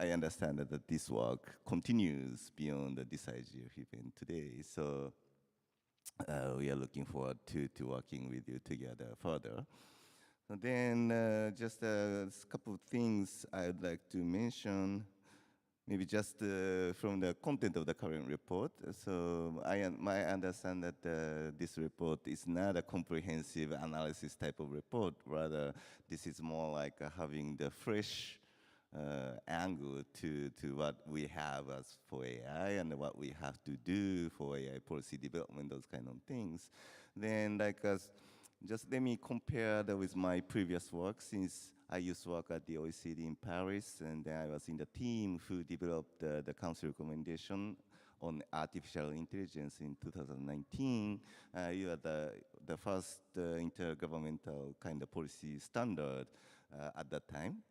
I understand that this work continues beyond this IGF event today. So we are looking forward to working with you together further. And then just a couple of things I would like to mention, maybe just from the content of the current report. So I understand that this report is not a comprehensive analysis type of report. Rather, this is more like having the fresh angle to what we have as for AI and what we have to do for AI policy development, those kind of things. Then just let me compare that with my previous work, since I used to work at the OECD in Paris, and then I was in the team who developed the council recommendation on artificial intelligence in 2019. You are the first intergovernmental kind of policy standard at that time.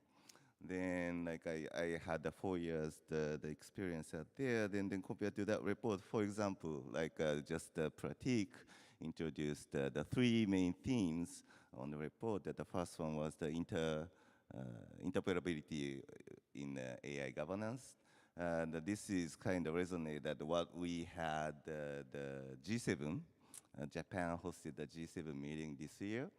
Then I had the 4 years the experience out there. Then compared to that report, for example, just Pratik introduced the three main themes on the report. That the first one was the interoperability in AI governance. And this is kind of resonated what we had the G7. Japan hosted the G7 meeting this year.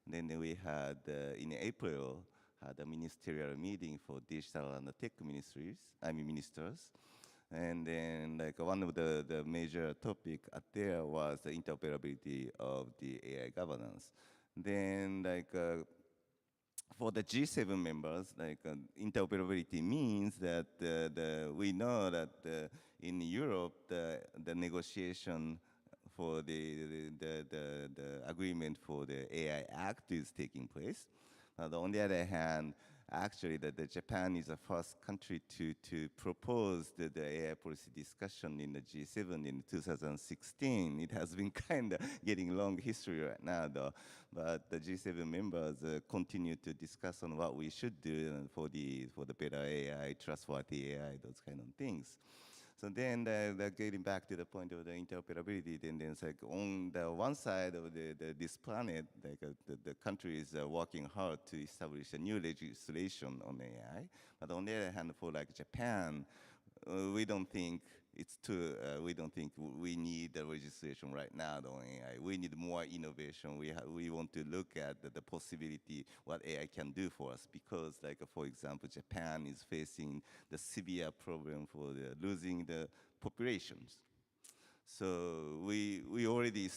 Then we had in April had a ministerial meeting for digital and tech ministers. And then one of the major topic at there was the interoperability of the AI governance. Then for the G7 members, interoperability means that we know that in Europe, the negotiation for the agreement for the AI Act is taking place. On the other hand, actually, the Japan is the first country to propose the AI policy discussion in the G7 in 2016. It has been kind of getting long history right now, though. But the G7 members continue to discuss on what we should do for the better AI, trustworthy AI, those kind of things. So then getting back to the point of the interoperability, then it's like on the one side of this planet, the country is working hard to establish a new legislation on AI. But on the other hand, for Japan, we don't think it's too, we don't think we need the legislation right now on AI. We need more innovation. We want to look at the possibility what AI can do for us, because for example, Japan is facing the severe problem for losing the populations. So we already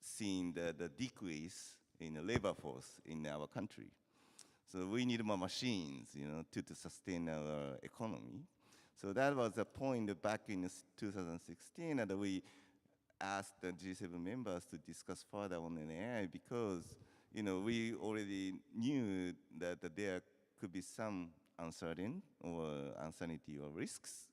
seen the decrease in the labor force in our country. So we need more machines, to sustain our economy. So that was the point back in 2016 that we asked the G7 members to discuss further on AI, because we already knew that there could be some uncertainty or risks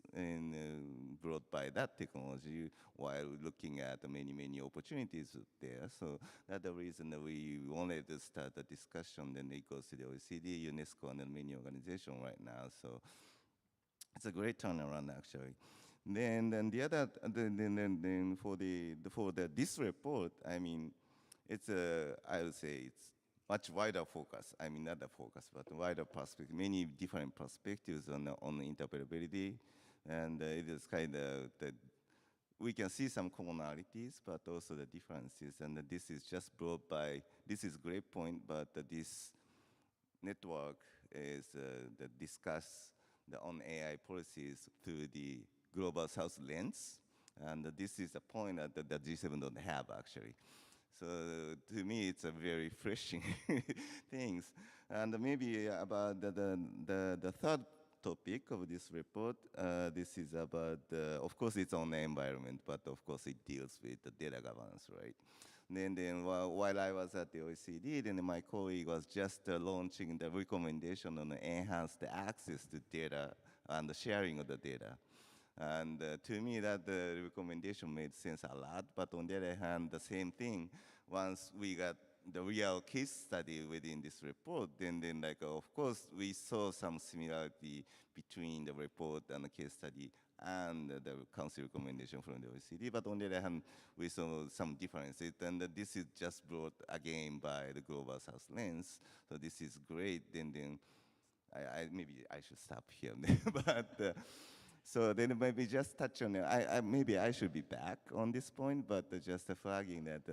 brought by that technology, while looking at many opportunities there. So that's the reason that we wanted to start the discussion. Then it goes to the OECD, UNESCO, and many organizations right now. So it's a great turnaround, actually. Then the other, then for this report, I mean, it's I would say it's much wider focus. I mean, not the focus, but wider perspective, many different perspectives on the interoperability, and it is kind of we can see some commonalities, but also the differences. And this is just brought by, this is a great point, but this network is discuss on AI policies through the Global South lens. And this is a point that the G7 don't have, actually. So to me, it's a very refreshing things. And maybe about the third topic of this report, this is about, of course, it's on the environment, but of course it deals with the data governance, right? Then while I was at the OECD, then my colleague was just launching the recommendation on enhanced access to data and the sharing of the data. And to me, that the recommendation made sense a lot. But on the other hand, the same thing, once we got the real case study within this report, then of course, we saw some similarity between the report and the case study and the council recommendation from the OECD. But on the other hand, we saw some differences. And this is just brought again by the Global South lens. So this is great. Then maybe I should stop here. But so then maybe just touch on it. Maybe I should be back on this point, but just flagging that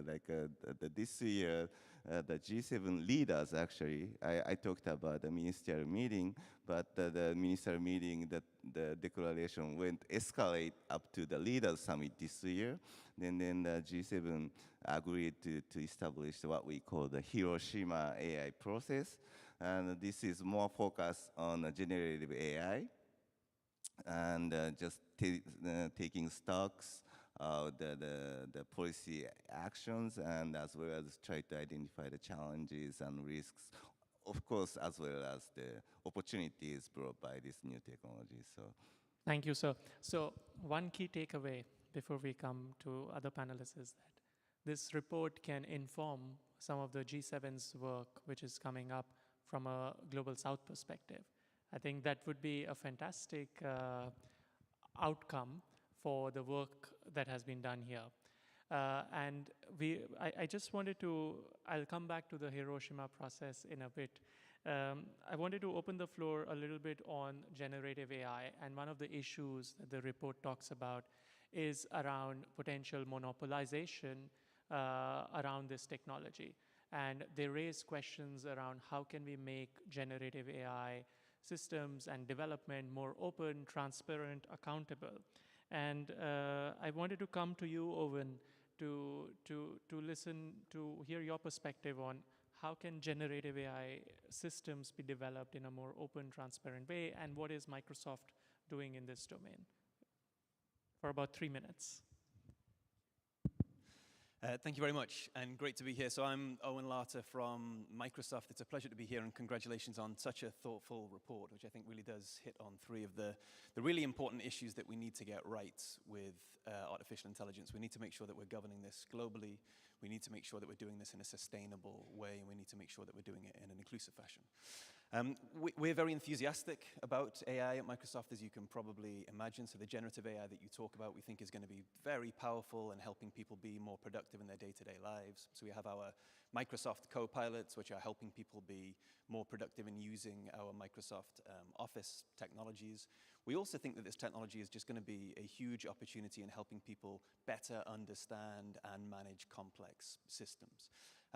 this year, the G7 leaders actually, I talked about the ministerial meeting, but the ministerial meeting, the declaration went escalate up to the leaders summit this year. Then the G7 agreed to establish what we call the Hiroshima AI process. And this is more focused on generative AI and just taking stocks, the policy actions, and as well as try to identify the challenges and risks, of course, as well as the opportunities brought by this new technology. So, thank you, sir. So one key takeaway before we come to other panelists is that this report can inform some of the G7's work, which is coming up from a Global South perspective. I think that would be a fantastic outcome for the work that has been done here. And I just wanted to, I'll come back to the Hiroshima process in a bit. I wanted to open the floor a little bit on generative AI, and one of the issues that the report talks about is around potential monopolization around this technology. And they raise questions around how can we make generative AI systems and development more open, transparent, accountable. And I wanted to come to you, Owen, to listen, to hear your perspective on how can generative AI systems be developed in a more open, transparent way, and what is Microsoft doing in this domain? For about 3 minutes. Thank you very much, and great to be here. So I'm Owen Larter from Microsoft. It's a pleasure to be here, and congratulations on such a thoughtful report, which I think really does hit on three of the really important issues that we need to get right with artificial intelligence. We need to make sure that we're governing this globally. We need to make sure that we're doing this in a sustainable way, and we need to make sure that we're doing it in an inclusive fashion. We're very enthusiastic about AI at Microsoft, as you can probably imagine. So the generative AI that you talk about, we think is going to be very powerful in helping people be more productive in their day-to-day lives. So we have our Microsoft co-pilots, which are helping people be more productive in using our Microsoft Office technologies. We also think that this technology is just going to be a huge opportunity in helping people better understand and manage complex systems.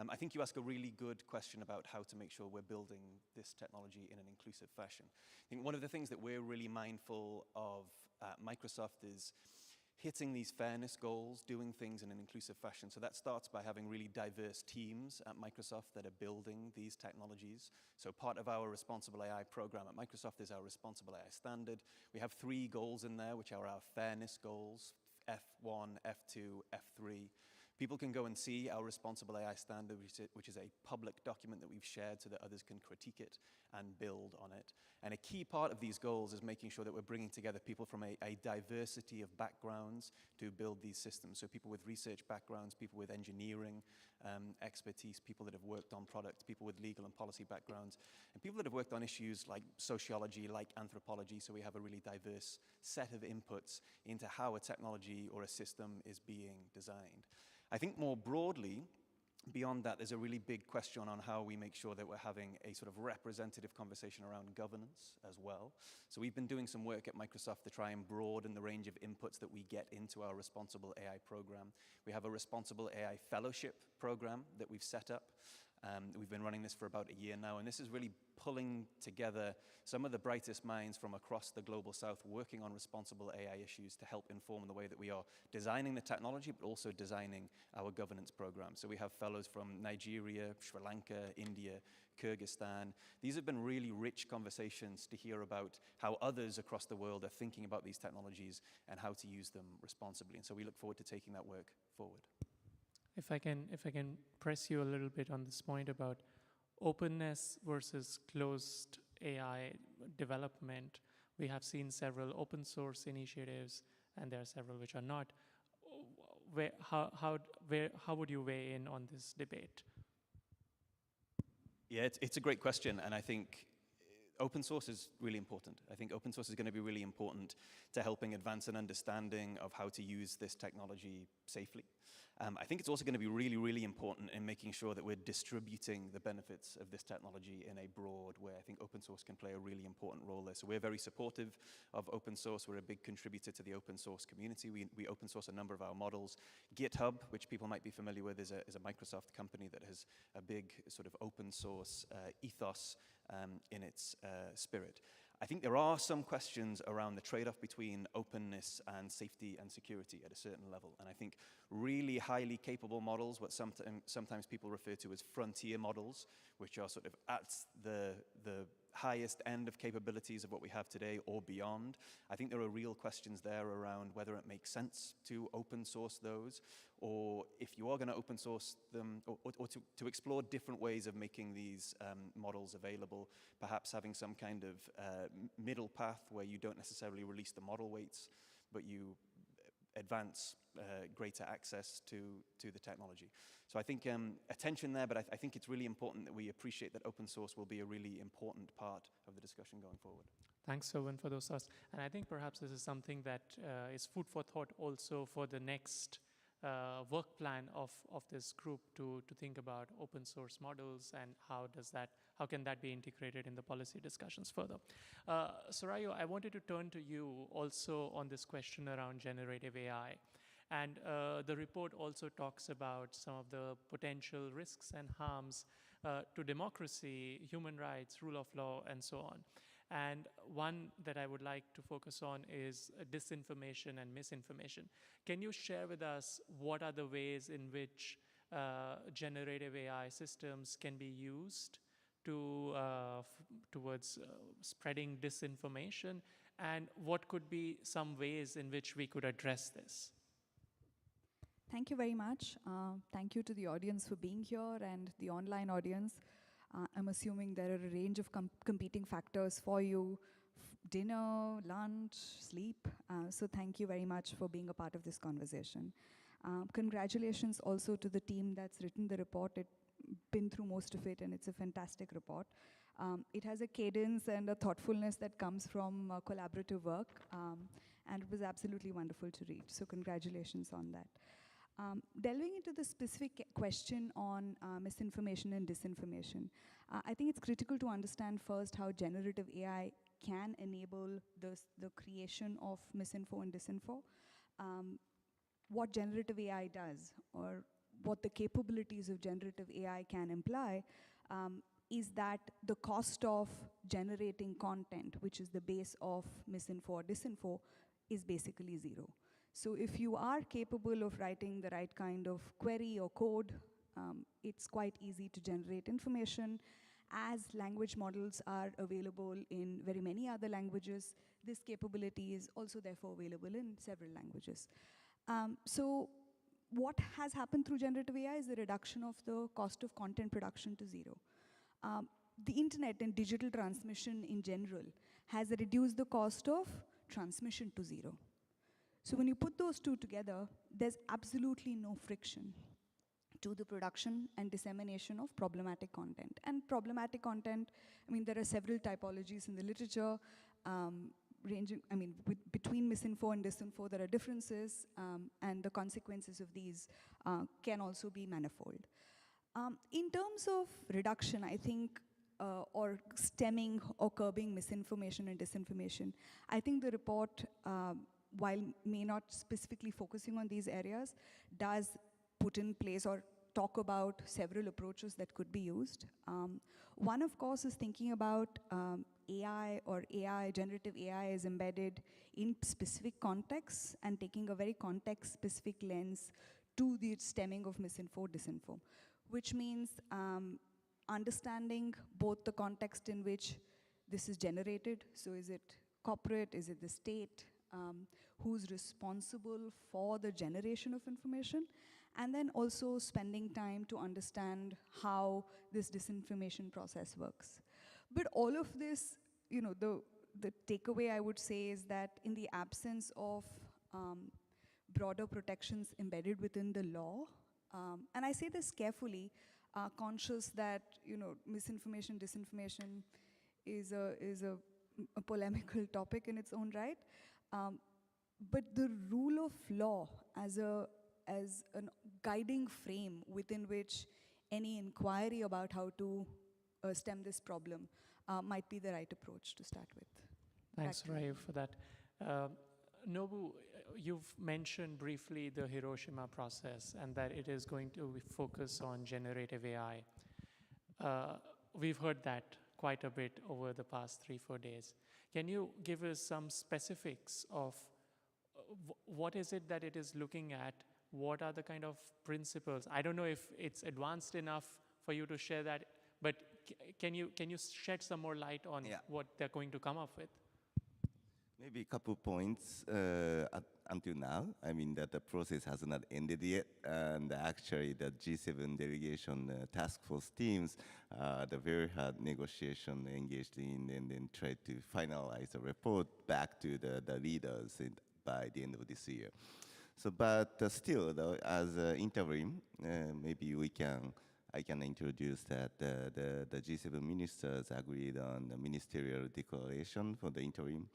I think you ask a really good question about how to make sure we're building this technology in an inclusive fashion. I think one of the things that we're really mindful of at Microsoft is hitting these fairness goals, doing things in an inclusive fashion. So that starts by having really diverse teams at Microsoft that are building these technologies. So part of our Responsible AI program at Microsoft is our Responsible AI Standard. We have 3 goals in there, which are our fairness goals, F1, F2, F3. People can go and see our Responsible AI Standard, which is a public document that we've shared so that others can critique it and build on it. And a key part of these goals is making sure that we're bringing together people from a diversity of backgrounds to build these systems. So people with research backgrounds, people with engineering expertise, people that have worked on products, people with legal and policy backgrounds, and people that have worked on issues like sociology, like anthropology. So we have a really diverse set of inputs into how a technology or a system is being designed. I think more broadly, beyond that, there's a really big question on how we make sure that we're having a sort of representative conversation around governance as well. So we've been doing some work at Microsoft to try and broaden the range of inputs that we get into our Responsible AI program. We have a Responsible AI Fellowship program that we've set up. We've been running this for about a year now, and this is really pulling together some of the brightest minds from across the Global South working on responsible AI issues to help inform the way that we are designing the technology, but also designing our governance program. So we have fellows from Nigeria, Sri Lanka, India, Kyrgyzstan. These have been really rich conversations to hear about how others across the world are thinking about these technologies and how to use them responsibly. And so we look forward to taking that work forward. If I can press you a little bit on this point about openness versus closed AI development, we have seen several open source initiatives, and there are several which are not. How would you weigh in on this debate? Yeah, it's a great question, and I think open source is really important. I think open source is going to be really important to helping advance an understanding of how to use this technology safely. I think it's also going to be really, really important in making sure that we're distributing the benefits of this technology in a broad way. I think open source can play a really important role there. So we're very supportive of open source. We're a big contributor to the open source community. We open source a number of our models. GitHub, which people might be familiar with, is a Microsoft company that has a big sort of open source ethos in its spirit. I think there are some questions around the trade-off between openness and safety and security at a certain level. And I think really highly capable models, what sometimes people refer to as frontier models, which are sort of at the highest end of capabilities of what we have today or beyond. I think there are real questions there around whether it makes sense to open source those, or if you are going to open source them, or to explore different ways of making these models available, perhaps having some kind of middle path where you don't necessarily release the model weights, but you advance greater access to the technology. So I think attention there, but I think it's really important that we appreciate that open source will be a really important part of the discussion going forward. Thanks, Owen, for those thoughts. And I think perhaps this is something that is food for thought also for the next work plan of this group to think about open source models and how can that be integrated in the policy discussions further. Sorayo, I wanted to turn to you also on this question around generative AI. And the report also talks about some of the potential risks and harms to democracy, human rights, rule of law, and so on. And one that I would like to focus on is disinformation and misinformation. Can you share with us what are the ways in which generative AI systems can be used towards spreading disinformation, and what could be some ways in which we could address this? Thank you very much. Thank you to the audience for being here and the online audience. I'm assuming there are a range of competing factors for you, dinner, lunch, sleep. So thank you very much for being a part of this conversation. Congratulations also to the team that's written the report. It's been through most of it, and it's a fantastic report. It has a cadence and a thoughtfulness that comes from collaborative work, and it was absolutely wonderful to read. So congratulations on that. Delving into the specific question on misinformation and disinformation, I think it's critical to understand first how generative AI can enable the creation of misinfo and disinfo. What generative AI does, or what the capabilities of generative AI can imply, is that the cost of generating content, which is the base of misinfo or disinfo, is basically zero. So if you are capable of writing the right kind of query or code, it's quite easy to generate information. As language models are available in very many other languages, this capability is also therefore available in several languages. So what has happened through generative AI is the reduction of the cost of content production to zero. The internet and digital transmission in general has reduced the cost of transmission to zero. So when you put those two together, there's absolutely no friction to the production and dissemination of problematic content. And problematic content, I mean, there are several typologies in the literature, ranging, I mean, between misinfo and disinfo, there are differences, and the consequences of these can also be manifold. In terms of reduction, I think, or stemming or curbing misinformation and disinformation, I think the report, while may not specifically focusing on these areas, does put in place or talk about several approaches that could be used. One, of course, is thinking about AI or generative AI is embedded in specific contexts and taking a very context-specific lens to the stemming of misinfo, disinfo, which means understanding both the context in which this is generated. So is it corporate, is it the state, who's responsible for the generation of information, and then also spending time to understand how this disinformation process works. But all of this, you know, the takeaway I would say is that in the absence of broader protections embedded within the law, and I say this carefully, conscious that, you know, misinformation, disinformation a polemical topic in its own right. But the rule of law as a guiding frame within which any inquiry about how to stem this problem might be the right approach to start with. Thanks, Back to you. Rai, for that. Nobu, you've mentioned briefly the Hiroshima process and that it is going to focus on generative AI. We've heard that quite a bit over the past 3-4 days. Can you give us some specifics of what is it that it is looking at? What are the kind of principles? I don't know if it's advanced enough for you to share that, but can you shed some more light on what they're going to come up with? Maybe a couple points until now. I mean that the process has not ended yet, and actually the G7 delegation task force teams, the very hard negotiation engaged in, and then tried to finalize a report back to the leaders by the end of this year. So, but still, though, as interim, maybe I can introduce that the G7 ministers agreed on the ministerial declaration for the interim.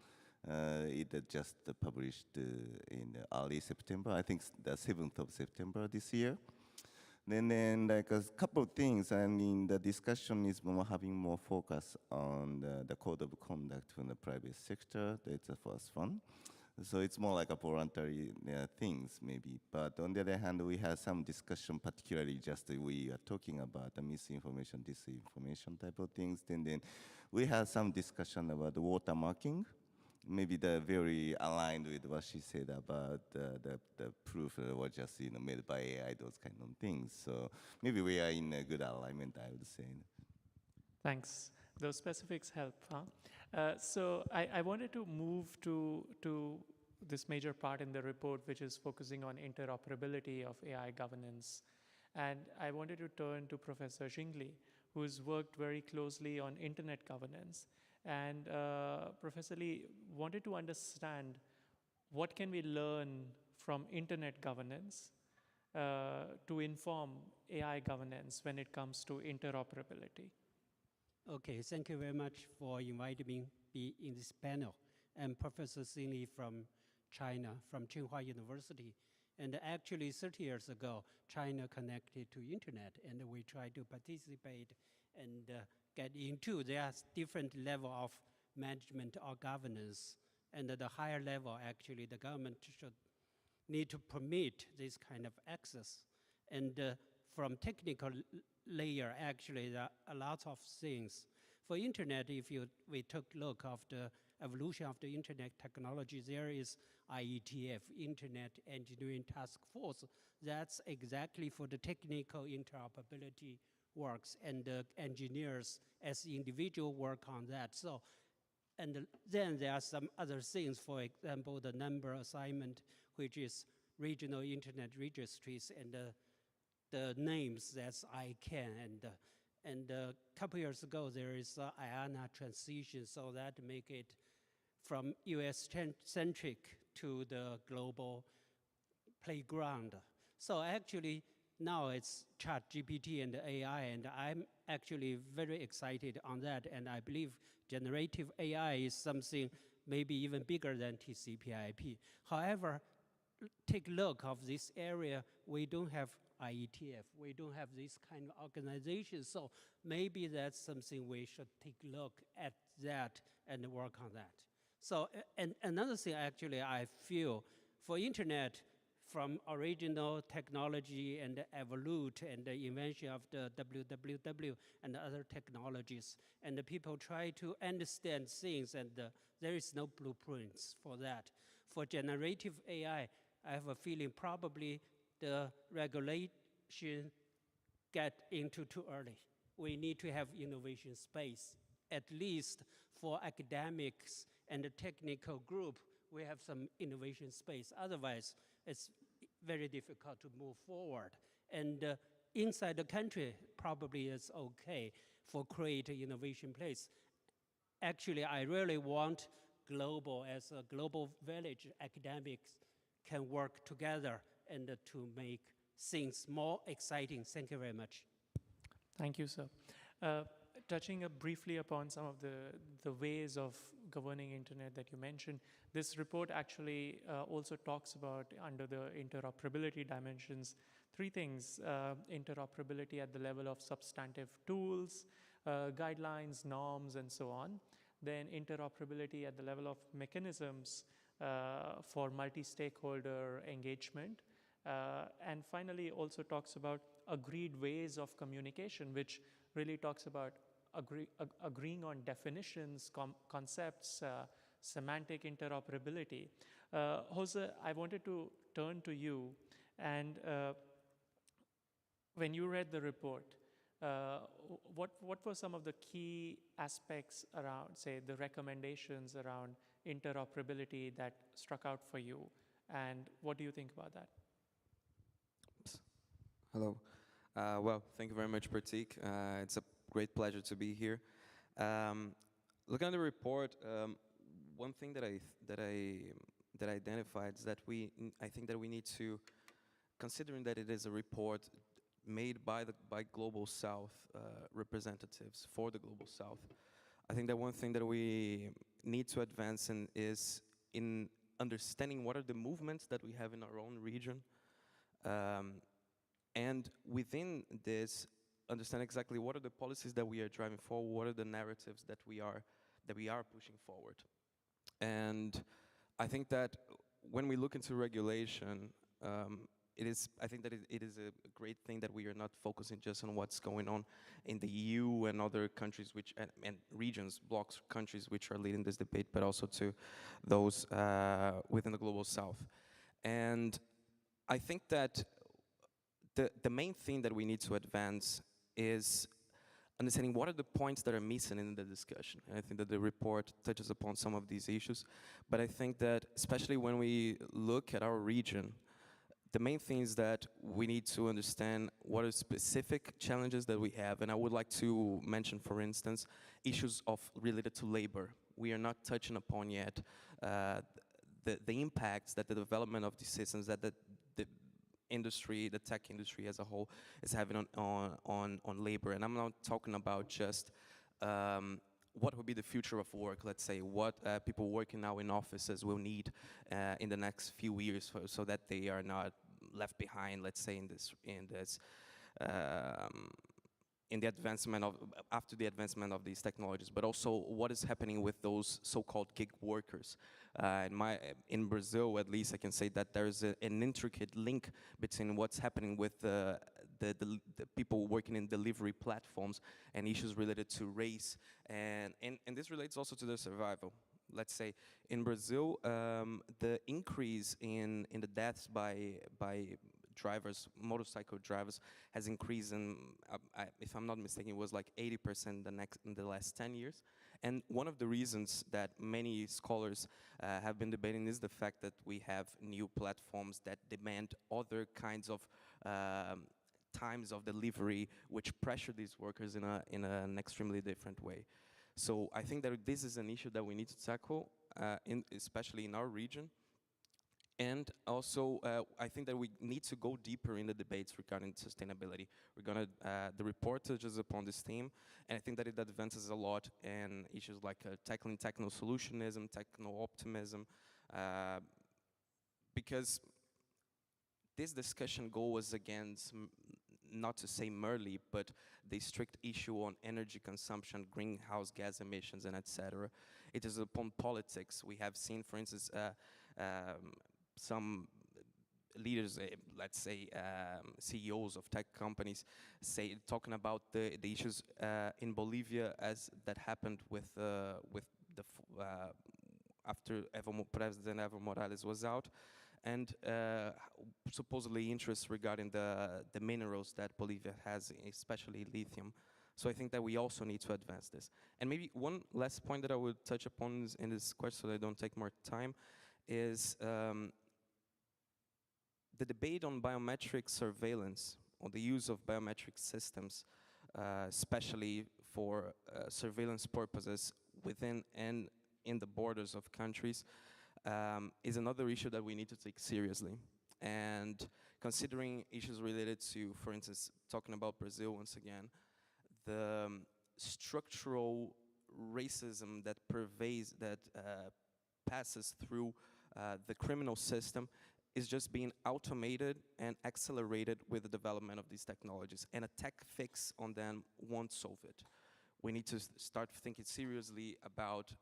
It just published in early September, I think the 7th of September this year. Then like a couple of things, I mean, the discussion is having more focus on the code of conduct from the private sector. That's the first one. So it's more like a voluntary things, maybe. But on the other hand, we had some discussion, particularly just we are talking about the misinformation, disinformation type of things. Then we had some discussion about the watermarking. Maybe the very aligned with what she said about the proof that was just made by AI, those kind of things. So maybe we are in a good alignment, I would say. Thanks. Those specifics help, huh? So I wanted to move to this major part in the report, which is focusing on interoperability of AI governance. And I wanted to turn to Professor Xingli, who's worked very closely on internet governance. And Professor Lee, wanted to understand what can we learn from internet governance to inform AI governance when it comes to interoperability? Okay, thank you very much for inviting me be in this panel. I'm Professor Xingli from China, from Tsinghua University. And actually 30 years ago, China connected to internet and we tried to participate and get into. There's different level of management or governance. And at the higher level, actually, the government should need to permit this kind of access. And from technical layer, actually, there are a lot of things. For internet, if we took a look of the evolution of the internet technology, there is IETF, Internet Engineering Task Force. That's exactly for the technical interoperability works, and the engineers as individual work on that. So, and then there are some other things, for example, the number assignment, which is regional internet registries, and the names, that's ICANN. And a couple years ago, there is IANA transition, so that make it from US-centric to the global playground. So actually, now it's ChatGPT and AI, and I'm actually very excited on that, and I believe generative AI is something maybe even bigger than TCP/IP. However, take a look of this area, we don't have IETF, we don't have this kind of organization, so maybe that's something we should take a look at that and work on that. So, and another thing actually I feel for internet, from original technology and evolute and the invention of the WWW and other technologies, and the people try to understand things, and there is no blueprints for that. For generative AI, I have a feeling probably the regulation get into too early. We need to have innovation space, at least for academics and the technical group, we have some innovation space. Otherwise, it's very difficult to move forward. And inside the country, probably it's okay for create an innovation place. Actually, I really want global, as a global village, academics can work together and to make things more exciting. Thank you very much. Thank you, sir. touching up briefly upon some of the ways of governing internet that you mentioned, this report actually also talks about, under the interoperability dimensions, three things: interoperability at the level of substantive tools, guidelines, norms, and so on. Then interoperability at the level of mechanisms for multi-stakeholder engagement. And finally, also talks about agreed ways of communication, which really talks about agreeing on definitions, concepts, semantic interoperability. Jose, I wanted to turn to you, and when you read the report, what were some of the key aspects around, say, the recommendations around interoperability that struck out for you, and what do you think about that? Hello. Well, thank you very much, Pratik. It's a great pleasure to be here. Looking at the report, one thing that I identified is that I think that we need to, considering that it is a report made by Global South representatives for the Global South, I think that one thing that we need to advance in is in understanding what are the movements that we have in our own region. And within this, understand exactly what are the policies that we are driving forward, what are the narratives that we are pushing forward. And I think that when we look into regulation, I think that it is a great thing that we are not focusing just on what's going on in the EU and other countries and regions, blocks, countries which are leading this debate, but also to those within the Global South. And I think that the main thing that we need to advance is understanding what are the points that are missing in the discussion. And I think that the report touches upon some of these issues, but I think that especially when we look at our region, the main thing is that we need to understand what are specific challenges that we have. And I would like to mention, for instance, issues related to labor. We are not touching upon yet the impacts that the development of these systems, that the industry, the tech industry as a whole, is having on labor. And I'm not talking about just what will be the future of work, let's say, what people working now in offices will need in the next few years so that they are not left behind, let's say, in the advancement of, after the advancement of these technologies, but also what is happening with those so-called gig workers. In Brazil, at least, I can say that there's an intricate link between what's happening with the people working in delivery platforms and issues related to race, and this relates also to their survival. Let's say in Brazil, the increase in the deaths by drivers, motorcycle drivers, has increased, if I'm not mistaken, it was like 80% in the last 10 years. And one of the reasons that many scholars have been debating is the fact that we have new platforms that demand other kinds of times of delivery, which pressure these workers in an extremely different way. So I think that this is an issue that we need to tackle, especially in our region. And also, I think that we need to go deeper in the debates regarding sustainability. The report touches upon this theme, and I think that it advances a lot in issues like tackling techno-solutionism, techno-optimism, because this discussion goes against, not to say merely, but the strict issue on energy consumption, greenhouse gas emissions, and etc. It is upon politics. We have seen, for instance, some leaders, let's say CEOs of tech companies, talking about the issues in Bolivia that happened after President Evo Morales was out, and supposedly interests regarding the minerals that Bolivia has, especially lithium. So I think that we also need to advance this. And maybe one last point that I would touch upon in this question, so that I don't take more time, is the debate on biometric surveillance, on the use of biometric systems, especially for surveillance purposes within and in the borders of countries, is another issue that we need to take seriously. And considering issues related to, for instance, talking about Brazil once again, the structural racism that pervades, that passes through the criminal system is just being automated and accelerated with the development of these technologies. And a tech fix on them won't solve it. We need to start thinking seriously about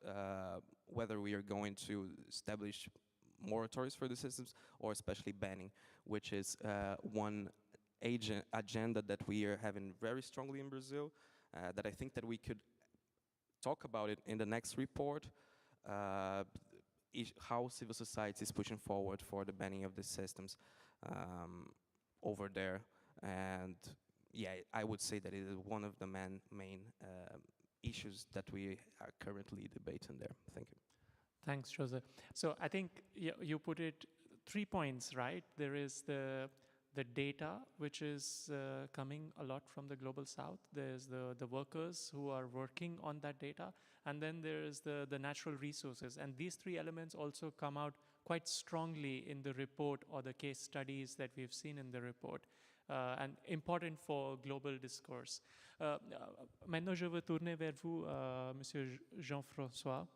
whether we are going to establish moratories for the systems or especially banning, which is one agenda that we are having very strongly in Brazil, that I think that we could talk about it in the next report, how civil society is pushing forward for the banning of the systems over there. And yeah, I would say that it is one of the main issues that we are currently debating there. Thank you. Thanks, Joseph. So I think you put it 3 points, right? There is the data, which is coming a lot from the Global South. There's the workers who are working on that data. And then there's the natural resources. And these 3 elements also come out quite strongly in the report or the case studies that we've seen in the report. And important for global discourse. Maintenant, je veux tourner vers vous, Monsieur Jean-François.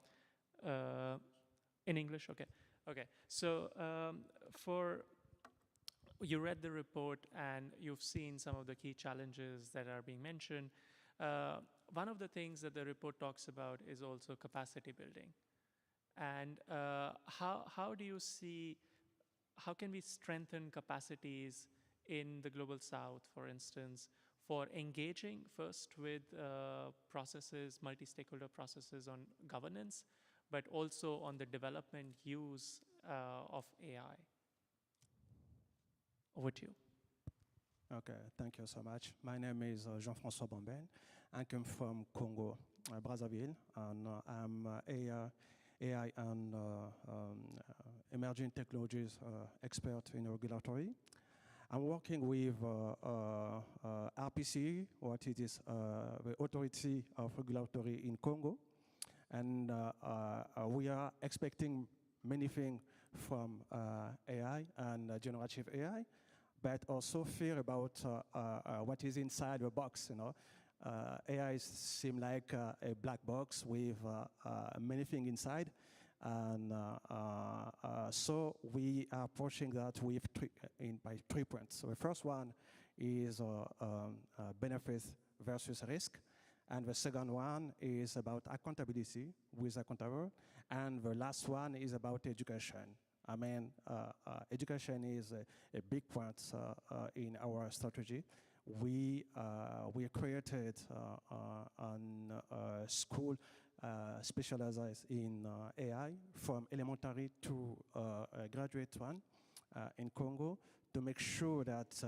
In English, okay. Okay, so you read the report and you've seen some of the key challenges that are being mentioned. One of the things that the report talks about is also capacity building. And how do you see, how can we strengthen capacities in the Global South, for instance, for engaging first with processes, multi-stakeholder processes on governance, but also on the development use of AI? Over to you. Okay, thank you so much. My name is Jean-François Bomben. I come from Congo, Brazzaville, and I'm AI and emerging technologies expert in regulatory. I'm working with RPC, what it is, the Authority of Regulatory in Congo. And we are expecting many things from AI and generative AI, but also fear about what is inside the box, you know. AI seems like a black box with many things inside. And so we are approaching that with by 3 points. So the first one is benefits versus risk. And the second one is about accountability with accountable. And the last one is about education. I mean, education is a big point in our strategy. We created a school specialized in AI from elementary to graduate one in Congo to make sure that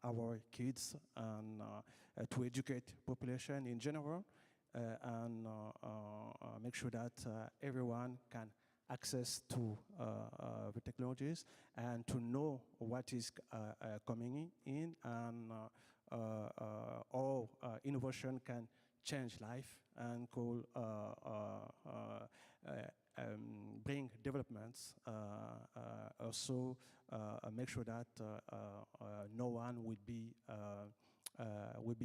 our kids and to educate population in general and make sure that everyone can access to the technologies and to know what is coming in and how innovation can change life and could bring developments. Also make sure that no one would be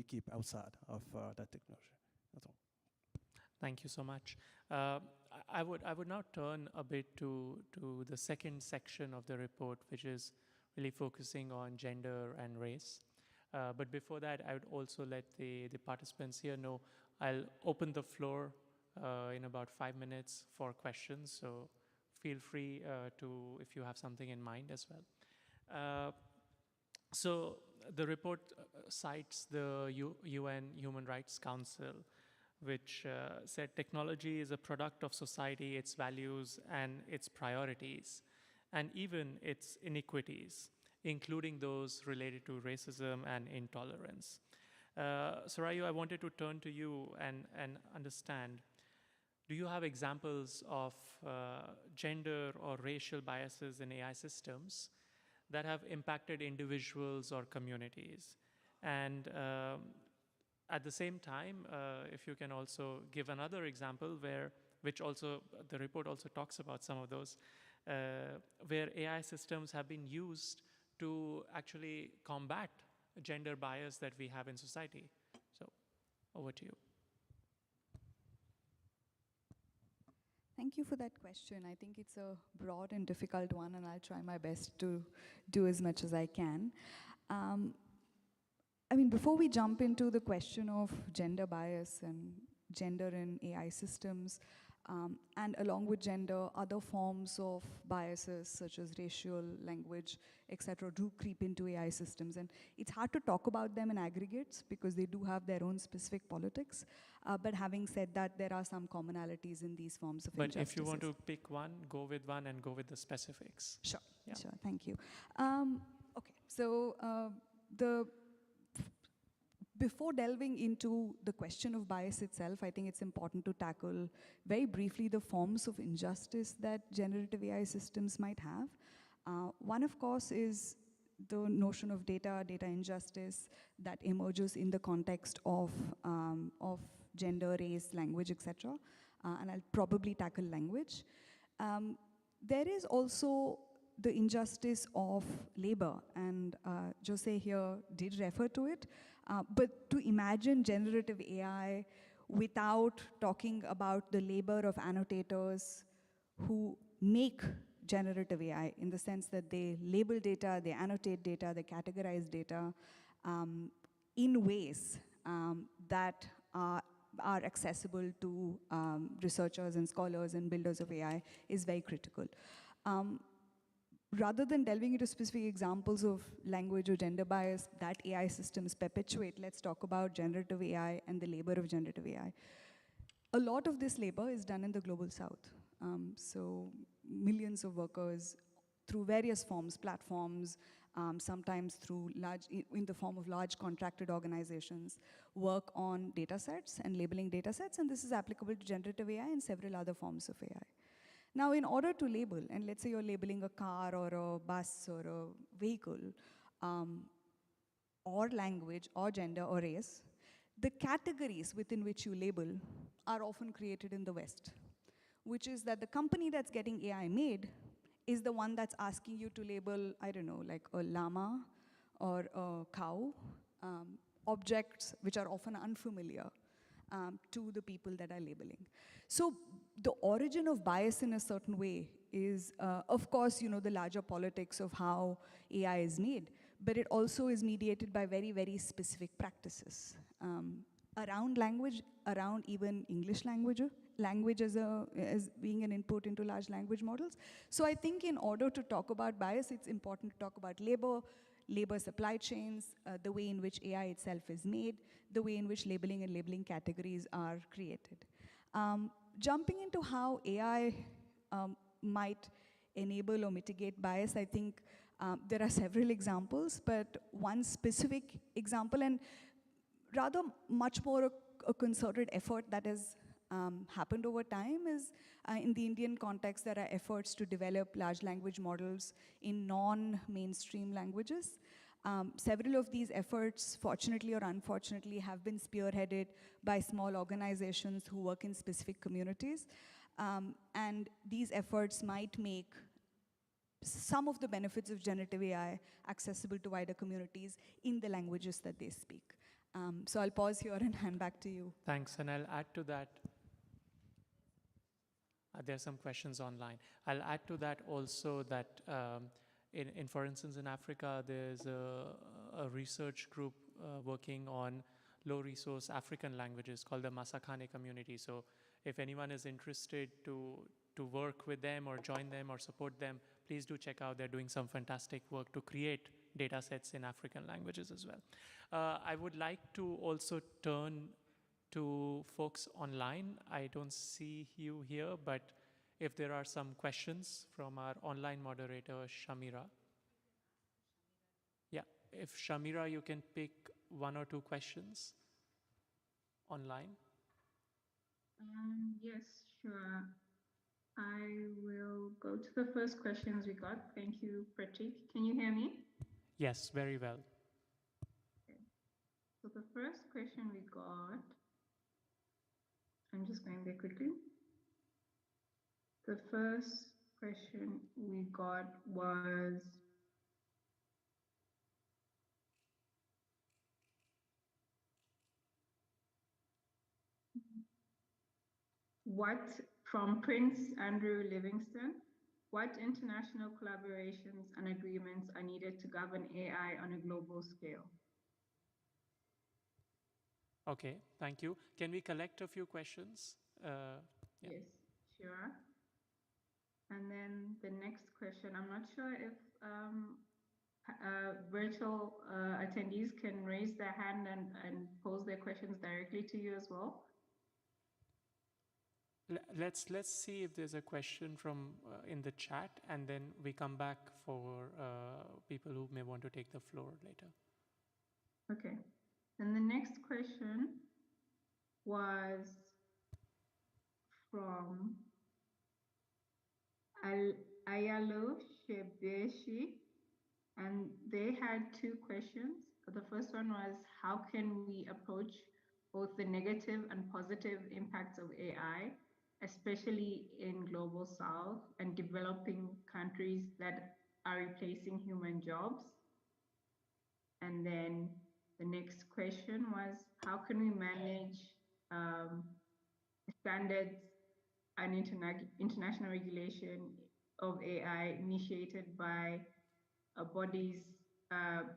kept outside of that technology. That's all. Thank you so much. I would now turn a bit to the second section of the report, which is really focusing on gender and race. But before that, I would also let the participants here know I'll open the floor in about 5 minutes for questions. So feel free to, if you have something in mind as well. So the report cites the UN Human Rights Council, which said technology is a product of society, its values and its priorities, and even its inequities, including those related to racism and intolerance. Sarayu, I wanted to turn to you and understand, do you have examples of gender or racial biases in AI systems that have impacted individuals or communities? And at the same time, if you can also give another example which also, the report also talks about some of those, where AI systems have been used to actually combat gender bias that we have in society. So Over to you. Thank you for that question. I think it's a broad and difficult one, and I'll try my best to do as much as I can. I mean, before we jump into the question of gender bias and gender in AI systems, and along with gender, other forms of biases such as racial, language, etc., do creep into AI systems. And it's hard to talk about them in aggregates because they do have their own specific politics. But having said that, there are some commonalities in these forms of But injustices. if you want to pick one, go with one and go with the specifics. Sure, Yeah. sure, thank you. Okay, so before delving into the question of bias itself, I think it's important to tackle very briefly the forms of injustice that generative AI systems might have. One, of course, is the notion of data injustice that emerges in the context of gender, race, language, etc. And I'll probably tackle language. There is also the injustice of labor, and Jose here did refer to it. But to imagine generative AI without talking about the labor of annotators who make generative AI, in the sense that they label data, they annotate data, they categorize data in ways that are accessible to researchers and scholars and builders of AI is very critical. Rather than delving into specific examples of language or gender bias that AI systems perpetuate, let's talk about generative AI and the labor of generative AI. A lot of this labor is done in the global south. So millions of workers through various forms, platforms, sometimes through in the form of large contracted organizations, work on data sets and labeling data sets, and this is applicable to generative AI and several other forms of AI. Now, in order to label, and let's say you're labeling a car or a bus or a vehicle, or language or gender or race, the categories within which you label are often created in the West, which is that the company that's getting AI made is the one that's asking you to label, I don't know, like a llama or a cow, objects which are often unfamiliar to the people that are labeling. So the origin of bias in a certain way is, of course, the larger politics of how AI is made, but it also is mediated by very, very specific practices around language, around even English language as being an input into large language models. So I think in order to talk about bias, it's important to talk about labor supply chains, the way in which AI itself is made, the way in which labeling categories are created. Jumping into how AI might enable or mitigate bias, I think there are several examples, but one specific example, and rather much more a concerted effort that has happened over time, is in the Indian context, there are efforts to develop large language models in non-mainstream languages. Several of these efforts, fortunately or unfortunately, have been spearheaded by small organizations who work in specific communities. And these efforts might make some of the benefits of generative AI accessible to wider communities in the languages that they speak. So I'll pause here and hand back to you. Thanks, and I'll add to that. There are some questions online. I'll add to that also that for instance, in Africa, there's a research group working on low-resource African languages called the Masakhane community. So if anyone is interested to work with them or join them or support them, please do check out. They're doing some fantastic work to create data sets in African languages as well. I would like to also turn to folks online. I don't see you here, but if there are some questions from our online moderator, Shamira. Yeah, if Shamira, you can pick one or two questions online. Yes, sure. I will go to the first questions we got. Thank you, Pratik. Can you hear me? Yes, very well. Okay. So the first question we got, I'm just going there quickly. The first question we got was, from Prince Andrew Livingston, what international collaborations and agreements are needed to govern AI on a global scale? Okay, thank you. Can we collect a few questions? Yeah. Yes, sure. And then the next question, I'm not sure if virtual attendees can raise their hand and pose their questions directly to you as well. Let's see if there's a question from in the chat, and then we come back for people who may want to take the floor later. Okay. And the next question was from Ayalo Shebeshi, and they had two questions. The first one was, how can we approach both the negative and positive impacts of AI, especially in global south and developing countries that are replacing human jobs? And then the next question was, how can we manage standards and international regulation of AI initiated by bodies,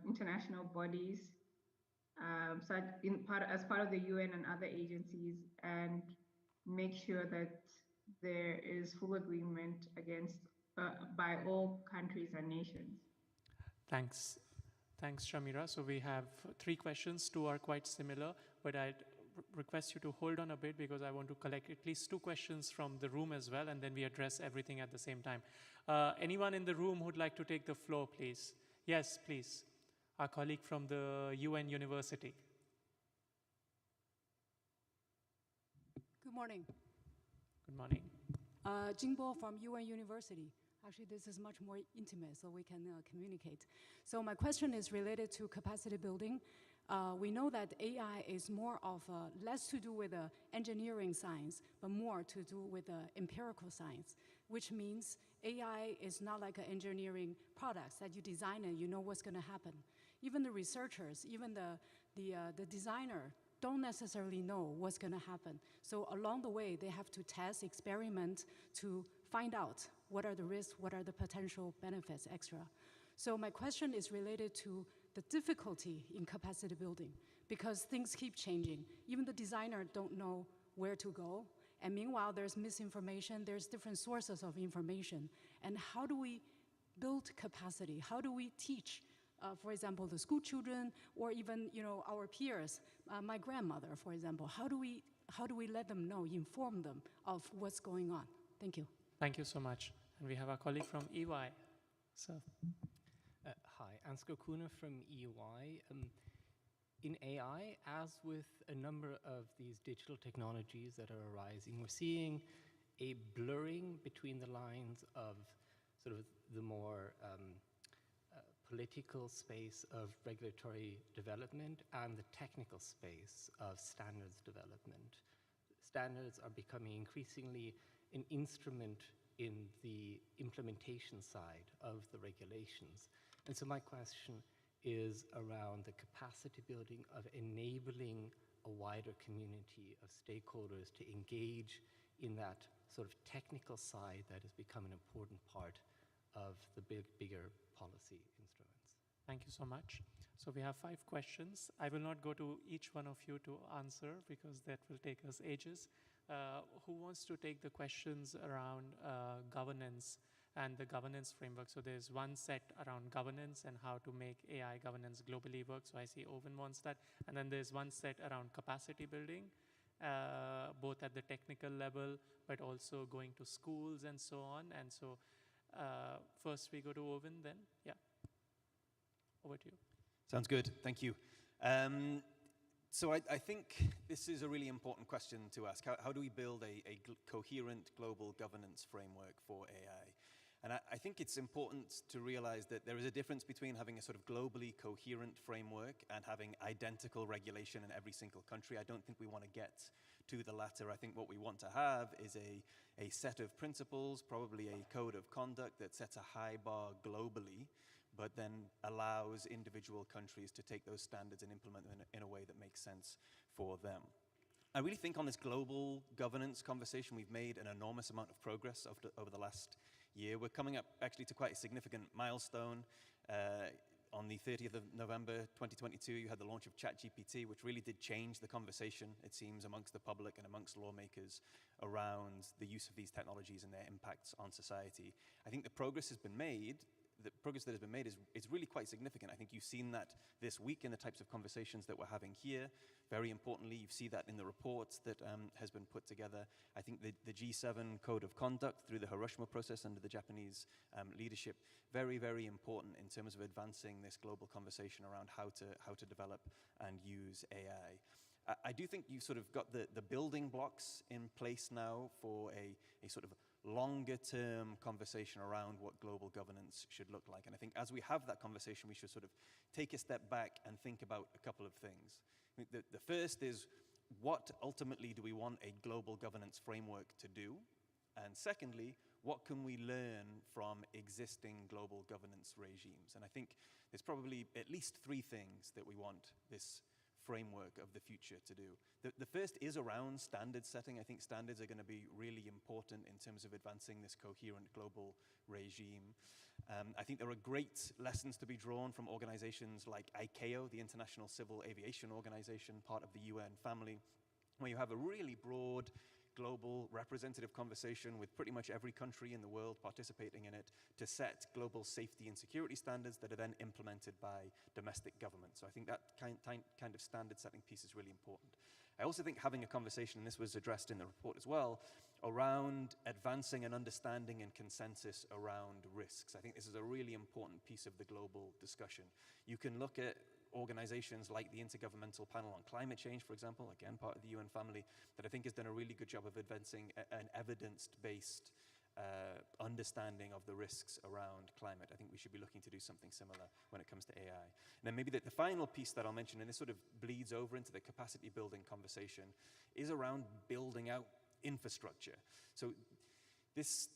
international bodies, as part of the UN and other agencies, and make sure that there is full agreement by all countries and nations. Thanks. Thanks, Shamira. So we have 3 questions. 2 are quite similar, but I'd request you to hold on a bit because I want to collect at least 2 questions from the room as well, and then we address everything at the same time. Anyone in the room who'd like to take the floor, please? Yes, please. Our colleague from the UN University. Good morning. Good morning. Jingbo from UN University. Actually, this is much more intimate, so we can communicate. So my question is related to capacity building. We know that AI is more of less to do with engineering science, but more to do with empirical science, which means AI is not like an engineering products that you design and you know what's going to happen. Even the researchers, even the designer don't necessarily know what's going to happen. So along the way, they have to test, experiment to find out what are the risks, what are the potential benefits extra. So my question is related to the difficulty in capacity building because things keep changing. Even the designer don't know where to go. And meanwhile, there's misinformation, there's different sources of information. And how do we build capacity? How do we teach, for example, the school children or even our peers, my grandmother, for example, how do we let them know, inform them of what's going on? Thank you. Thank you so much. And we have our colleague from EY. So. Hi, Ansgar Kuhne from EY. In AI, as with a number of these digital technologies that are arising, we're seeing a blurring between the lines of sort of the more political space of regulatory development and the technical space of standards development. Standards are becoming increasingly an instrument in the implementation side of the regulations. And so my question is around the capacity building of enabling a wider community of stakeholders to engage in that sort of technical side that has become an important part of the bigger policy instruments. Thank you so much. So we have 5 questions. I will not go to each one of you to answer because that will take us ages. Who wants to take the questions around governance and the governance framework? So there's one set around governance and how to make AI governance globally work. So I see Owen wants that. And then there's one set around capacity building, both at the technical level, but also going to schools and so on. And so first we go to Owen then. Yeah. Over to you. Sounds good. Thank you. So I think this is a really important question to ask. How do we build a coherent global governance framework for AI? And I think it's important to realize that there is a difference between having a sort of globally coherent framework and having identical regulation in every single country. I don't think we want to get to the latter. I think what we want to have is a set of principles, probably a code of conduct that sets a high bar globally, but then allows individual countries to take those standards and implement them in a way that makes sense for them. I really think on this global governance conversation, we've made an enormous amount of progress over the last year. We're coming up actually to quite a significant milestone. On the 30th of November 2022, you had the launch of ChatGPT, which really did change the conversation, it seems, amongst the public and amongst lawmakers around the use of these technologies and their impacts on society. I think the progress has been made. The progress that has been made is really quite significant. I think you've seen that this week in the types of conversations that we're having here. Very importantly, you see that in the reports that has been put together. I think the G7 Code of Conduct through the Hiroshima process under the Japanese leadership, very, very important in terms of advancing this global conversation around how to develop and use AI. I do think you've sort of got the building blocks in place now for a sort of longer term conversation around what global governance should look like. And I think as we have that conversation, we should sort of take a step back and think about a couple of things. I think the first is, what ultimately do we want a global governance framework to do? And secondly, what can we learn from existing global governance regimes? And I think there's probably at least three things that we want this framework of the future to do. The first is around standard setting. I think standards are going to be really important in terms of advancing this coherent global regime. I think there are great lessons to be drawn from organizations like ICAO, the International Civil Aviation Organization, part of the UN family, where you have a really broad global representative conversation with pretty much every country in the world participating in it to set global safety and security standards that are then implemented by domestic governments. So I think that kind of standard setting piece is really important. I also think having a conversation, and this was addressed in the report as well, around advancing an understanding and consensus around risks. I think this is a really important piece of the global discussion. You can look at organizations like the Intergovernmental Panel on Climate Change, for example, again, part of the UN family, that I think has done a really good job of advancing an evidence-based understanding of the risks around climate. I think we should be looking to do something similar when it comes to AI. And then maybe the final piece that I'll mention, and this sort of bleeds over into the capacity building conversation, is around building out infrastructure. So this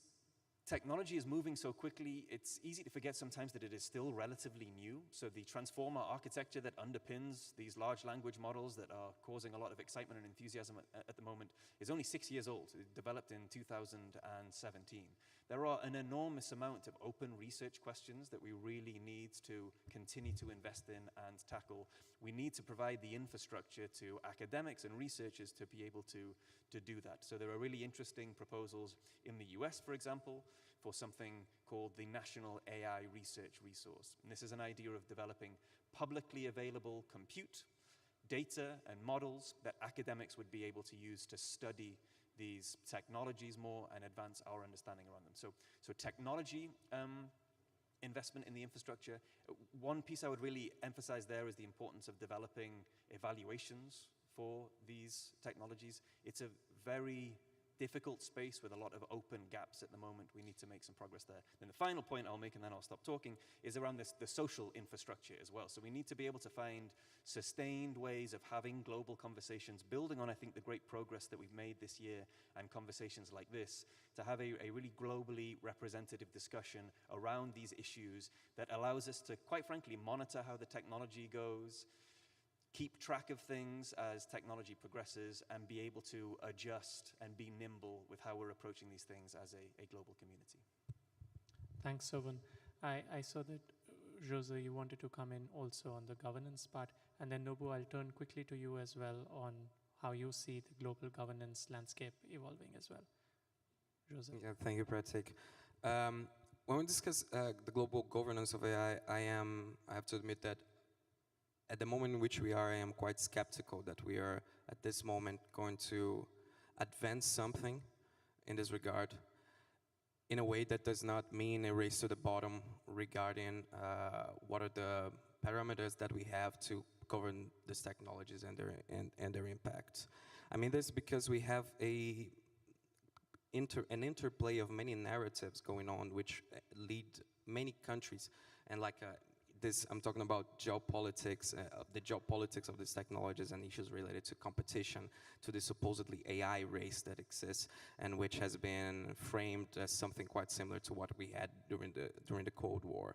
technology is moving so quickly, it's easy to forget sometimes that it is still relatively new. So the transformer architecture that underpins these large language models that are causing a lot of excitement and enthusiasm at the moment is only 6 years old. It developed in 2017. There are an enormous amount of open research questions that we really need to continue to invest in and tackle. We need to provide the infrastructure to academics and researchers to be able to do that. So there are really interesting proposals in the US, for example, for something called the National AI Research Resource. And this is an idea of developing publicly available compute, data, and models that academics would be able to use to study these technologies more and advance our understanding around them. So technology investment in the infrastructure. One piece I would really emphasize there is the importance of developing evaluations for these technologies. It's a very difficult space with a lot of open gaps at the moment. We need to make some progress there. Then the final point I'll make, and then I'll stop talking, is around the social infrastructure as well. So we need to be able to find sustained ways of having global conversations, building on, I think, the great progress that we've made this year and conversations like this, to have a really globally representative discussion around these issues that allows us to, quite frankly, monitor how the technology goes, keep track of things as technology progresses, and be able to adjust and be nimble with how we're approaching these things as a global community. Thanks, Soban. I saw that, Jose, you wanted to come in also on the governance part. And then, Nobu, I'll turn quickly to you as well on how you see the global governance landscape evolving as well. Jose. Yeah, thank you, Pratik. When we discuss the global governance of AI, I have to admit that at the moment in which we are, I am quite skeptical that we are at this moment going to advance something in this regard in a way that does not mean a race to the bottom regarding what are the parameters that we have to govern these technologies and their impact. I mean this because we have an interplay of many narratives going on which lead many countries, and like I'm talking about geopolitics, the geopolitics of these technologies and issues related to competition, to the supposedly AI race that exists, and which has been framed as something quite similar to what we had during the Cold War.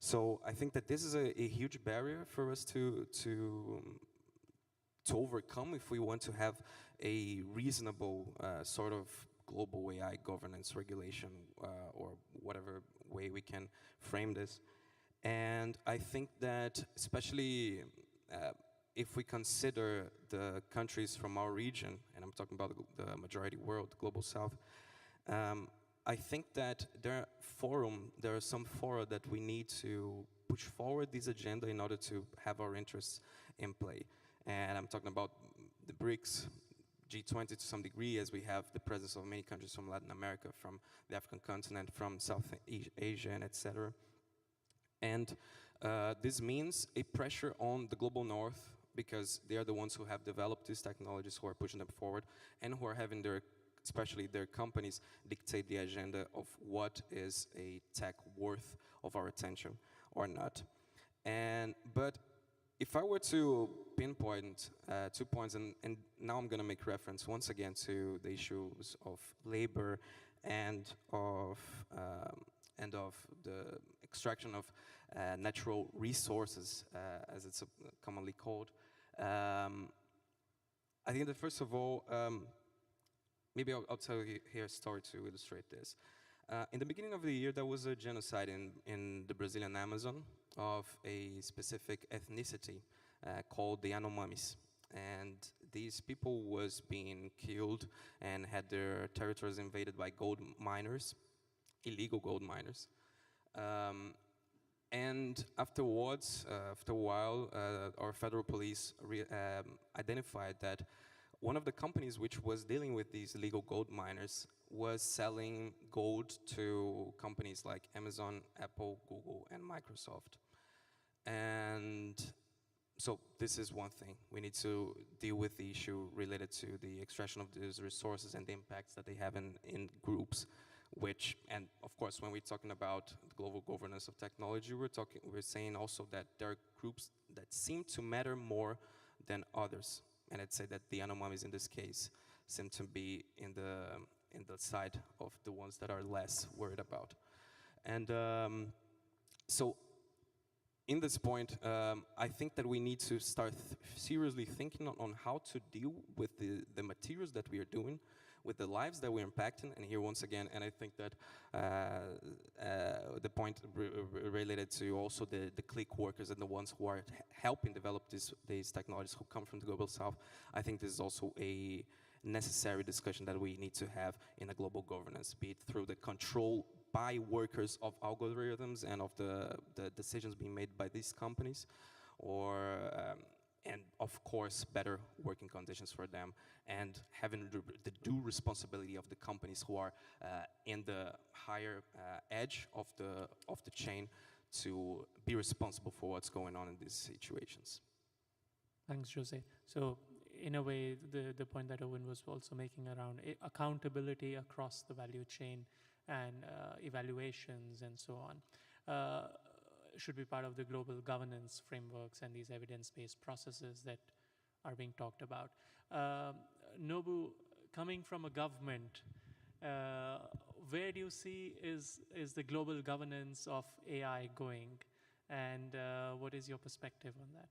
So I think that this is a huge barrier for us to to overcome if we want to have a reasonable sort of global AI governance regulation or whatever way we can frame this. And I think that especially if we consider the countries from our region, and I'm talking about the majority world, the global south, I think that there are some fora that we need to push forward this agenda in order to have our interests in play. And I'm talking about the BRICS, G20 to some degree, as we have the presence of many countries from Latin America, from the African continent, from South Asia, and etc. And this means a pressure on the global north, because they are the ones who have developed these technologies, who are pushing them forward, and who are having especially their companies, dictate the agenda of what is a tech worth of our attention or not. But if I were to pinpoint 2 points, and now I'm going to make reference once again to the issues of labor and of the extraction of natural resources, as it's commonly called. I think that first of all, maybe I'll tell you here a story to illustrate this. In the beginning of the year, there was a genocide in the Brazilian Amazon of a specific ethnicity called the Yanomamis. And these people was being killed and had their territories invaded by gold miners, illegal gold miners. And afterwards, after a while, our federal police identified that one of the companies which was dealing with these illegal gold miners was selling gold to companies like Amazon, Apple, Google, and Microsoft. And so this is one thing. We need to deal with the issue related to the extraction of these resources and the impacts that they have in groups, and of course, when we're talking about the global governance of technology, we're saying also that there are groups that seem to matter more than others. And I'd say that the Yanomamis in this case seem to be in the side of the ones that are less worried about. And so in this point, I think that we need to start seriously thinking on how to deal with the materials that we are doing, with the lives that we're impacting. And here once again, and I think that the point related to also the click workers and the ones who are helping develop these technologies who come from the global south, I think this is also a necessary discussion that we need to have in a global governance, be it through the control by workers of algorithms and of the decisions being made by these companies, or and of course better working conditions for them, and having the due responsibility of the companies who are in the higher edge of the chain to be responsible for what's going on in these situations. Thanks, Jose. So in a way, the point that Owen was also making around accountability across the value chain and evaluations and so on should be part of the global governance frameworks and these evidence-based processes that are being talked about. Nobu, coming from a government, where do you see is the global governance of AI going, and what is your perspective on that?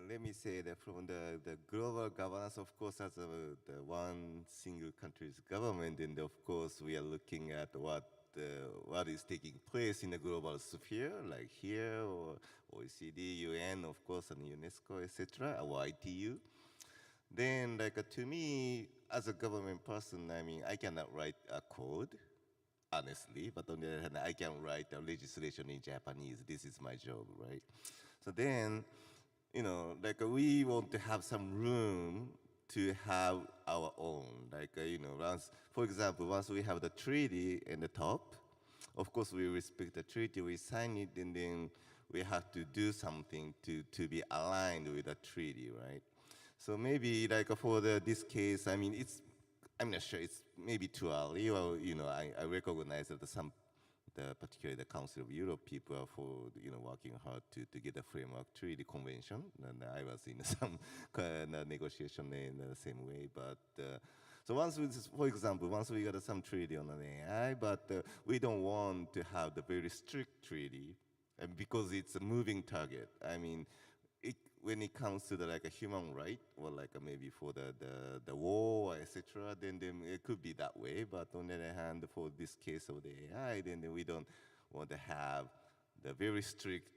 Let me say that from the global governance, of course, as the one single country's government, and of course we are looking at what is taking place in the global sphere, like here, or OECD, UN, of course, and UNESCO, etc., or ITU. Then, to me, as a government person, I mean, I cannot write a code, honestly, but on the other hand, I can write a legislation in Japanese. This is my job, right? So then, we want to have some room to have our own. For example, once we have the treaty in the top, of course we respect the treaty, we sign it, and then we have to do something to be aligned with the treaty, right? So maybe for this case, I mean, I'm not sure, it's maybe too early, or, I recognize that particularly the Council of Europe people are working hard to get a framework treaty convention, and I was in some negotiation in the same way. But so for example, once we got some treaty on an AI, but we don't want to have the very strict treaty, because it's a moving target. I mean, when it comes to the like a human right or like maybe for the war, etc., then it could be that way. But on the other hand, for this case of the AI, then we don't want to have the very strict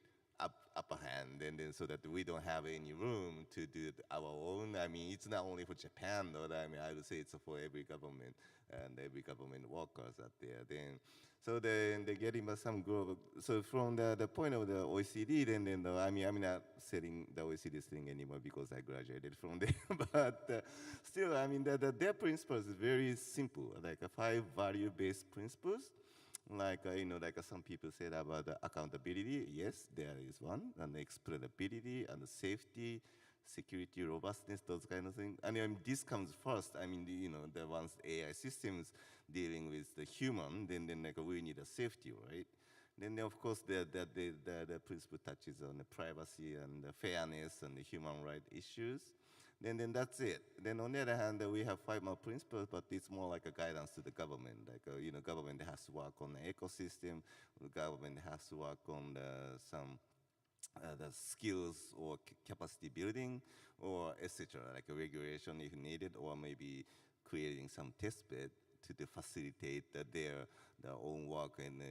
upper hand, and then so that we don't have any room to do it our own. I mean, it's not only for Japan, though. I mean, I would say it's for every government and every government workers out there. Then, so then they getting some growth. So from the point of the OECD, then I mean, I'm not setting the OECD thing anymore because I graduated from there. But still, I mean, their principles is very simple, like a 5 value-based principles. Like, like some people said about the accountability. Yes, there is one. And the explainability and the safety, security, robustness, those kind of things. And this comes first. I mean, the ones AI systems dealing with the human, then like we need a safety, right? Then of course the principle touches on the privacy and the fairness and the human right issues. Then that's it. Then on the other hand, we have 5 more principles, but it's more like a guidance to the government. Like, government has to work on the ecosystem, the government has to work on some the skills or capacity building, or etc. Like a regulation if needed, or maybe creating some test bed to facilitate their own work in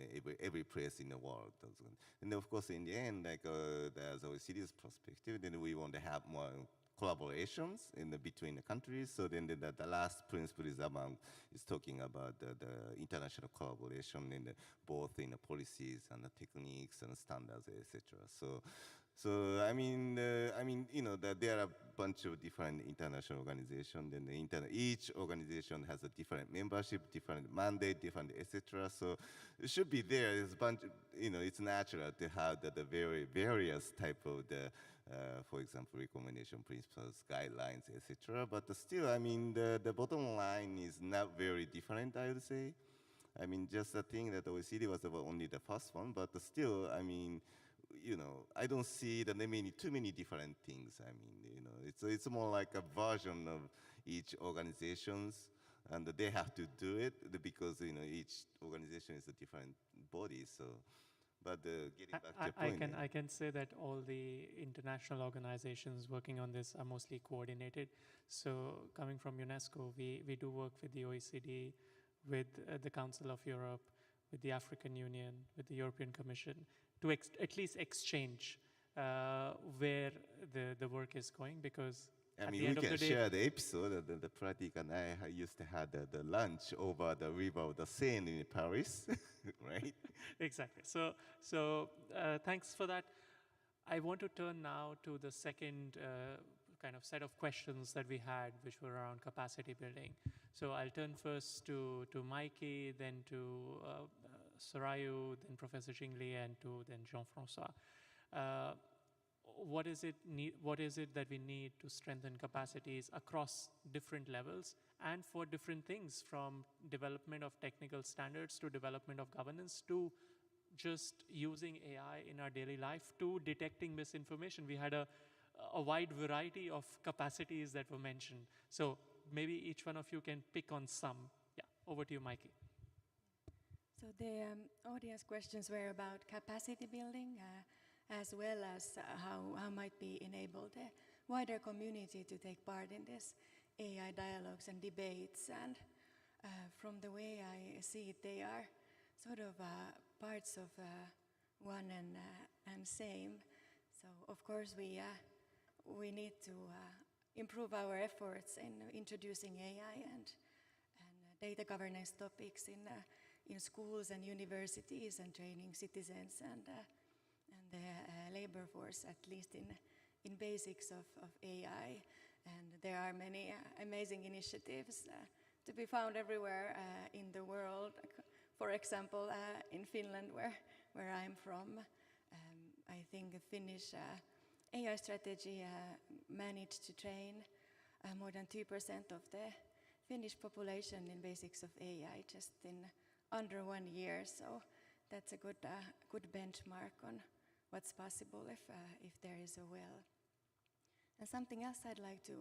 every place in the world. And of course, in the end, like there's OECD's perspective, then we want to have more collaborations between the countries. So then the last principle is talking about the international collaboration both in the policies and the techniques and standards, etc. So I mean, there are a bunch of different international organizations, and each organization has a different membership, different mandate, different etc. So it should be there. It's bunch, it's natural to have the very various type of for example, recommendation principles, guidelines, etc. But still, I mean, the bottom line is not very different, I would say. I mean, just the thing that OECD was only the first one, but still, I mean, I don't see too many different things. I mean, it's more like a version of each organizations, and they have to do it because each organization is a different body. So, but getting back to your point, I can say that all the international organizations working on this are mostly coordinated. So coming from UNESCO, we do work with the OECD, with the Council of Europe, with the African Union, with the European Commission, to at least exchange where the work is going, because I mean, we can share the episode. The Pratik and I used to have the lunch over the river of the Seine in Paris, right? Exactly. So thanks for that. I want to turn now to the second kind of set of questions that we had, which were around capacity building. So I'll turn first to Mikey, then to Sarayu, then Professor Jingli, and then Jean-François. What is it that we need to strengthen capacities across different levels and for different things, from development of technical standards to development of governance to just using AI in our daily life to detecting misinformation? We had a wide variety of capacities that were mentioned. So maybe each one of you can pick on some. Yeah, over to you, Mikey. So the audience questions were about capacity building, as well as how might be enabled a wider community to take part in this AI dialogues and debates. And from the way I see it, they are sort of parts of one and same. So of course we need to improve our efforts in introducing AI and data governance topics in schools and universities, and training citizens and the labor force, at least in basics of AI. And there are many amazing initiatives to be found everywhere in the world. For example, in Finland, where I'm from, I think the Finnish AI strategy managed to train more than 2% of the Finnish population in basics of AI just in under 1 year. So that's a good benchmark on what's possible if there is a will. And something else I'd like to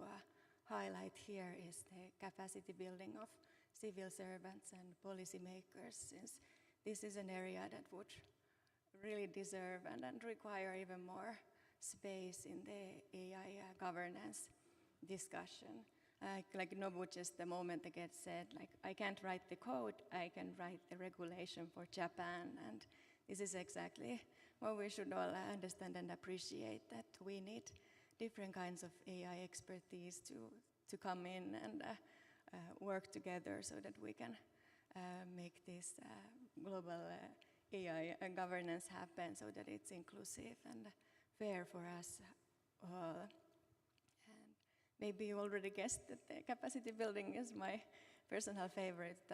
highlight here is the capacity building of civil servants and policymakers, since this is an area that would really deserve and require even more space in the AI governance discussion. Like Nobu just a moment ago said, like, I can't write the code, I can write the regulation for Japan, and this is exactly what we should all understand and appreciate, that we need different kinds of AI expertise to come in and work together so that we can make this global AI governance happen so that it's inclusive and fair for us all. And maybe you already guessed that the capacity building is my personal favorite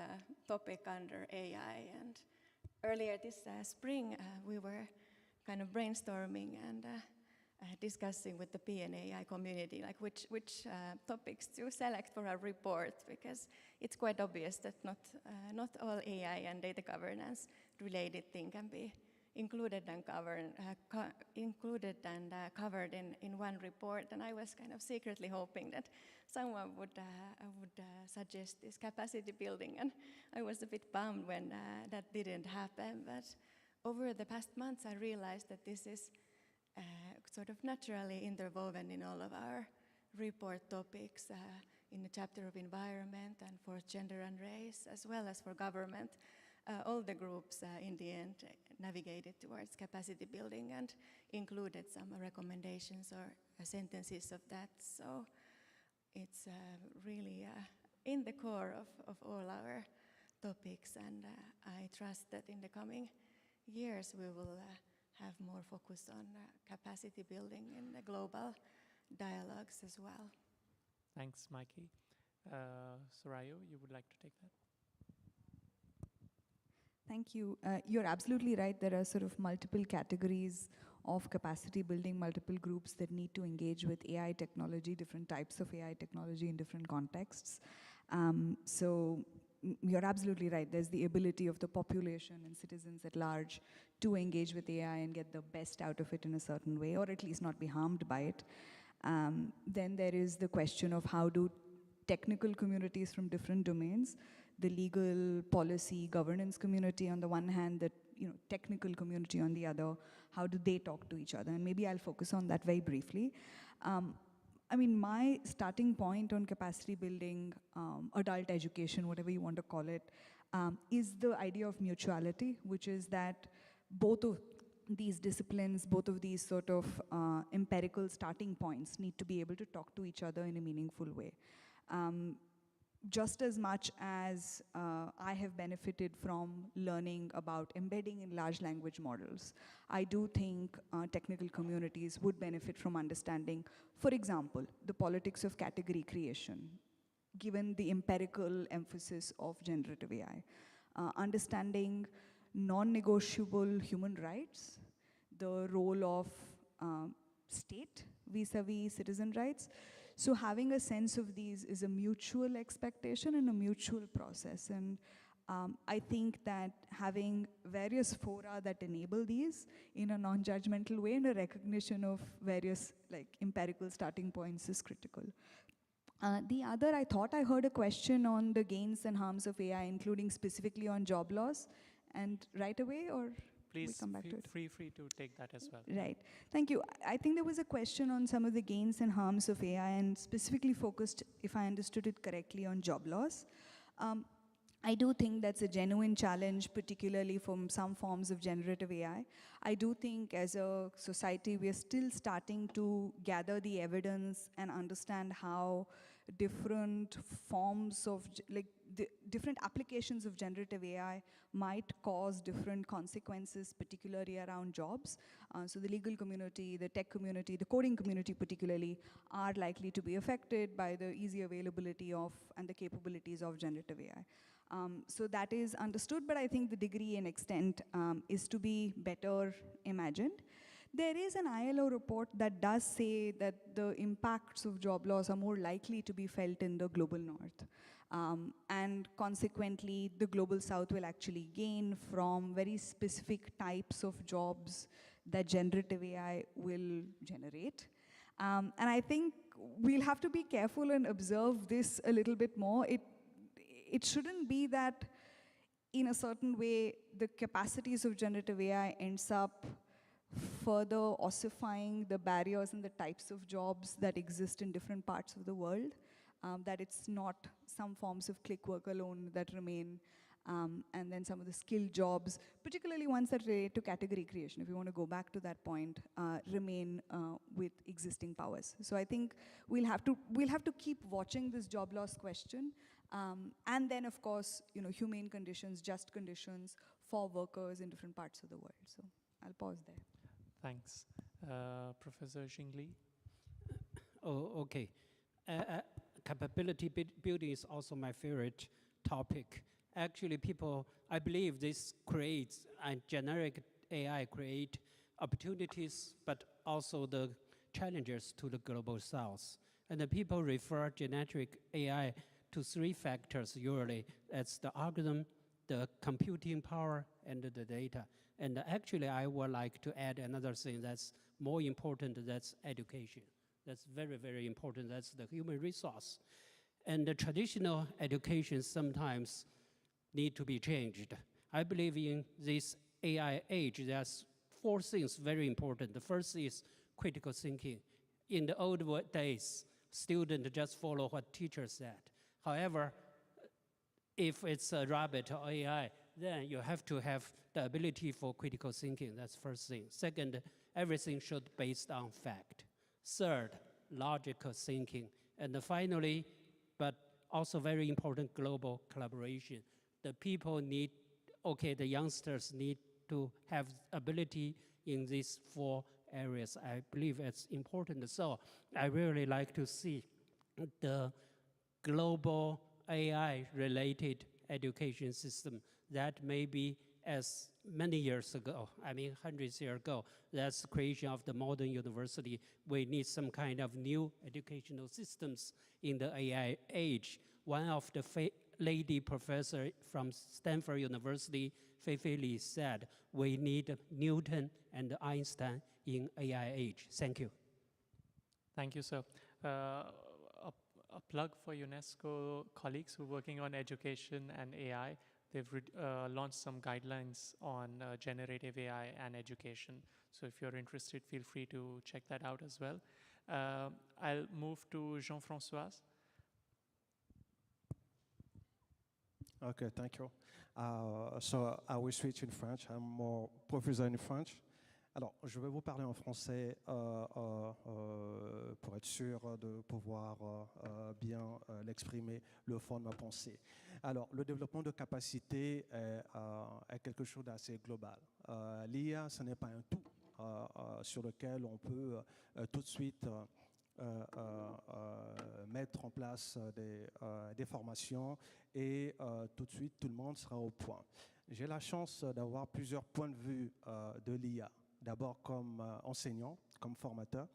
topic under AI. And earlier this spring, we were kind of brainstorming and discussing with the PNAI community, like which topics to select for our report, because it's quite obvious that not all AI and data governance related thing can be included and covered in one report. And I was kind of secretly hoping that someone would suggest this capacity building, and I was a bit bummed when that didn't happen. But over the past months, I realized that this is sort of naturally interwoven in all of our report topics, in the chapter of environment and for gender and race, as well as for government. All the groups in the end navigated towards capacity building and included some recommendations or sentences of that. So it's really in the core of all our topics, and I trust that in the coming years we will have more focus on capacity building in the global dialogues as well. Thanks, Mikey. Sorayo, you would like to take that? Thank you. You're absolutely right. There are sort of multiple categories of capacity building, multiple groups that need to engage with AI technology, different types of AI technology in different contexts. So you're absolutely right. There's the ability of the population and citizens at large to engage with AI and get the best out of it in a certain way, or at least not be harmed by it. Then there is the question of how do technical communities from different domains, the legal, policy, governance community on the one hand, the technical community on the other, how do they talk to each other? And maybe I'll focus on that very briefly. I mean, my starting point on capacity building, adult education, whatever you want to call it, is the idea of mutuality, which is that both of these disciplines, both of these sort of empirical starting points need to be able to talk to each other in a meaningful way. Just as much as I have benefited from learning about embedding in large language models, I do think technical communities would benefit from understanding, for example, the politics of category creation, given the empirical emphasis of generative AI. Understanding non-negotiable human rights, the role of state vis-a-vis citizen rights. So having a sense of these is a mutual expectation and a mutual process. And I think that having various fora that enable these in a non-judgmental way and a recognition of various empirical starting points is critical. The other, I thought I heard a question on the gains and harms of AI, including specifically on job loss. And right away, or please we come back to it? Feel free to take that as well. Right. Thank you. I think there was a question on some of the gains and harms of AI, and specifically focused, if I understood it correctly, on job loss. I do think that's a genuine challenge, particularly from some forms of generative AI. I do think as a society, we are still starting to gather the evidence and understand how different forms of, different applications of generative AI might cause different consequences, particularly around jobs. So the legal community, the tech community, the coding community particularly, are likely to be affected by the easy availability of and the capabilities of generative AI. So that is understood, but I think the degree and extent is to be better imagined. There is an ILO report that does say that the impacts of job loss are more likely to be felt in the global north. And consequently, the global south will actually gain from very specific types of jobs that generative AI will generate. And I think we'll have to be careful and observe this a little bit more. It shouldn't be that in a certain way, the capacities of generative AI ends up further ossifying the barriers and the types of jobs that exist in different parts of the world, that it's not some forms of click work alone that remain, and then some of the skilled jobs, particularly ones that relate to category creation, if you want to go back to that point, remain with existing powers. So I think we'll have to keep watching this job loss question, and then of course, humane conditions, just conditions for workers in different parts of the world. So I'll pause there. Thanks. Professor Xingli? Oh, okay. Capability building is also my favorite topic. Actually, I believe this creates, and generic AI create opportunities, but also the challenges to the global south. And the people refer generic AI to three factors usually. That's the algorithm, the computing power, and the data. And actually, I would like to add another thing that's more important, that's education. That's very, very important. That's the human resource. And the traditional education sometimes need to be changed. I believe in this AI age, there's four things very important. The first is critical thinking. In the old days, students just follow what teacher said. However, if it's a rabbit or AI, then you have to have the ability for critical thinking. That's first thing. Second, everything should be based on fact. Third, logical thinking. And finally, but also very important, global collaboration. The people need, the youngsters need to have ability in these four areas. I believe it's important. So I really like to see the global AI-related education system that maybe as many years ago, hundreds of years ago, that's the creation of the modern university. We need some kind of new educational systems in the AI age. One of the lady professor from Stanford University, Fei Li, said, we need Newton and Einstein in AI age. Thank you. Thank you, sir. A plug for UNESCO colleagues who are working on education and AI. They've launched some guidelines on generative AI and education. So if you're interested, feel free to check that out as well. I'll move to Jean-François. Okay, thank you. So I will switch in French. I'm more professor in French. Alors, je vais vous parler en français pour être sûr de pouvoir bien l'exprimer, le fond de ma pensée. Alors, le développement de capacité est quelque chose d'assez global. L'IA, ce n'est pas un tout sur lequel on peut tout de suite mettre en place des formations et tout de suite, tout le monde sera au point. J'ai la chance d'avoir plusieurs points de vue de l'IA. D'abord comme enseignant, comme formateur,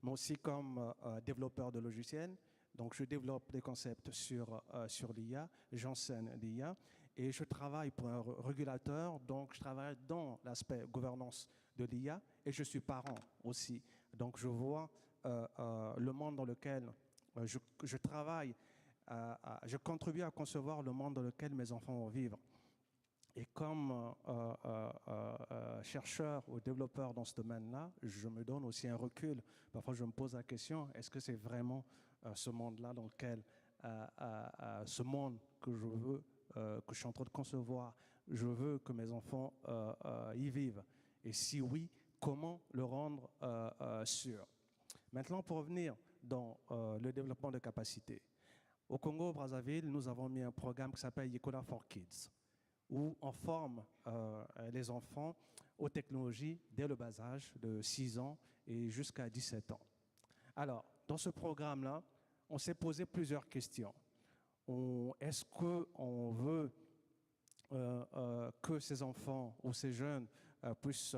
mais aussi comme développeur de logiciels. Donc je développe des concepts sur l'IA, j'enseigne l'IA et je travaille pour un régulateur, donc je travaille dans l'aspect gouvernance de l'IA et je suis parent aussi. Donc je vois le monde dans lequel je travaille, je contribue à concevoir le monde dans lequel mes enfants vont vivre. Et comme chercheur ou développeur dans ce domaine-là, je me donne aussi un recul. Parfois, je me pose la question, est-ce que c'est vraiment ce monde-là dans lequel, ce monde que je veux, que je suis en train de concevoir, je veux que mes enfants y vivent? Et si oui, comment le rendre sûr? Maintenant, pour revenir dans le développement de capacités. Au Congo-Brazzaville, nous avons mis un programme qui s'appelle Yekola for Kids, où on forme les enfants aux technologies dès le bas âge, de 6 ans et jusqu'à 17 ans. Alors, dans ce programme-là, on s'est posé plusieurs questions. Est-ce qu'on veut que ces enfants ou ces jeunes puissent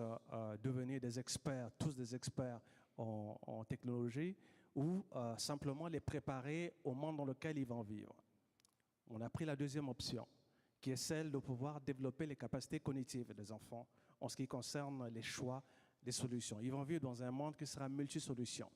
devenir des experts, tous des experts en technologie, ou simplement les préparer au monde dans lequel ils vont vivre? On a pris la deuxième option, qui est celle de pouvoir développer les capacités cognitives des enfants en ce qui concerne les choix des solutions. Ils vont vivre dans un monde qui sera multi-solutions.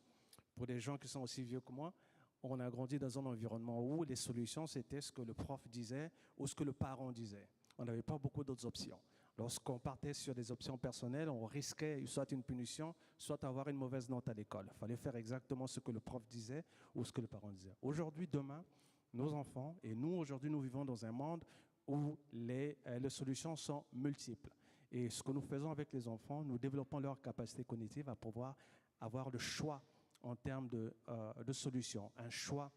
Pour des gens qui sont aussi vieux que moi, on a grandi dans un environnement où les solutions, c'était ce que le prof disait ou ce que le parent disait. On n'avait pas beaucoup d'autres options. Lorsqu'on partait sur des options personnelles, on risquait soit une punition, soit avoir une mauvaise note à l'école. Il fallait faire exactement ce que le prof disait ou ce que le parent disait. Aujourd'hui, demain, nos enfants, et nous, aujourd'hui, nous vivons dans un monde où les solutions sont multiples. Et ce que nous faisons avec les enfants, nous développons leur capacité cognitive à pouvoir avoir le choix en termes de solutions, un choix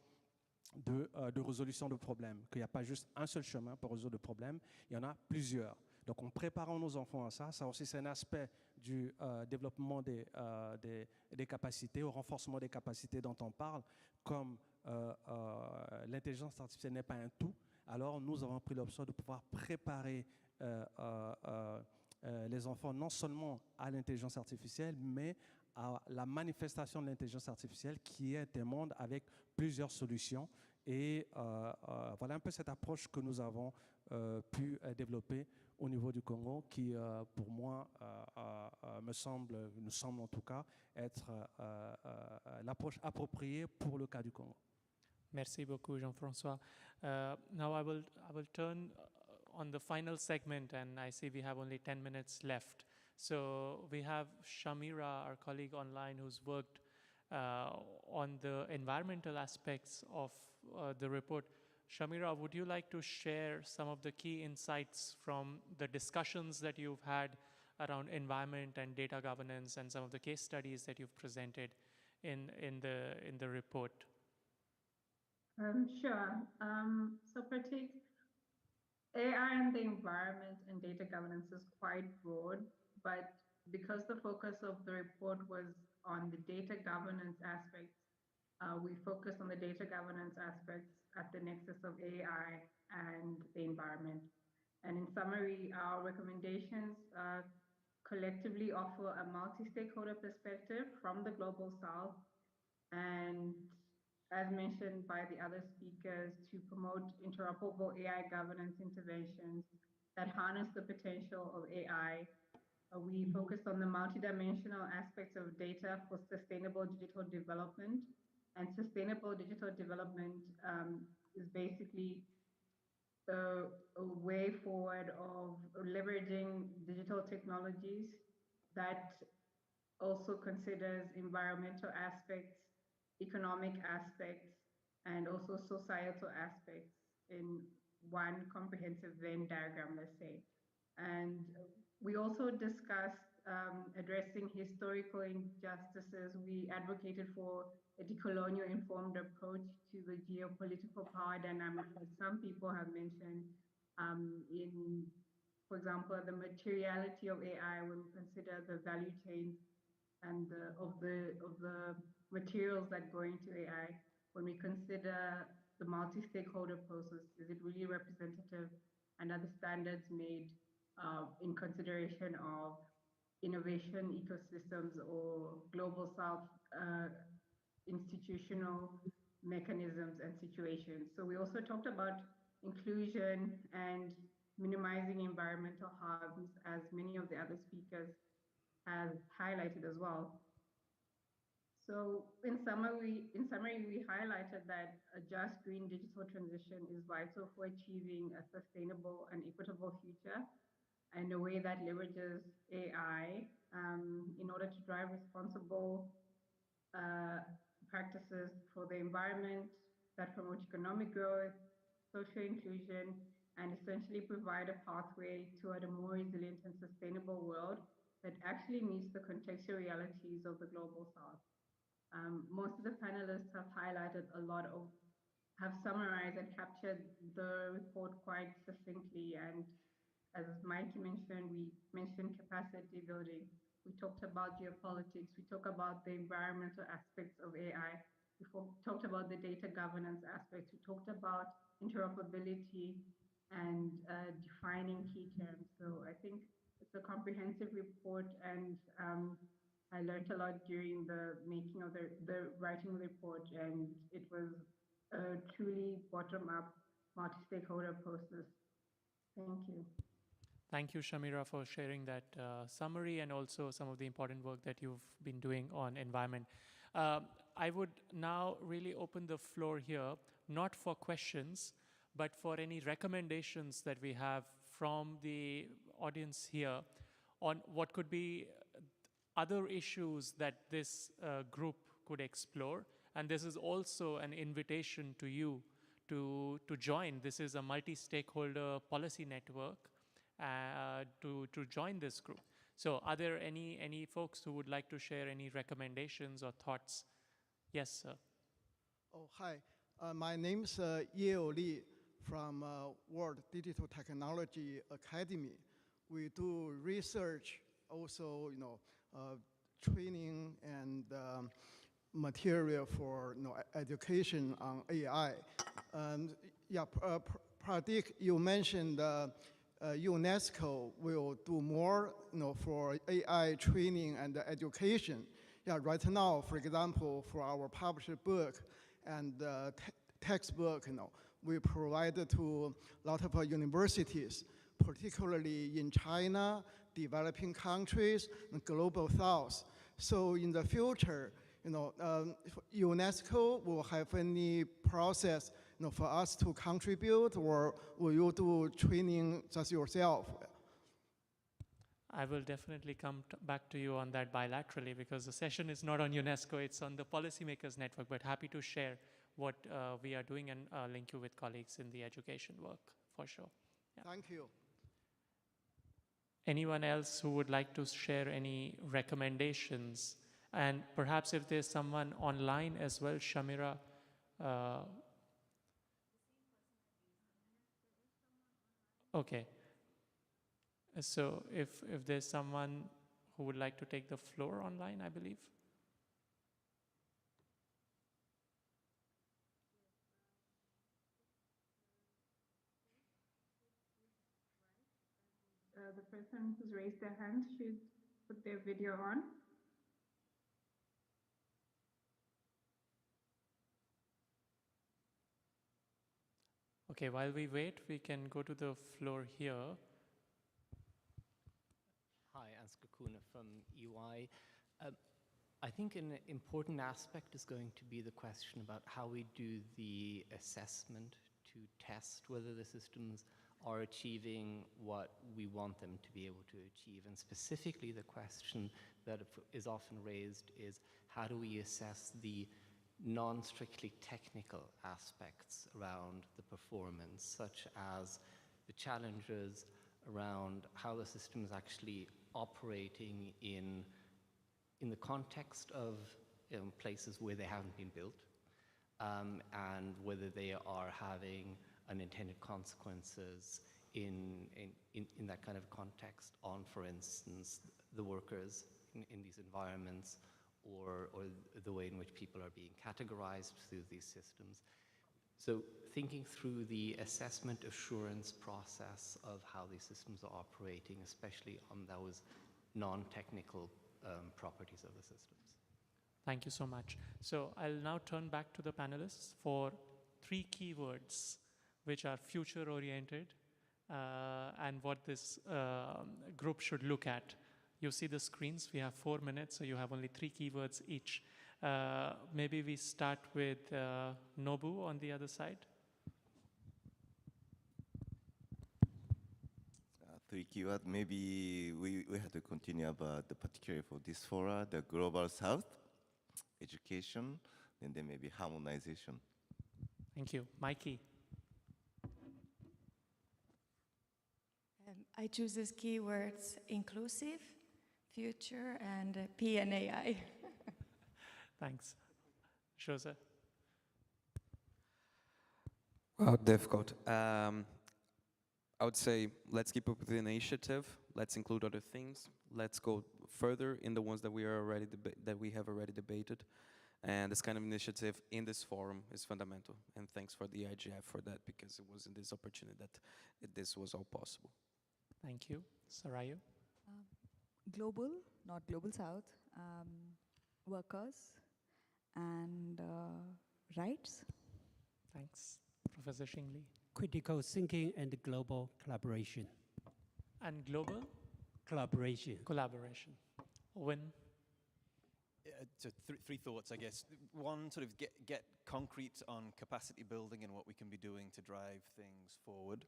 de résolution de problèmes, qu'il n'y a pas juste un seul chemin pour résoudre le problème, il y en a plusieurs. Donc, en préparant nos enfants à ça, ça aussi c'est un aspect du développement des capacités, au renforcement des capacités dont on parle, comme l'intelligence artificielle n'est pas un tout, alors nous avons pris l'option de pouvoir préparer les enfants non seulement à l'intelligence artificielle, mais à la manifestation de l'intelligence artificielle qui est un monde avec plusieurs solutions. Et voilà un peu cette approche que nous avons pu développer au niveau du Congo qui, pour moi, nous semble en tout cas être l'approche appropriée pour le cas du Congo. Merci beaucoup, Jean-François. Now I will turn on the final segment, and I see we have only 10 minutes left. So we have Shamira, our colleague online, who's worked on the environmental aspects of the report. Shamira, would you like to share some of the key insights from the discussions that you've had around environment and data governance and some of the case studies that you've presented in the report? Sure. So Pratik, AI and the environment and data governance is quite broad, but because the focus of the report was on the data governance aspects, we focused on the data governance aspects at the nexus of AI and the environment. And in summary, our recommendations collectively offer a multi-stakeholder perspective from the global south, and as mentioned by the other speakers, to promote interoperable AI governance interventions that harness the potential of AI. We focused on the multidimensional aspects of data for sustainable digital development. And sustainable digital development is basically a way forward of leveraging digital technologies that also considers environmental aspects, economic aspects, and also societal aspects in one comprehensive Venn diagram, let's say. And we also discussed addressing historical injustices. We advocated for a decolonial informed approach to the geopolitical power dynamics that some people have mentioned in, for example, the materiality of AI when we consider the value chains and of the materials that go into AI, when we consider the multi-stakeholder process, is it really representative, and are the standards made in consideration of innovation ecosystems or global south institutional mechanisms and situations. So we also talked about inclusion and minimizing environmental harms, as many of the other speakers have highlighted as well. So in summary, we highlighted that a just green digital transition is vital for achieving a sustainable and equitable future in a way that leverages AI in order to drive responsible practices for the environment that promote economic growth, social inclusion, and essentially provide a pathway toward a more resilient and sustainable world that actually meets the contextual realities of the global south. Most of the panelists have highlighted have summarized and captured the report quite succinctly. And as Mikey mentioned, we mentioned capacity building. We talked about geopolitics. We talked about the environmental aspects of AI. We talked about the data governance aspects. We talked about interoperability and defining key terms. So I think it's a comprehensive report, and I learned a lot during the making of the writing report, and it was a truly bottom-up multi-stakeholder process. Thank you. Thank you, Shamira, for sharing that summary and also some of the important work that you've been doing on environment. I would now really open the floor here, not for questions, but for any recommendations that we have from the audience here on what could be other issues that this group could explore. And this is also an invitation to you to join. This is a multi-stakeholder policy network to join this group. So are there any folks who would like to share any recommendations or thoughts? Yes, sir. Oh, hi. My name is Yeo Li from World Digital Technology Academy. We do research, also, training and material for education on AI. And yeah, Pratik, you mentioned UNESCO will do more for AI training and education. Yeah, right now, for example, for our published book and textbook, we provide to a lot of universities, particularly in China, developing countries, and global south. So in the future, UNESCO will have any process for us to contribute, or will you do training just yourself? I will definitely come back to you on that bilaterally, because the session is not on UNESCO, it's on the Policymakers Network, but happy to share what we are doing and link you with colleagues in the education work, for sure. Yeah. Thank you. Anyone else who would like to share any recommendations? And perhaps if there's someone online as well, Shamira. Okay. So if there's someone who would like to take the floor online, I believe. The person who's raised their hand should put their video on. Okay, while we wait, we can go to the floor here. Hi, Ansgar Kuna from EY. I think an important aspect is going to be the question about how we do the assessment to test whether the systems are achieving what we want them to be able to achieve. And specifically, the question that is often raised is, how do we assess the non-strictly technical aspects around the performance, such as the challenges around how the system is actually operating in the context of places where they haven't been built, and whether they are having unintended consequences in that kind of context on, for instance, the workers in these environments, or the way in which people are being categorized through these systems. So thinking through the assessment assurance process of how these systems are operating, especially on those non-technical properties of the systems. Thank you so much. So I'll now turn back to the panelists for 3 keywords which are future-oriented and what this group should look at. You see the screens, we have 4 minutes, so you have only 3 keywords each. Maybe we start with Nobu on the other side. 3 keywords. Maybe we have to continue about the particular for this fora, the global south, education, and then maybe harmonization. Thank you. Mikey. I choose as keywords inclusive, future, and P and AI. Thanks. Jose. Well, difficult. I would say let's keep up with the initiative. Let's include other things. Let's go further in the ones that we have already debated. And this kind of initiative in this forum is fundamental. And thanks for the IGF for that, because it was in this opportunity that this was all possible. Thank you. Sarayu. Global, not global south, workers, and rights. Thanks. Professor Xingli. Critical thinking and global collaboration. And global? Collaboration. Collaboration. Owen? So 3 thoughts, I guess. One, sort of get concrete on capacity building and what we can be doing to drive things forward.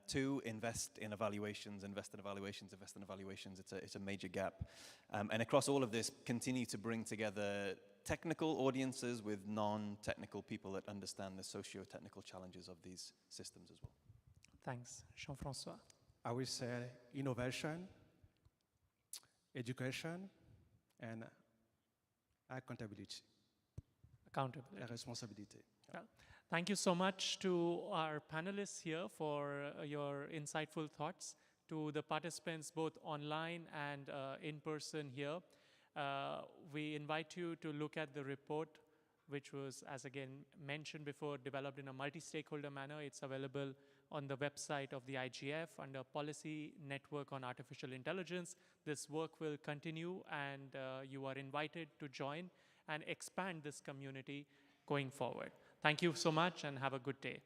Two, invest in evaluations, invest in evaluations, invest in evaluations. It's a major gap. And across all of this, continue to bring together technical audiences with non-technical people that understand the socio-technical challenges of these systems as well. Thanks, Jean-François. I will say innovation, education, and accountability. Accountability. La responsabilité. Yeah. Thank you so much to our panelists here for your insightful thoughts, to the participants both online and in person here. We invite you to look at the report, which was, as again mentioned before, developed in a multi-stakeholder manner. It's available on the website of the IGF under Policy Network on Artificial Intelligence. This work will continue, and you are invited to join and expand this community going forward. Thank you so much and have a good day.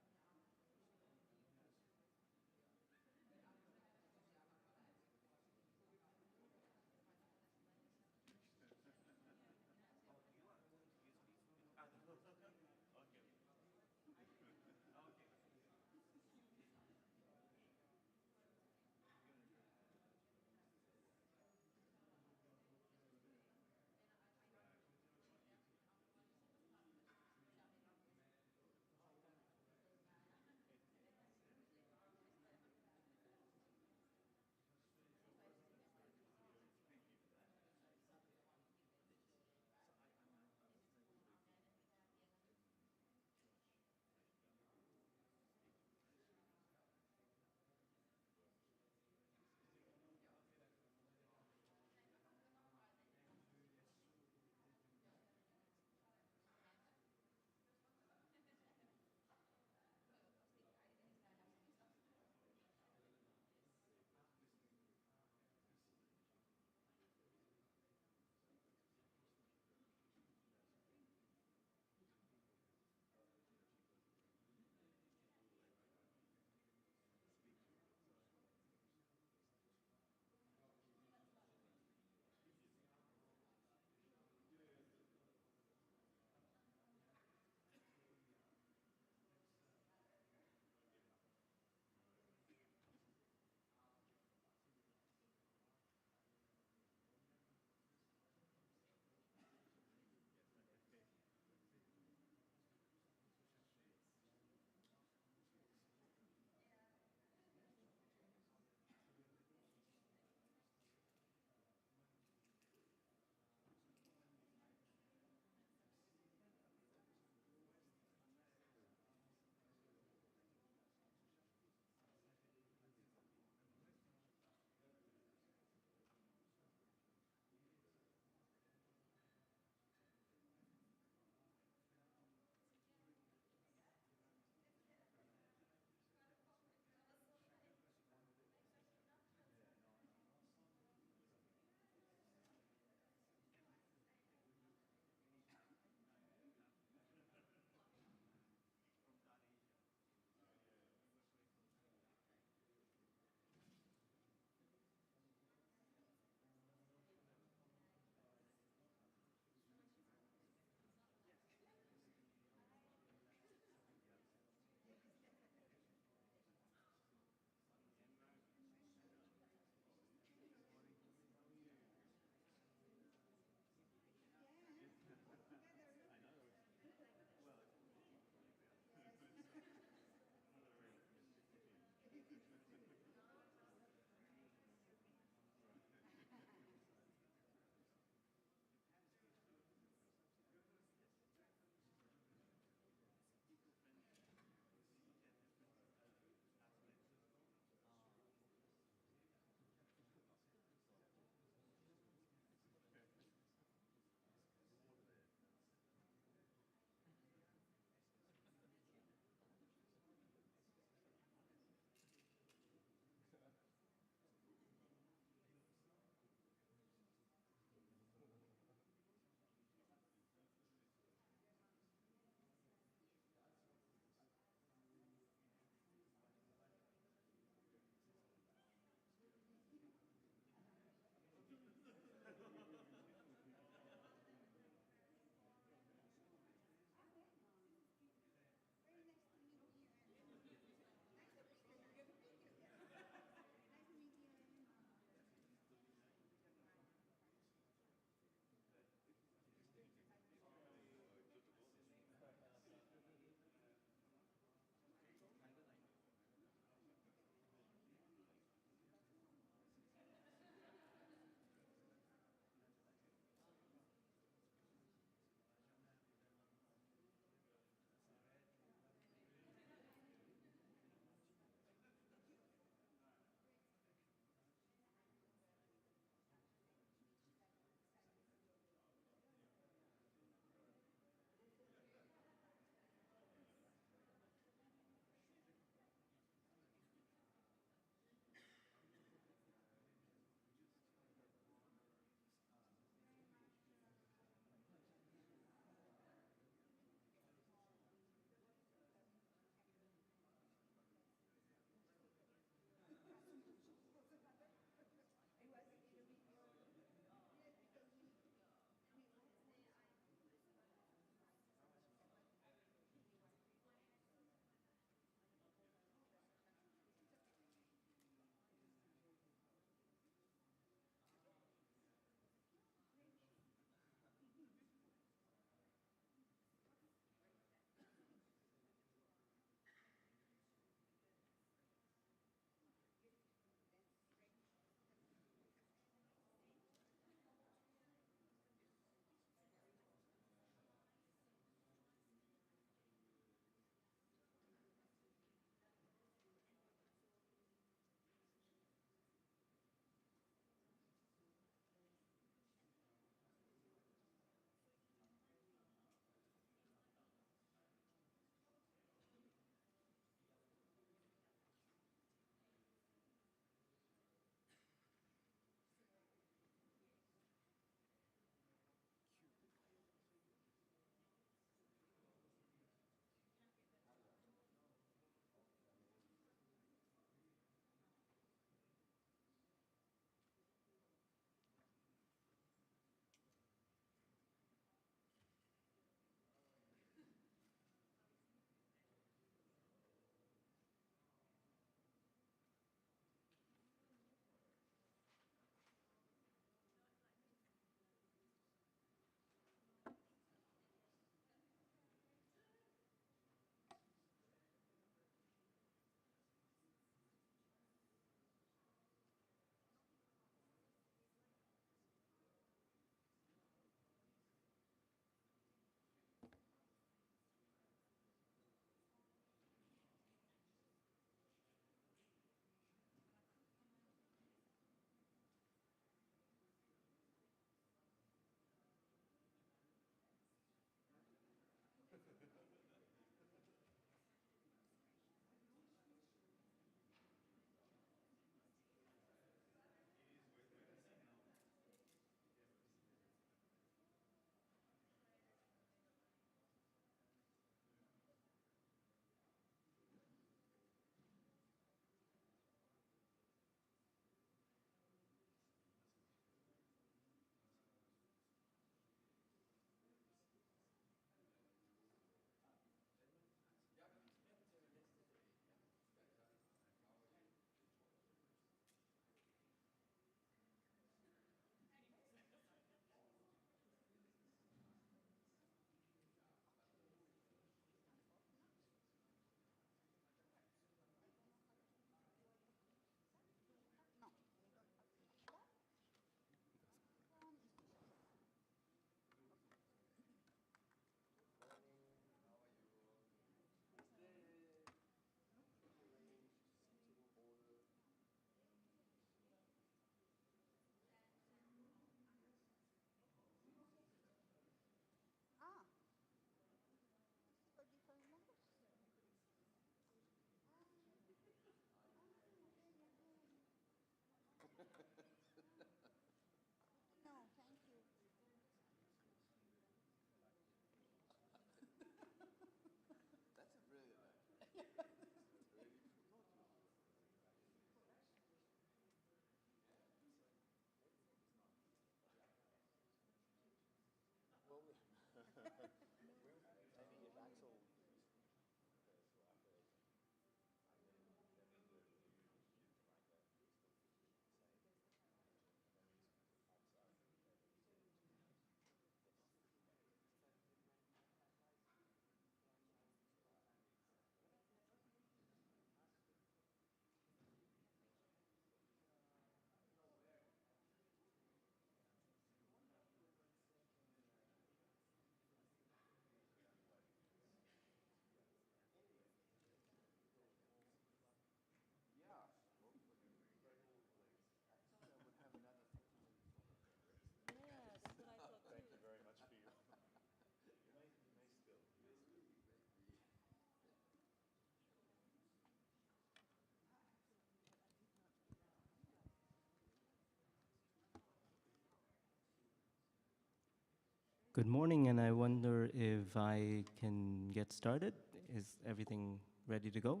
Good morning, and I wonder if I can get started. Is everything ready to go?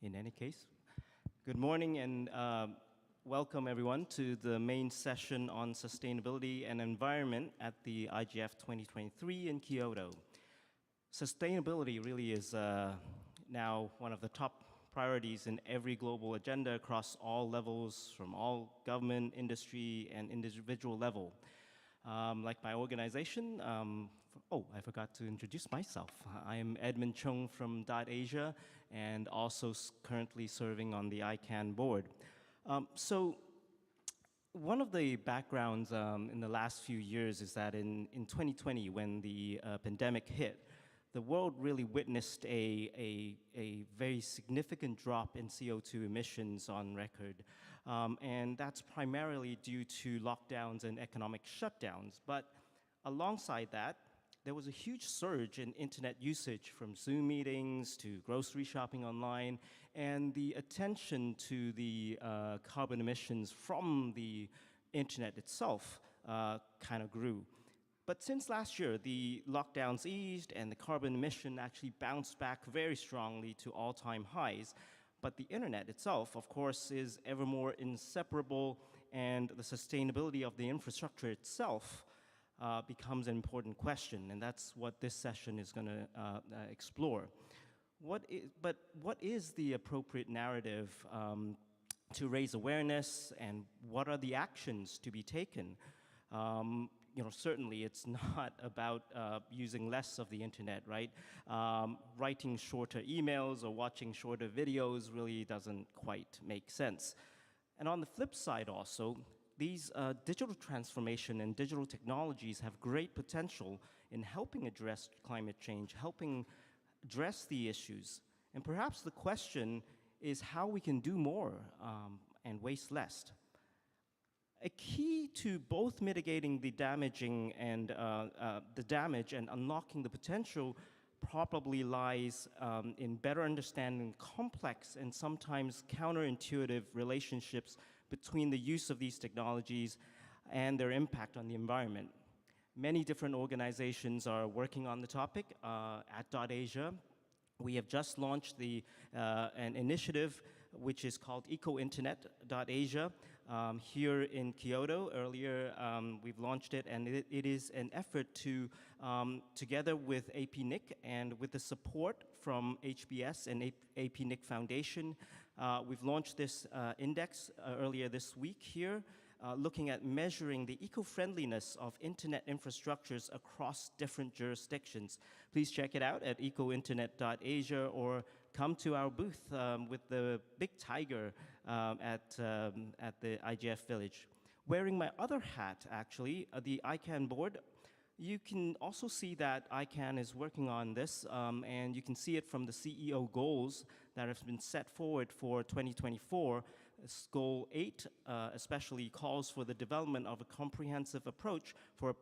In any case, good morning and welcome everyone to the main session on sustainability and environment at the IGF 2023 in Kyoto. Sustainability really is now one of the top priorities in every global agenda across all levels, from all government, industry, and individual level. Like my organization, oh, I forgot to introduce myself. I am Edmund Chung from .Asia and also currently serving on the ICANN board. So one of the backgrounds in the last few years is that in 2020, when the pandemic hit, the world really witnessed a very significant drop in CO2 emissions on record. And that's primarily due to lockdowns and economic shutdowns. But alongside that, there was a huge surge in internet usage, from Zoom meetings to grocery shopping online, and the attention to the carbon emissions from the internet itself kind of grew. But since last year, the lockdowns eased and the carbon emission actually bounced back very strongly to all-time highs. But the internet itself, of course, is ever more inseparable, and the sustainability of the infrastructure itself becomes an important question, and that's what this session is going to explore. But what is the appropriate narrative to raise awareness, and what are the actions to be taken? You know, certainly it's not about using less of the internet, right? Writing shorter emails or watching shorter videos really doesn't quite make sense. And on the flip side also, these digital transformation and digital technologies have great potential in helping address climate change, helping address the issues. And perhaps the question is how we can do more and waste less. A key to both mitigating the damaging and the damage and unlocking the potential probably lies in better understanding complex and sometimes counterintuitive relationships between the use of these technologies and their impact on the environment. Many different organizations are working on the topic. At .Asia, we have just launched an initiative which is called EcoInternet.Asia. Here in Kyoto. Earlier, we've launched it, and it is an effort to, together with APNIC and with the support from HBS and APNIC Foundation, we've launched this index earlier this week here, looking at measuring the eco-friendliness of internet infrastructures across different jurisdictions. Please check it out at ecointernet.asia or come to our booth with the big tiger at the IGF Village. Wearing my other hat, actually, the ICANN board, you can also see that ICANN is working on this, and you can see it from the CEO goals that have been set forward for 2024. Goal 8 especially calls for the development of a comprehensive approach for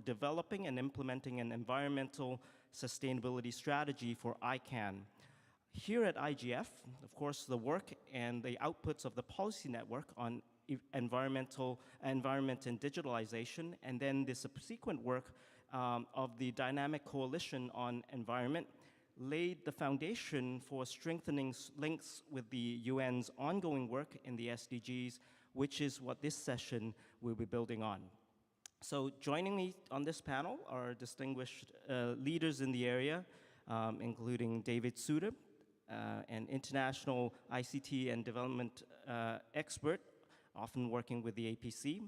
developing and implementing an environmental sustainability strategy for ICANN. Here at IGF, of course, the work and the outputs of the policy network on environment and digitalization, and then the subsequent work of the dynamic coalition on environment laid the foundation for strengthening links with the UN's ongoing work in the SDGs, which is what this session will be building on. So joining me on this panel are distinguished leaders in the area, including David Suter, an international ICT and development expert, often working with the APC.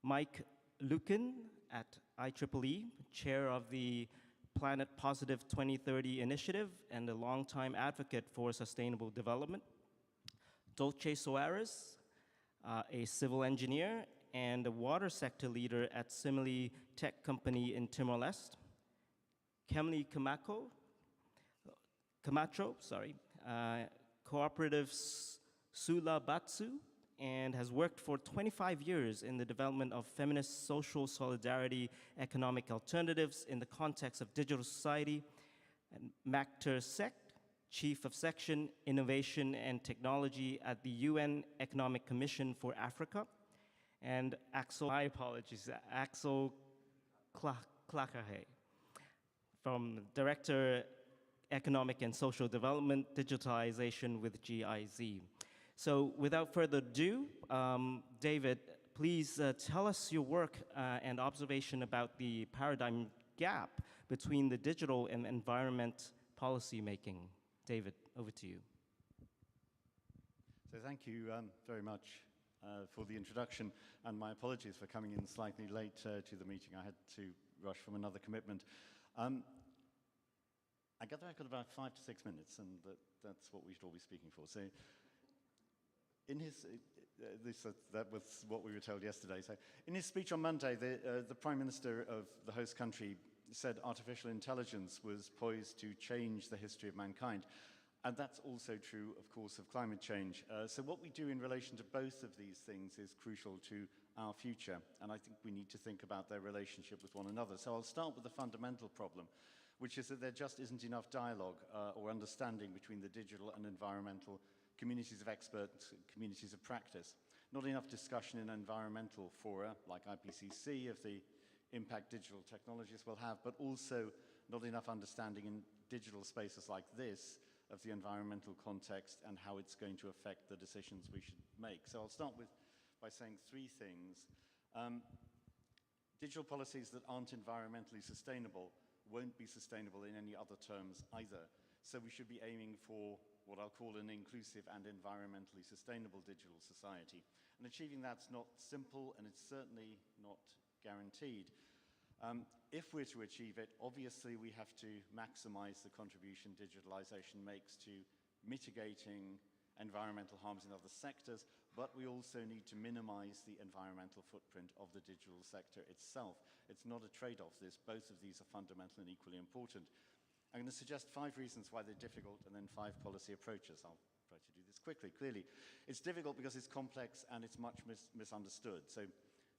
Mike Lukin at IEEE, chair of the Planet Positive 2030 initiative and a longtime advocate for sustainable development. Dolce Soares, a civil engineer and a water sector leader at Simile Tech Company in Timor-Leste. Kemli Camacho, cooperative Sula Batsu, and has worked for 25 years in the development of feminist social solidarity economic alternatives in the context of digital society. And Makter Sek, Chief of Section Innovation and Technology at the UN Economic Commission for Africa. and my apologies, Axel Klakahe, from Director Economic and Social Development, Digitalization with GIZ. So without further ado, David, please tell us your work and observation about the paradigm gap between the digital and environment policy making. David, over to you. So thank you very much for the introduction, and my apologies for coming in slightly late to the meeting. I had to rush from another commitment. I gather I've got about 5 to 6 minutes, and that's what we should all be speaking for. So in his, that was what we were told yesterday. So in his speech on Monday, the Prime Minister of the host country said artificial intelligence was poised to change the history of mankind. And that's also true, of course, of climate change. So what we do in relation to both of these things is crucial to our future. And I think we need to think about their relationship with one another. So I'll start with the fundamental problem, which is that there just isn't enough dialogue or understanding between the digital and environmental communities of experts, communities of practice. Not enough discussion in environmental fora, like IPCC, of the impact digital technologies will have, but also not enough understanding in digital spaces like this of the environmental context and how it's going to affect the decisions we should make. So I'll start by saying 3 things. Digital policies that aren't environmentally sustainable won't be sustainable in any other terms either. So we should be aiming for what I'll call an inclusive and environmentally sustainable digital society. And achieving that's not simple, and it's certainly not guaranteed. If we're to achieve it, obviously we have to maximize the contribution digitalization makes to mitigating environmental harms in other sectors, but we also need to minimize the environmental footprint of the digital sector itself. It's not a trade-off. Both of these are fundamental and equally important. I'm going to suggest 5 reasons why they're difficult and then 5 policy approaches. I'll try to do this quickly. Clearly, it's difficult because it's complex and it's much misunderstood. So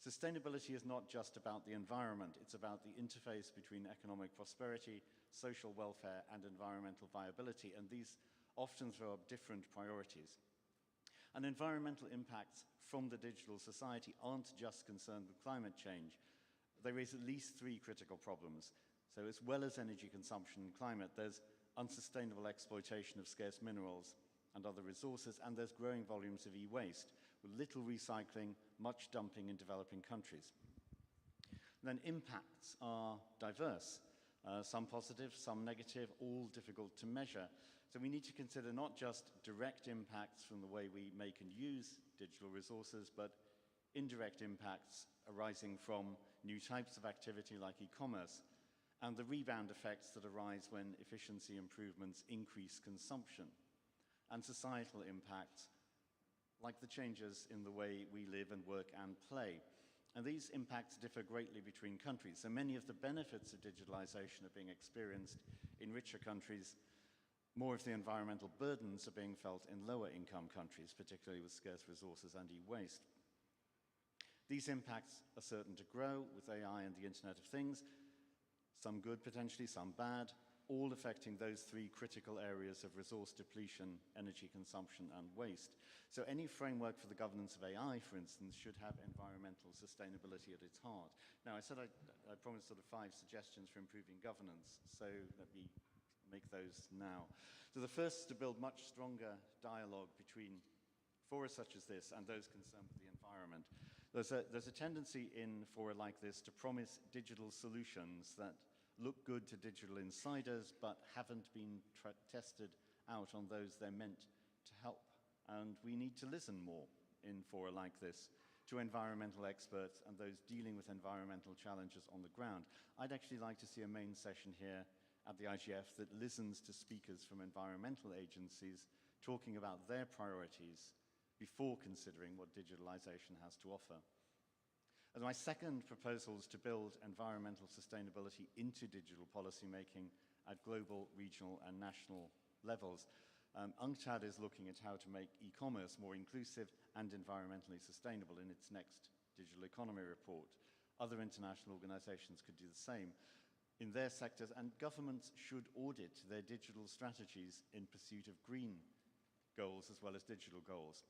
sustainability is not just about the environment. It's about the interface between economic prosperity, social welfare, and environmental viability. And these often throw up different priorities. And environmental impacts from the digital society aren't just concerned with climate change. They raise at least 3 critical problems. So as well as energy consumption and climate, there's unsustainable exploitation of scarce minerals and other resources, and there's growing volumes of e-waste, with little recycling, much dumping in developing countries. And then impacts are diverse, some positive, some negative, all difficult to measure. So we need to consider not just direct impacts from the way we make and use digital resources, but indirect impacts arising from new types of activity like e-commerce, and the rebound effects that arise when efficiency improvements increase consumption, and societal impacts like the changes in the way we live and work and play. And these impacts differ greatly between countries. So many of the benefits of digitalization are being experienced in richer countries. More of the environmental burdens are being felt in lower income countries, particularly with scarce resources and e-waste. These impacts are certain to grow with AI and the Internet of Things, some good potentially, some bad, all affecting those 3 critical areas of resource depletion, energy consumption, and waste. So any framework for the governance of AI, for instance, should have environmental sustainability at its heart. Now, I said I promised sort of 5 suggestions for improving governance, so let me make those now. So the first is to build much stronger dialogue between fora such as this and those concerned with the environment. There's a tendency in fora like this to promise digital solutions that look good to digital insiders but haven't been tested out on those they're meant to help. And we need to listen more in fora like this to environmental experts and those dealing with environmental challenges on the ground. I'd actually like to see a main session here at the IGF that listens to speakers from environmental agencies talking about their priorities before considering what digitalization has to offer. And my second proposal is to build environmental sustainability into digital policy making at global, regional, and national levels. UNCTAD is looking at how to make e-commerce more inclusive and environmentally sustainable in its next digital economy report. Other international organizations could do the same in their sectors, and governments should audit their digital strategies in pursuit of green goals as well as digital goals.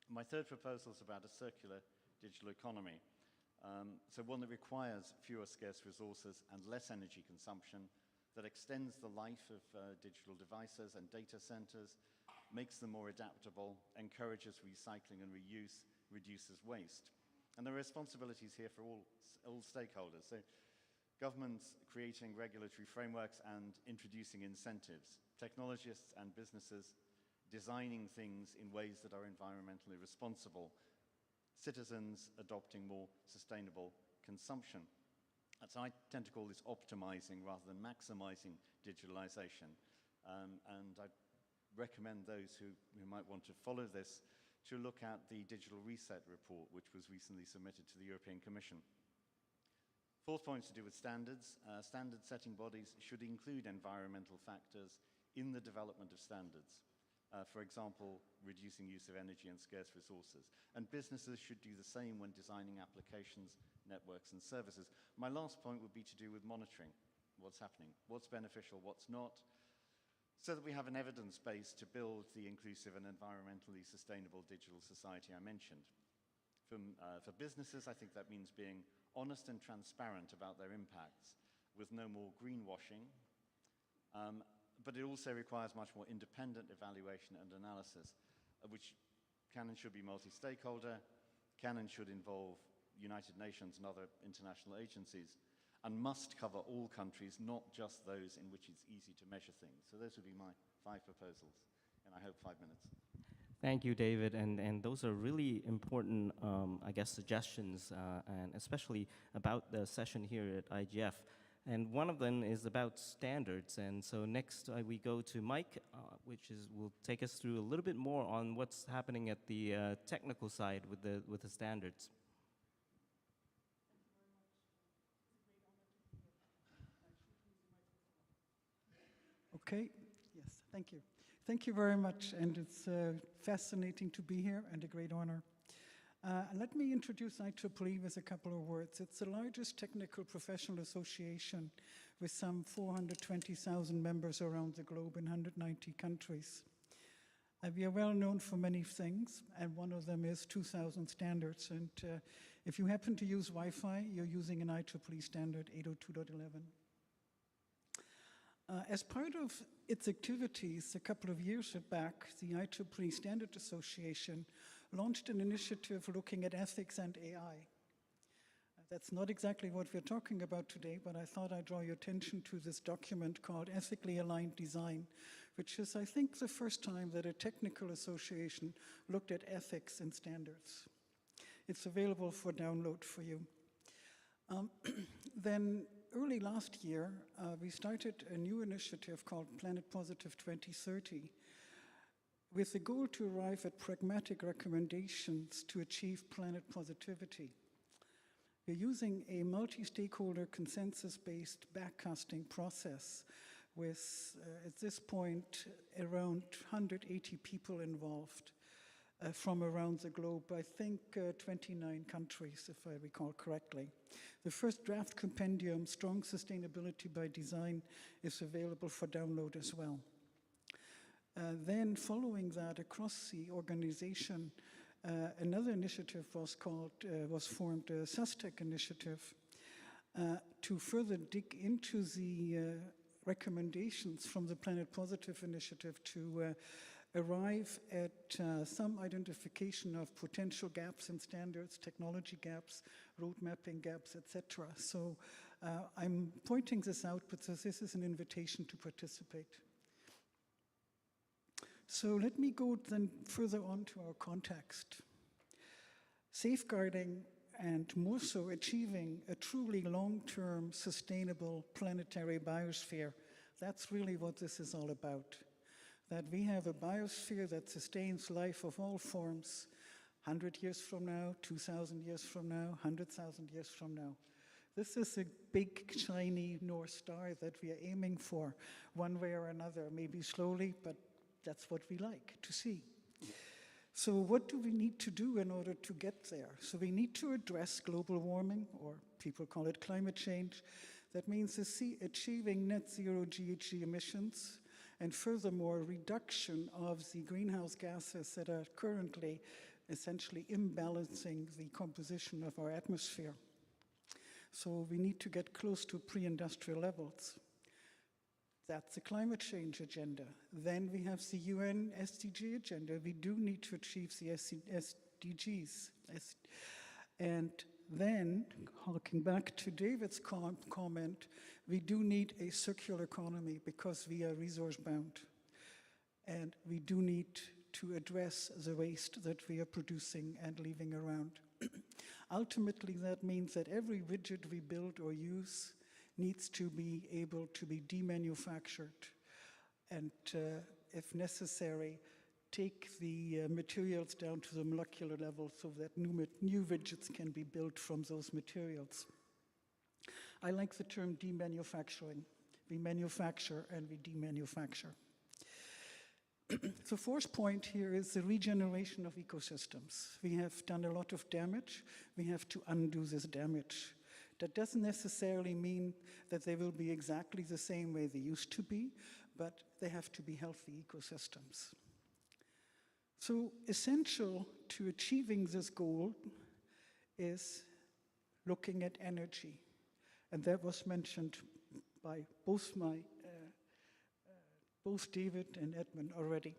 My third proposal is about a circular digital economy. So one that requires fewer scarce resources and less energy consumption, that extends the life of digital devices and data centers, makes them more adaptable, encourages recycling and reuse, reduces waste. And there are responsibilities here for all stakeholders. So governments creating regulatory frameworks and introducing incentives, technologists and businesses designing things in ways that are environmentally responsible, citizens adopting more sustainable consumption. So I tend to call this optimizing rather than maximizing digitalization. And I recommend those who might want to follow this to look at the Digital Reset report, which was recently submitted to the European Commission. Fourth point is to do with standards. Standard setting bodies should include environmental factors in the development of standards. For example, reducing use of energy and scarce resources. And businesses should do the same when designing applications, networks, and services. My last point would be to do with monitoring what's happening, what's beneficial, what's not, so that we have an evidence base to build the inclusive and environmentally sustainable digital society I mentioned. For businesses, I think that means being honest and transparent about their impacts with no more greenwashing. But it also requires much more independent evaluation and analysis, which can and should be multi-stakeholder, can and should involve United Nations and other international agencies, and must cover all countries, not just those in which it's easy to measure things. So those would be my 5 proposals, and I hope 5 minutes. Thank you, David, and those are really important, I guess, suggestions, and especially about the session here at IGF. And one of them is about standards. And so next we go to Mike, which will take us through a little bit more on what's happening at the technical side with the standards. Okay, yes, thank you. Thank you very much, and it's fascinating to be here and a great honor. Let me introduce IEEE with a couple of words. It's the largest technical professional association with some 420,000 members around the globe in 190 countries. We are well known for many things, and one of them is 2000 standards. And if you happen to use Wi-Fi, you're using an IEEE standard 802.11. As part of its activities, a couple of years back, the IEEE Standard Association launched an initiative looking at ethics and AI. That's not exactly what we're talking about today, but I thought I'd draw your attention to this document called Ethically Aligned Design, which is, I think, the first time that a technical association looked at ethics and standards. It's available for download for you. Then early last year, we started a new initiative called Planet Positive 2030 with the goal to arrive at pragmatic recommendations to achieve planet positivity. We're using a multi-stakeholder consensus-based backcasting process with, at this point, around 180 people involved from around the globe, I think 29 countries, if I recall correctly. The first draft compendium, Strong Sustainability by Design, is available for download as well. Then following that, across the organization, another initiative was formed, a SUSTEC initiative, to further dig into the recommendations from the Planet Positive initiative to arrive at some identification of potential gaps in standards, technology gaps, road mapping gaps, etc. So I'm pointing this out because this is an invitation to participate. So let me go then further on to our context. Safeguarding and more so achieving a truly long-term sustainable planetary biosphere, that's really what this is all about. That we have a biosphere that sustains life of all forms 100 years from now, 2,000 years from now, 100,000 years from now. This is a big, shiny North Star that we are aiming for one way or another, maybe slowly, but that's what we like to see. So what do we need to do in order to get there? So we need to address global warming, or people call it climate change. That means achieving net zero GHG emissions, and furthermore, reduction of the greenhouse gases that are currently essentially imbalancing the composition of our atmosphere. So we need to get close to pre-industrial levels. That's the climate change agenda. Then we have the UN SDG agenda. We do need to achieve the SDGs. And then, harking back to David's comment, we do need a circular economy because we are resource bound. And we do need to address the waste that we are producing and leaving around. Ultimately, that means that every widget we build or use needs to be able to be demanufactured and, if necessary, take the materials down to the molecular level so that new widgets can be built from those materials. I like the term demanufacturing. We manufacture and we demanufacture. The fourth point here is the regeneration of ecosystems. We have done a lot of damage. We have to undo this damage. That doesn't necessarily mean that they will be exactly the same way they used to be, but they have to be healthy ecosystems. So essential to achieving this goal is looking at energy. And that was mentioned by both David and Edmund already.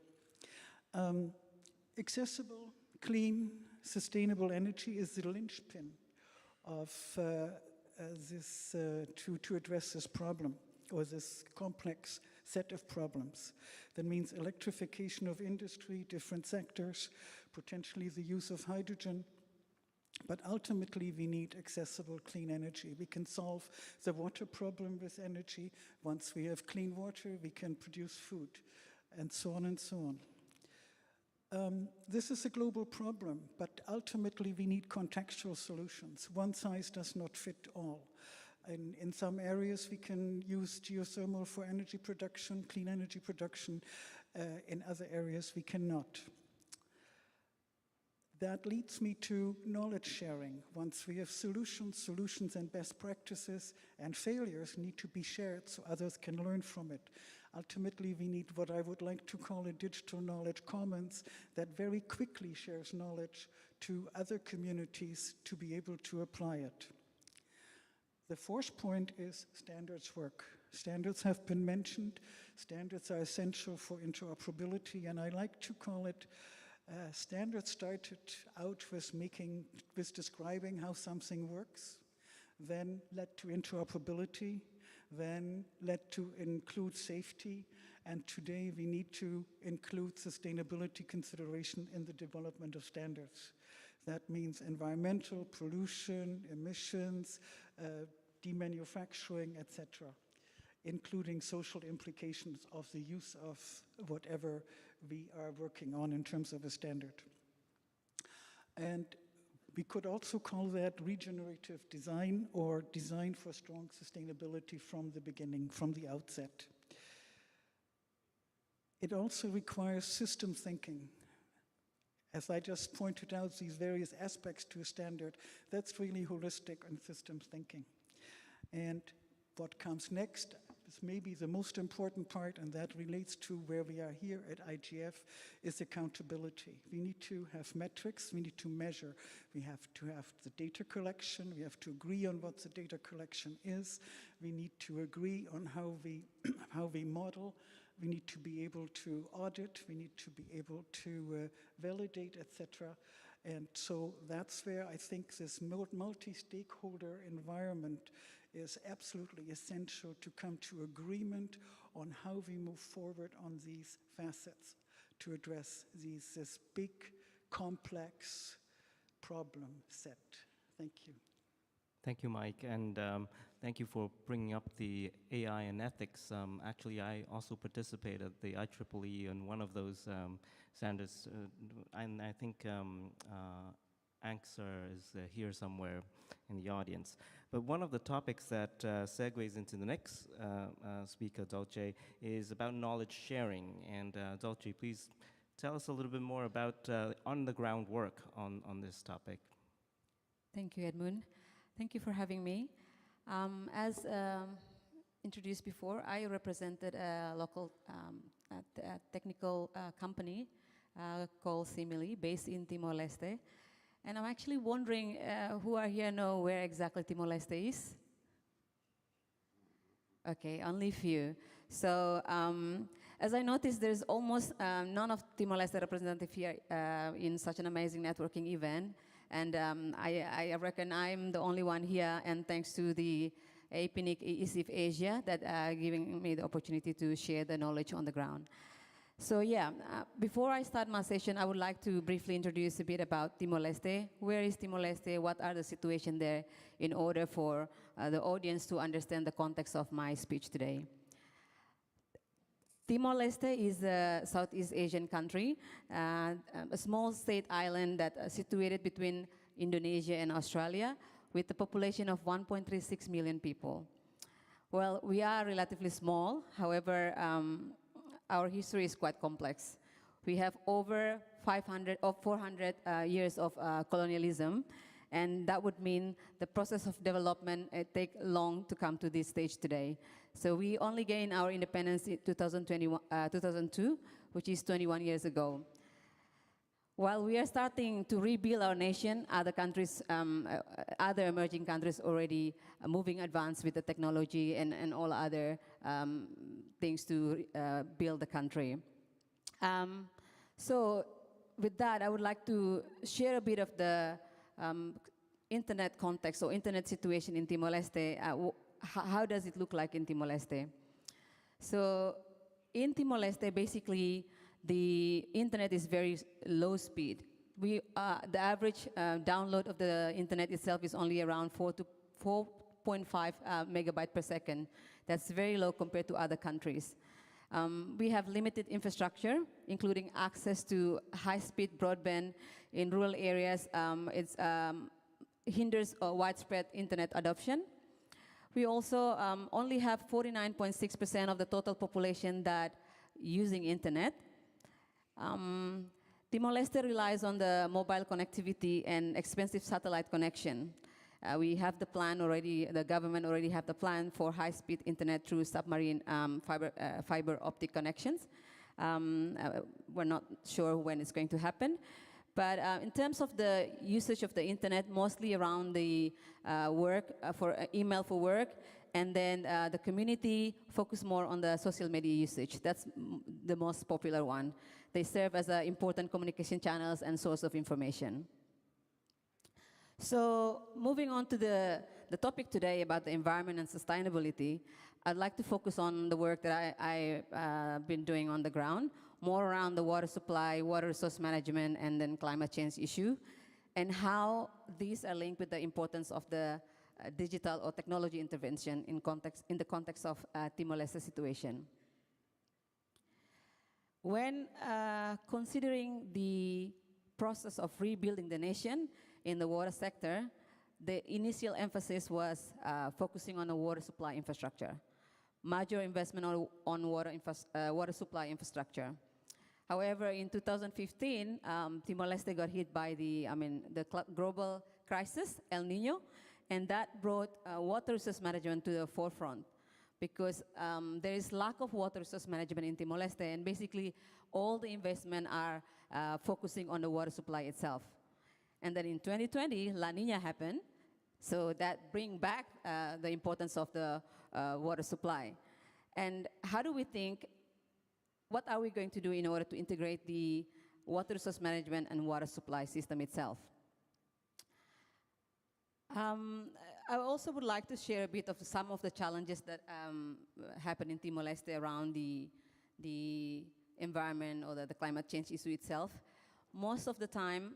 Accessible, clean, sustainable energy is the linchpin of to address this problem, or this complex set of problems. That means electrification of industry, different sectors, potentially the use of hydrogen, but ultimately we need accessible clean energy. We can solve the water problem with energy. Once we have clean water, we can produce food, and so on and so on. This is a global problem, but ultimately we need contextual solutions. One size does not fit all. In some areas we can use geothermal for energy production, clean energy production. In other areas we cannot. That leads me to knowledge sharing. Once we have solutions and best practices, and failures need to be shared so others can learn from it. Ultimately, we need what I would like to call a digital knowledge commons that very quickly shares knowledge to other communities to be able to apply it. The fourth point is standards work. Standards have been mentioned. Standards are essential for interoperability, and I like to call it standards started out with describing how something works, then led to interoperability, then led to include safety, and today we need to include sustainability consideration in the development of standards. That means environmental, pollution, emissions, demanufacturing, etc., including social implications of the use of whatever we are working on in terms of a standard. And we could also call that regenerative design or design for strong sustainability from the beginning, from the outset. It also requires system thinking. As I just pointed out, these various aspects to a standard, that's really holistic and systems thinking. And what comes next is maybe the most important part, and that relates to where we are here at IGF, is accountability. We need to have metrics, we need to measure. We have to have the data collection, we have to agree on what the data collection is, we need to agree on how we model, we need to be able to audit, we need to be able to validate, etc. And so that's where I think this multi-stakeholder environment is absolutely essential to come to agreement on how we move forward on these facets to address this big, complex problem set. Thank you. Thank you, Mike, and thank you for bringing up the AI and ethics. Actually, I also participated at the IEEE in one of those standards, and I think Anxar is here somewhere in the audience. But one of the topics that segues into the next speaker, Dolce, is about knowledge sharing. And Dolce, please tell us a little bit more about on-the-ground work on this topic. Thank you, Edmund. Thank you for having me. As introduced before, I represented a local technical company called Simile, based in Timor-Leste. And I'm actually wondering who are here know where exactly Timor-Leste is? Okay, only few. So as I noticed, there's almost none of Timor-Leste representative here in such an amazing networking event. And I reckon I'm the only one here, and thanks to the APNIC IGF Asia that are giving me the opportunity to share the knowledge on the ground. So yeah, before I start my session, I would like to briefly introduce a bit about Timor-Leste. Where is Timor-Leste? What are the situation there in order for the audience to understand the context of my speech today? Timor-Leste is a Southeast Asian country, a small state island that is situated between Indonesia and Australia with a population of 1.36 million people. Well, we are relatively small, however, our history is quite complex. We have over 500 or 400 years of colonialism, and that would mean the process of development take long to come to this stage today. So we only gained our independence in 2002, which is 21 years ago. While we are starting to rebuild our nation, other countries, other emerging countries already moving advanced with the technology and all other things to build the country. So with that, I would like to share a bit of the internet context or internet situation in Timor-Leste. How does it look like in Timor-Leste? So in Timor-Leste, basically, the internet is very low speed. The average download of the internet itself is only around 4 to 4.5 megabyte per second. That's very low compared to other countries. We have limited infrastructure, including access to high-speed broadband in rural areas. It hinders widespread internet adoption. We also only have 49.6% of the total population that using internet. Timor-Leste relies on the mobile connectivity and expensive satellite connection. We have the plan already, the government already have the plan for high-speed internet through submarine fiber optic connections. We're not sure when it's going to happen. But in terms of the usage of the internet, mostly around the work, for email for work, and then the community focus more on the social media usage. That's the most popular one. They serve as important communication channels and source of information. So moving on to the topic today about the environment and sustainability, I'd like to focus on the work that I've been doing on the ground, more around the water supply, water resource management, and then climate change issue, and how these are linked with the importance of the digital or technology intervention in the context of Timor-Leste situation. When considering the process of rebuilding the nation in the water sector, the initial emphasis was focusing on the water supply infrastructure, major investment on water supply infrastructure. However, in 2015, Timor-Leste got hit by the global crisis, El Nino, and that brought water resource management to the forefront, because there is lack of water resource management in Timor-Leste, and basically all the investment are focusing on the water supply itself. And then in 2020, La Nina happened, so that bring back the importance of the water supply. And how do we think, what are we going to do in order to integrate the water resource management and water supply system itself? I also would like to share a bit of some of the challenges that happen in Timor-Leste around the environment or the climate change issue itself. Most of the time,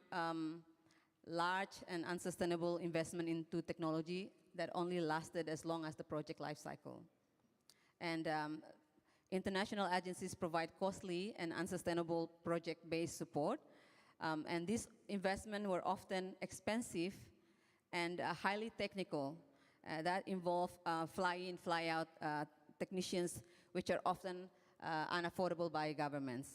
large and unsustainable investment into technology that only lasted as long as the project life cycle. And international agencies provide costly and unsustainable project-based support. And these investments were often expensive and highly technical that involve fly-in, fly-out technicians, which are often unaffordable by governments.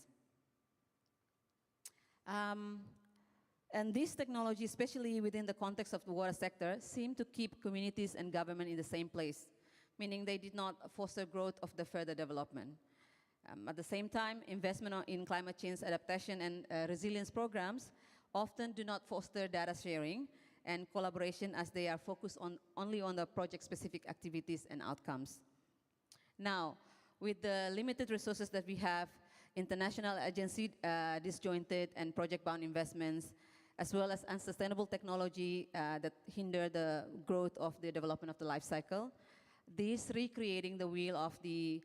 And this technology, especially within the context of the water sector, seem to keep communities and government in the same place, meaning they did not foster growth of the further development. At the same time, investment in climate change adaptation and resilience programs often do not foster data sharing and collaboration, as they are focused only on the project-specific activities and outcomes. Now, with the limited resources that we have, international agency disjointed and project-bound investments, as well as unsustainable technology that hinder the growth of the development of the life cycle, this recreating the wheel of the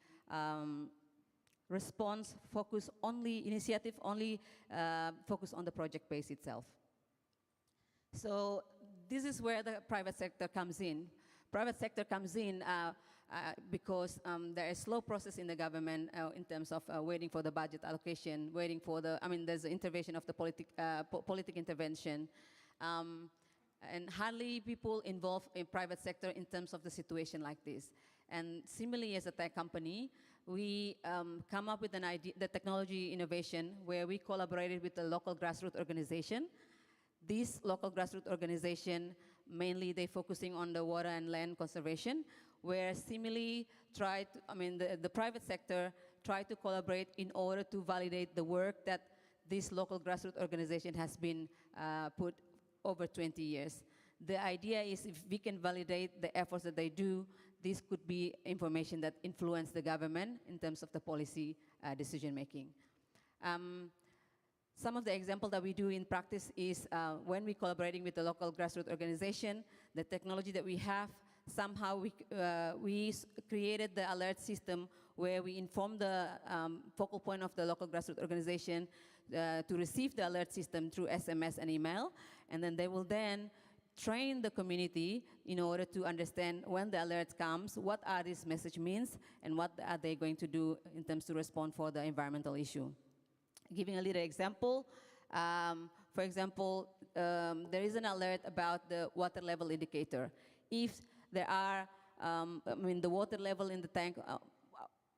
response focus only, initiative only focus on the project base itself. So this is where the private sector comes in. Private sector comes in because there is slow process in the government in terms of waiting for the budget allocation, waiting for the, there's the intervention of the political intervention. And hardly people involved in private sector in terms of the situation like this. And similarly, as a tech company, we come up with an idea, the technology innovation, where we collaborated with the local grassroots organization. This local grassroots organization, mainly they focusing on the water and land conservation, where similarly the private sector tried to collaborate in order to validate the work that this local grassroots organization has been put over 20 years. The idea is if we can validate the efforts that they do, this could be information that influence the government in terms of the policy decision making. Some of the example that we do in practice is when we're collaborating with the local grassroots organization, the technology that we have, somehow we created the alert system where we inform the focal point of the local grassroots organization to receive the alert system through SMS and email, and then they will then train the community in order to understand when the alert comes, what are this message means, and what are they going to do in terms to respond for the environmental issue. Giving a little example, for example, there is an alert about the water level indicator. If there are, the water level in the tank,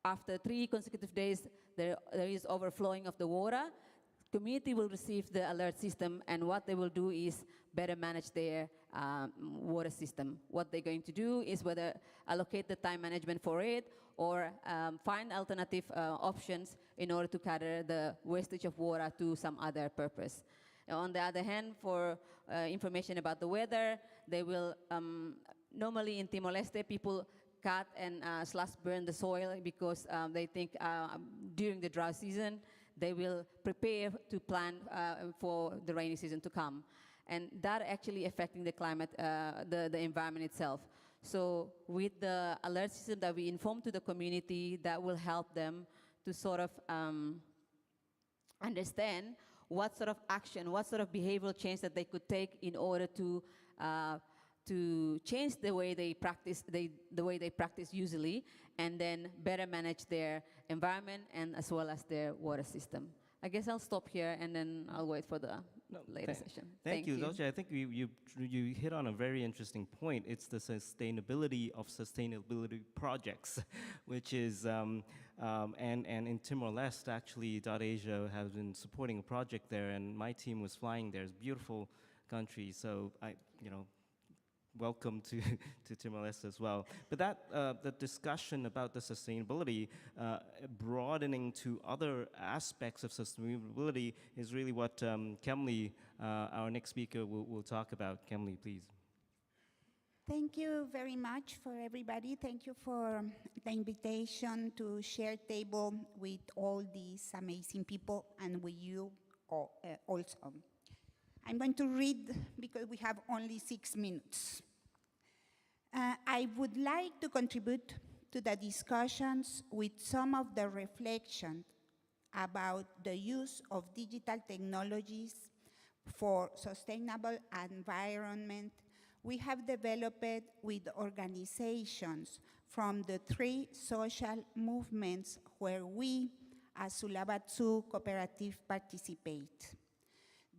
after 3 consecutive days, there is overflowing of the water, community will receive the alert system, and what they will do is better manage their water system. What they're going to do is whether allocate the time management for it, or find alternative options in order to cater the wastage of water to some other purpose. On the other hand, for information about the weather, they will, normally in Timor-Leste, people cut and slash burn the soil because they think during the drought season, they will prepare to plant for the rainy season to come. And that actually affecting the climate, the environment itself. So with the alert system that we inform to the community, that will help them to sort of understand what sort of action, what sort of behavioral change that they could take in order to change the way they practice, usually, and then better manage their environment and as well as their water system. I guess I'll stop here and then I'll wait for the later session. Thank you, Dolce. I think you hit on a very interesting point. It's the sustainability of sustainability projects, which is, and in Timor-Leste, actually, .Asia has been supporting a project there, and my team was flying there. It's a beautiful country, so welcome to Timor-Leste as well. But the discussion about the sustainability, broadening to other aspects of sustainability is really what Kemli, our next speaker, will talk about. Kemli, please. Thank you very much for everybody. Thank you for the invitation to share table with all these amazing people and with you also. I'm going to read because we have only 6 minutes. I would like to contribute to the discussions with some of the reflections about the use of digital technologies for sustainable environment we have developed with organizations from the 3 social movements where we, as Sulabatsu Cooperative, participate.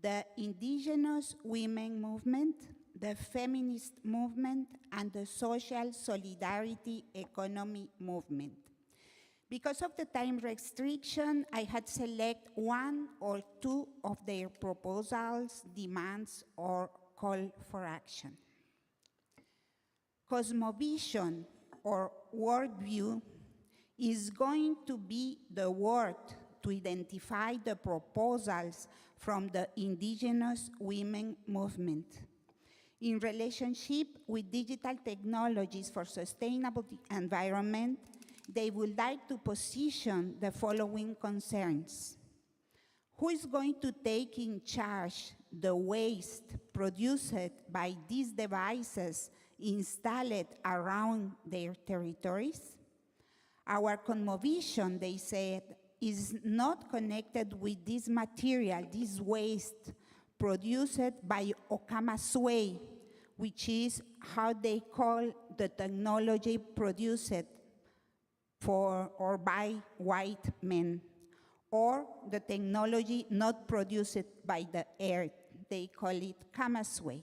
The Indigenous Women Movement, the Feminist Movement, and the Social Solidarity Economy Movement. Because of the time restriction, I had select 1 or 2 of their proposals, demands, or call for action. Cosmovision, or worldview, is going to be the word to identify the proposals from the indigenous women movement in relationship with digital technologies for sustainable environment. They would like to position the following concerns. Who is going to take in charge the waste produced by these devices installed around their territories? Our cosmovision, they said, is not connected with this material, this waste produced by Okamasue, which is how they call the technology produced for or by white men, or the technology not produced by the earth. They call it Kamasue.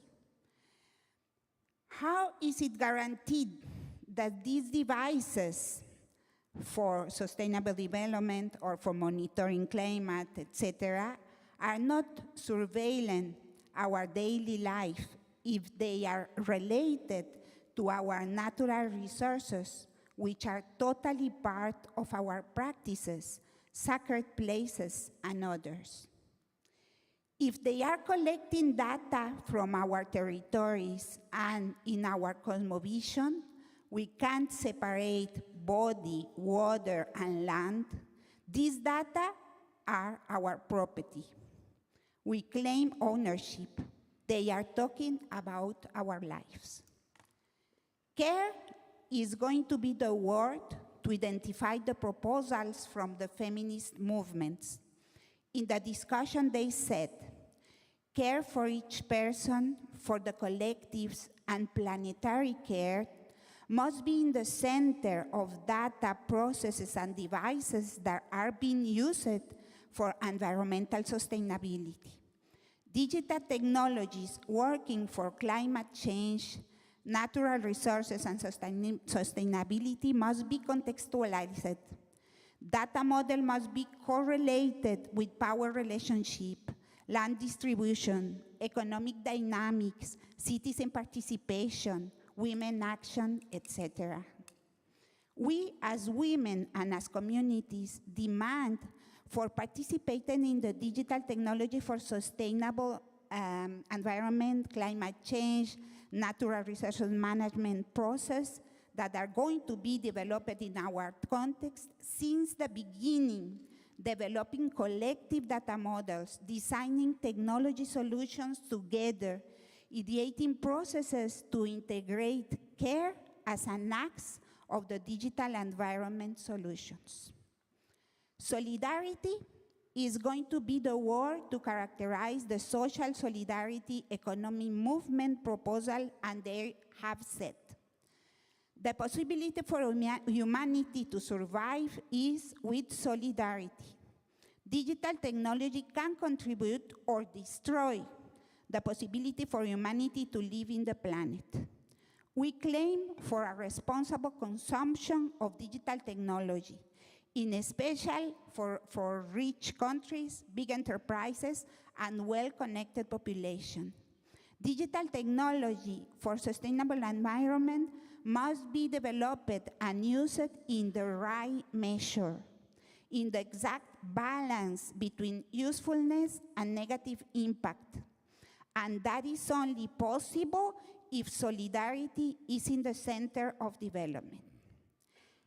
How is it guaranteed that these devices for sustainable development or for monitoring climate, etc., are not surveilling our daily life if they are related to our natural resources, which are totally part of our practices, sacred places, and others? If they are collecting data from our territories and in our cosmovision, we can't separate body, water, and land. These data are our property. We claim ownership. They are talking about our lives. Care is going to be the word to identify the proposals from the feminist movements. In the discussion, they said, care for each person, for the collectives, and planetary care must be in the center of data processes and devices that are being used for environmental sustainability. Digital technologies working for climate change, natural resources, and sustainability must be contextualized. Data model must be correlated with power relationship, land distribution, economic dynamics, citizen participation, women action, etc. We as women and as communities demand for participating in the digital technology for sustainable environment, climate change, natural resources management process that are going to be developed in our context since the beginning, developing collective data models, designing technology solutions together, ideating processes to integrate care as an axe of the digital environment solutions. Solidarity is going to be the word to characterize the social solidarity economy movement proposal, and they have said, the possibility for humanity to survive is with solidarity. Digital technology can contribute or destroy the possibility for humanity to live in the planet. We claim for a responsible consumption of digital technology, in special for rich countries, big enterprises, and well-connected population. Digital technology for sustainable environment must be developed and used in the right measure, in the exact balance between usefulness and negative impact. And that is only possible if solidarity is in the center of development.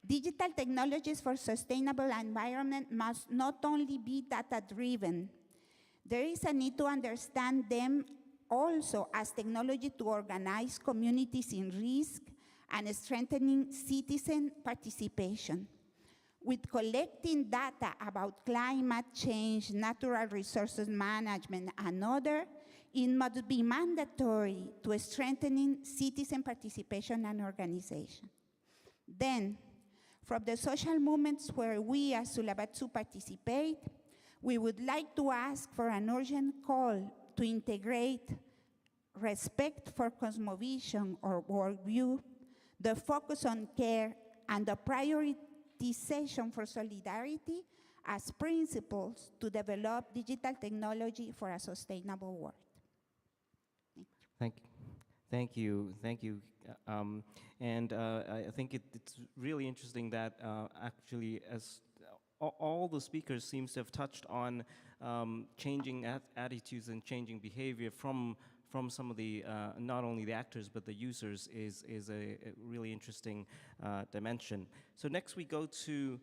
Digital technologies for sustainable environment must not only be data-driven. There is a need to understand them also as technology to organize communities in risk and strengthening citizen participation. With collecting data about climate change, natural resources management, and other, it must be mandatory to strengthening citizen participation and organization. Then, from the social movements where we as Sulabatsu participate, we would like to ask for an urgent call to integrate respect for cosmovision or worldview, the focus on care, and the prioritization for solidarity as principles to develop digital technology for a sustainable world. Thank you. Thank you, thank you. I think it's really interesting that actually, as all the speakers seems to have touched on changing attitudes and changing behavior from some of the not only the actors but the users is a really interesting dimension. So next we go to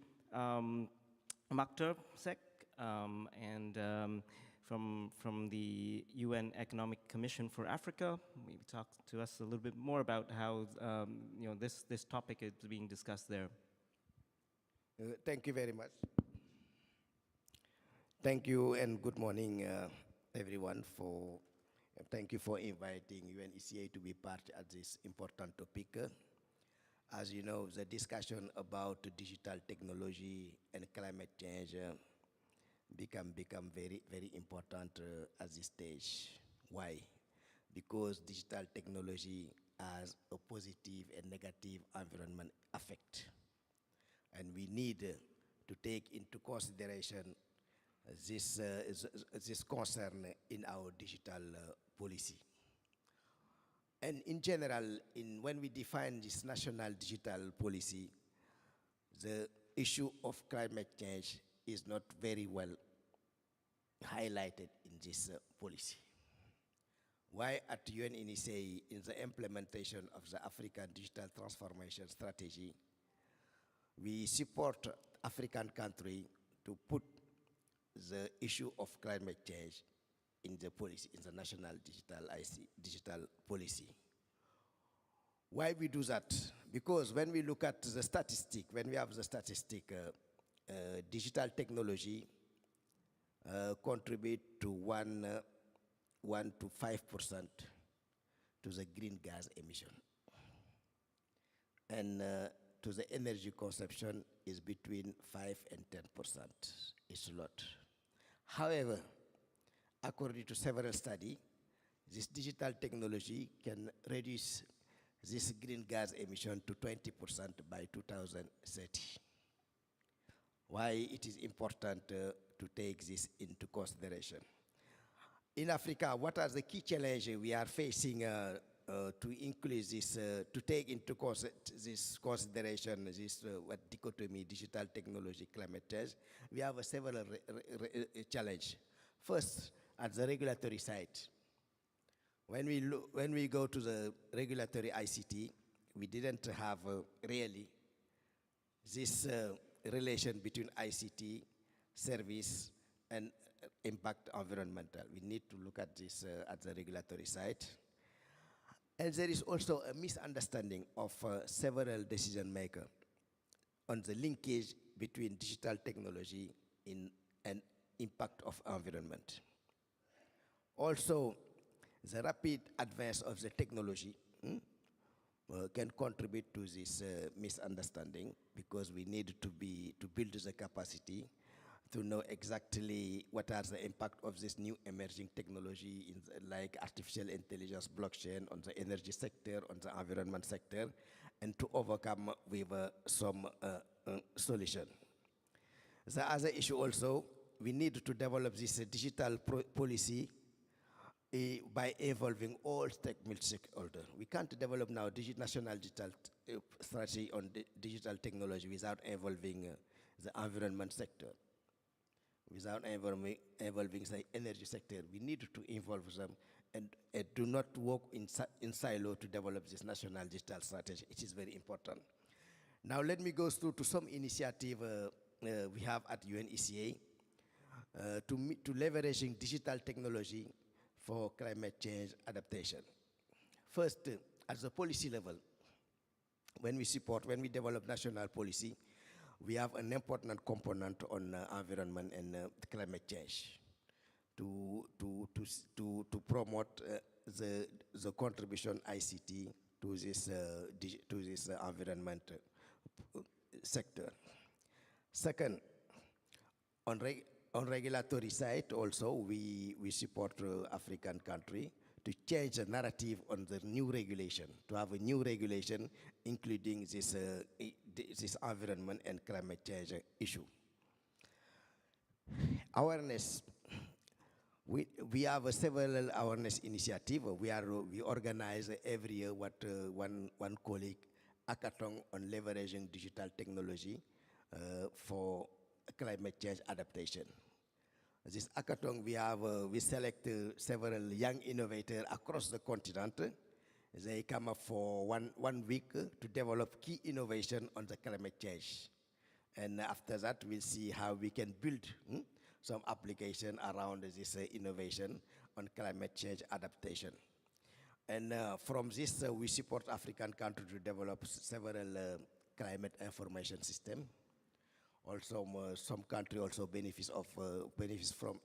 Maktar Sek from the UN Economic Commission for Africa. Maybe talk to us a little bit more about how this topic is being discussed there. Thank you very much. Thank you and good morning, everyone. Thank you for inviting UNECA to be part of this important topic. As you know, the discussion about digital technology and climate change become very, very important at this stage. Why? Because digital technology has a positive and negative environment effect. And we need to take into consideration this concern in our digital policy. And in general, when we define this national digital policy, the issue of climate change is not very well highlighted in this policy. Why at UNECA, in the implementation of the African Digital Transformation Strategy, we support African countries to put the issue of climate change in the policy, in the national digital policy. Why we do that? Because when we look at the statistic, when we have the statistic, digital technology contribute to 1 to 5% to the green gas emission. And to the energy consumption is between 5 and 10%. It's a lot. However, according to several studies, this digital technology can reduce this green gas emission to 20% by 2030. Why it is important to take this into consideration? In Africa, what are the key challenges we are facing to increase this, to take into this consideration, this what dichotomy, digital technology, climate change? We have several challenges. First, at the regulatory side, when we go to the regulatory ICT, we didn't have really this relation between ICT, service, and impact environmental. We need to look at this at the regulatory side. And there is also a misunderstanding of several decision makers on the linkage between digital technology and impact of environment. Also, the rapid advance of the technology can contribute to this misunderstanding, because we need to build the capacity to know exactly what are the impact of this new emerging technology like artificial intelligence, blockchain, on the energy sector, on the environment sector, and to overcome with some solution. The other issue also, we need to develop this digital policy by involving all stakeholders. We can't develop now national digital strategy on digital technology without involving the environment sector, without involving the energy sector. We need to involve them and do not work in silo to develop this national digital strategy. It is very important. Now let me go through to some initiative we have at UNECA to leveraging digital technology for climate change adaptation. First, at the policy level, when we develop national policy, we have an important component on environment and climate change to promote the contribution ICT to this environment sector. Second, on regulatory side also, we support African country to change the narrative on the new regulation, to have a new regulation including this environment and climate change issue. Awareness. we have several awareness initiatives. We organize every year one colleague hackathon on leveraging digital technology for climate change adaptation. This hackathon, we select several young innovators across the continent. They come up for one week to develop key innovation on the climate change. And after that, we'll see how we can build some application around this innovation on climate change adaptation. And from this, we support African countries to develop several climate information systems. Also, some country also benefits from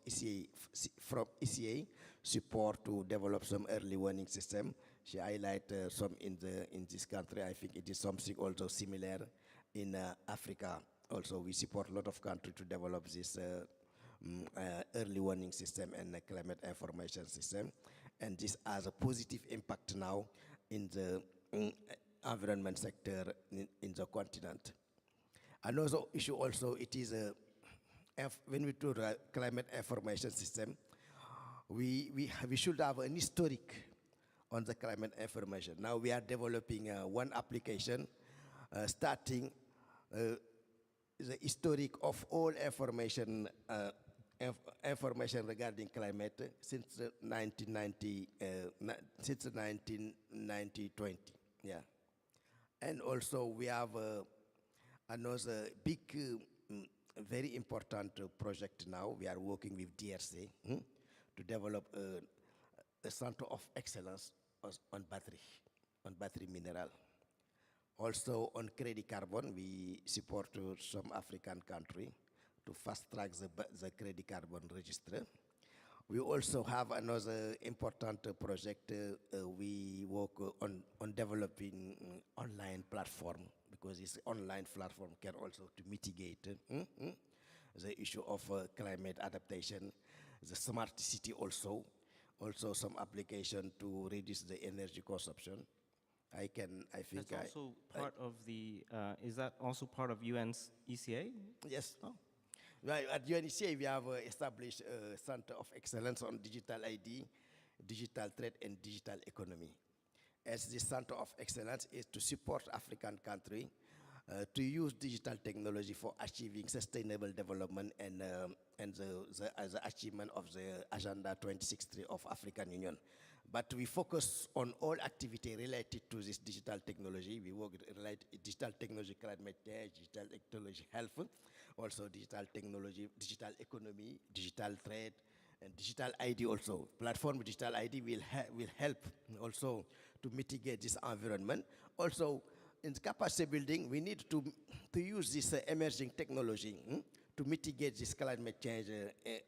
ECA support to develop some early warning system. She highlight some in this country. I think it is something also similar in Africa. Also, we support a lot of countries to develop this early warning system and climate information system, and this has a positive impact now in the environment sector in the continent. Another issue also, it is when we do the climate information system, we should have an historic on the climate information. Now we are developing one application starting the historic of all information regarding climate since 1990, since 1920, yeah. And also we have another big, very important project now. We are working with DRC to develop a center of excellence on battery mineral. Also on credit carbon, we support some African country to fast track the credit carbon register. We also have another important project. We work on developing online platform, because this online platform can also to mitigate the issue of climate adaptation, the smart city also some application to reduce the energy consumption. That's also part of the, is that also part of UN's ECA? Yes. Oh. Right, at UNECA, we have established a center of excellence on digital ID, digital trade, and digital economy. As the center of excellence is to support African countries to use digital technology for achieving sustainable development and the achievement of the Agenda 2063 of African Union. But we focus on all activity related to this digital technology. We work related digital technology, climate change, digital technology, health, also digital technology, digital economy, digital trade, and digital ID also. Platform digital ID will help also to mitigate this environment. Also, in capacity building, we need to use this emerging technology to mitigate this climate change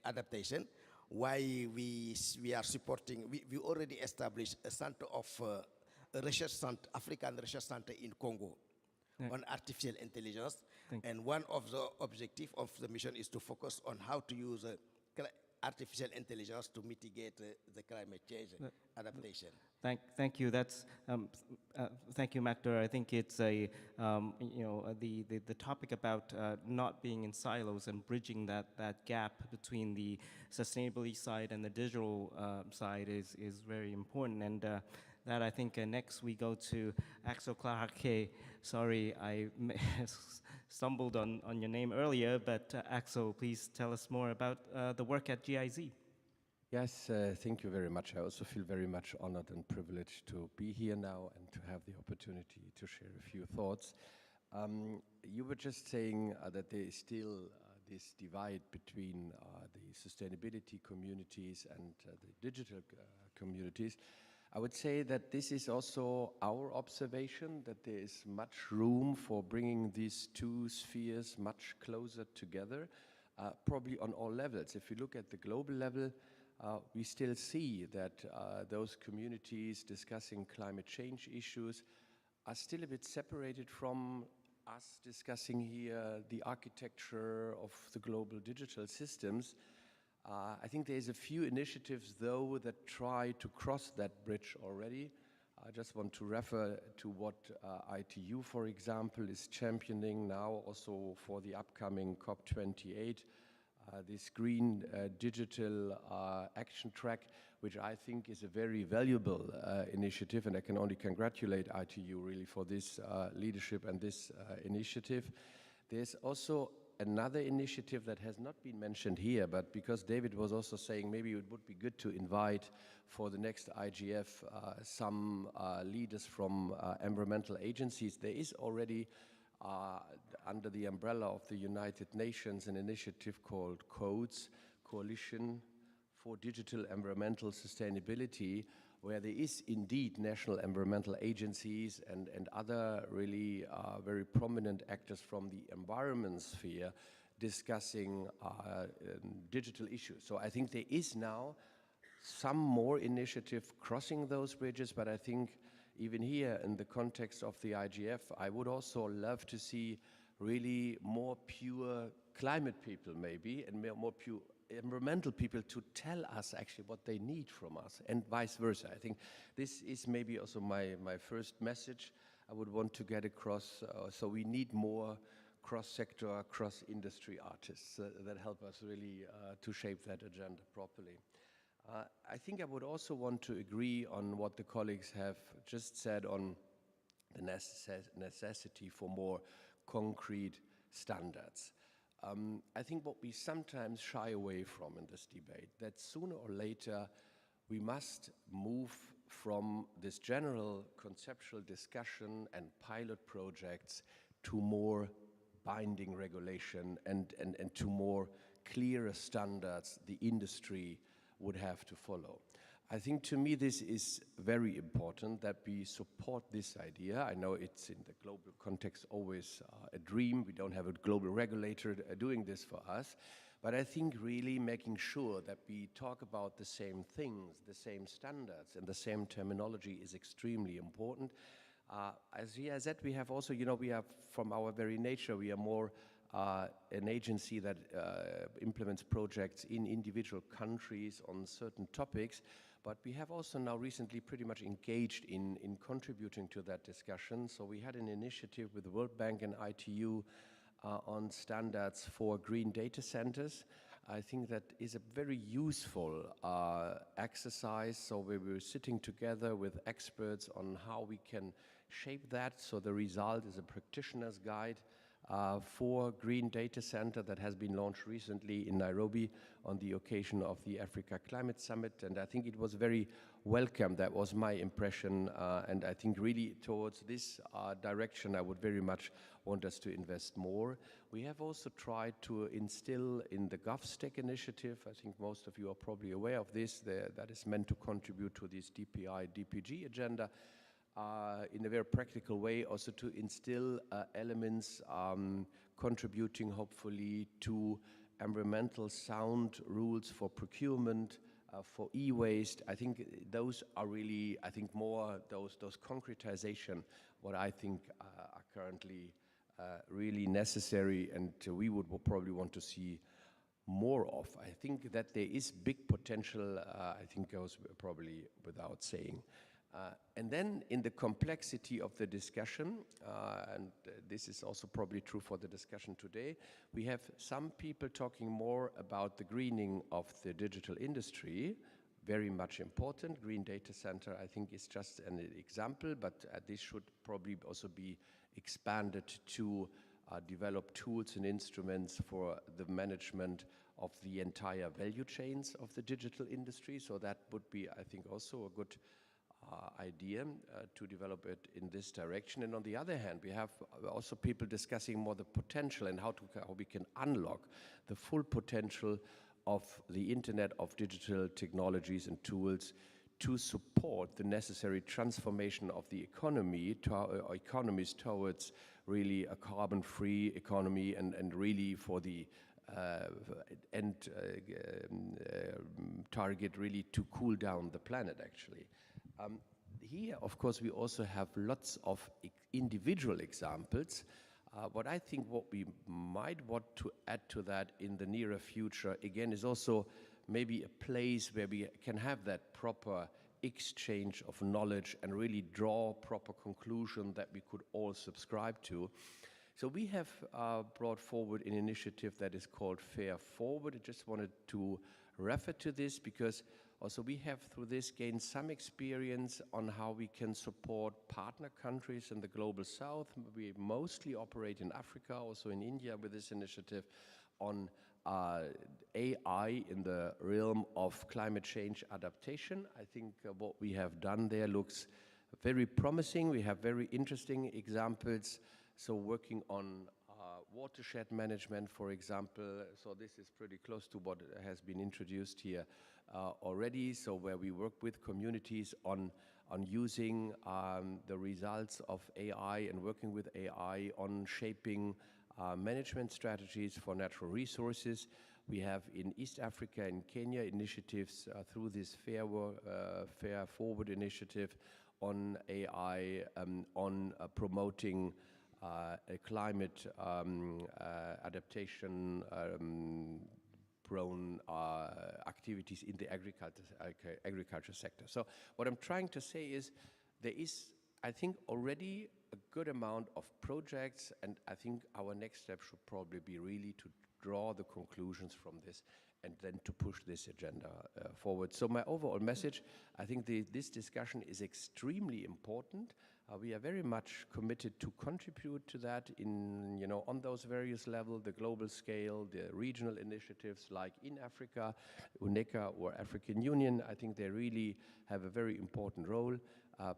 adaptation. Why we are supporting, we already established a center of a research center, African Research Center in Congo on artificial intelligence. And one of the objectives of the mission is to focus on how to use artificial intelligence to mitigate the climate change adaptation. Thank you. That's thank you, Maktar. I think it's a the topic about not being in silos and bridging that gap between the sustainability side and the digital side is very important. And that I think next we go to Axel Clarke. Sorry, I stumbled on your name earlier, but Axel, please tell us more about the work at GIZ. Yes, thank you very much. I also feel very much honored and privileged to be here now and to have the opportunity to share a few thoughts. You were just saying that there is still this divide between the sustainability communities and the digital communities. I would say that this is also our observation, that there is much room for bringing these two spheres much closer together, probably on all levels. If you look at the global level, we still see that those communities discussing climate change issues are still a bit separated from us discussing here the architecture of the global digital systems. I think there's a few initiatives, though, that try to cross that bridge already. I just want to refer to what ITU, for example, is championing now also for the upcoming COP28, this green digital action track, which I think is a very valuable initiative, and I can only congratulate ITU really for this leadership and this initiative. There's also another initiative that has not been mentioned here, but because David was also saying maybe it would be good to invite for the next IGF some leaders from environmental agencies. There is already under the umbrella of the United Nations an initiative called CODES, Coalition for Digital Environmental Sustainability, where there is indeed national environmental agencies and other really very prominent actors from the environment sphere discussing digital issues. So I think there is now some more initiative crossing those bridges, but I think even here in the context of the IGF, I would also love to see really more pure climate people maybe, and more pure environmental people to tell us actually what they need from us, and vice versa. I think this is maybe also my first message I would want to get across. So we need more cross-sector, cross-industry artists that help us really to shape that agenda properly. I think I would also want to agree on what the colleagues have just said on the necessity for more concrete standards. I think what we sometimes shy away from in this debate, that sooner or later we must move from this general conceptual discussion and pilot projects to more binding regulation and to more clearer standards the industry would have to follow. I think to me this is very important that we support this idea. I know it's in the global context always a dream. We don't have a global regulator doing this for us. But I think really making sure that we talk about the same things, the same standards, and the same terminology is extremely important. As he has said, we have also, we have from our very nature, we are more an agency that implements projects in individual countries on certain topics. But we have also now recently pretty much engaged in contributing to that discussion. So we had an initiative with the World Bank and ITU on standards for green data centers. I think that is a very useful exercise. So we were sitting together with experts on how we can shape that. So the result is a practitioner's guide for green data center that has been launched recently in Nairobi on the occasion of the Africa Climate Summit. And I think it was very welcome. That was my impression. And I think really towards this direction, I would very much want us to invest more. We have also tried to instill in the GovStack initiative, I think most of you are probably aware of this, that is meant to contribute to this DPI, DPG agenda, in a very practical way, also to instill elements contributing hopefully to environmental sound rules for procurement, for e-waste. I think those are really, more those concretization, what I think are currently really necessary, and we would probably want to see more of. I think that there is big potential, I think goes probably without saying. And then in the complexity of the discussion, and this is also probably true for the discussion today, we have some people talking more about the greening of the digital industry, very much important. Green data center, I think, is just an example, but this should probably also be expanded to develop tools and instruments for the management of the entire value chains of the digital industry. So that would be, I think, also a good idea to develop it in this direction. And on the other hand, we have also people discussing more the potential and how we can unlock the full potential of the Internet of digital technologies and tools to support the necessary transformation of the economy economies towards really a carbon-free economy and really for the end target really to cool down the planet actually. Here, of course, we also have lots of individual examples. What I think what we might want to add to that in the nearer future, again, is also maybe a place where we can have that proper exchange of knowledge and really draw proper conclusion that we could all subscribe to. So we have brought forward an initiative that is called Fair Forward. I just wanted to refer to this because also we have through this gained some experience on how we can support partner countries in the global south. We mostly operate in Africa, also in India with this initiative on AI in the realm of climate change adaptation. I think what we have done there looks very promising. We have very interesting examples. So working on watershed management, for example. So this is pretty close to what has been introduced here already. So where we work with communities on using the results of AI and working with AI on shaping management strategies for natural resources. We have in East Africa and Kenya initiatives through this Fair Forward initiative on AI, on promoting climate adaptation prone activities in the agriculture sector. So what I'm trying to say is there is, I think, already a good amount of projects, and I think our next step should probably be really to draw the conclusions from this and then to push this agenda forward. So my overall message, I think this discussion is extremely important. We are very much committed to contribute to that in, on those various levels, the global scale, the regional initiatives like in Africa, UNECA or African Union. I think they really have a very important role,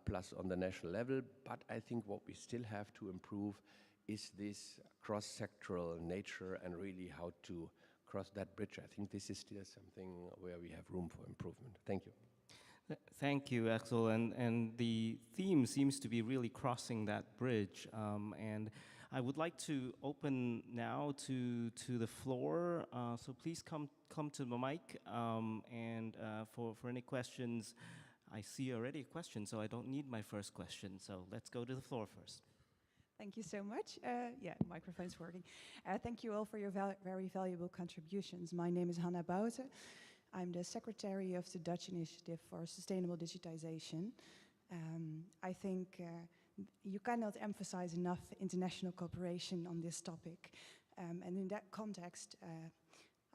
plus on the national level. But I think what we still have to improve is this cross-sectoral nature and really how to cross that bridge. I think this is still something where we have room for improvement. Thank you. Thank you, Axel. And the theme seems to be really crossing that bridge. And I would like to open now to the floor. So please come to the mic. And for any questions, I see already a question, so I don't need my first question. So let's go to the floor first. Thank you so much. Yeah, microphone's working. Thank you all for your very valuable contributions. My name is Hanna Bouten. I'm the secretary of the Dutch Initiative for Sustainable Digitization. I think you cannot emphasize enough international cooperation on this topic. And in that context,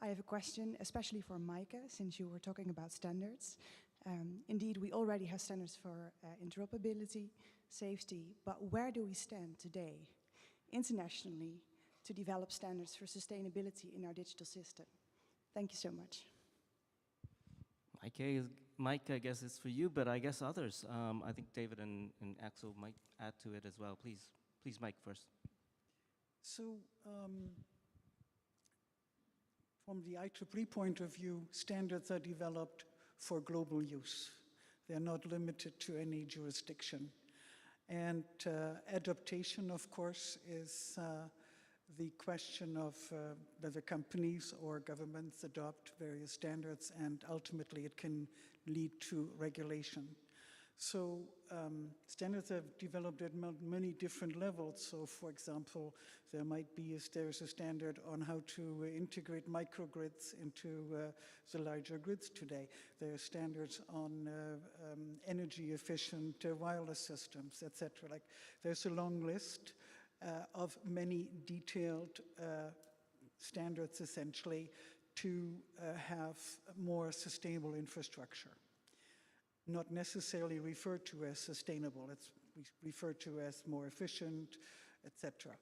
I have a question, especially for Maaike, since you were talking about standards. Indeed, we already have standards for interoperability, safety, but where do we stand today, internationally, to develop standards for sustainability in our digital system? Thank you so much. Mike, I guess it's for you, but I guess others. I think David and Axel might add to it as well. Please, Mike first. So, from the IEEE point of view, standards are developed for global use. They're not limited to any jurisdiction. And adaptation, of course, is the question of whether companies or governments adopt various standards, and ultimately it can lead to regulation. So standards have developed at many different levels. So for example, there might be, there's a standard on how to integrate microgrids into the larger grids today. There are standards on energy efficient wireless systems, etc. Like there's a long list of many detailed standards essentially to have more sustainable infrastructure. Not necessarily referred to as sustainable, it's referred to as more efficient, etc.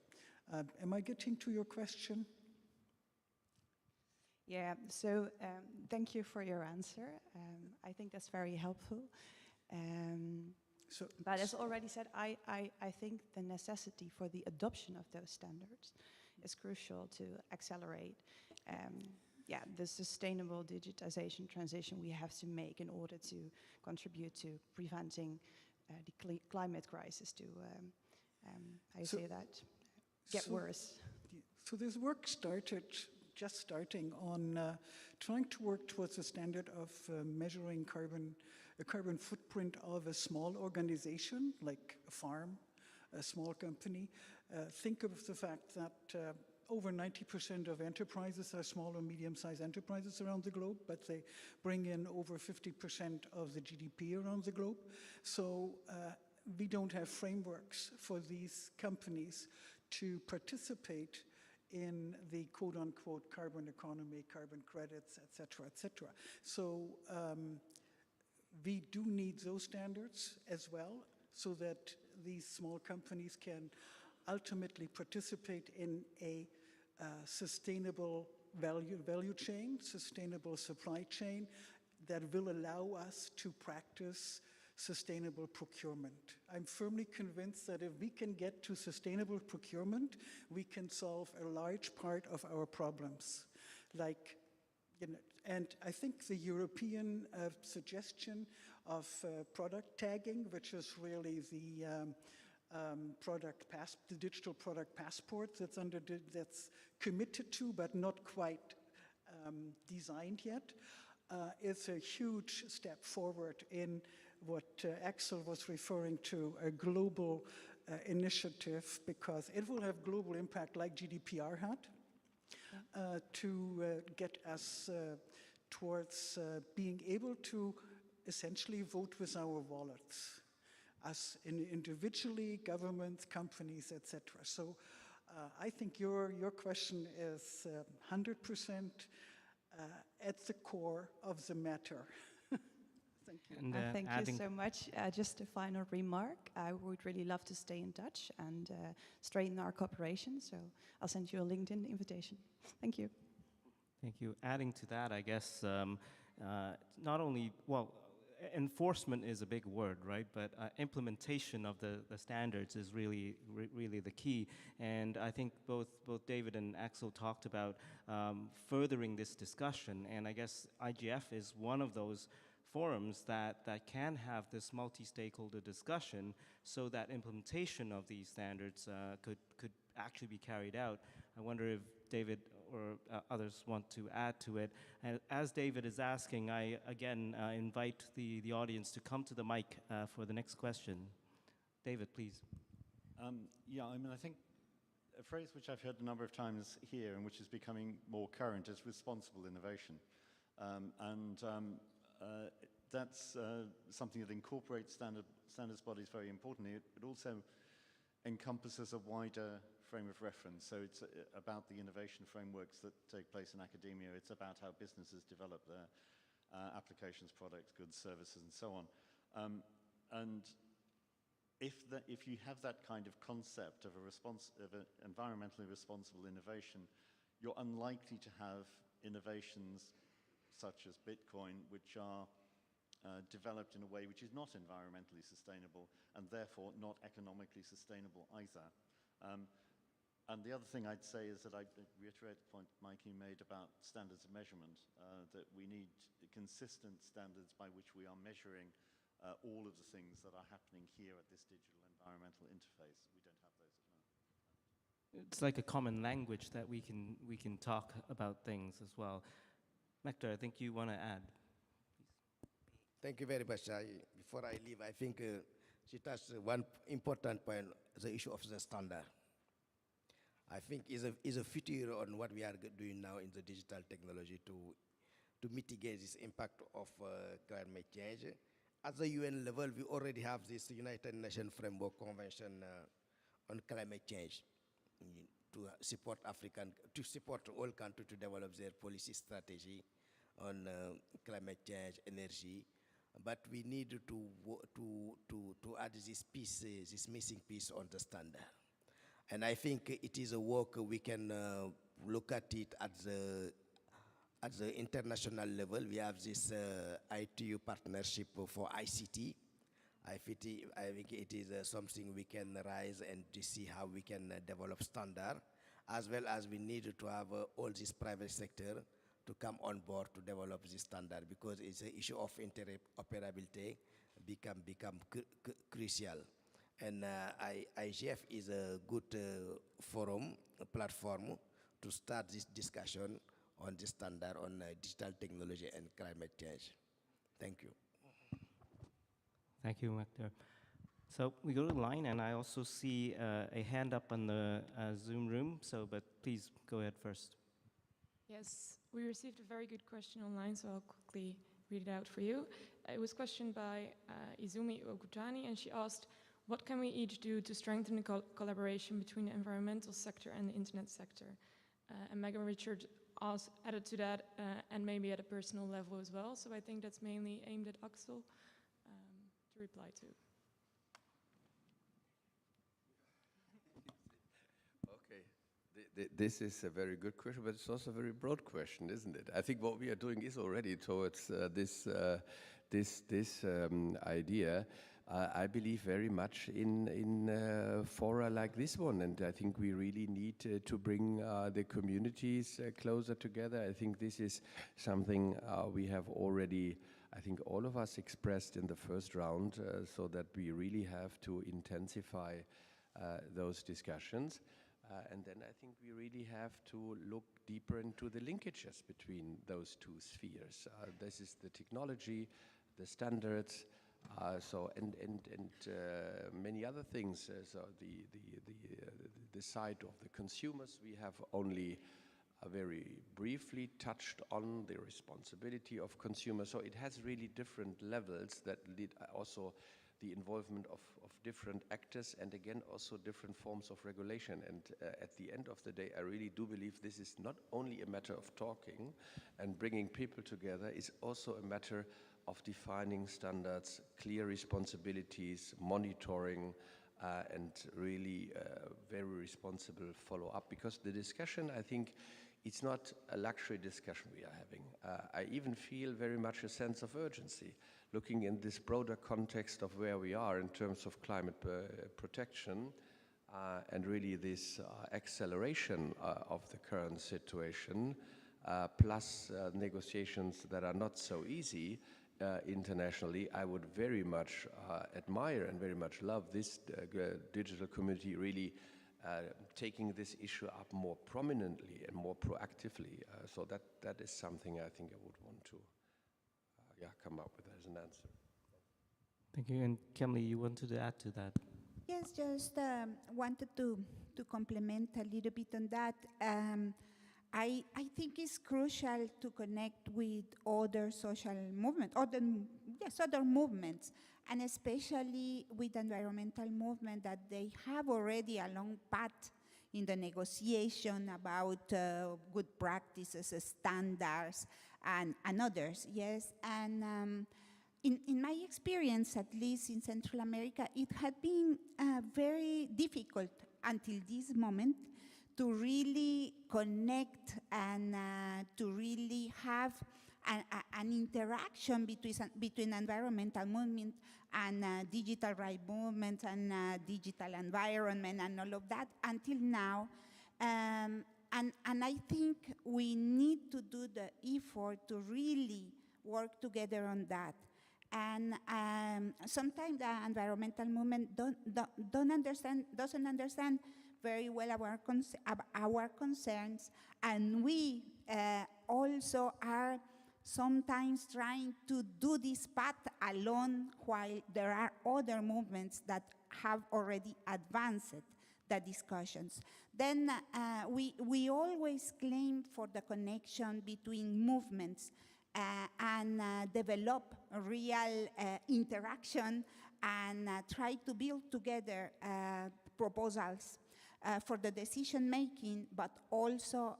Am I getting to your question? Yeah, so thank you for your answer. I think that's very helpful. But as already said, I think the necessity for the adoption of those standards is crucial to accelerate the sustainable digitization transition we have to make in order to contribute to preventing the climate crisis to, get worse. So this work started, just starting on trying to work towards a standard of measuring the carbon footprint of a small organization, like a farm, a small company. Think of the fact that over 90% of enterprises are small or medium-sized enterprises around the globe, but they bring in over 50% of the GDP around the globe. So we don't have frameworks for these companies to participate in the quote-unquote carbon economy, carbon credits, et cetera, So we do need those standards as well, so that these small companies can ultimately participate in a sustainable value chain, sustainable supply chain that will allow us to practice sustainable procurement. I'm firmly convinced that if we can get to sustainable procurement, we can solve a large part of our problems. Like, and I think the European suggestion of product tagging, which is really the the digital product passport that's committed to but not quite designed yet, is a huge step forward in what Axel was referring to, a global initiative, because it will have global impact like GDPR had, to get us towards being able to essentially vote with our wallets, us individually, governments, companies, etc. So I think your question is 100% at the core of the matter. Thank you. And, thank you so much. Just a final remark. I would really love to stay in touch and strengthen our cooperation. So I'll send you a LinkedIn invitation. Thank you. Thank you. Adding to that, I guess, not only, well, enforcement is a big word, right? But implementation of the standards is really the key. And I think both David and Axel talked about furthering this discussion. And I guess IGF is one of those forums that can have this multi-stakeholder discussion so that implementation of these standards could actually be carried out. I wonder if David or others want to add to it. And as David is asking, I again invite the audience to come to the mic for the next question. David, please. Yeah, I mean, I think a phrase which I've heard a number of times here and which is becoming more current is responsible innovation. That's something that incorporates standards bodies very importantly. It also encompasses a wider frame of reference. So it's about the innovation frameworks that take place in academia. It's about how businesses develop their applications, products, goods, services, and so on. And if you have that kind of concept of an environmentally responsible innovation, you're unlikely to have innovations such as Bitcoin, which are developed in a way which is not environmentally sustainable and therefore not economically sustainable either. And the other thing I'd say is that I reiterate the point Mikey made about standards of measurement, that we need consistent standards by which we are measuring all of the things that are happening here at this digital environmental interface. We don't have those at the moment. It's like a common language that we can talk about things as well. Mektar, I think you want to add. Thank you very much. Before I leave, I think she touched one important point, the issue of the standard. I think is a future on what we are doing now in the digital technology to mitigate this impact of climate change. At the UN level, we already have this United Nations Framework Convention on climate change to support all countries to develop their policy strategy on climate change, energy. But we need to add this piece, this missing piece on the standard. And I think it is a work we can look at it at the international level. We have this ITU partnership for ICT. I think it is something we can rise and to see how we can develop standard, as well as we need to have all this private sector to come on board to develop this standard, because it's an issue of interoperability become crucial. And IGF is a good forum, a platform to start this discussion on the standard on digital technology and climate change. Thank you. Thank you, Mektar. So we go to the line, and I also see a hand up on the Zoom room. So, but please go ahead first. Yes, we received a very good question online, so I'll quickly read it out for you. It was questioned by Izumi Ogutani, and she asked, what can we each do to strengthen the collaboration between the environmental sector and the internet sector? And Megan Richard also added to that, and maybe at a personal level as well. So I think that's mainly aimed at Axel to reply to. This is a very good question, but it's also a very broad question, isn't it? I think what we are doing is already towards this idea. I believe very much in fora like this one, and I think we really need to bring the communities closer together. I think this is something we have already, I think all of us expressed in the first round, so that we really have to intensify those discussions. And then I think we really have to look deeper into the linkages between those two spheres. This is the technology, the standards, and many other things. So the side of the consumers, we have only very briefly touched on the responsibility of consumers. So it has really different levels that lead also the involvement of different actors, and again also different forms of regulation. And at the end of the day, I really do believe this is not only a matter of talking and bringing people together, it's also a matter of defining standards, clear responsibilities, monitoring, and really very responsible follow-up. Because the discussion, I think, it's not a luxury discussion we are having. I even feel very much a sense of urgency, looking in this broader context of where we are in terms of climate protection, and really this acceleration of the current situation, plus negotiations that are not so easy internationally. I would very much admire and very much love this digital community really taking this issue up more prominently and more proactively. So that is something I think I would want to come up with as an answer. Thank you. And Kemli, you wanted to add to that? Yes, just wanted to complement a little bit on that. I think it's crucial to connect with other social movements, other movements, and especially with environmental movement that they have already a long path in the negotiation about good practices, standards, and others, yes. And in my experience, at least in Central America, it had been very difficult until this moment to really connect and to really have an interaction between environmental movement and digital rights movement and digital environment and all of that until now. And I think we need to do the effort to really work together on that. And sometimes the environmental movement doesn't understand very well our concerns, and we also are sometimes trying to do this path alone, while there are other movements that have already advanced the discussions. Then we always claim for the connection between movements and develop a real interaction and try to build together proposals for the decision making, but also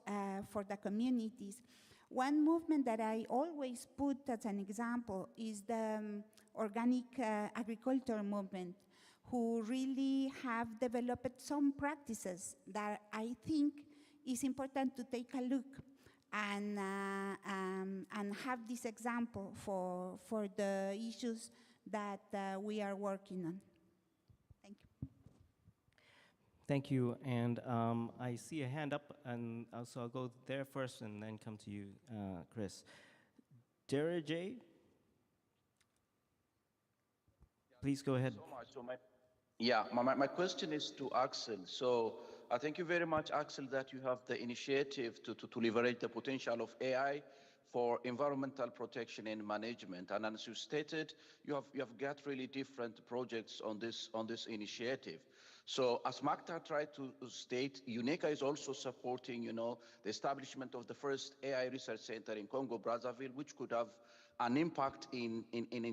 for the communities. One movement that I always put as an example is the organic agriculture movement, who really have developed some practices that I think is important to take a look and have this example for the issues that we are working on. Thank you. Thank you. And I see a hand up, and so I'll go there first and then come to you, Chris. Dara J, please go ahead. So my question is to Axel. So thank you very much, Axel, that you have the initiative to leverage the potential of AI for environmental protection and management. And as you stated, you have got really different projects on this initiative. So as Makta tried to state, UNECA is also supporting, the establishment of the first AI research center in Congo, Brazzaville, which could have an impact in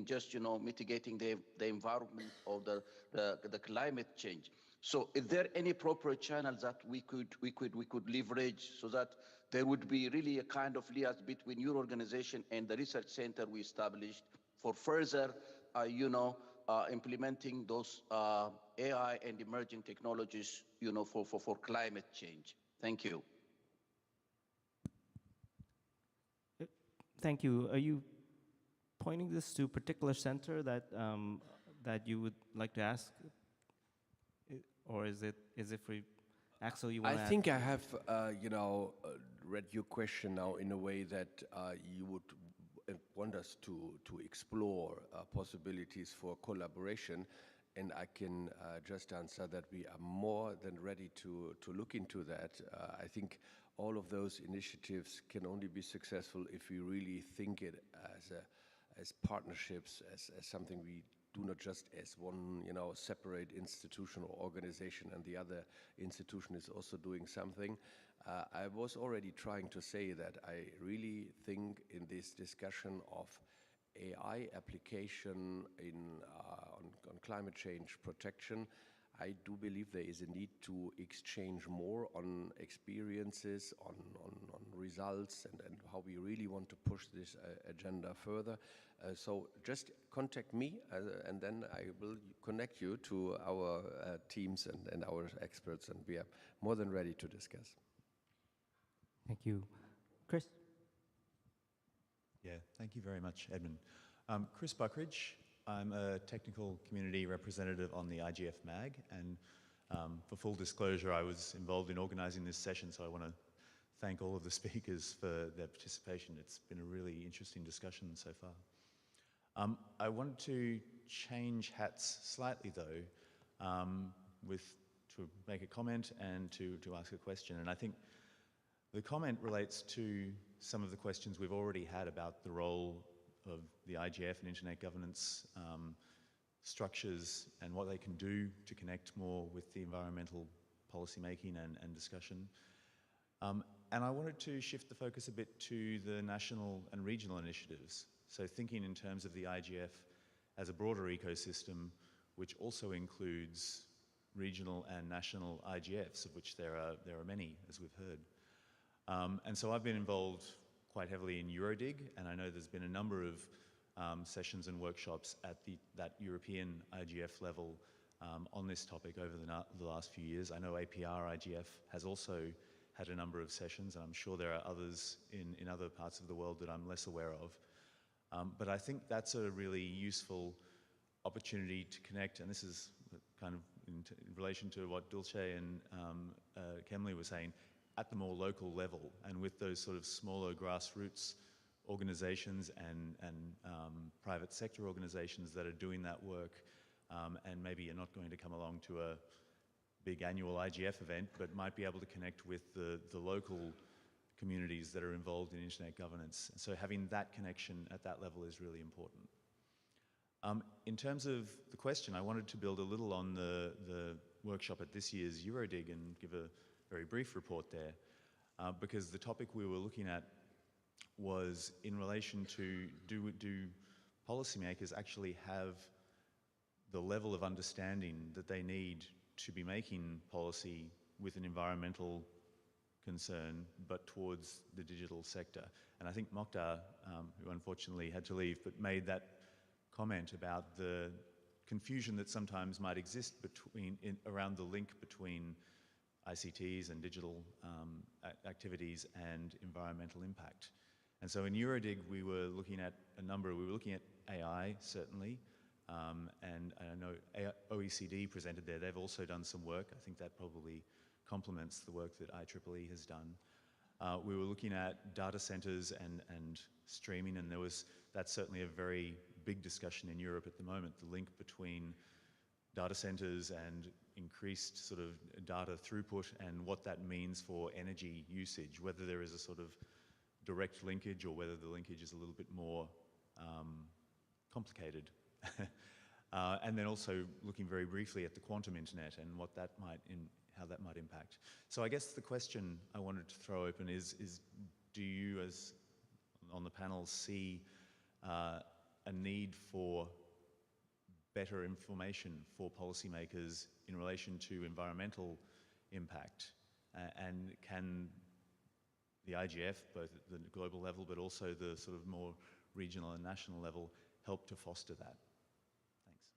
just, mitigating the environment or the climate change. So is there any proper channels that we could leverage so that there would be really a kind of liaison between your organization and the research center we established for further, implementing those AI and emerging technologies, for climate change? Thank you. Thank you. Are you pointing this to a particular center that that you would like to ask, or is it for Axel? You want? I think I have, read your question now in a way that you would want us to explore possibilities for collaboration, and I can just answer that we are more than ready to look into that. I think all of those initiatives can only be successful if we really think it as partnerships, as something we do not just as one, separate institution or organization, and the other institution is also doing something. I was already trying to say that I really think in this discussion of AI application on climate change protection, I do believe there is a need to exchange more on experiences, on results, and how we really want to push this agenda further. So just contact me, and then I will connect you to our teams and our experts, and we are more than ready to discuss. Thank you. Chris? Yeah, thank you very much, Edmund. Chris Buckridge. I'm a technical community representative on the IGF MAG, and for full disclosure, I was involved in organizing this session, so I want to thank all of the speakers for their participation. It's been a really interesting discussion so far. I wanted to change hats slightly, though, to make a comment and to ask a question, and I think the comment relates to some of the questions we've already had about the role of the IGF and internet governance structures and what they can do to connect more with the environmental policy making and discussion. And I wanted to shift the focus a bit to the national and regional initiatives. So thinking in terms of the IGF as a broader ecosystem, which also includes regional and national IGFs, of which there are many, as we've heard. And so I've been involved quite heavily in Eurodig, and I know there's been a number of sessions and workshops at that European IGF level on this topic over the last few years. I know APR IGF has also had a number of sessions, and I'm sure there are others in other parts of the world that I'm less aware of. But I think that's a really useful opportunity to connect, and this is kind of in relation to what Dulce and Kemley were saying, at the more local level, and with those sort of smaller grassroots organizations and private sector organizations that are doing that work, and maybe you're not going to come along to a big annual IGF event, but might be able to connect with the local communities that are involved in internet governance. And so having that connection at that level is really important. In terms of the question, I wanted to build a little on the workshop at this year's Eurodig and give a very brief report there, because the topic we were looking at was in relation to do policymakers actually have the level of understanding that they need to be making policy with an environmental concern, but towards the digital sector. And I think Mokhtar, who unfortunately had to leave, but made that comment about the confusion that sometimes might exist around the link between ICTs and digital activities and environmental impact. And so in Eurodig, we were looking at AI, certainly, and I know OECD presented there. They've also done some work. I think that probably complements the work that IEEE has done. We were looking at data centers and streaming, and that's certainly a very big discussion in Europe at the moment, the link between data centers and increased sort of data throughput and what that means for energy usage, whether there is a sort of direct linkage or whether the linkage is a little bit more complicated. And then also looking very briefly at the quantum internet and what that how that might impact. So I guess the question I wanted to throw open is do you, as on the panel, see a need for better information for policymakers in relation to environmental impact? And can the IGF, both at the global level but also the sort of more regional and national level, help to foster that? Thanks.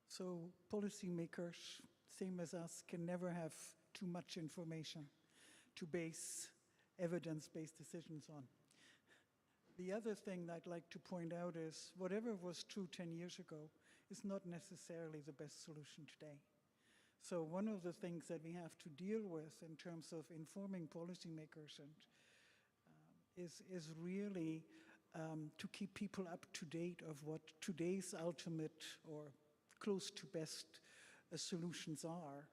So policymakers, same as us, can never have too much information to base evidence-based decisions on. The other thing I'd like to point out is whatever was true 10 years ago is not necessarily the best solution today. So one of the things that we have to deal with in terms of informing policymakers and is really to keep people up to date of what today's ultimate or close to best solutions are.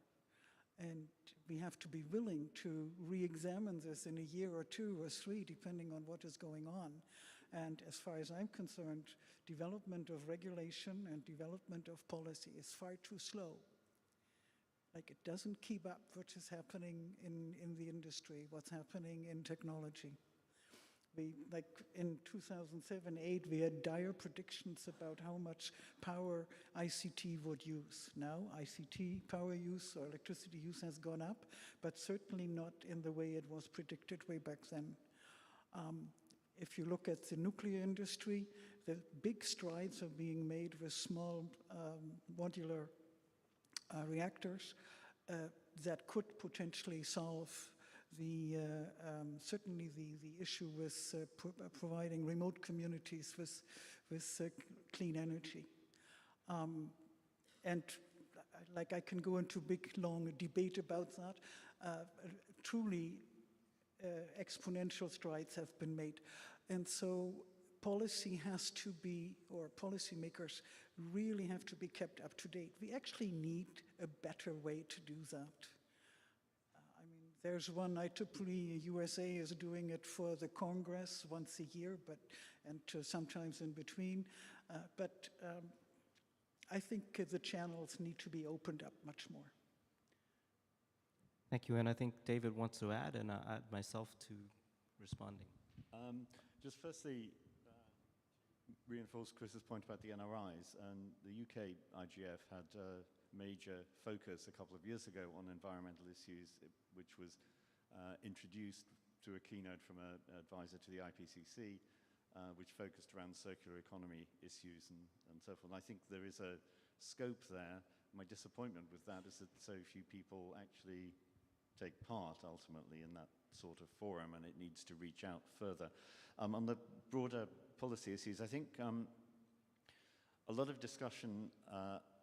And we have to be willing to re-examine this in a year or 2 or 3, depending on what is going on. And as far as I'm concerned, development of regulation and development of policy is far too slow. Like, it doesn't keep up what is happening in the industry, what's happening in technology. Like in 2007-8, we had dire predictions about how much power ICT would use. Now, ICT power use or electricity use has gone up, but certainly not in the way it was predicted way back then. If you look at the nuclear industry, the big strides are being made with small modular reactors that could potentially solve certainly the issue with providing remote communities with clean energy. And like, I can go into big, long debate about that. Truly, exponential strides have been made. And so policy has to be, or policymakers really have to be kept up to date. We actually need a better way to do that. There's one IEEE USA is doing it for the Congress once a year, and sometimes in between. But I think the channels need to be opened up much more. Thank you, and I think David wants to add, and I add myself to responding. Just firstly, reinforce Chris's point about the NRIs. And the UK IGF had major focus a couple of years ago on environmental issues, which was introduced to a keynote from an advisor to the IPCC, which focused around circular economy issues and so forth. And I think there is a scope there. My disappointment with that is that so few people actually take part ultimately in that sort of forum, and it needs to reach out further. On the broader policy issues, I think a lot of discussion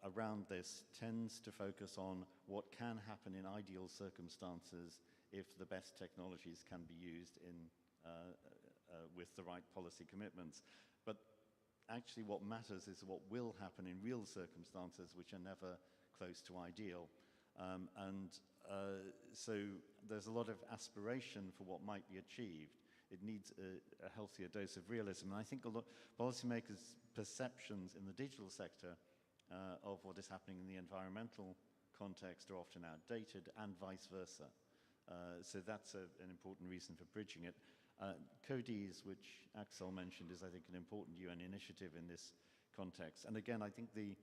around this tends to focus on what can happen in ideal circumstances if the best technologies can be used with the right policy commitments. But actually what matters is what will happen in real circumstances, which are never close to ideal. So there's a lot of aspiration for what might be achieved. It needs a healthier dose of realism. And I think a lot policymakers' perceptions in the digital sector of what is happening in the environmental context are often outdated, and vice versa. So that's an important reason for bridging it. CODES, which Axel mentioned, is, I think, an important UN initiative in this context. And again, I think the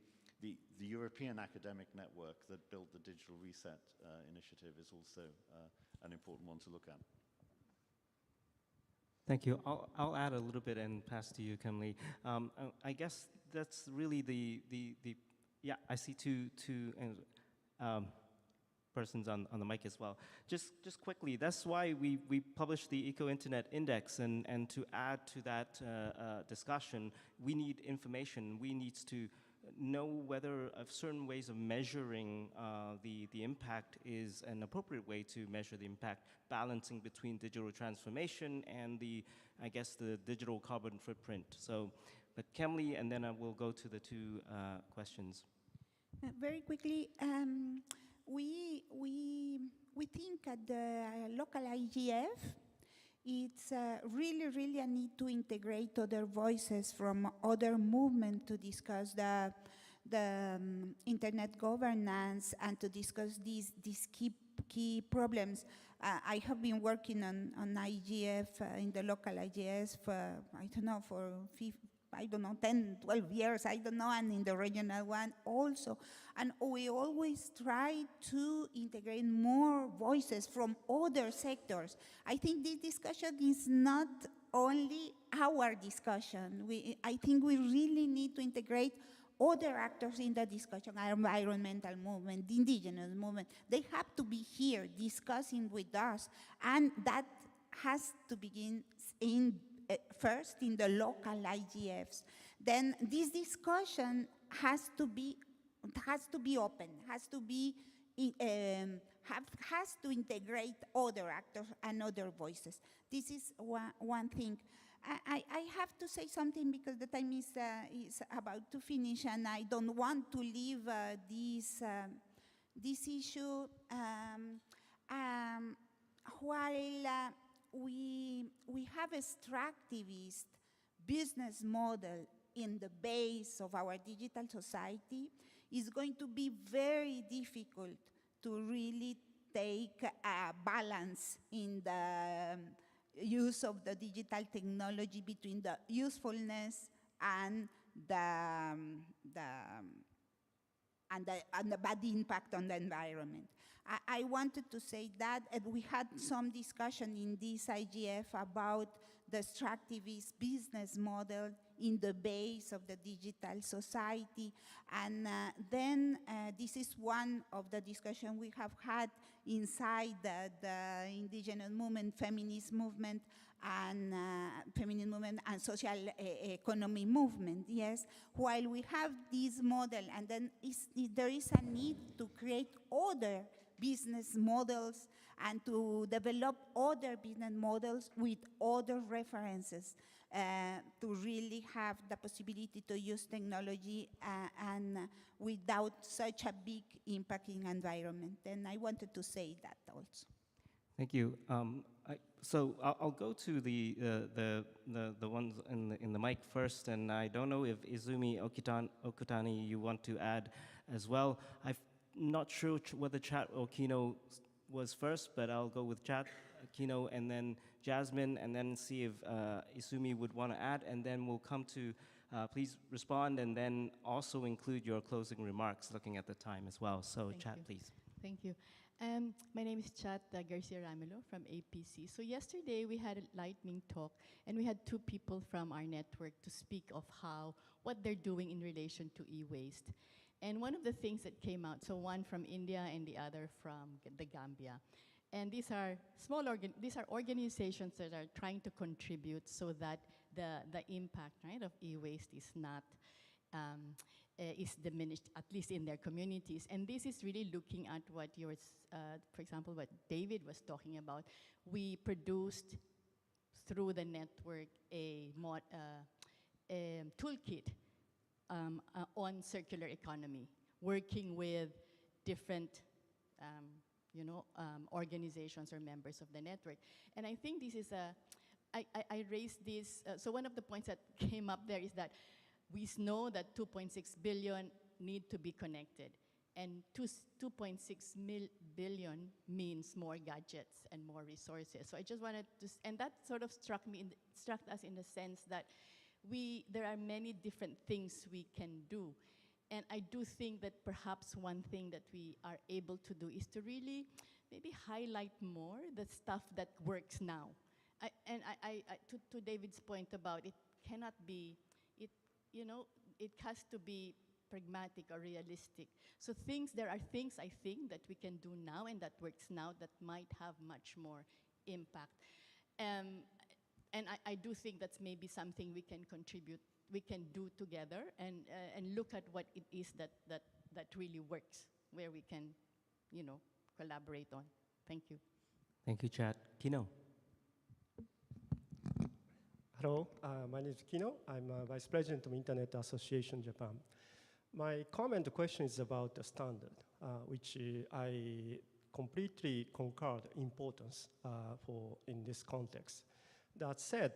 European academic network that built the Digital Reset initiative is also an important one to look at. Thank you. I'll add a little bit and pass to you, Kim-Lee. I guess that's really yeah, I see two persons on the mic as well. Just quickly, that's why we published the Eco-Internet Index, and to add to that discussion, we need information. We need to know whether certain ways of measuring the impact is an appropriate way to measure the impact, balancing between digital transformation and I guess the digital carbon footprint. So, but Kim-Lee, and then I will go to the two questions. Very quickly, we think at the local IGF, it's really, really a need to integrate other voices from other movements to discuss the internet governance and to discuss these key problems. I have been working on IGF in the local IGS for, I don't know, for 10, 12 years, I don't know, and in the regional one also. And we always try to integrate more voices from other sectors. I think this discussion is not only our discussion. I think we really need to integrate other actors in the discussion, our environmental movement, the indigenous movement. They have to be here discussing with us, and that has to begin first in the local IGFs. Then this discussion has to be open, has to integrate other actors and other voices. This is one thing. I have to say something because the time is about to finish, and I don't want to leave this issue while we have extractivist business model in the base of our digital society. It's going to be very difficult to really take a balance in the use of the digital technology between the usefulness and the bad impact on the environment. I wanted to say that, and we had some discussion in this IGF about the extractivist business model in the base of the digital society. And then this is one of the discussions we have had inside the indigenous movement, feminist movement, and social economy movement, yes. While we have this model, and then there is a need to create other business models and to develop other business models with other references to really have the possibility to use technology and without such a big impact in environment. And I wanted to say that also. Thank you. So I'll go to the ones in the mic first, and I don't know if Izumi Okutani you want to add as well. I'm not sure whether Chat or Kino was first, but I'll go with Chat, Kino, and then Jasmine, and then see if Izumi would want to add, and then we'll come to please respond, and then also include your closing remarks, looking at the time as well. So Chat, please. Thank you. My name is Chat Garcia Ramilo from APC. So yesterday we had a lightning talk, and we had two people from our network to speak of what they're doing in relation to e-waste. And one of the things that came out, so one from India and the other from the Gambia. And these are organizations that are trying to contribute so that the impact, right, of e-waste is not is diminished, at least in their communities. And this is really looking at what for example, what David was talking about. We produced through the network a toolkit on circular economy, working with different organizations or members of the network. And I think this is I raised this, so one of the points that came up there is that we know that 2.6 billion need to be connected, and 2.6 billion means more gadgets and more resources. So I just wanted to, and that sort of struck us in the sense that there are many different things we can do. And I do think that perhaps one thing that we are able to do is to really maybe highlight more the stuff that works now. To David's point about it cannot be, it has to be pragmatic or realistic. So there are things I think that we can do now and that works now that might have much more impact. And I do think that's maybe something we can contribute, we can do together and look at what it is that really works, where we can, collaborate on. Thank you. Thank you, Chad. Kino. Hello, my name is Kino. I'm Vice President of Internet Association Japan. My comment question is about the standard, which I completely concur the importance in this context. That said,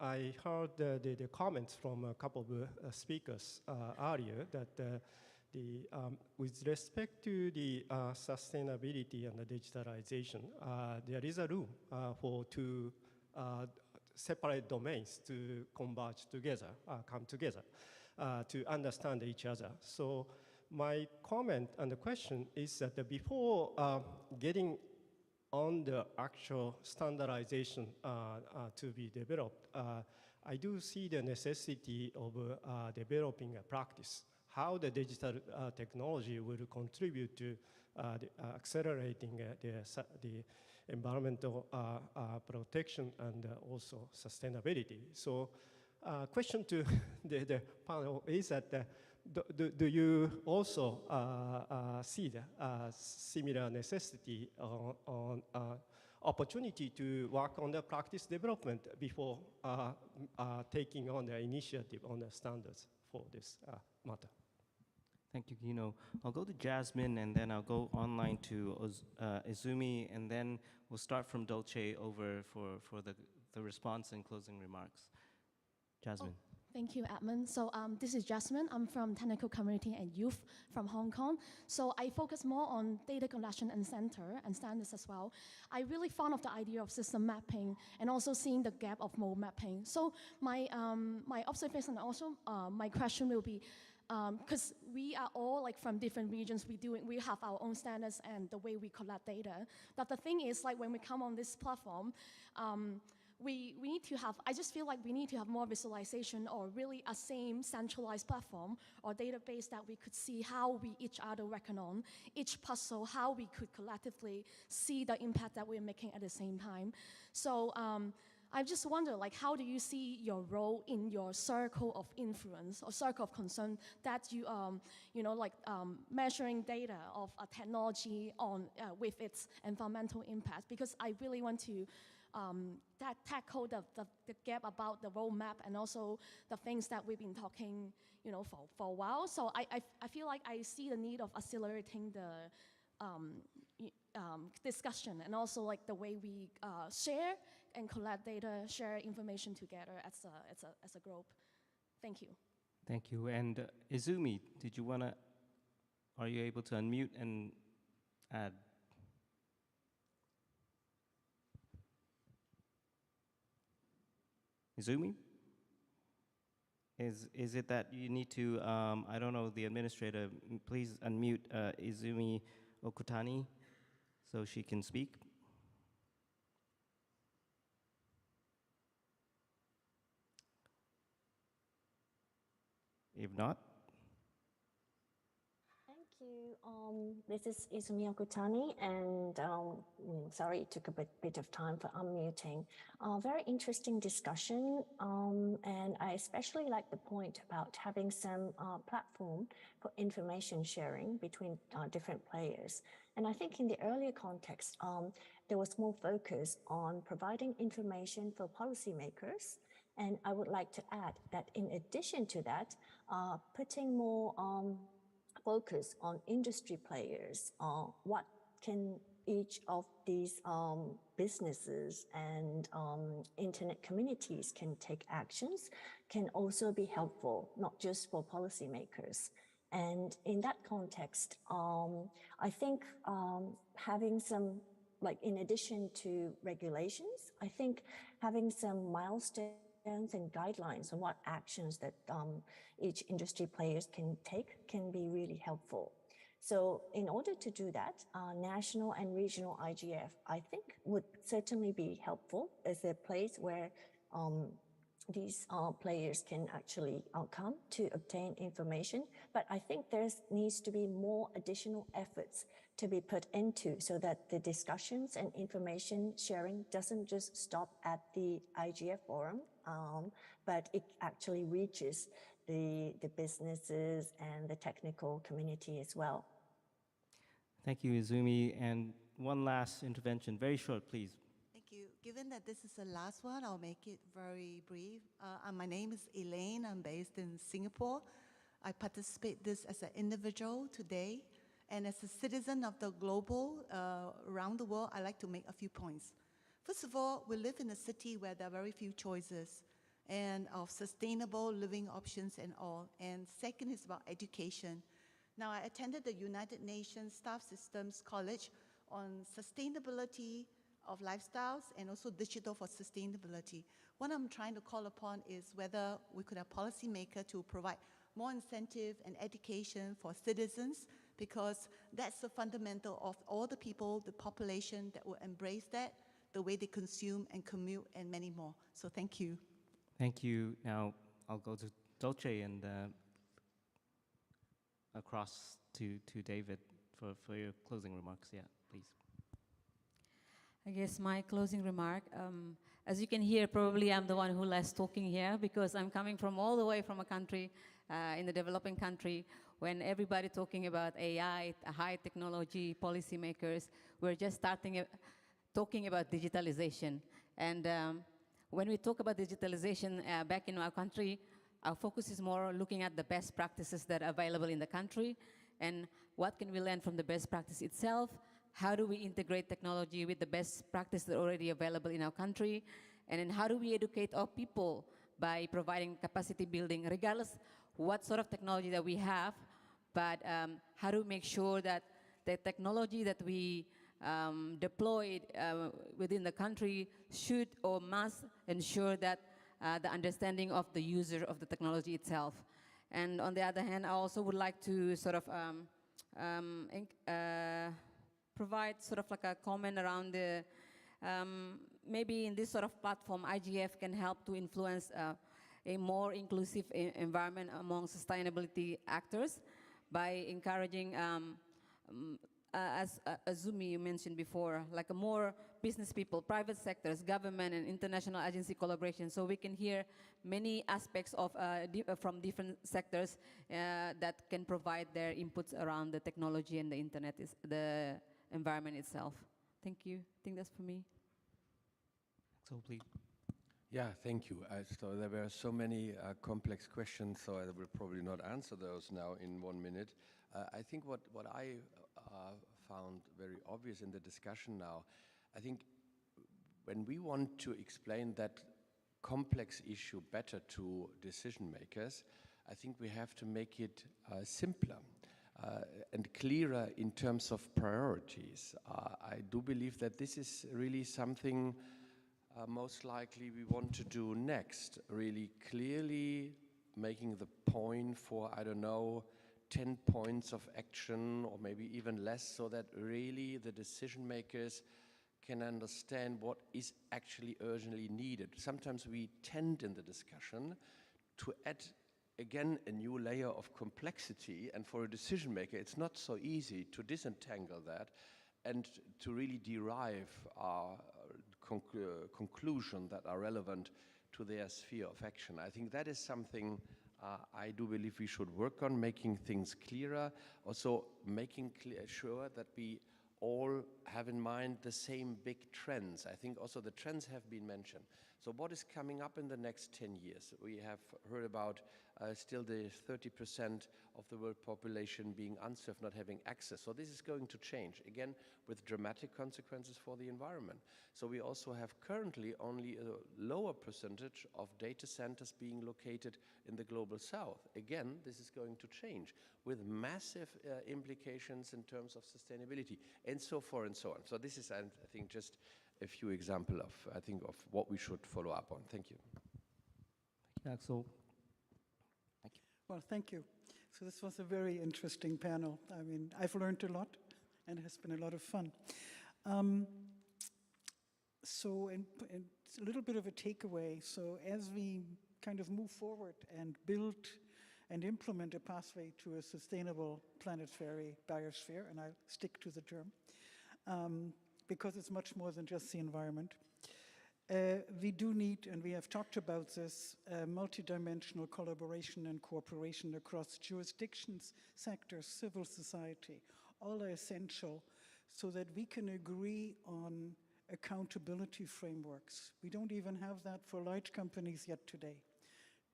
I heard the comments from a couple of speakers earlier that with respect to the sustainability and the digitalization, there is a room for two separate domains to converge together, come together, to understand each other. So my comment and the question is that before getting on the actual standardization to be developed, I do see the necessity of developing a practice, how the digital technology will contribute to accelerating the environmental protection and also sustainability. So question to the panel is that do you also see the similar necessity on opportunity to work on the practice development before taking on the initiative on the standards for this matter? Thank you, Kino. I'll go to Jasmine, and then I'll go online to Izumi, and then we'll start from Dolce over for the response and closing remarks. Jasmine. Oh, thank you, Edmund. So this is Jasmine. I'm from Technical Community and Youth from Hong Kong. So I focus more on data collection and center and standards as well. I really fond of the idea of system mapping and also seeing the gap of mode mapping. So my observation and also my question will be, because we are all like from different regions, we have our own standards and the way we collect data. But the thing is, like when we come on this platform, we need to have, I just feel like we need to have more visualization or really a same centralized platform or database that we could see how we each other reckon on, each puzzle, how we could collectively see the impact that we're making at the same time. So I just wonder, like, how do you see your role in your circle of influence or circle of concern that you, measuring data of a technology on with its environmental impact? Because I really want to tackle the gap about the roadmap and also the things that we've been talking, for a while. So I feel like I see the need of accelerating the discussion and also like the way we share and collect data, share information together as a group. Thank you. Thank you. And Izumi, are you able to unmute and add? Izumi? Is it that you need to, I don't know, the administrator, please unmute Izumi Okutani so she can speak? If not? Thank you. This is Izumi Okutani, and sorry it took a bit of time for unmuting. Very interesting discussion, and I especially like the point about having some platform for information sharing between different players. And I think in the earlier context, there was more focus on providing information for policymakers. And I would like to add that in addition to that, putting more focus on industry players, what can each of these businesses and internet communities can take actions can also be helpful, not just for policymakers. And in that context, I think having some, like in addition to regulations, I think having some milestones and guidelines on what actions that each industry players can take can be really helpful. So in order to do that, national and regional IGF, I think, would certainly be helpful as a place where these players can actually come to obtain information. But I think there needs to be more additional efforts to be put into so that the discussions and information sharing doesn't just stop at the IGF forum, but it actually reaches the businesses and the technical community as well. Thank you, Izumi. And one last intervention, very short, please. Thank you. Given that this is the last one, I'll make it very brief. My name is Elaine. I'm based in Singapore. I participate this as an individual today. And as a citizen of the global, around the world, I'd like to make a few points. First of all, we live in a city where there are very few choices and of sustainable living options and all. And second is about education. Now, I attended the United Nations Staff Systems College on sustainability of lifestyles and also digital for sustainability. What I'm trying to call upon is whether we could have policymakers to provide more incentive and education for citizens, because that's the fundamental of all the people, the population that will embrace that, the way they consume and commute and many more. So thank you. Thank you. Now I'll go to Dolce and across to David for your closing remarks. Yeah, please. I guess my closing remark, as you can hear, probably I'm the one who less talking here because I'm coming from all the way from a country, in the developing country, when everybody talking about AI, high technology, policymakers, we're just starting talking about digitalization. And when we talk about digitalization back in our country, our focus is more looking at the best practices that are available in the country and what can we learn from the best practice itself. How do we integrate technology with the best practice that are already available in our country? And then how do we educate our people by providing capacity building, regardless what sort of technology that we have, but how do we make sure that the technology that we deployed within the country should or must ensure that the understanding of the user of the technology itself. And on the other hand, I also would like to sort of provide sort of like a comment around the, maybe in this sort of platform, IGF can help to influence a more inclusive environment among sustainability actors by encouraging, as Azumi you mentioned before, like a more business people, private sectors, government and international agency collaboration, so we can hear many aspects of from different sectors that can provide their inputs around the technology and the internet, the environment itself. Thank you. I think that's for me. So please. Yeah, thank you. So there were so many complex questions, so I will probably not answer those now in 1 minute. I think what I found very obvious in the discussion now, I think when we want to explain that complex issue better to decision makers, I think we have to make it simpler. And clearer in terms of priorities. I do believe that this is really something most likely we want to do next, really clearly making the point for, I don't know, 10 points of action or maybe even less, so that really the decision makers can understand what is actually urgently needed. Sometimes we tend in the discussion to add again a new layer of complexity, and for a decision maker it's not so easy to disentangle that and to really derive conclusions that are relevant to their sphere of action. I think that is something I do believe we should work on, making things clearer, also making sure that we all have in mind the same big trends. I think also the trends have been mentioned. So what is coming up in the next 10 years? We have heard about still the 30% of the world population being unserved, not having access. So this is going to change, again, with dramatic consequences for the environment. So we also have currently only a lower percentage of data centers being located in the global south. Again, this is going to change with massive implications in terms of sustainability and so forth and so on. So this is, I think, just a few examples of, I think, of what we should follow up on. Thank you. Thank you, Axel. Thank you. Well, thank you. So this was a very interesting panel. I mean, I've learned a lot, and it has been a lot of fun. So it's a little bit of a takeaway. So as we kind of move forward and build and implement a pathway to a sustainable planetary biosphere, and I'll stick to the term, because it's much more than just the environment. We do need, and we have talked about this, multidimensional collaboration and cooperation across jurisdictions, sectors, civil society. All are essential so that we can agree on accountability frameworks. We don't even have that for large companies yet today.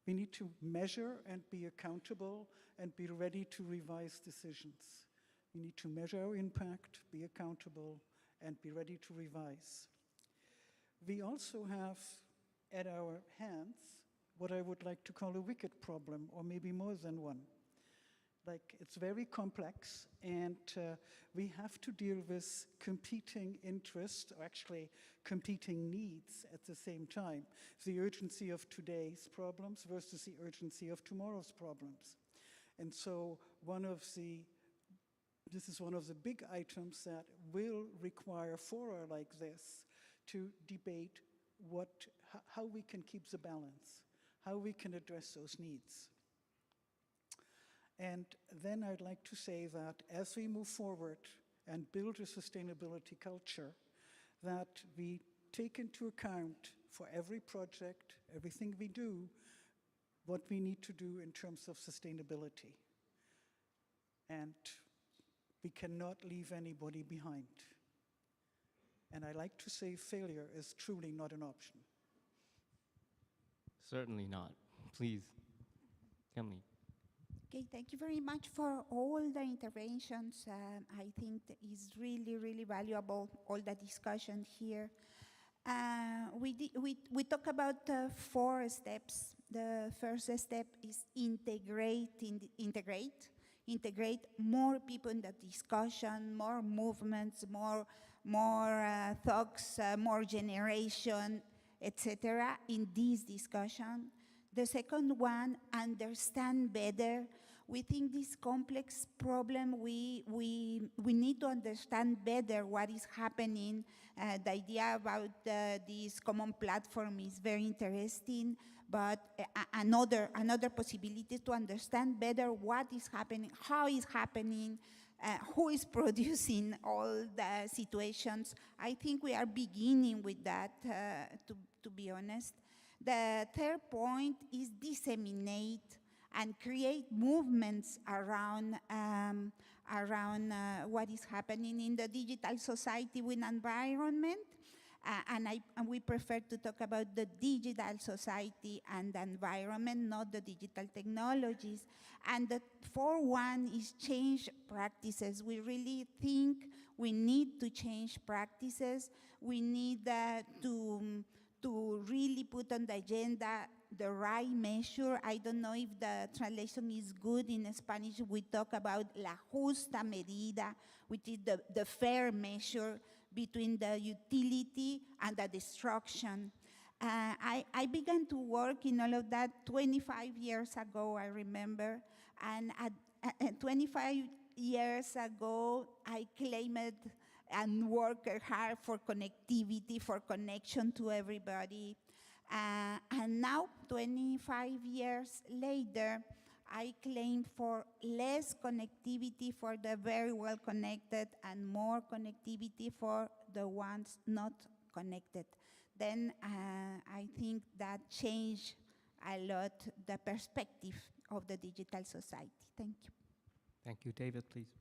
We need to measure and be accountable and be ready to revise decisions. We need to measure our impact, be accountable, and be ready to revise. We also have at our hands what I would like to call a wicked problem, or maybe more than one. Like, it's very complex, and we have to deal with competing interests, or actually competing needs at the same time. The urgency of today's problems versus the urgency of tomorrow's problems. And so this is one of the big items that will require a fora like this to debate how we can keep the balance, how we can address those needs. And then I'd like to say that as we move forward and build a sustainability culture, that we take into account for every project, everything we do, what we need to do in terms of sustainability. And we cannot leave anybody behind. And I like to say failure is truly not an option. Certainly not. Please, Emily. Okay, thank you very much for all the interventions. I think that is really, really valuable, all the discussion here. We talk about 4 steps. The first step is integrate more people in the discussion, more movements, more thoughts, more generation, etc. in this discussion. The second one, understand better. We think this complex problem, we need to understand better what is happening. The idea about this common platform is very interesting, but another possibility to understand better what is happening, how is happening, who is producing all the situations. I think we are beginning with that, to be honest. The third point is disseminate and create movements around what is happening in the digital society with environment. And we prefer to talk about the digital society and the environment, not the digital technologies. And the fourth one is change practices. We really think we need to change practices. We need to really put on the agenda the right measure. I don't know if the translation is good in Spanish. We talk about la justa medida, which is the fair measure between the utility and the destruction. I began to work in all of that 25 years ago, I remember. And at 25 years ago, I claimed and worked hard for connectivity, for connection to everybody. And now, 25 years later, I claim for less connectivity for the very well connected and more connectivity for the ones not connected. Then I think that changed a lot the perspective of the digital society. Thank you. Thank you. David, please.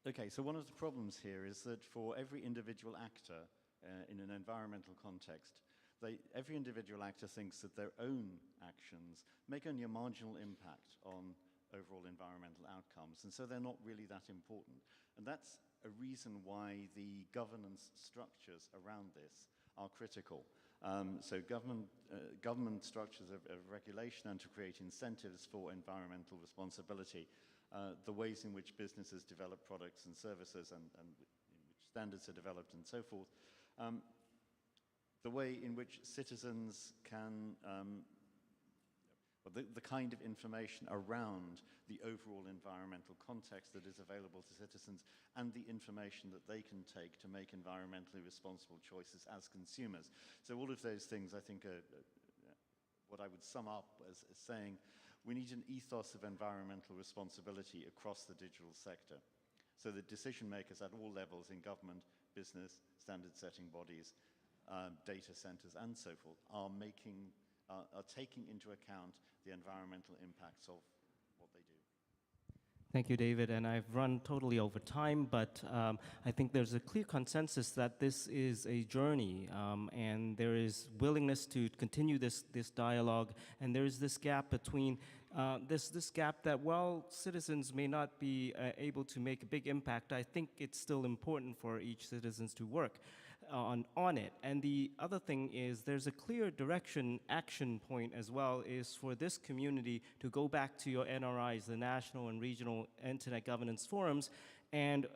Okay, so one of the problems here is that for every individual actor in an environmental context, every individual actor thinks that their own actions make only a marginal impact on overall environmental outcomes, and so they're not really that important. And that's a reason why the governance structures around this are critical. So government structures of regulation and to create incentives for environmental responsibility, the ways in which businesses develop products and services and in which standards are developed and so forth, the way in which citizens can, the kind of information around the overall environmental context that is available to citizens and the information that they can take to make environmentally responsible choices as consumers. So all of those things, I think, are what I would sum up as saying we need an ethos of environmental responsibility across the digital sector so that decision makers at all levels in government, business, standard setting bodies, data centers and so forth are taking into account the environmental impacts of what they do. Thank you, David, and I've run totally over time, but I think there's a clear consensus that this is a journey, and there is willingness to continue this dialogue, and there is this gap between, this gap that while citizens may not be able to make a big impact, I think it's still important for each citizens to work. on it. And the other thing is there's a clear direction, action point as well, is for this community to go back to your NRIs, the National and Regional Internet Governance Forums, and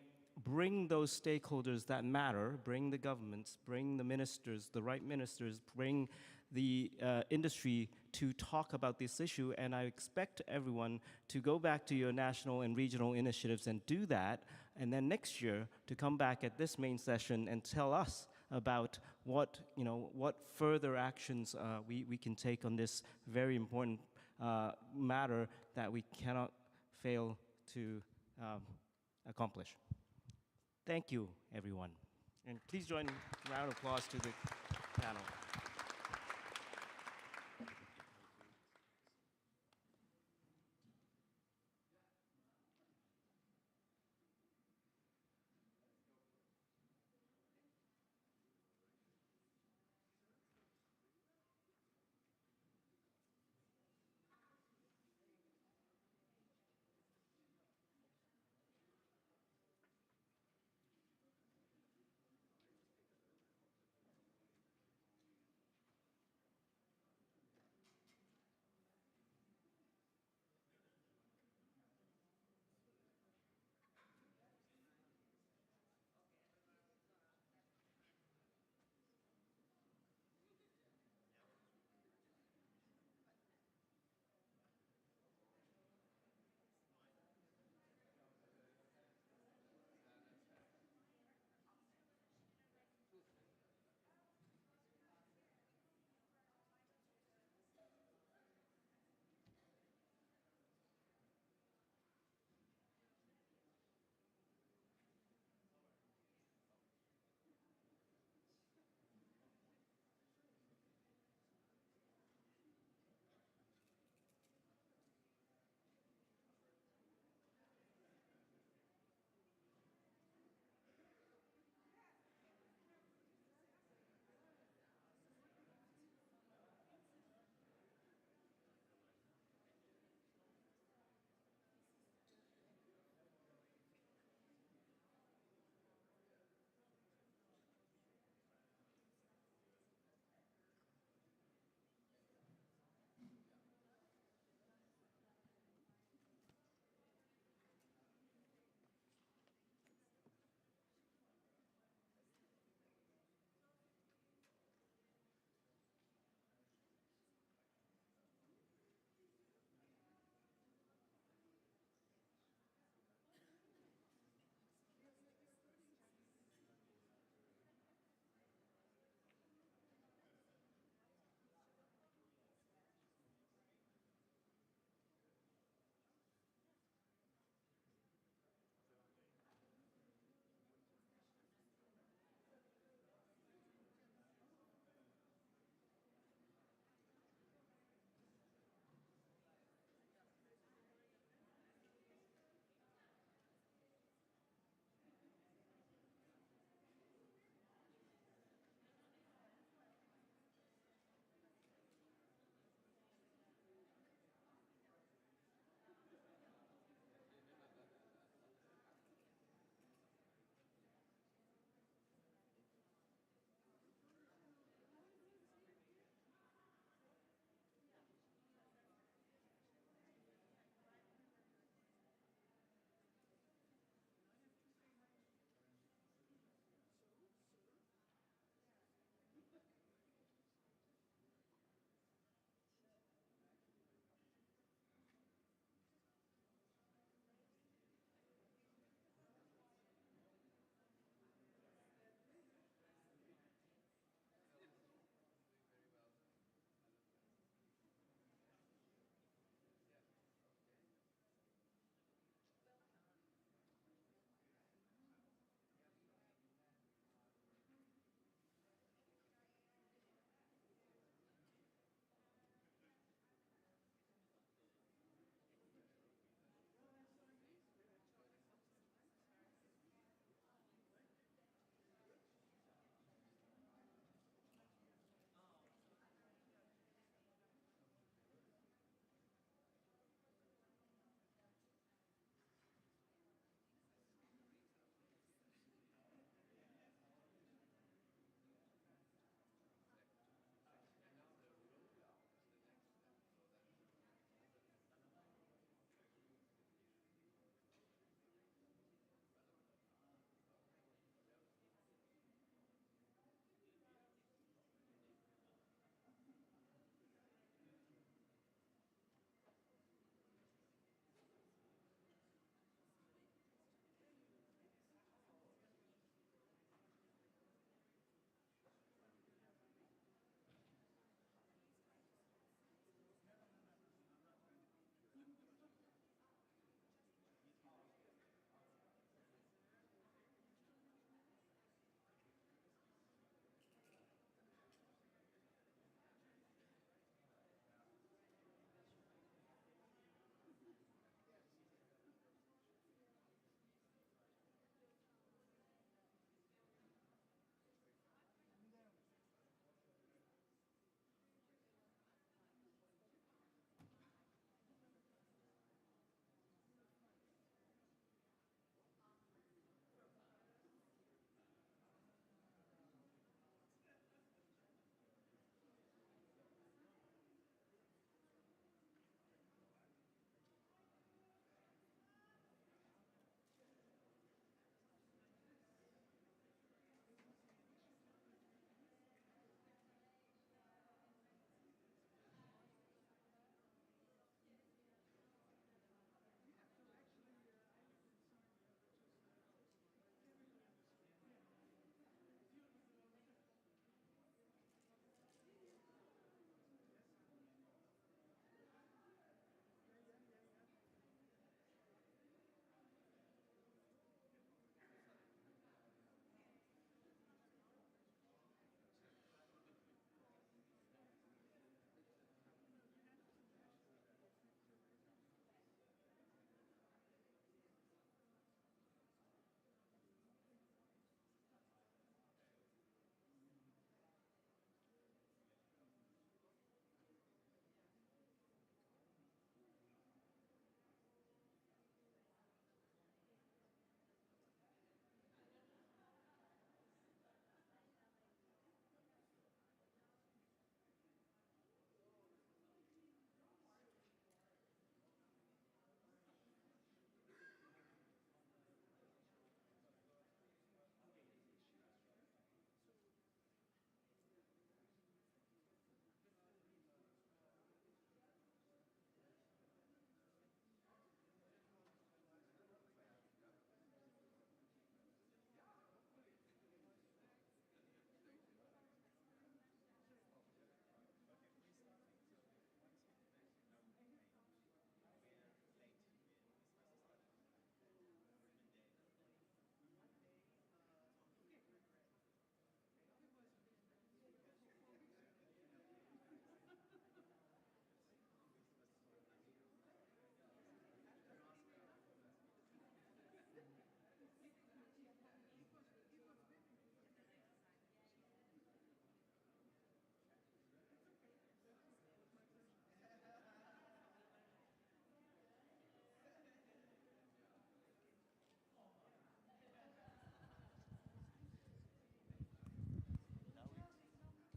bring those stakeholders that matter, bring the governments, bring the ministers, the right ministers, bring the industry to talk about this issue. And I expect everyone to go back to your national and regional initiatives and do that, and then next year to come back at this main session and tell us about what, what further actions we can take on this very important matter that we cannot fail to accomplish. Thank you, everyone. And please join a round of applause to the panel.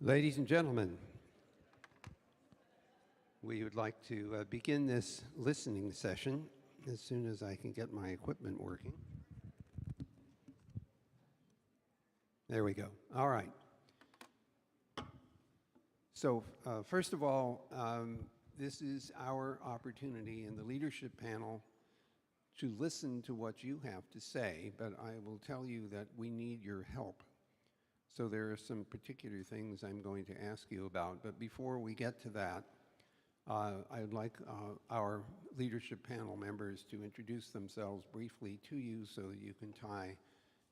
Ladies and gentlemen, we would like to begin this listening session as soon as I can get my equipment working. There we go. All right. So first of all, this is our opportunity in the leadership panel to listen to what you have to say, but I will tell you that we need your help. So there are some particular things I'm going to ask you about, but before we get to that, I would like our leadership panel members to introduce themselves briefly to you so that you can tie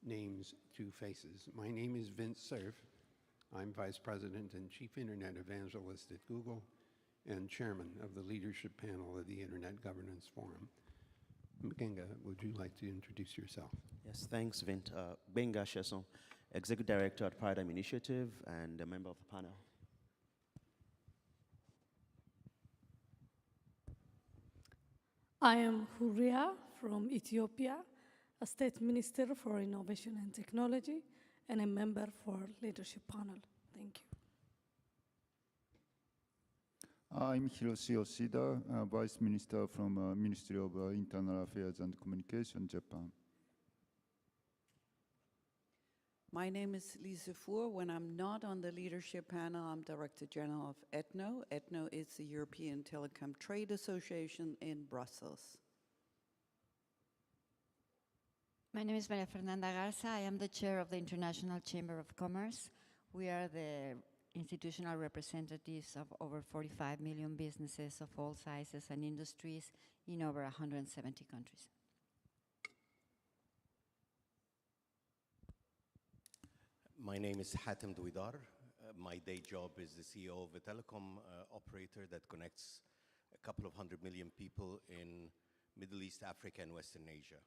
names to faces. My name is Vince Cerf. I'm Vice President and Chief Internet Evangelist at Google and Chairman of the Leadership Panel of the Internet Governance Forum. Benga, would you like to introduce yourself? Yes, thanks, Vint. Benga Sheson, Executive Director at Paradigm Initiative and a member of the panel. I am Huria from Ethiopia, a State Minister for Innovation and Technology, and a member for Leadership Panel. Thank you. I'm Hiroshi Yoshida, Vice Minister from Ministry of Internal Affairs and Communication, Japan. My name is Lise Fuhr. When I'm not on the leadership panel, I'm Director General of ETNO. ETNO is the European Telecom Trade Association in Brussels. My name is Maria Fernanda Garza. I am the chair of the International Chamber of Commerce. We are the institutional representatives of over 45 million businesses of all sizes and industries in over 170 countries. My name is Hatem Douidar. My day job is the CEO of a telecom operator that connects a couple of 100 million people in Middle East, Africa, and Western Asia.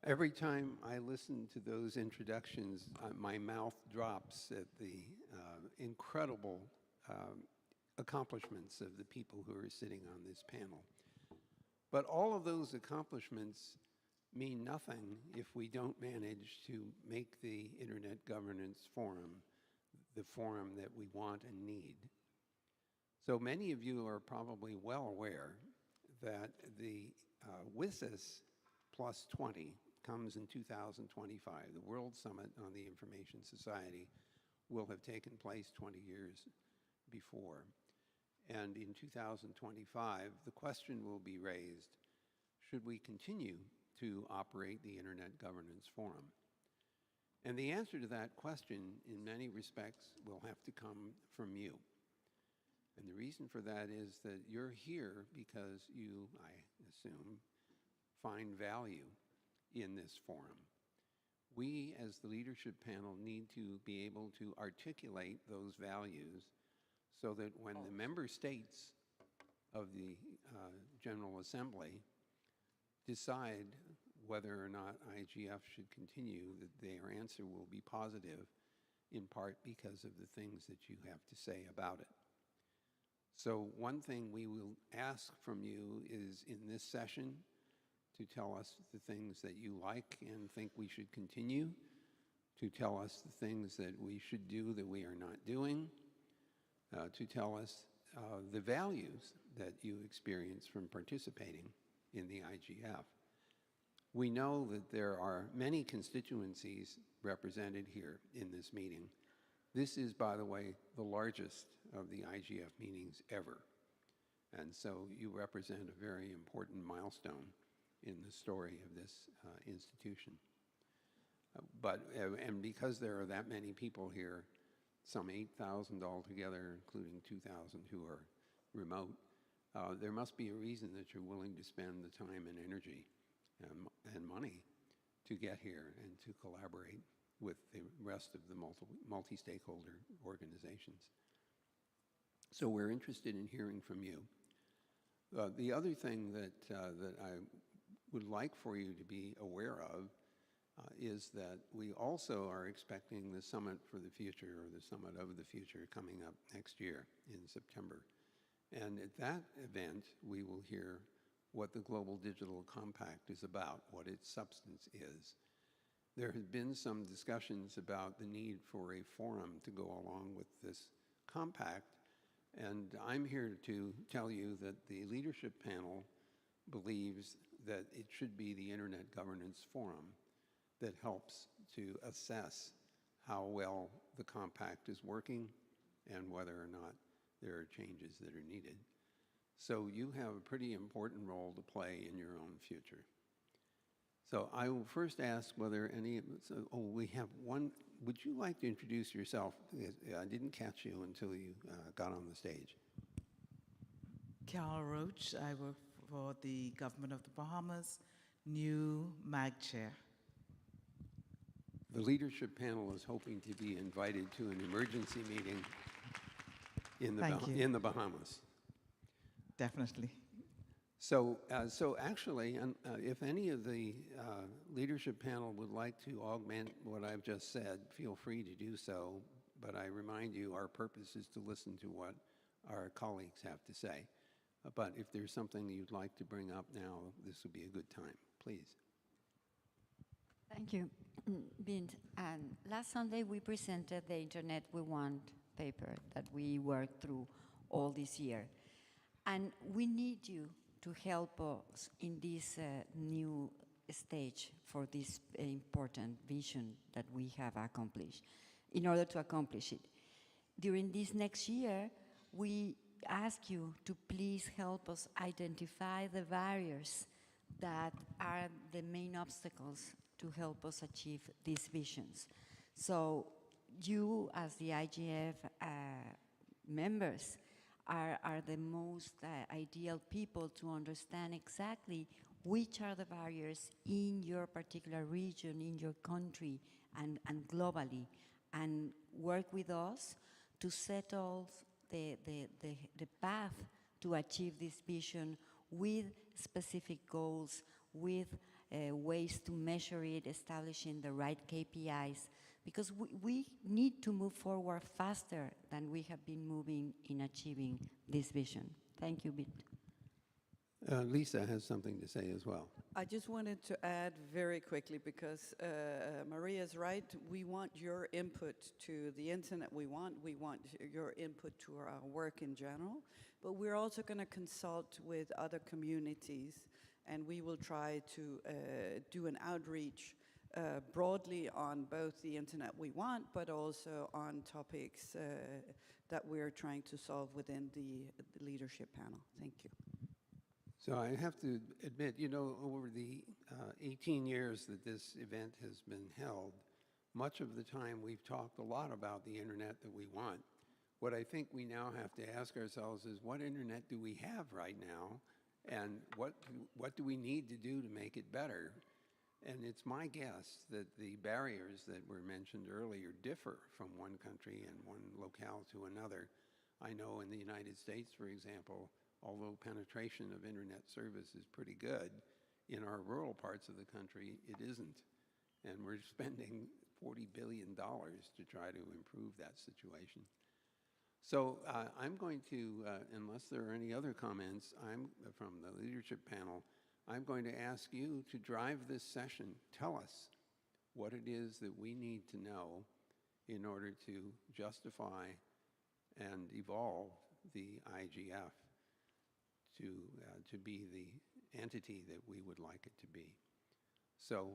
Every time I listen to those introductions, my mouth drops at the incredible accomplishments of the people who are sitting on this panel. But all of those accomplishments mean nothing if we don't manage to make the Internet Governance Forum the forum that we want and need. So many of you are probably well aware that the WSIS Plus 20 comes in 2025. The World Summit on the Information Society will have taken place 20 years before. And in 2025, the question will be raised, should we continue to operate the Internet Governance Forum? And the answer to that question, in many respects, will have to come from you. And the reason for that is that you're here because you, I assume, find value in this forum. We, as the leadership panel, need to be able to articulate those values so that when the member states of the General Assembly decide whether or not IGF should continue, that their answer will be positive, in part because of the things that you have to say about it. So one thing we will ask from you is in this session to tell us the things that you like and think we should continue, to tell us the things that we should do that we are not doing, to tell us the values that you experience from participating in the IGF. We know that there are many constituencies represented here in this meeting. This is, by the way, the largest of the IGF meetings ever. And so you represent a very important milestone in the story of this institution. And because there are that many people here, some 8,000 altogether, including 2,000 who are remote, there must be a reason that you're willing to spend the time and energy and money to get here and to collaborate with the rest of the multi-stakeholder organizations. So we're interested in hearing from you. The other thing that I would like for you to be aware of is that we also are expecting the Summit for the Future, or the Summit of the Future, coming up next year in September. And at that event, we will hear what the Global Digital Compact is about, what its substance is. there have been some discussions about the need for a forum to go along with this compact, and I'm here to tell you that the leadership panel believes that it should be the Internet Governance Forum that helps to assess how well the compact is working and whether or not there are changes that are needed. So you have a pretty important role to play in your own future. So I will first ask whether any, we have one, would you like to introduce yourself? I didn't catch you until you got on the stage. Carol Roach, I work for the government of the Bahamas, new MAG chair. The leadership panel is hoping to be invited to an emergency meeting in the Bahamas. Definitely. So, actually, if any of the leadership panel would like to augment what I've just said, feel free to do so. But I remind you, our purpose is to listen to what our colleagues have to say. But if there's something you'd like to bring up now, this would be a good time. Please. Thank you, Bint. And last Sunday, we presented the Internet We Want paper that we worked through all this year. And we need you to help us in this new stage for this important vision that we have accomplished, in order to accomplish it. During this next year, we ask you to please help us identify the barriers that are the main obstacles to help us achieve these visions. So you, as the IGF members, are the most ideal people to understand exactly which are the barriers in your particular region, in your country, and globally, and work with us to settle the path to achieve this vision with specific goals, with ways to measure it, establishing the right KPIs, because we need to move forward faster than we have been moving in achieving this vision. Thank you, Bint. Lisa has something to say as well. I just wanted to add very quickly, because Maria's right. We want your input to the internet we want your input to our work in general, but we're also going to consult with other communities, and we will try to do an outreach broadly on both the internet we want, but also on topics that we're trying to solve within the leadership panel. Thank you. So I have to admit, you know, over the 18 years that this event has been held, much of the time we've talked a lot about the internet that we want. What I think we now have to ask ourselves is, what internet do we have right now, and what do we need to do to make it better? And it's my guess that the barriers that were mentioned earlier differ from one country and one locale to another. I know in the United States, for example, although penetration of internet service is pretty good, in our rural parts of the country, it isn't. And we're spending $40 billion to try to improve that situation. So I'm going to, unless there are any other comments, I'm from the leadership panel, I'm going to ask you to drive this session. Tell us what it is that we need to know in order to justify and evolve the IGF to be the entity that we would like it to be. So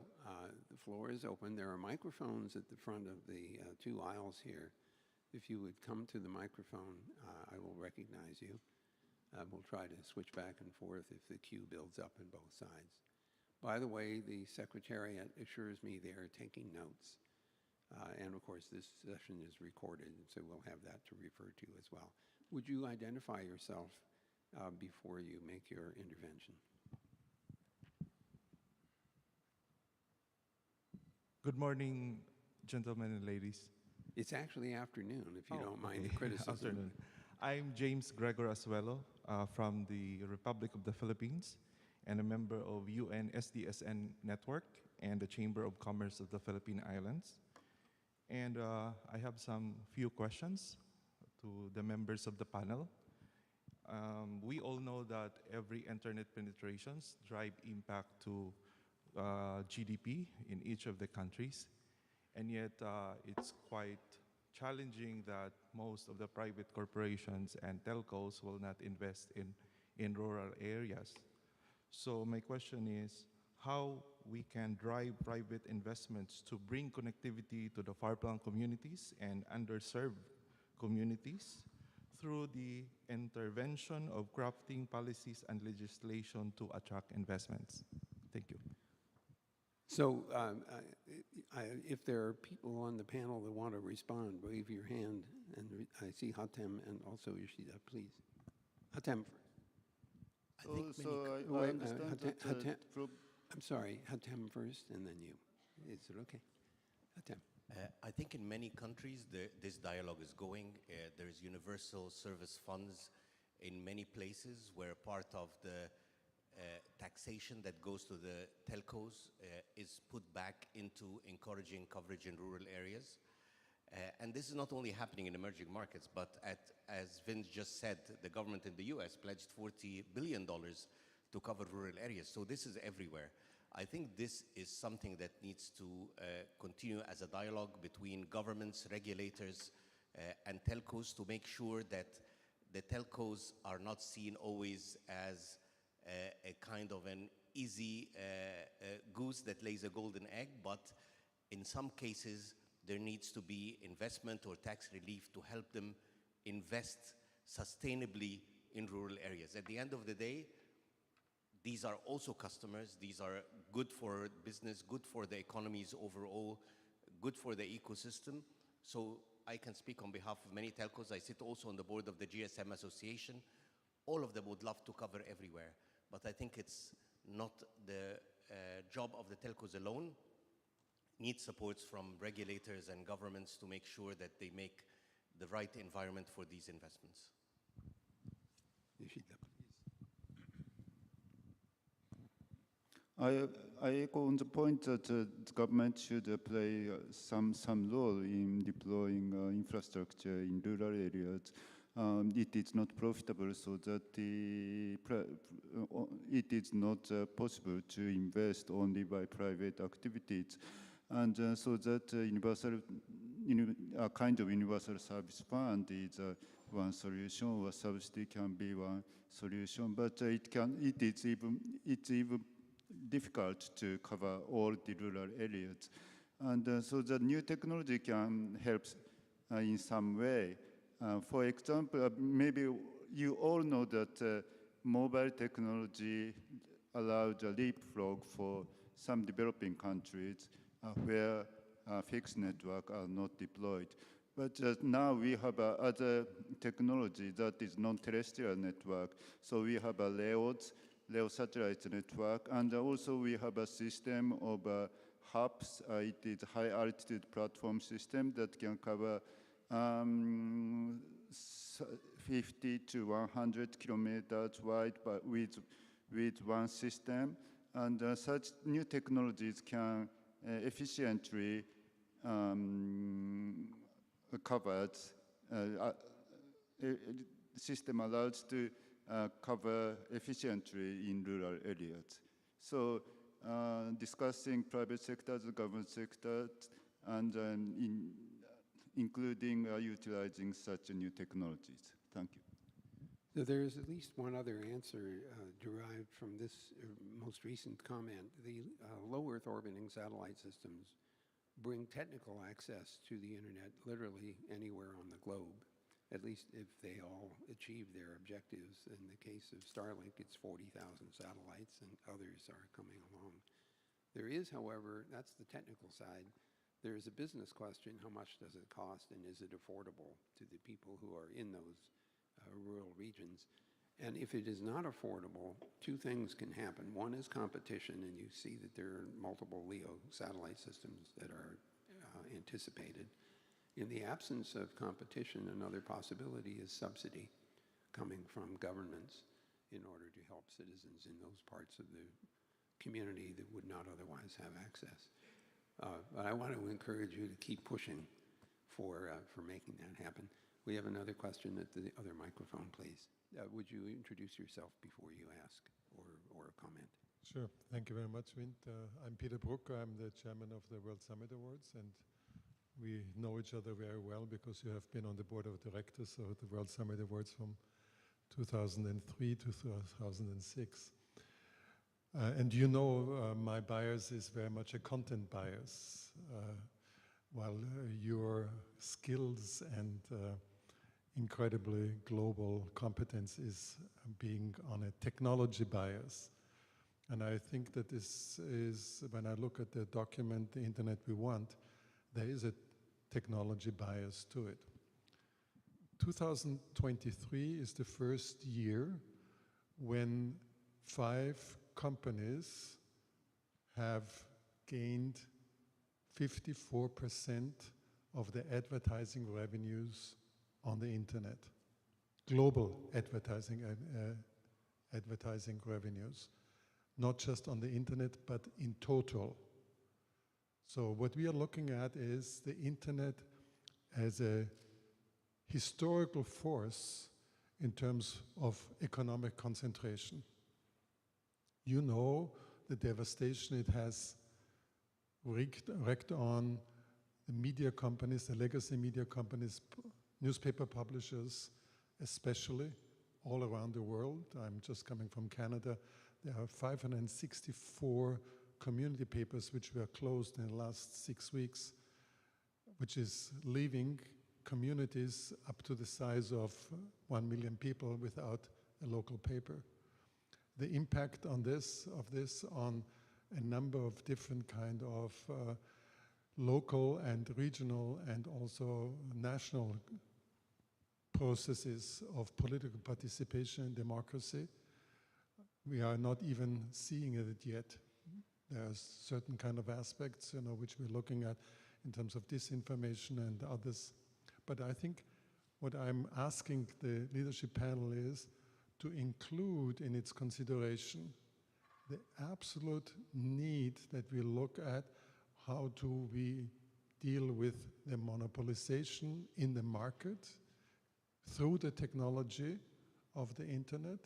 the floor is open. There are microphones at the front of the two aisles here. If you would come to the microphone, I will recognize you. We'll try to switch back and forth if the queue builds up on both sides. By the way, the Secretariat assures me they are taking notes. And of course, this session is recorded, so we'll have that to refer to as well. Would you identify yourself before you make your intervention? Good morning, gentlemen and ladies. It's actually afternoon, if you don't mind the criticism. Afternoon. I'm James Gregor Asuelo from the Republic of the Philippines and a member of UN SDSN Network and the Chamber of Commerce of the Philippine Islands. And I have some few questions to the members of the panel. We all know that every internet penetrations drive impact to GDP in each of the countries. And yet it's quite challenging that most of the private corporations and telcos will not invest in rural areas. So my question is how we can drive private investments to bring connectivity to the far-flung communities and underserved communities through the intervention of crafting policies and legislation to attract investments. Thank you. So if there are people on the panel that want to respond, wave your hand. And I see Hatem and also Yoshida, please. Hatem first. I think I understand that I'm sorry, Hatem first and then you. Is it okay? Hatem. I think in many countries this dialogue is going. There's universal service funds in many places where part of the taxation that goes to the telcos is put back into encouraging coverage in rural areas. And this is not only happening in emerging markets, but as Vince just said, the government in the US pledged $40 billion to cover rural areas. So this is everywhere. I think this is something that needs to continue as a dialogue between governments, regulators, and telcos to make sure that the telcos are not seen always as a kind of an easy goose that lays a golden egg, but in some cases there needs to be investment or tax relief to help them invest sustainably in rural areas. At the end of the day, these are also customers. These are good for business, good for the economies overall, good for the ecosystem. So I can speak on behalf of many telcos. I sit also on the board of the GSM Association. All of them would love to cover everywhere. But I think it's not the job of the telcos alone. Need supports from regulators and governments to make sure that they make the right environment for these investments. Yoshida, I echo on the point that the government should play some role in deploying infrastructure in rural areas. It is not profitable, so that it is not possible to invest only by private activities. And so that a kind of universal service fund is one solution, or subsidy can be one solution, but it's even difficult to cover all the rural areas. And so the new technology can help in some way. For example, maybe you all know that mobile technology allowed a leapfrog for some developing countries where fixed network are not deployed. But now we have other technology that is non-terrestrial network. So we have a LEO satellite network, and also we have a system of hubs. It is high altitude platform system that can cover 50 to 100 kilometers wide, but with one system. And such new technologies can efficiently covered. The system allows to cover efficiently in rural areas. So discussing private sectors, government sectors, and including utilizing such new technologies. Thank you. So there is at least one other answer derived from this most recent comment. The low Earth orbiting satellite systems bring technical access to the internet literally anywhere on the globe, at least if they all achieve their objectives. In the case of Starlink, it's 40,000 satellites, and others are coming along. There is, however, that's the technical side. There is a business question: how much does it cost, and is it affordable to the people who are in those rural regions? And if it is not affordable, two things can happen. One is competition, and you see that there are multiple LEO satellite systems that are anticipated. In the absence of competition, another possibility is subsidy coming from governments in order to help citizens in those parts of the community that would not otherwise have access. But I want to encourage you to keep pushing for making that happen. We have another question at the other microphone, please. Would you introduce yourself before you ask or comment? Sure. Thank you very much, Vint. I'm Peter Brook. I'm the chairman of the World Summit Awards, and we know each other very well because you have been on the board of directors of the World Summit Awards from 2003 to 2006. And you know my bias is very much a content bias, while your skills and incredibly global competence is being on a technology bias. And I think that this is, when I look at the document, The Internet We Want, there is a technology bias to it. 2023 is the first year when 5 companies have gained 54% of the advertising revenues on the internet. Global advertising revenues. Not just on the internet, but in total. So what we are looking at is the internet as a historical force in terms of economic concentration. You know the devastation it has wreaked on the media companies, the legacy media companies, newspaper publishers, especially all around the world. I'm just coming from Canada. There are 564 community papers which were closed in the last 6 weeks, which is leaving communities up to the size of 1 million people without a local paper. The impact on this on a number of different kind of local and regional and also national processes of political participation and democracy. We are not even seeing it yet. There are certain kind of aspects, which we're looking at in terms of disinformation and others. But I think what I'm asking the leadership panel is to include in its consideration the absolute need that we look at how do we deal with the monopolization in the market through the technology of the internet,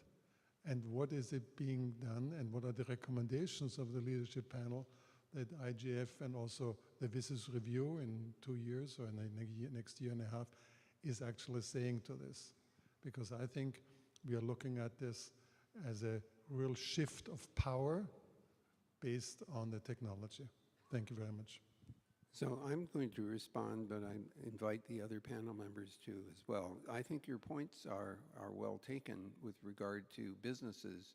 and what is it being done, and what are the recommendations of the leadership panel that IGF and also the Business Review in 2 years or in the next year and a half is actually saying to this. Because I think we are looking at this as a real shift of power based on the technology. Thank you very much. So I'm going to respond, but I invite the other panel members to as well. I think your points are well taken with regard to businesses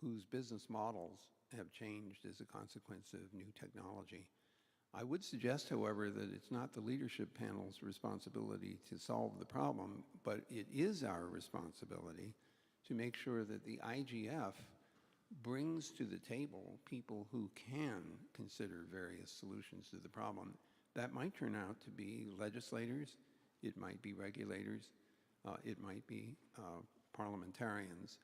whose business models have changed as a consequence of new technology. I would suggest, however, that it's not the leadership panel's responsibility to solve the problem, but it is our responsibility to make sure that the IGF brings to the table people who can consider various solutions to the problem. That might turn out to be legislators, it might be regulators, it might be parliamentarians,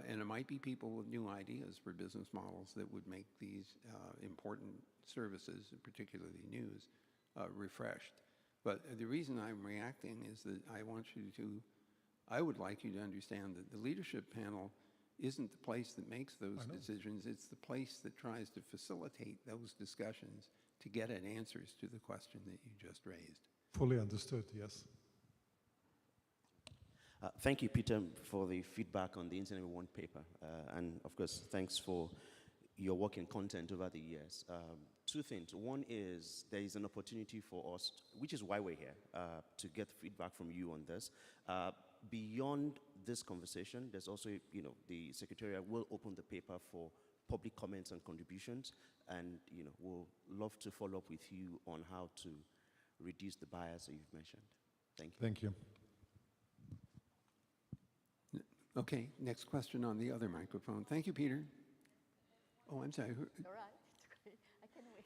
and it might be people with new ideas for business models that would make these important services, particularly news, refreshed. But the reason I'm reacting is that I would like you to understand that the leadership panel isn't the place that makes those decisions, it's the place that tries to facilitate those discussions to get at answers to the question that you just raised. Fully understood, yes. Thank you, Peter, for the feedback on the Internet We Want paper. And of course, thanks for your work and content over the years. 2 things. One is there is an opportunity for us, which is why we're here, to get feedback from you on this. Beyond this conversation, there's also, the Secretariat will open the paper for public comments and contributions, and, we'll love to follow up with you on how to reduce the bias that you've mentioned. Thank you. Thank you. Okay, next question on the other microphone. Thank you, Peter. Oh, I'm sorry. All right, it's great. I can wait.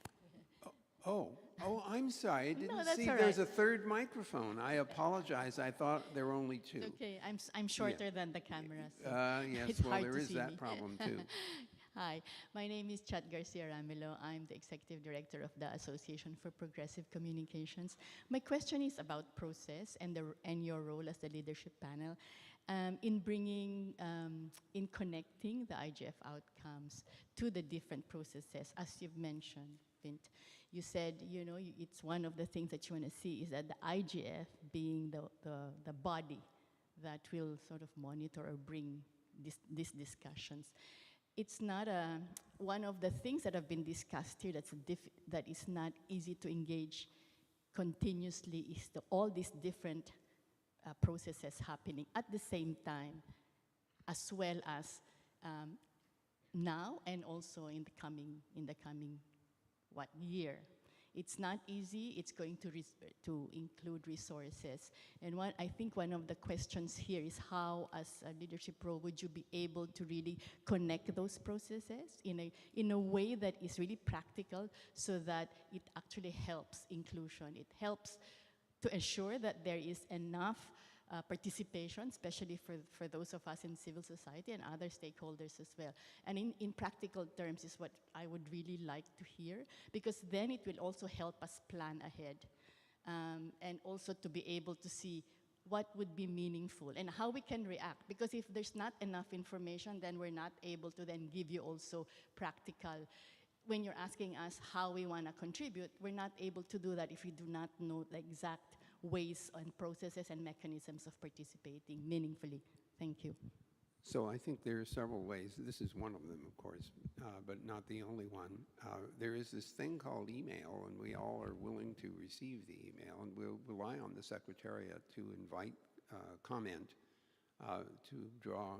Oh, I'm sorry. I didn't that's see all there's right. a third microphone. I apologize. I thought there were only 2. It's okay. I'm shorter than the camera. So Yes, it's well, hard there to is see that me. problem too. Hi, my name is Chat Garcia Ramilo. I'm the Executive Director of the Association for Progressive Communications. My question is about process and your role as the leadership panel in bringing, in connecting the IGF outcomes to the different processes, as you've mentioned, Vint. You said, you know, it's one of the things that you want to see is that the IGF being the body that will sort of monitor or bring these discussions. It's not one of the things that have been discussed here that is not easy to engage continuously is all these different processes happening at the same time, as well as now and also in the coming year. It's not easy. It's going to include resources. And I think one of the questions here is how, as a leadership role, would you be able to really connect those processes in a way that is really practical so that it actually helps inclusion. It helps to ensure that there is enough participation, especially for those of us in civil society and other stakeholders as well. And in practical terms is what I would really like to hear, because then it will also help us plan ahead and also to be able to see what would be meaningful and how we can react. Because if there's not enough information, then we're not able to then give you also practical. When you're asking us how we want to contribute, we're not able to do that if we do not know the exact ways and processes and mechanisms of participating meaningfully. Thank you. So I think there are several ways. This is one of them, of course, but not the only one. There is this thing called email, and we all are willing to receive the email, and we'll rely on the Secretariat to invite comment to draw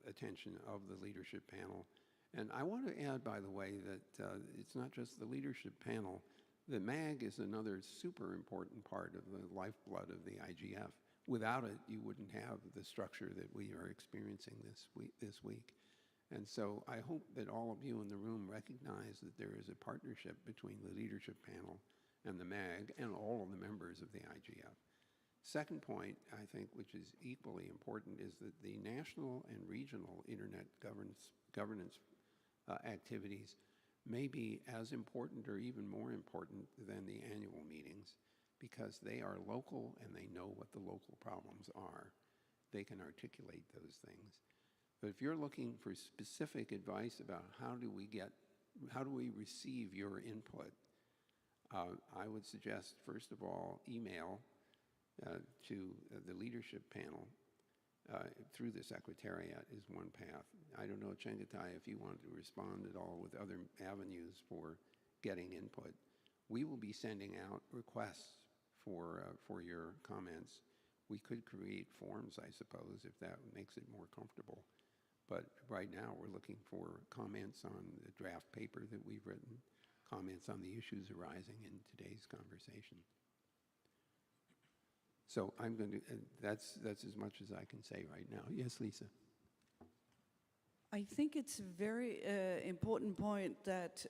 attention of the leadership panel. And I want to add, by the way, that it's not just the leadership panel. The MAG is another super important part of the lifeblood of the IGF. Without it, you wouldn't have the structure that we are experiencing this week. And so I hope that all of you in the room recognize that there is a partnership between the leadership panel and the MAG and all of the members of the IGF. Second point, I think, which is equally important, is that the national and regional internet governance activities may be as important or even more important than the annual meetings, because they are local and they know what the local problems are. They can articulate those things. But if you're looking for specific advice about how do we receive your input, I would suggest, first of all, email to the leadership panel through the Secretariat is one path. I don't know, Chengetai, if you want to respond at all with other avenues for getting input. We will be sending out requests for your comments. We could create forms, I suppose, if that makes it more comfortable. But right now, we're looking for comments on the draft paper that we've written, comments on the issues arising in today's conversation. So I'm going to, that's as much as I can say right now. Yes, Lisa. I think it's a very important point that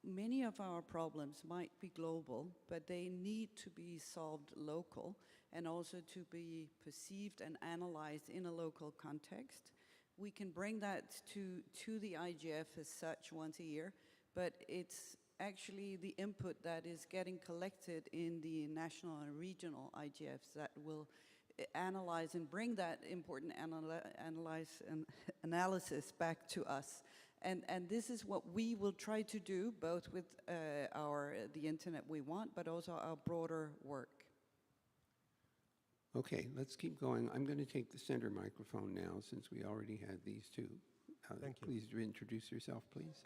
many of our problems might be global, but they need to be solved local and also to be perceived and analyzed in a local context. We can bring that to the IGF as such once a year, but it's actually the input that is getting collected in the national and regional IGFs that will analyze and bring that important analysis back to us. And this is what we will try to do, both with the internet we want, but also our broader work. Okay, let's keep going. I'm going to take the center microphone now, since we already had these two. Thank you. Please introduce yourself, please.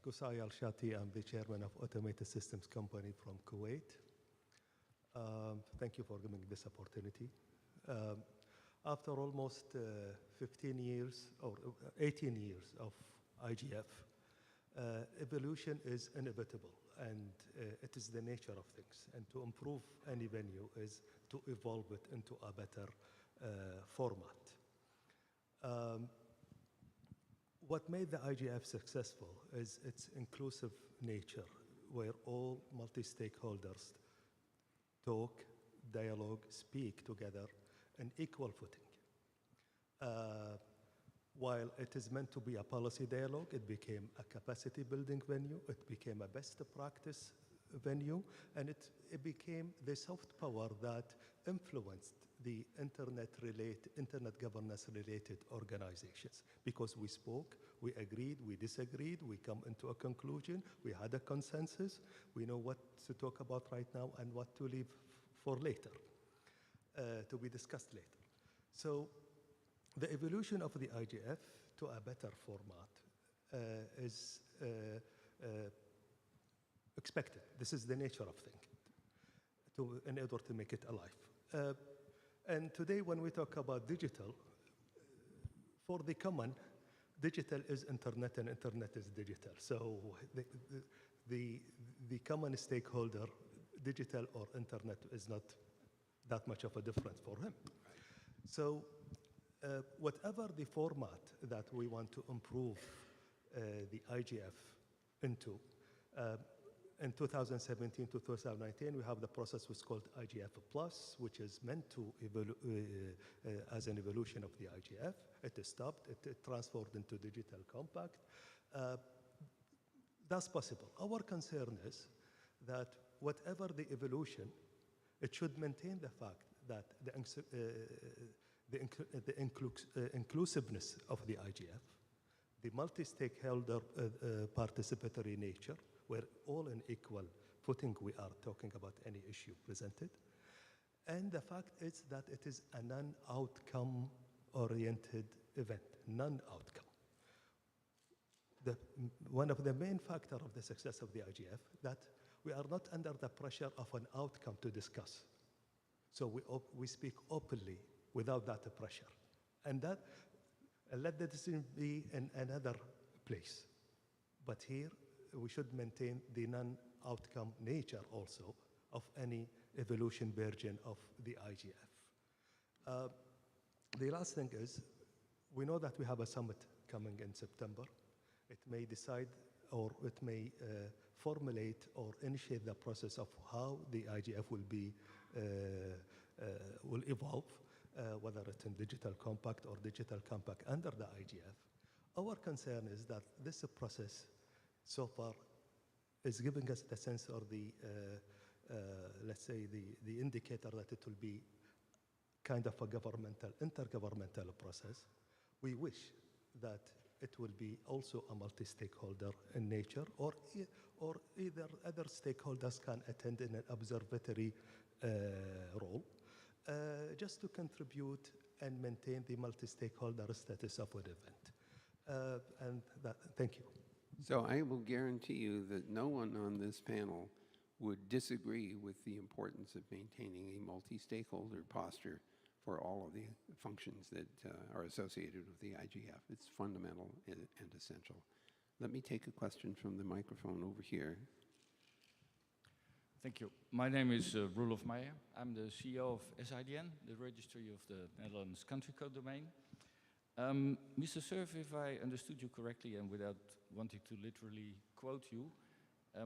Qusay Al-Shati, I'm the chairman of Automated Systems Company from Kuwait. Thank you for giving this opportunity. After almost 15 years or 18 years of IGF, evolution is inevitable, and it is the nature of things. And to improve any venue is to evolve it into a better format. What made the IGF successful is its inclusive nature, where all multi-stakeholders talk, dialogue, speak together on equal footing. While it is meant to be a policy dialogue, it became a capacity building venue, it became a best practice venue, and it became the soft power that influenced the internet governance related organizations. Because we spoke, we agreed, we disagreed, we come into a conclusion, we had a consensus, we know what to talk about right now and what to leave for later, to be discussed later. So the evolution of the IGF to a better format is expected. This is the nature of things in order to make it alive. And today when we talk about digital, for the common, digital is internet and internet is digital. So the common stakeholder, digital or internet is not that much of a difference for him. So whatever the format that we want to improve the IGF into, in 2017 to 2019, we have the process which is called IGF Plus, which is meant to as an evolution of the IGF. It stopped, it transformed into Digital Compact. That's possible. Our concern is that whatever the evolution, it should maintain the fact that the inclusiveness of the IGF, the multi-stakeholder participatory nature, where all in equal footing we are talking about any issue presented. And the fact is that it is a non-outcome oriented event, non-outcome. One of the main factors of the success of the IGF that we are not under the pressure of an outcome to discuss. So we speak openly without that pressure. And that, let the decision be in another place. But here, we should maintain the non-outcome nature also of any evolution version of the IGF. The last thing is, we know that we have a summit coming in September. It may decide or it may formulate or initiate the process of how the IGF will be, will evolve, whether it's in Digital Compact or Digital Compact under the IGF. Our concern is that this process so far is giving us the sense or the, let's say, the indicator that it will be kind of a intergovernmental process. We wish that it will be also a multi-stakeholder in nature, or either other stakeholders can attend in an observatory role, just to contribute and maintain the multi-stakeholder status of an event. Thank you. So I will guarantee you that no one on this panel would disagree with the importance of maintaining a multi-stakeholder posture for all of the functions that are associated with the IGF. It's fundamental and essential. Let me take a question from the microphone over here. Thank you. My name is Roelof Meijer. I'm the CEO of SIDN, the Registry of the Netherlands Country Code Domain. Mr. Cerf, if I understood you correctly and without wanting to literally quote you,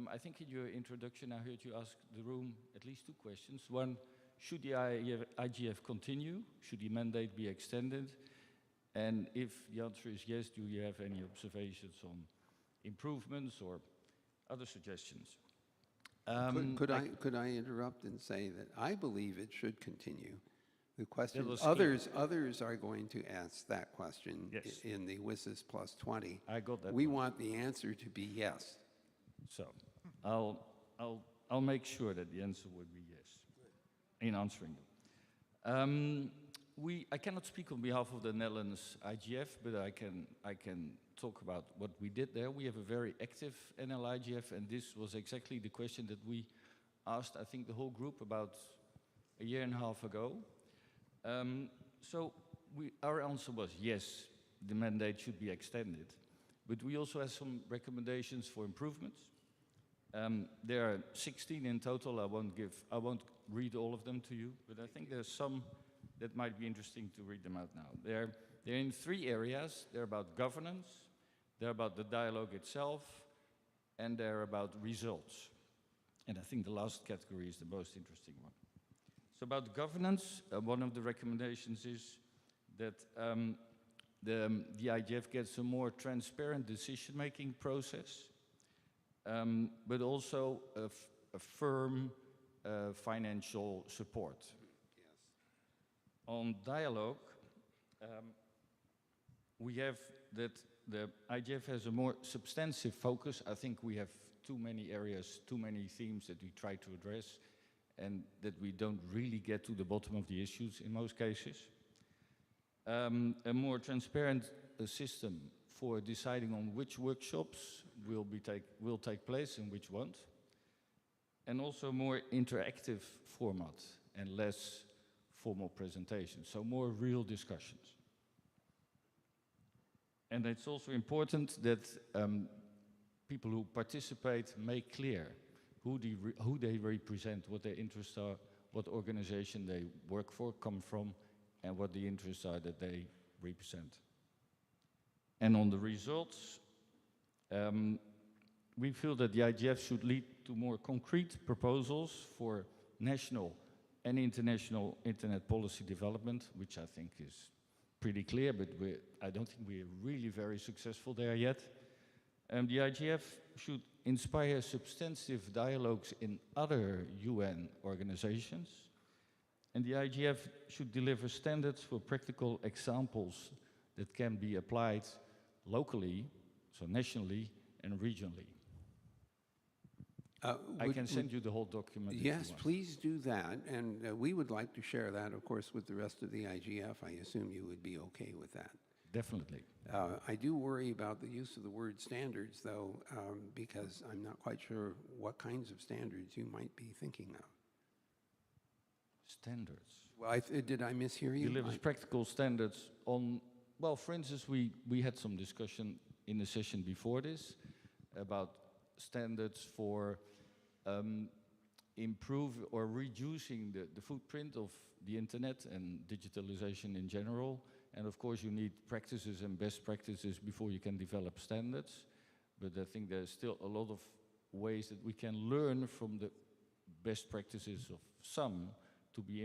I think in your introduction I heard you ask the room at least two questions. One, should the IGF continue? Should the mandate be extended? And if the answer is yes, do you have any observations on improvements or other suggestions? Could I interrupt and say that I believe it should continue? The question, others are going to ask that question in the WSIS plus 20. I got that. We want the answer to be yes. So I'll make sure that the answer would be yes in answering them. I cannot speak on behalf of the Netherlands IGF, but I can talk about what we did there. We have a very active NL IGF, and this was exactly the question that we asked, I think, the whole group about a year and a half ago. So our answer was yes, the mandate should be extended, but we also have some recommendations for improvements. There are 16 in total. I won't read all of them to you, but I think there's some that might be interesting to read them out now. They're in three areas. They're about governance, they're about the dialogue itself, and they're about results. And I think the last category is the most interesting one. So about governance, one of the recommendations is that the IGF gets a more transparent decision-making process, but also a firm financial support. On dialogue, we have that the IGF has a more substantive focus. I think we have too many areas, too many themes that we try to address, and that we don't really get to the bottom of the issues in most cases. A more transparent system for deciding on which workshops will take place and which won't. And also more interactive format and less formal presentations, so more real discussions. And it's also important that people who participate make clear who they represent, what their interests are, what organization they work for, come from, and what the interests are that they represent. And on the results, we feel that the IGF should lead to more concrete proposals for national and international internet policy development, which I think is pretty clear, but I don't think we're really very successful there yet. The IGF should inspire substantive dialogues in other UN organizations, and the IGF should deliver standards for practical examples that can be applied locally, so nationally and regionally. I can send you the whole document. Yes, please do that. And we would like to share that, of course, with the rest of the IGF. I assume you would be okay with that. Definitely. I do worry about the use of the word standards, though, because I'm not quite sure what kinds of standards you might be thinking of. Standards? Well, did I mishear you? Delivers practical standards on, well, for instance, we had some discussion in the session before this about standards for improve or reducing the footprint of the internet and digitalization in general. And of course you need practices and best practices before you can develop standards. But I think there's still a lot of ways that we can learn from the best practices of some to be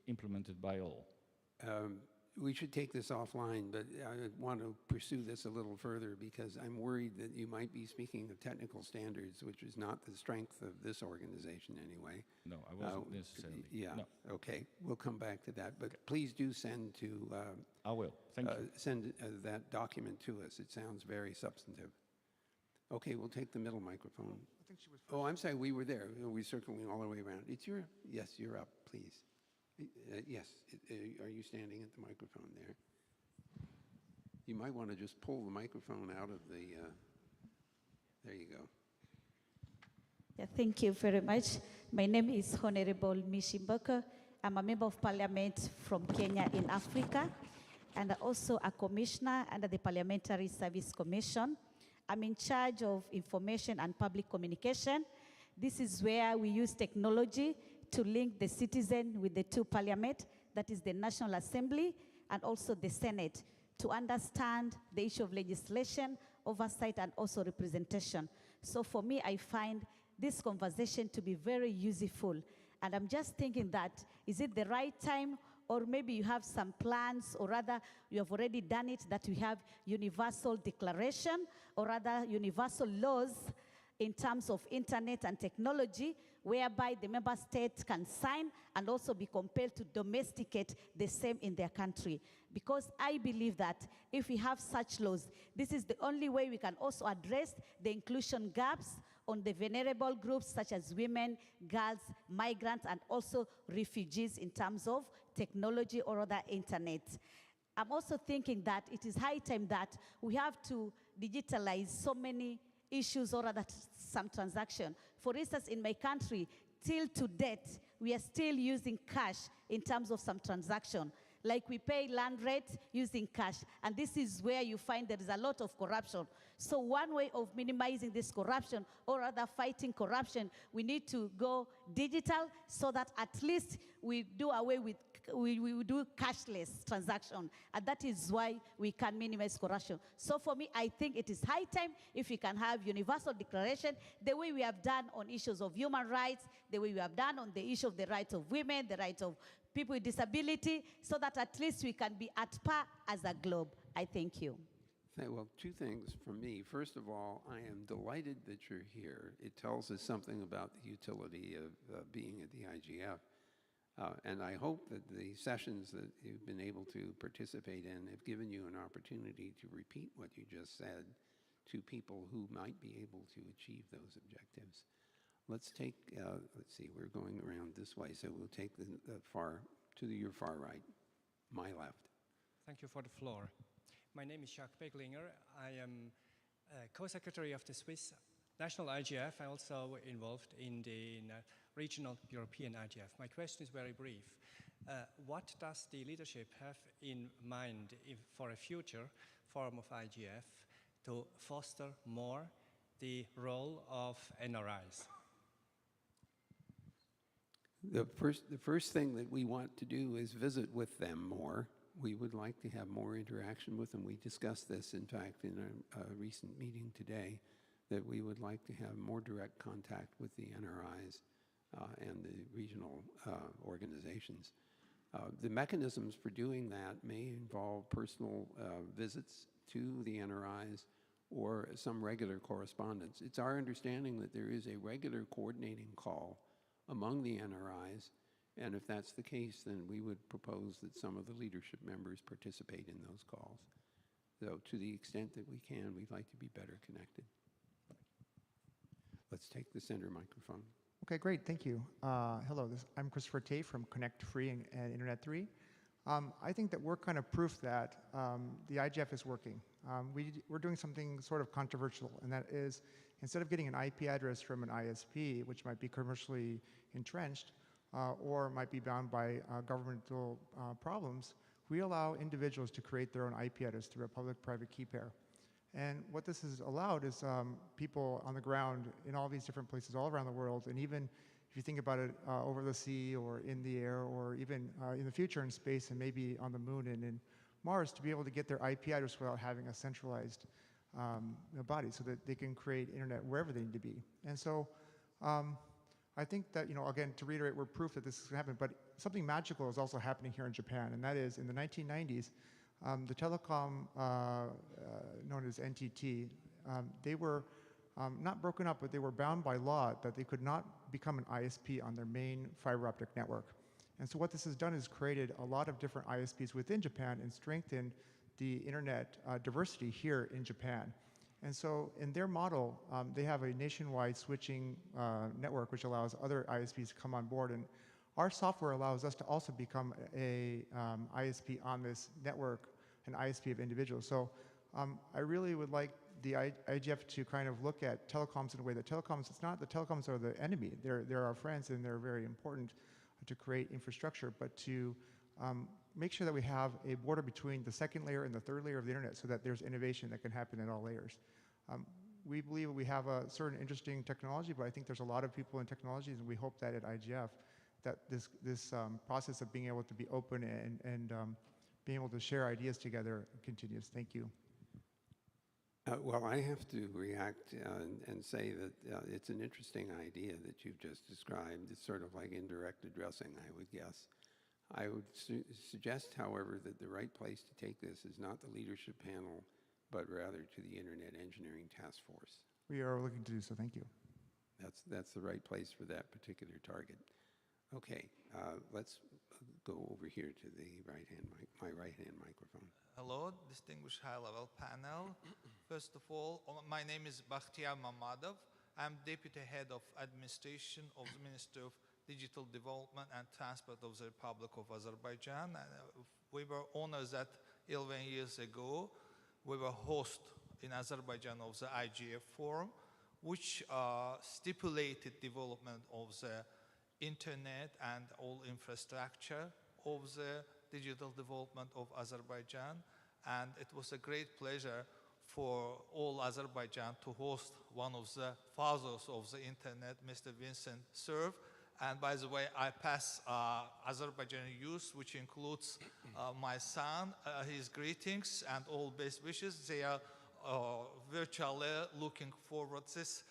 implemented by all. We should take this offline, but I want to pursue this a little further because I'm worried that you might be speaking of technical standards, which is not the strength of this organization anyway. No, I wasn't necessarily. Yeah, no. Okay, we'll come back to that, but please do send to... I will, thank you. Send that document to us. It sounds very substantive. Okay, we'll take the middle microphone. I think she was first. Oh, I'm sorry, we were there. We're circling all the way around. Yes, you're up, please. Yes, are you standing at the microphone there? You might want to just pull the microphone out of the, there you go. Yeah, thank you very much. My name is Honorable Mishimbaka. I'm a member of parliament from Kenya in Africa, and also a commissioner under the Parliamentary Service Commission. I'm in charge of information and public communication. This is where we use technology to link the citizen with the two parliament, that is the National Assembly and also the Senate, to understand the issue of legislation, oversight, and also representation. So for me, I find this conversation to be very useful. And I'm just thinking that, is it the right time, or maybe you have some plans, or rather you have already done it, that we have universal declaration, or rather universal laws in terms of internet and technology, whereby the member states can sign and also be compelled to domesticate the same in their country. Because I believe that if we have such laws, this is the only way we can also address the inclusion gaps on the vulnerable groups such as women, girls, migrants, and also refugees in terms of technology or other internet. I'm also thinking that it is high time that we have to digitalize so many issues or rather some transaction. For instance, in my country, till to date, we are still using cash in terms of some transaction. Like we pay land rate using cash, and this is where you find there is a lot of corruption. So one way of minimizing this corruption or rather fighting corruption, we need to go digital so that at least we do away with we do cashless transaction, and that is why we can minimize corruption. So for me, I think it is high time if we can have universal declaration, the way we have done on issues of human rights, the way we have done on the issue of the rights of women, the rights of people with disability, so that at least we can be at par as a globe. I thank you. Well, two things from me. First of all, I am delighted that you're here. It tells us something about the utility of being at the IGF. And I hope that the sessions that you've been able to participate in have given you an opportunity to repeat what you just said to people who might be able to achieve those objectives. Let's take, let's see, we're going around this way, so we'll take the your far right, my left. Thank you for the floor. My name is Jacques Peglinger. I am co-secretary of the Swiss National IGF. I'm also involved in the regional European IGF. My question is very brief. What does the leadership have in mind for a future form of IGF to foster more the role of NRIs? The first thing that we want to do is visit with them more. We would like to have more interaction with them. We discussed this, in fact, in a recent meeting today, that we would like to have more direct contact with the NRIs and the regional organizations. The mechanisms for doing that may involve personal visits to the NRIs or some regular correspondence. It's our understanding that there is a regular coordinating call among the NRIs, and if that's the case, then we would propose that some of the leadership members participate in those calls. So to the extent that we can, we'd like to be better connected. Let's take the center microphone. Okay, great, thank you. Hello, I'm Christopher Tate from Connect Free and Internet 3. I think that we're kind of proof that the IGF is working. We're doing something sort of controversial, and that is, instead of getting an IP address from an ISP, which might be commercially entrenched, or might be bound by governmental problems, we allow individuals to create their own IP address through a public-private key pair. And what this has allowed is people on the ground in all these different places all around the world, and even if you think about it over the sea or in the air, or even in the future in space and maybe on the moon and in Mars, to be able to get their IP address without having a centralized body, so that they can create internet wherever they need to be. And so I think that, again, to reiterate, we're proof that this is happening, but something magical is also happening here in Japan, and that is in the 1990s, the telecom known as NTT, they were not broken up, but they were bound by law that they could not become an ISP on their main fiber optic network. And so what this has done is created a lot of different ISPs within Japan and strengthened the internet diversity here in Japan. And so in their model, they have a nationwide switching network which allows other ISPs to come on board. And our software allows us to also become a ISP on this network, an ISP of individuals. So I really would like the IGF to kind of look at telecoms in a way that telecoms, it's not the telecoms are the enemy. They're our friends, and they're very important to create infrastructure, but to make sure that we have a border between the second layer and the third layer of the internet, so that there's innovation that can happen at all layers. We believe we have a certain interesting technology, but I think there's a lot of people in technologies, and we hope that at IGF, that this process of being able to be open and being able to share ideas together continues. Thank you. Well, I have to react and say that it's an interesting idea that you've just described. It's sort of like indirect addressing, I would guess. I would suggest, however, that the right place to take this is not the leadership panel, but rather to the Internet Engineering Task Force. We are looking to do so. Thank you. That's the right place for that particular target. Okay, let's go over here to the my right-hand microphone. Hello, distinguished high-level panel. First of all, my name is Bakhtiar Mamadov. I'm Deputy Head of Administration of the Ministry of Digital Development and Transport of the Republic of Azerbaijan. And, we were honored that 11 years ago, we were host in Azerbaijan of the IGF Forum, which stipulated development of the internet and all infrastructure of the digital development of Azerbaijan. And it was a great pleasure for all Azerbaijan to host one of the fathers of the internet, Mr. Vincent Cerf. And by the way, I pass Azerbaijani youth, which includes my son, his greetings and all best wishes. They are virtually looking forward to this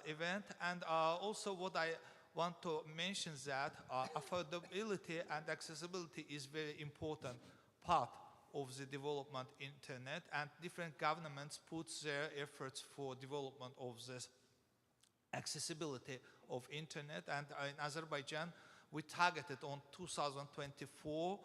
event. And also what I want to mention that affordability and accessibility is very important part of the development internet, and different governments put their efforts for development of this accessibility of internet. And in Azerbaijan, we targeted on 2024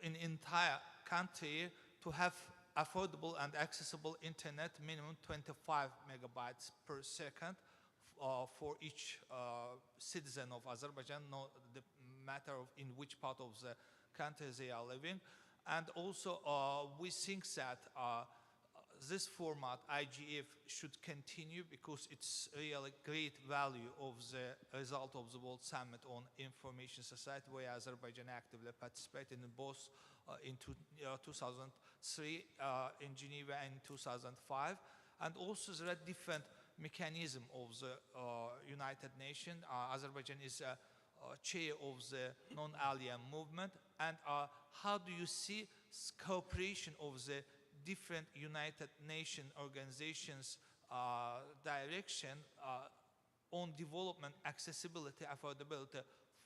in entire country to have affordable and accessible internet, minimum 25 megabytes per second for each citizen of Azerbaijan, no the matter of in which part of the country they are living. And also we think that this format, IGF, should continue because it's really great value of the result of the World Summit on Information Society, where Azerbaijan actively participated in both in 2003 in Geneva and 2005. And also there are different mechanisms of the United Nations. Azerbaijan is chair of the non-alien movement. And how do you see cooperation of the different United Nations organizations direction on development, accessibility, affordability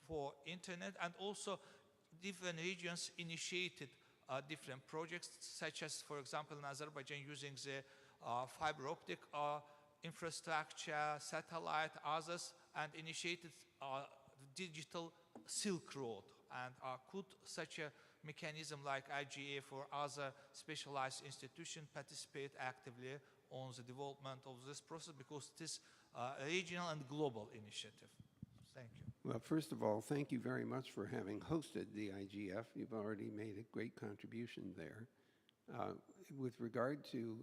for internet? And also different regions initiated different projects, such as, for example, in Azerbaijan using the fiber optic infrastructure, satellite, others, and initiated digital Silk Road. And could such a mechanism like IGF or other specialized institutions participate actively on the development of this process, because it is a regional and global initiative? Thank you. Well, first of all, thank you very much for having hosted the IGF. You've already made a great contribution there. With regard to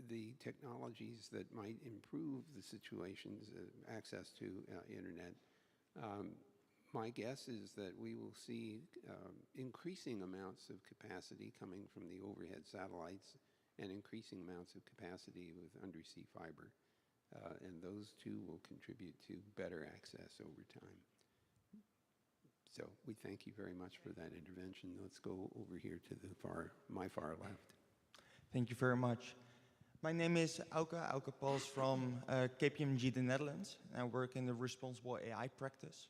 the technologies that might improve the situations, access to internet, my guess is that we will see increasing amounts of capacity coming from the overhead satellites and increasing amounts of capacity with undersea fiber. And those two will contribute to better access over time. So we thank you very much for that intervention. Let's go over here to the my far left. Thank you very much. My name is Auke Pals from KPMG, the Netherlands. I work in the responsible AI practice.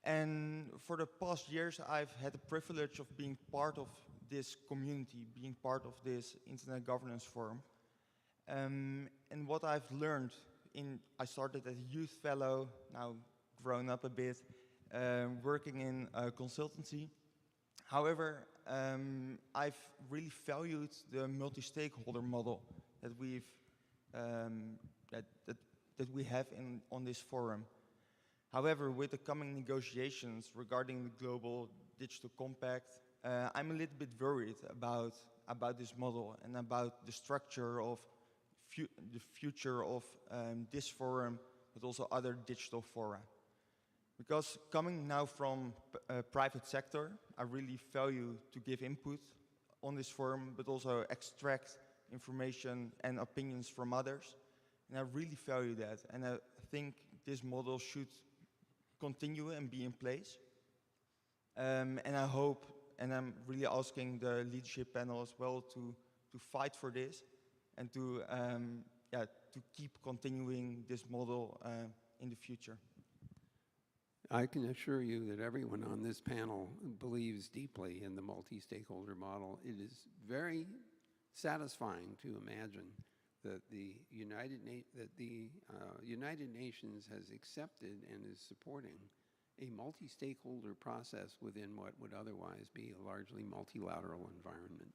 And for the past years, I've had the privilege of being part of this community, being part of this Internet Governance Forum. And what I've learned, I started as a youth fellow, now grown up a bit, working in consultancy. However, I've really valued the multi-stakeholder model that we have on this forum. However, with the coming negotiations regarding the Global Digital Compact, I'm a little bit worried about this model and about the structure of the future of this forum, but also other digital fora. Because coming now from private sector, I really value to give input on this forum, but also extract information and opinions from others. And I really value that. And I think this model should continue and be in place. And I hope, and I'm really asking the leadership panel as well to fight for this and to keep continuing this model in the future. I can assure you that everyone on this panel believes deeply in the multi-stakeholder model. It is very satisfying to imagine that the United Nations has accepted and is supporting a multi-stakeholder process within what would otherwise be a largely multilateral environment.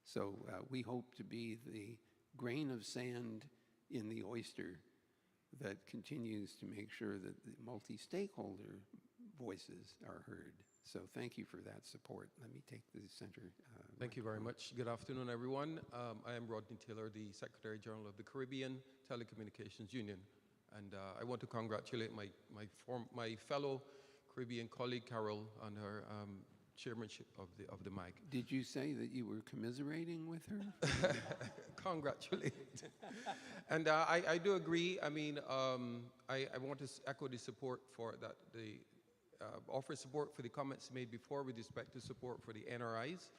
So we hope to be the grain of sand in the oyster that continues to make sure that the multi-stakeholder voices are heard. So thank you for that support. Let me take the center. Thank you very much. Good afternoon, everyone. I am Rodney Taylor, the Secretary General of the Caribbean Telecommunications Union. And I want to congratulate my fellow Caribbean colleague, Carol, on her chairmanship of the MAG. Did you say that you were commiserating with her? Congratulate. And I do agree. I mean, I want to echo the support for that, offer support for the comments made before with respect to support for the NRIs.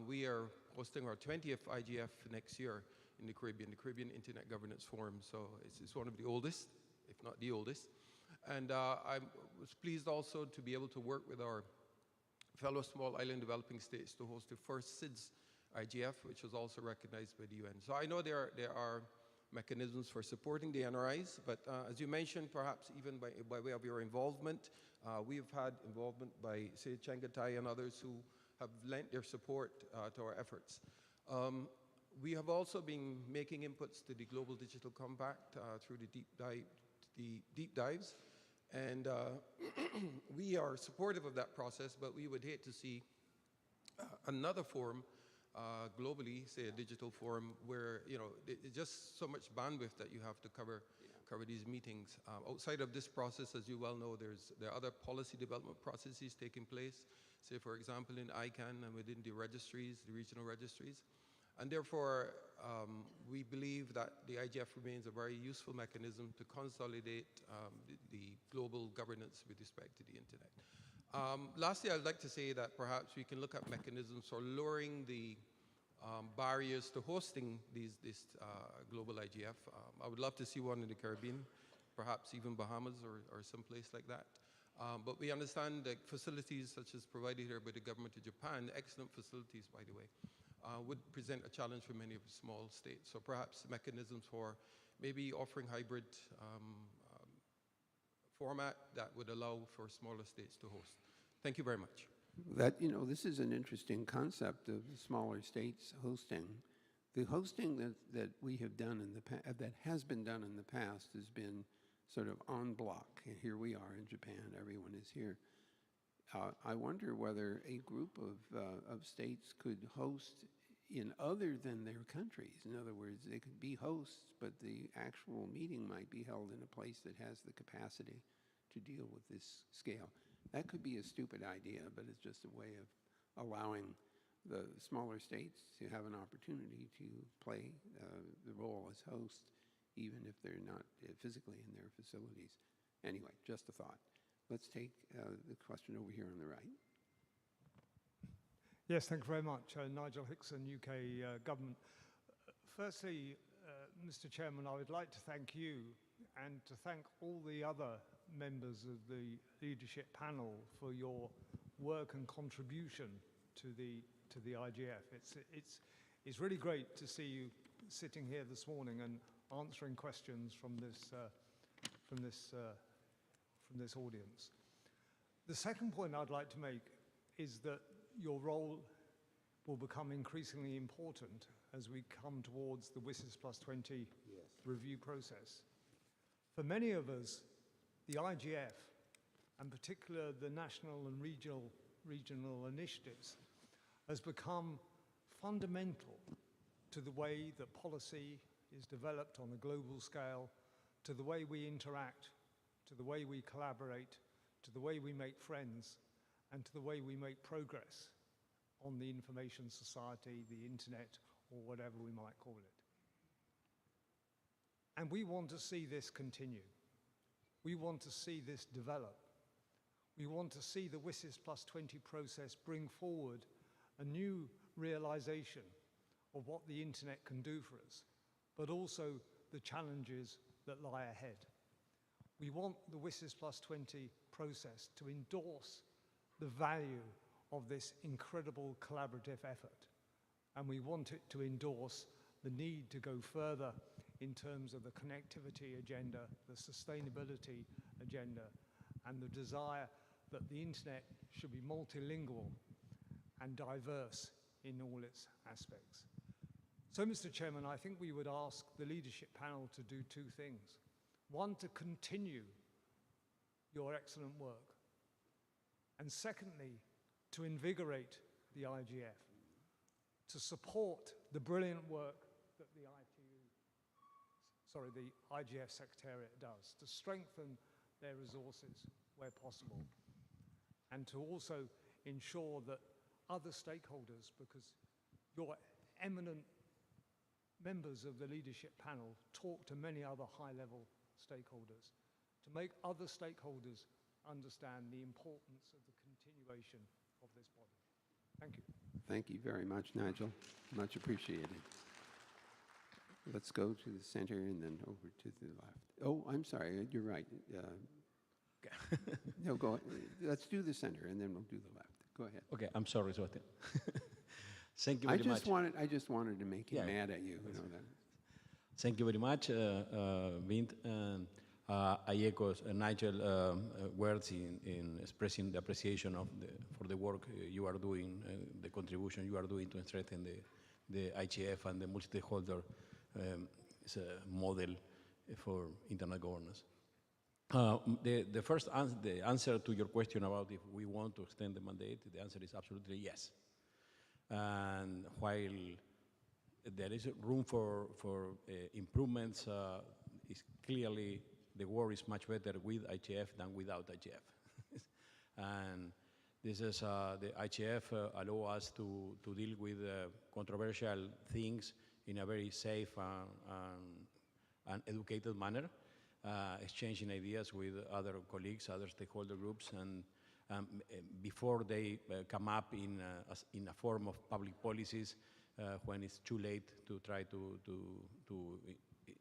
We are hosting our 20th IGF next year in the Caribbean Internet Governance Forum. So it's one of the oldest, if not the oldest. And I was pleased also to be able to work with our fellow small island developing states to host the first SIDS IGF, which was also recognized by the UN. So I know there are mechanisms for supporting the NRIs, but as you mentioned, perhaps even by way of your involvement, we have had involvement by, say, Chengatai and others who have lent their support to our efforts. We have also been making inputs to the Global Digital Compact through the deep dives, and we are supportive of that process, but we would hate to see another forum globally, say a digital forum, where it's just so much bandwidth that you have to cover these meetings. Outside of this process, as you well know, there are other policy development processes taking place, say for example in ICANN and within the registries, the regional registries. And therefore, we believe that the IGF remains a very useful mechanism to consolidate the global governance with respect to the internet. Lastly, I'd like to say that perhaps we can look at mechanisms for lowering the barriers to hosting this global IGF. I would love to see one in the Caribbean, perhaps even Bahamas or someplace like that. But we understand that facilities such as provided here by the government of Japan, excellent facilities by the way, would present a challenge for many of the small states. So perhaps mechanisms for maybe offering hybrid format that would allow for smaller states to host. Thank you very much. This is an interesting concept of smaller states hosting. The hosting that we have done in the past, that has been done in the past, has been sort of en bloc. Here we are in Japan, everyone is here. I wonder whether a group of states could host in other than their countries. In other words, they could be hosts, but the actual meeting might be held in a place that has the capacity to deal with this scale. That could be a stupid idea, but it's just a way of allowing the smaller states to have an opportunity to play the role as host, even if they're not physically in their facilities. Anyway, just a thought. Let's take the question over here on the right. Yes, thank you very much. Nigel Hickson, UK Government. Firstly, Mr. Chairman, I would like to thank you and to thank all the other members of the leadership panel for your work and contribution to the IGF. It's really great to see you sitting here this morning and answering questions from this audience. The second point I'd like to make is that your role will become increasingly important as we come towards the WSIS Plus 20 review process. For many of us, the IGF, and particularly the national and regional initiatives, has become fundamental to the way that policy is developed on a global scale, to the way we interact, to the way we collaborate, to the way we make friends, and to the way we make progress on the information society, the internet, or whatever we might call it. And we want to see this continue. We want to see this develop. We want to see the WSIS Plus 20 process bring forward a new realization of what the internet can do for us, but also the challenges that lie ahead. We want the WSIS Plus 20 process to endorse the value of this incredible collaborative effort. And we want it to endorse the need to go further in terms of the connectivity agenda, the sustainability agenda, and the desire that the internet should be multilingual and diverse in all its aspects. So, Mr. Chairman, I think we would ask the leadership panel to do two things. One, to continue your excellent work. And secondly, to invigorate the IGF, to support the brilliant work that the IGF Secretariat does, to strengthen their resources where possible, and to also ensure that other stakeholders, because your eminent members of the leadership panel talk to many other high-level stakeholders, to make other stakeholders understand the importance of the continuation of this body. Thank you. Thank you very much, Nigel. Much appreciated. let's go to the center and then over to the left. Oh, I'm sorry, you're right. No, go ahead. Let's do the center and then we'll do the left. Go ahead. Okay, I'm sorry, Sebastian. Thank you very much. I just wanted to make him mad at you. You know that. Thank you very much, Vint. I echo Nigel's words in expressing the appreciation for the work you are doing, the contribution you are doing to strengthen the IGF and the multi-stakeholder model for internet governance. The first the answer to your question about if we want to extend the mandate, the answer is absolutely yes. And while there is room for improvements, it's clearly the work is much better with IGF than without IGF. And this is the IGF allow us to deal with controversial things in a very safe and educated manner, exchanging ideas with other colleagues, other stakeholder groups, and before they come up in a form of public policies when it's too late to try to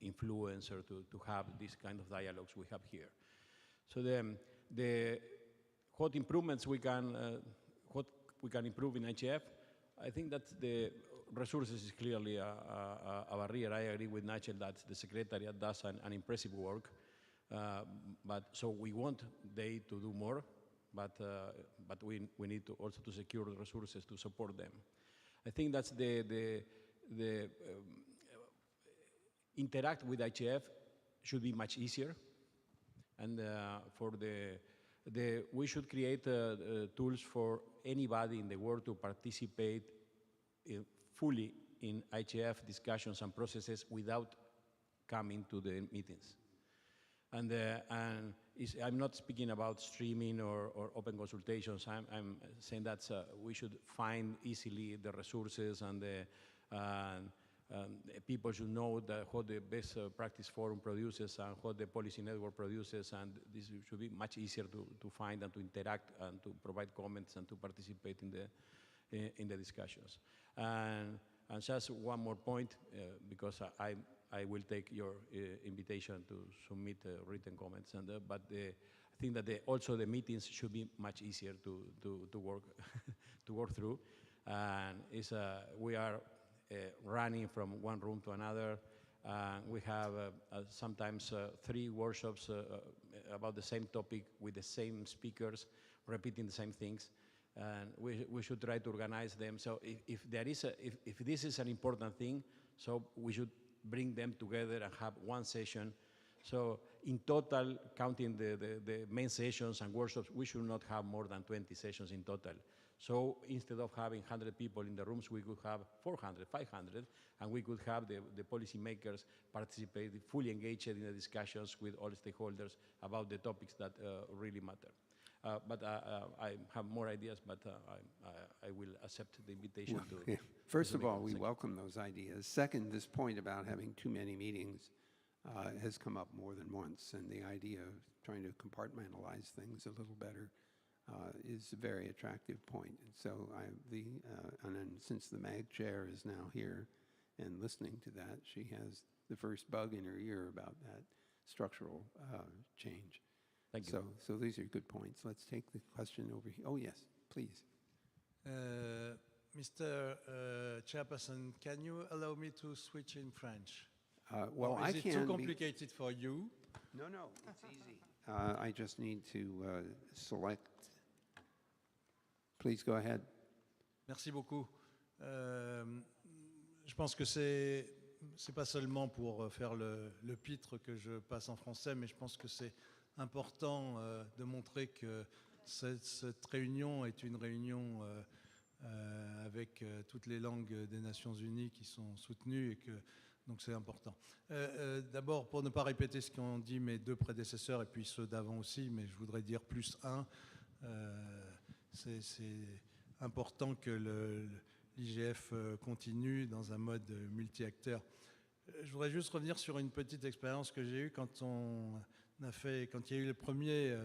influence or to have this kind of dialogues we have here. So what improvements we can improve in IGF, I think that the resources is clearly a barrier. I agree with Nigel that the Secretariat does an impressive work, but so we want they to do more, but we need to also to secure the resources to support them. I think that's the interact with IGF should be much easier, and for we should create tools for anybody in the world to participate fully in IGF discussions and processes without coming to the meetings. And I'm not speaking about streaming or open consultations. I'm saying that we should find easily the resources and people should know what the best practice forum produces and what the policy network produces, and this should be much easier to find and to interact and to provide comments and to participate in the discussions. And just one more point, because I will take your invitation to submit written comments, but I think that also the meetings should be much easier to work to work through, and we are running from one room to another. We have sometimes 3 workshops about the same topic with the same speakers, repeating the same things, and we should try to organize them. So if this is an important thing, so we should bring them together and have one session. So in total, counting the main sessions and workshops, we should not have more than 20 sessions in total. So instead of having 100 people in the rooms, we could have 400, 500, and we could have the policymakers participate, fully engaged in the discussions with all stakeholders about the topics that really matter. But I have more ideas, but I will accept the invitation to. First of all, we welcome those ideas. Second, this point about having too many meetings has come up more than once, and the idea of trying to compartmentalize things a little better is a very attractive point. And so and then since the MAG chair is now here and listening to that, she has the first bug in her ear about that structural change. Thank you. So these are good points. Let's take the question over here. Oh, yes, please. Mr. Chairperson, can you allow me to switch in French? Well, or is it too complicated for you? No, it's easy. I just need to select. Please go ahead. Merci beaucoup. Je pense que c'est pas seulement pour faire le pitre que je passe en français, mais je pense que c'est important de montrer que cette réunion est une réunion avec toutes les langues des Nations Unies qui sont soutenues, et que donc c'est important. D'abord, pour ne pas répéter ce qu'ont dit mes 2 prédécesseurs et puis ceux d'avant aussi, mais je voudrais dire +1, c'est important que l'IGF continue dans un mode multi-acteurs. Je voudrais juste revenir sur une petite expérience que j'ai eue quand il y a eu le premier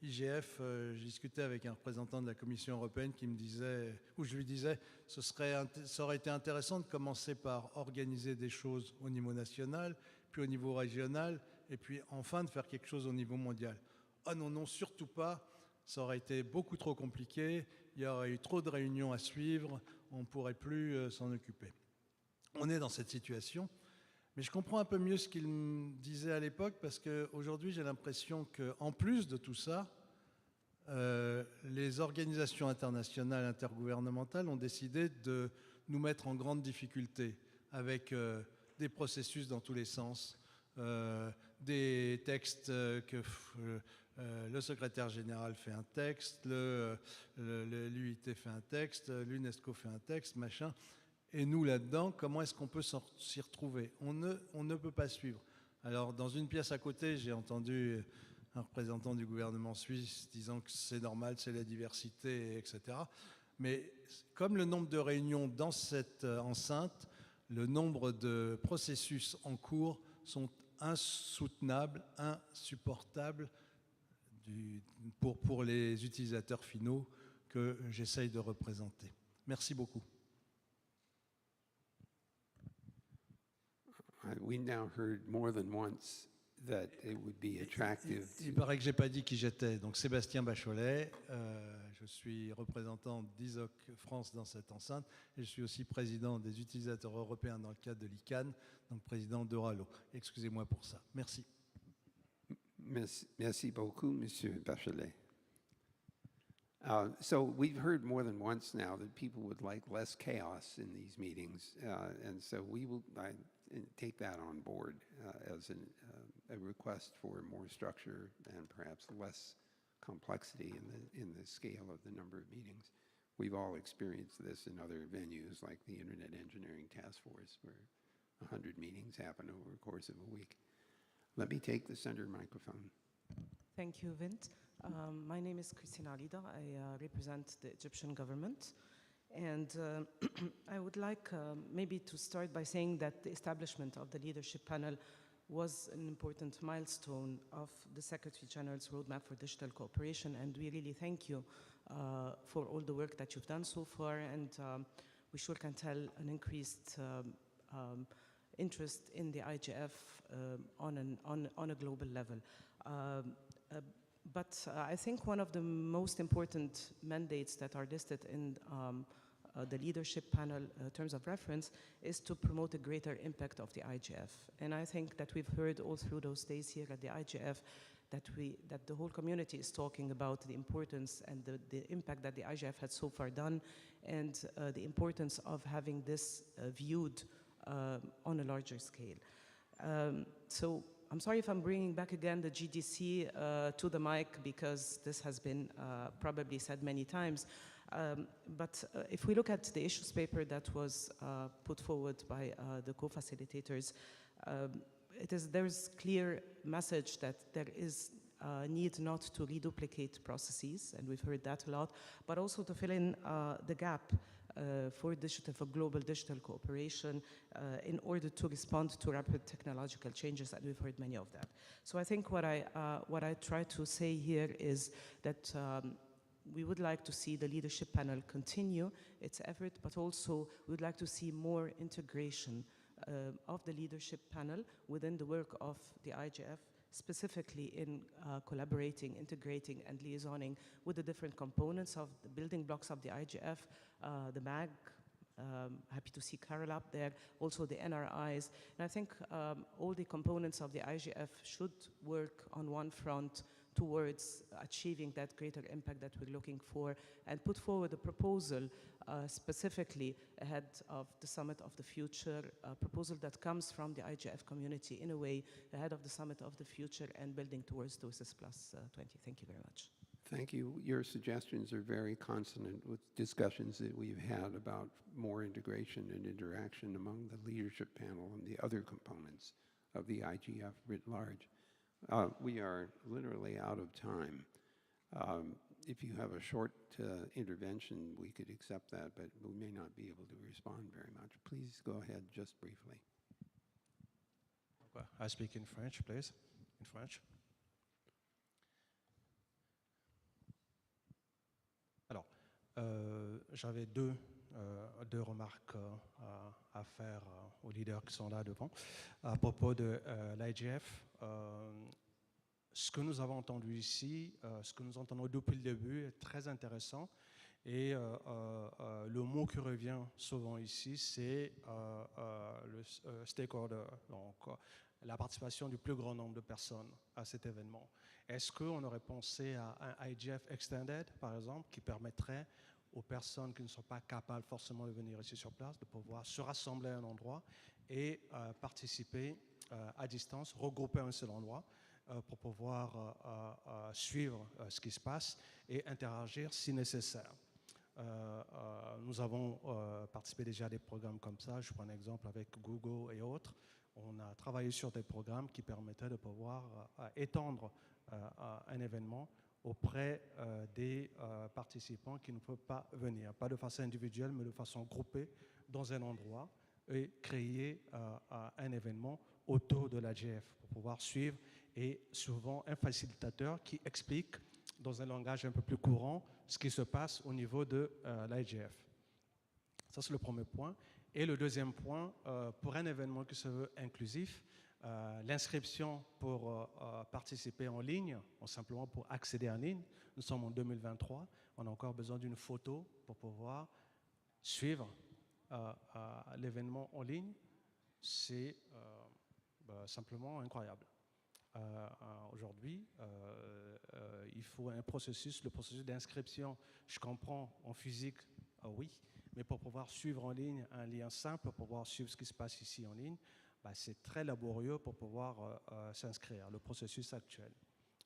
IGF, j'ai discuté avec un représentant de la Commission européenne qui me disait, ou je lui disais, ça aurait été intéressant de commencer par organiser des choses au niveau national, puis au niveau régional, et puis enfin de faire quelque chose au niveau mondial. Ah non, non, surtout pas, ça aurait été beaucoup trop compliqué, il y aurait eu trop de réunions à suivre, on ne pourrait plus s'en occuper. On est dans cette situation. Mais je comprends un peu mieux ce qu'il me disait à l'époque, parce qu'aujourd'hui, j'ai l'impression qu'en plus de tout ça, les organisations internationales intergouvernementales ont décidé de nous mettre en grande difficulté avec des processus dans tous les sens, des textes que le secrétaire général fait un texte, l'UIT fait un texte, l'UNESCO fait un texte, machin. Et nous, là-dedans, comment est-ce qu'on peut s'y retrouver? On ne peut pas suivre. Alors, dans une pièce à côté, j'ai entendu un représentant du gouvernement suisse disant que c'est normal, c'est la diversité, etc. Mais comme le nombre de réunions dans cette enceinte, le nombre de processus en cours sont insoutenables, insupportables pour les utilisateurs finaux que j'essaye de représenter. Merci beaucoup. We now heard more than once that it would be attractive. Il paraît que j'ai pas dit qui j'étais. Donc Sébastien Bacholet, je suis représentant d'ISOC France dans cette enceinte et je suis aussi président des utilisateurs européens dans le cadre de l'ICANN, donc président d'Euralo. Excusez-moi pour ça. Merci. Merci beaucoup, Monsieur Bachelet. So we've heard more than once now that people would like less chaos in these meetings, and so we will take that on board as a request for more structure and perhaps less complexity in the scale of the number of meetings. We've all experienced this in other venues like the Internet Engineering Task Force, where 100 meetings happen over the course of a week. Let me take the center microphone. Thank you, Vint. My name is Christina Alida. I represent the Egyptian government. And I would like maybe to start by saying that the establishment of the leadership panel was an important milestone of the Secretary General's roadmap for digital cooperation. And we really thank you for all the work that you've done so far. And we sure can tell an increased interest in the IGF on a global level. But I think one of the most important mandates that are listed in the leadership panel terms of reference is to promote a greater impact of the IGF. And I think that we've heard all through those days here at the IGF that the whole community is talking about the importance and the impact that the IGF had so far done, and the importance of having this viewed on a larger scale. So I'm sorry if I'm bringing back again the GDC to the mic, because this has been probably said many times. But if we look at the issues paper that was put forward by the co-facilitators, there's clear message that there is need not to reduplicate processes, and we've heard that a lot, but also to fill in the gap for global digital cooperation in order to respond to rapid technological changes, and we've heard many of that. So I think what I try to say here is that we would like to see the leadership panel continue its effort, but also we would like to see more integration of the leadership panel within the work of the IGF, specifically in collaborating, integrating, and liaisoning with the different components of the building blocks of the IGF, the MAG, happy to see Carol up there, also the NRIs. And I think all the components of the IGF should work on one front towards achieving that greater impact that we're looking for, and put forward a proposal specifically ahead of the Summit of the Future, a proposal that comes from the IGF community in a way ahead of the Summit of the Future and building towards the WSIS Plus 20. Thank you very much. Thank you. Your suggestions are very consonant with discussions that we've had about more integration and interaction among the leadership panel and the other components of the IGF writ large. We are literally out of time. If you have a short intervention, we could accept that, but we may not be able to respond very much. Please go ahead just briefly. I speak in French, please. In French. J'avais deux remarques à faire aux leaders qui sont là devant. À propos de l'IGF, ce que nous avons entendu ici, ce que nous entendons depuis le début est très intéressant. Et le mot qui revient souvent ici, c'est le stakeholder, donc la participation du plus grand nombre de personnes à cet événement. Est-ce qu'on aurait pensé à un IGF Extended, par exemple, qui permettrait aux personnes qui ne sont pas capables forcément de venir ici sur place, de pouvoir se rassembler à un endroit et participer à distance, regrouper à un seul endroit pour pouvoir suivre ce qui se passe et interagir si nécessaire. Nous avons participé déjà à des programmes comme ça. Je prends un exemple avec Google et autres. On a travaillé sur des programmes qui permettaient de pouvoir étendre un événement auprès des participants qui ne peuvent pas venir, pas de façon individuelle, mais de façon groupée dans un endroit et créer un événement autour de l'IGF pour pouvoir suivre, et souvent un facilitateur qui explique dans un langage un peu plus courant ce qui se passe au niveau de l'IGF. Ça, c'est le premier point. Et le deuxième point, pour un événement qui se veut inclusif, l'inscription pour participer en ligne, ou simplement pour accéder en ligne, nous sommes en 2023, on a encore besoin d'une photo pour pouvoir suivre l'événement en ligne. C'est simplement incroyable. Aujourd'hui, il faut un processus, le processus d'inscription, je comprends en physique, oui, mais pour pouvoir suivre en ligne un lien simple, pour pouvoir suivre ce qui se passe ici en ligne, c'est très laborieux pour pouvoir s'inscrire, le processus actuel.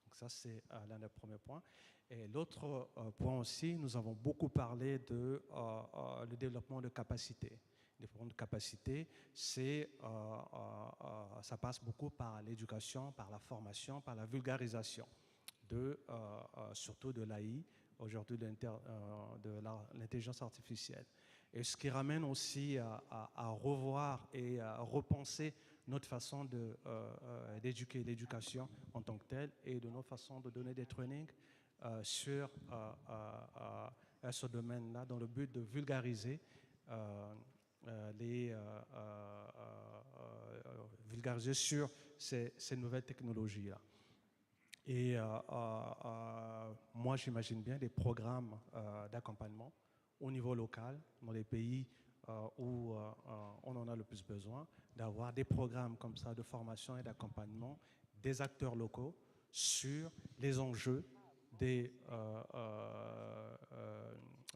Donc ça, c'est l'un des premiers points. Et l'autre point aussi, nous avons beaucoup parlé de le développement de capacités. Le développement de capacités, ça passe beaucoup par l'éducation, par la formation, par la vulgarisation, surtout de l'AI, aujourd'hui de l'intelligence artificielle. Et ce qui ramène aussi à revoir et à repenser notre façon d'éduquer l'éducation en tant que telle et de notre façon de donner des trainings sur ce domaine-là dans le but de vulgariser vulgariser sur ces nouvelles technologies-là. Et moi, j'imagine bien des programmes d'accompagnement au niveau local, dans les pays où on en a le plus besoin, d'avoir des programmes comme ça de formation et d'accompagnement des acteurs locaux sur les enjeux de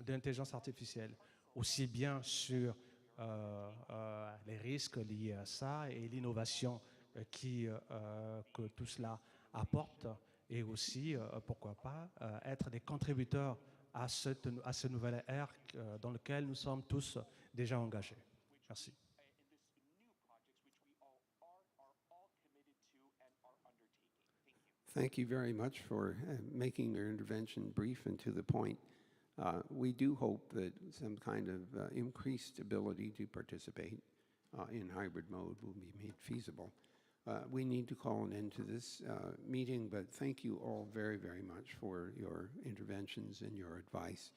l'intelligence artificielle, aussi bien sur les risques liés à ça et l'innovation que tout cela apporte, et aussi, pourquoi pas, être des contributeurs à ce nouvel ère dans lequel nous sommes tous déjà engagés. Merci. Thank you very much for making your intervention brief and to the point. We do hope that some kind of increased ability to participate in hybrid mode will be made feasible. We need to call an end to this meeting, but thank you all very, very much for your interventions and your advice.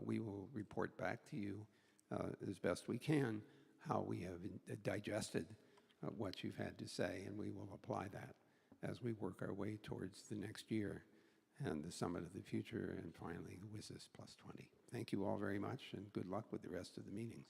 We will report back to you as best we can how we have digested what you've had to say, and we will apply that as we work our way towards the next year and the Summit of the Future, and finally, WSIS Plus 20. Thank you all very much, and good luck with the rest of the meetings.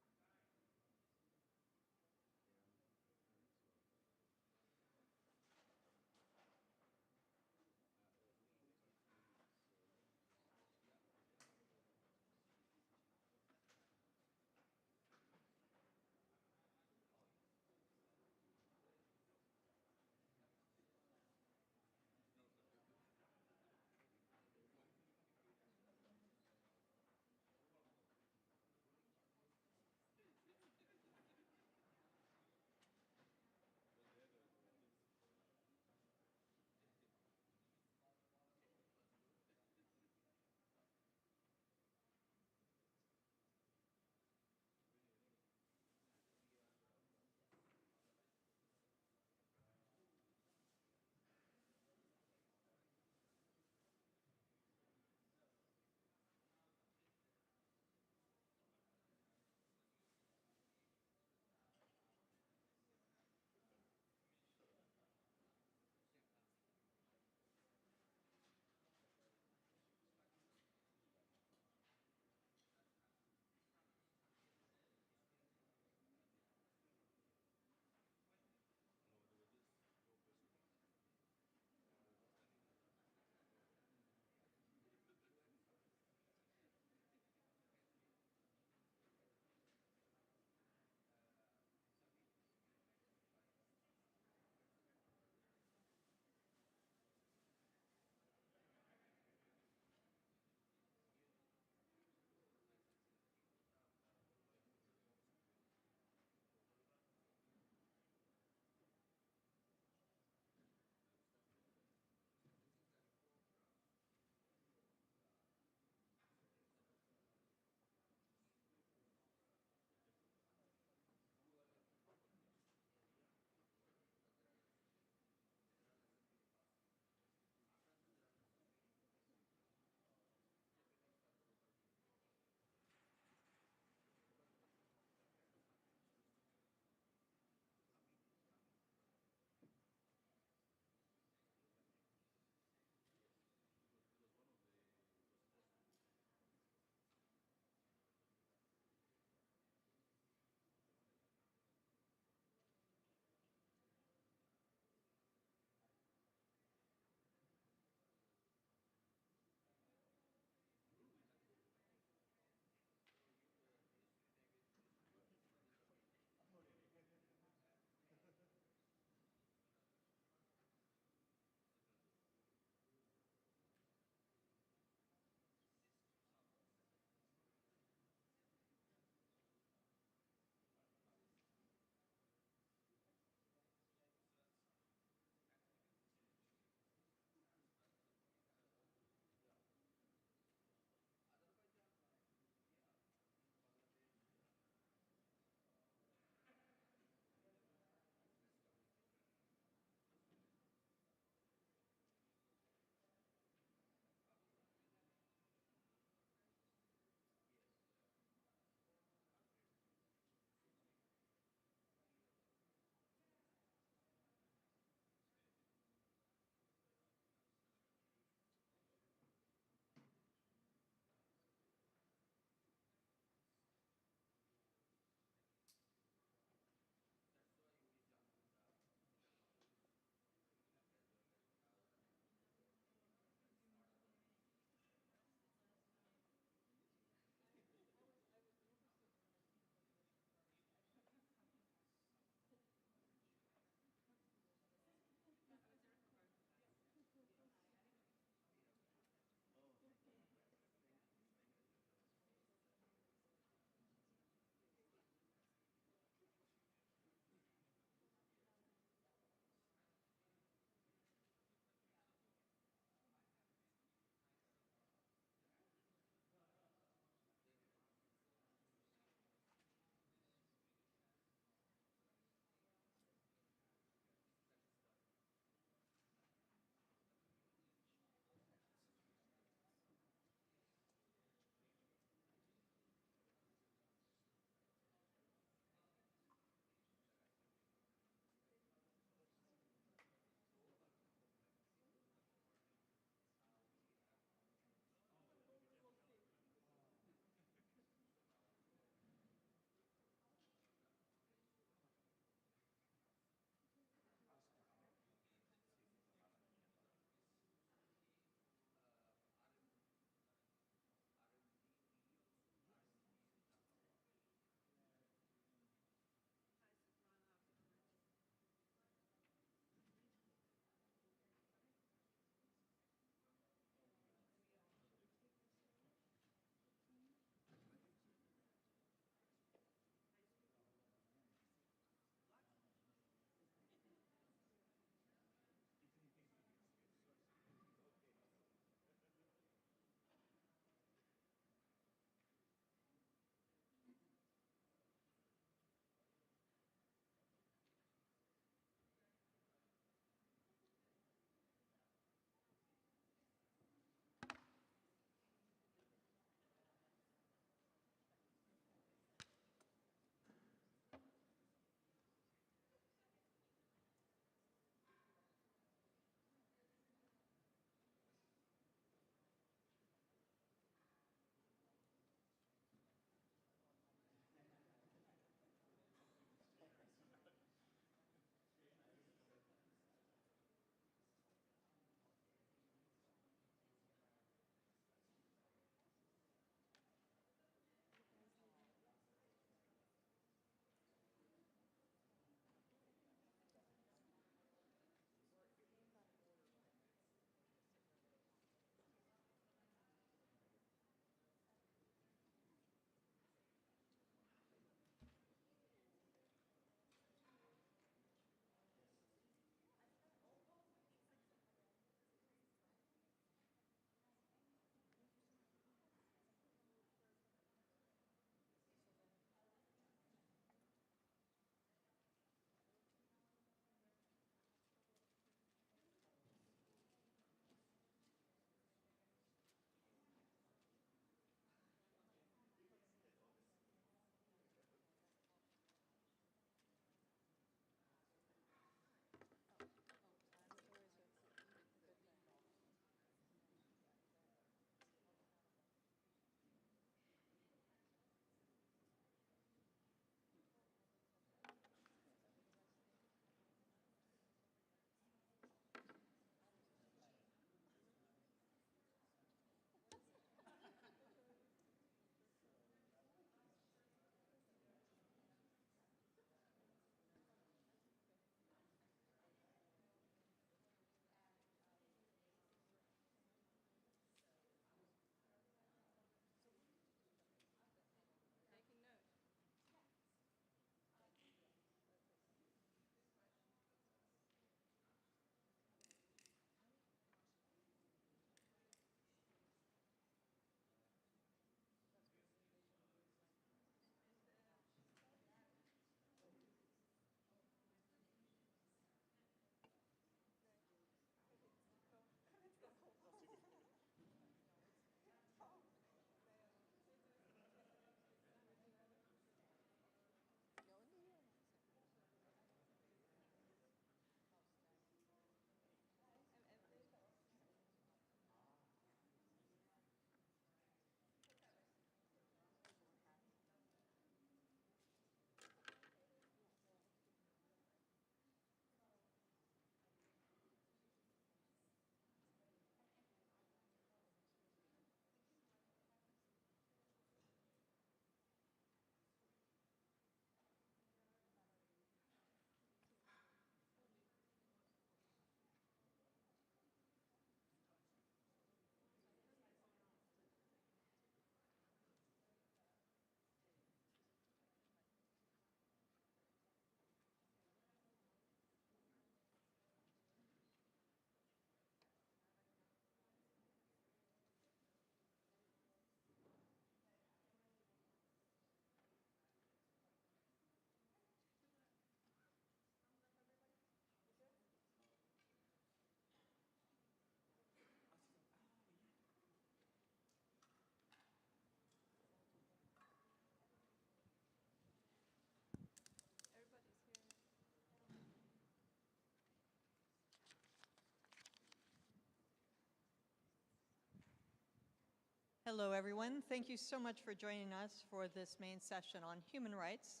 Hello, everyone. Thank you so much for joining us for this main session on human rights,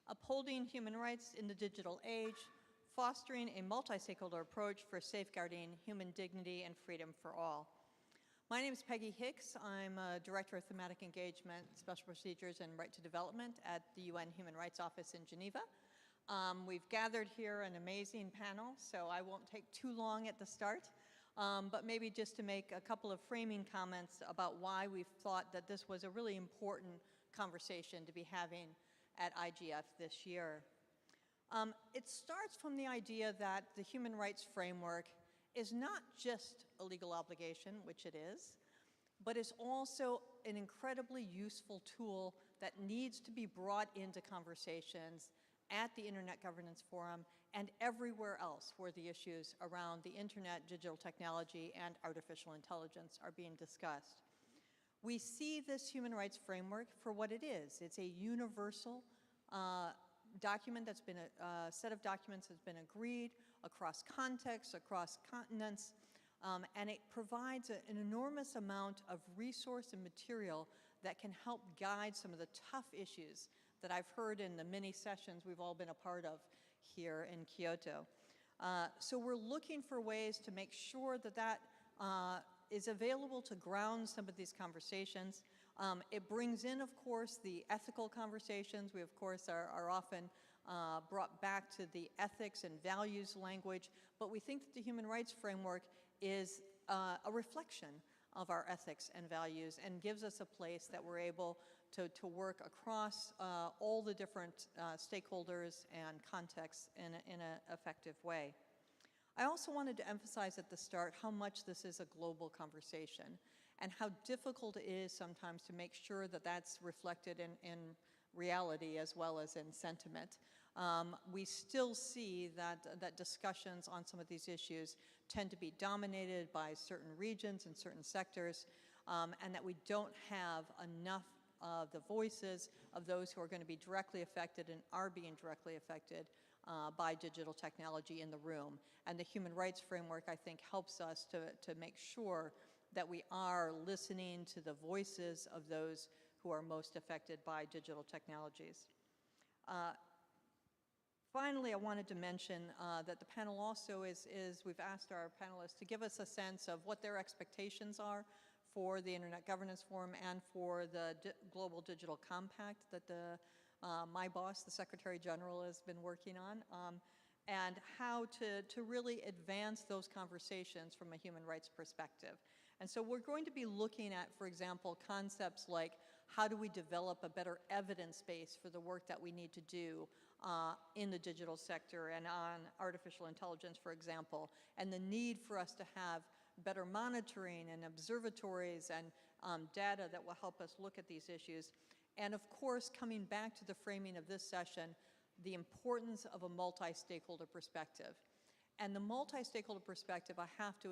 upholding human rights in the digital age, fostering a multi-stakeholder approach for safeguarding human dignity and freedom for all. My name is Peggy Hicks. I'm a Director of Thematic Engagement, Special Procedures, and Right to Development at the UN Human Rights Office in Geneva. We've gathered here an amazing panel, so I won't take too long at the start, but maybe just to make a couple of framing comments about why we've thought that this was a really important conversation to be having at IGF this year. It starts from the idea that the human rights framework is not just a legal obligation, which it is, but is also an incredibly useful tool that needs to be brought into conversations at the Internet Governance Forum and everywhere else where the issues around the internet, digital technology, and artificial intelligence are being discussed. We see this human rights framework for what it is. It's a universal document that's been, a set of documents has been agreed across contexts, across continents, and it provides an enormous amount of resource and material that can help guide some of the tough issues that I've heard in the many sessions we've all been a part of here in Kyoto. So we're looking for ways to make sure that that is available to ground some of these conversations. It brings in, of course, the ethical conversations. We, of course, are often brought back to the ethics and values language, but we think that the human rights framework is a reflection of our ethics and values and gives us a place that we're able to work across all the different stakeholders and contexts in an effective way. I also wanted to emphasize at the start how much this is a global conversation and how difficult it is sometimes to make sure that that's reflected in reality as well as in sentiment. We still see that discussions on some of these issues tend to be dominated by certain regions and certain sectors, and that we don't have enough of the voices of those who are going to be directly affected and are being directly affected by digital technology in the room. And the human rights framework, I think, helps us to make sure that we are listening to the voices of those who are most affected by digital technologies. Finally, I wanted to mention that the panel also we've asked our panelists to give us a sense of what their expectations are for the Internet Governance Forum and for the Global Digital Compact that my boss, the Secretary General, has been working on, and how to really advance those conversations from a human rights perspective. And so we're going to be looking at, for example, concepts like how do we develop a better evidence base for the work that we need to do in the digital sector and on artificial intelligence, for example, and the need for us to have better monitoring and observatories and data that will help us look at these issues. And of course, coming back to the framing of this session, the importance of a multi-stakeholder perspective. And the multi-stakeholder perspective, I have to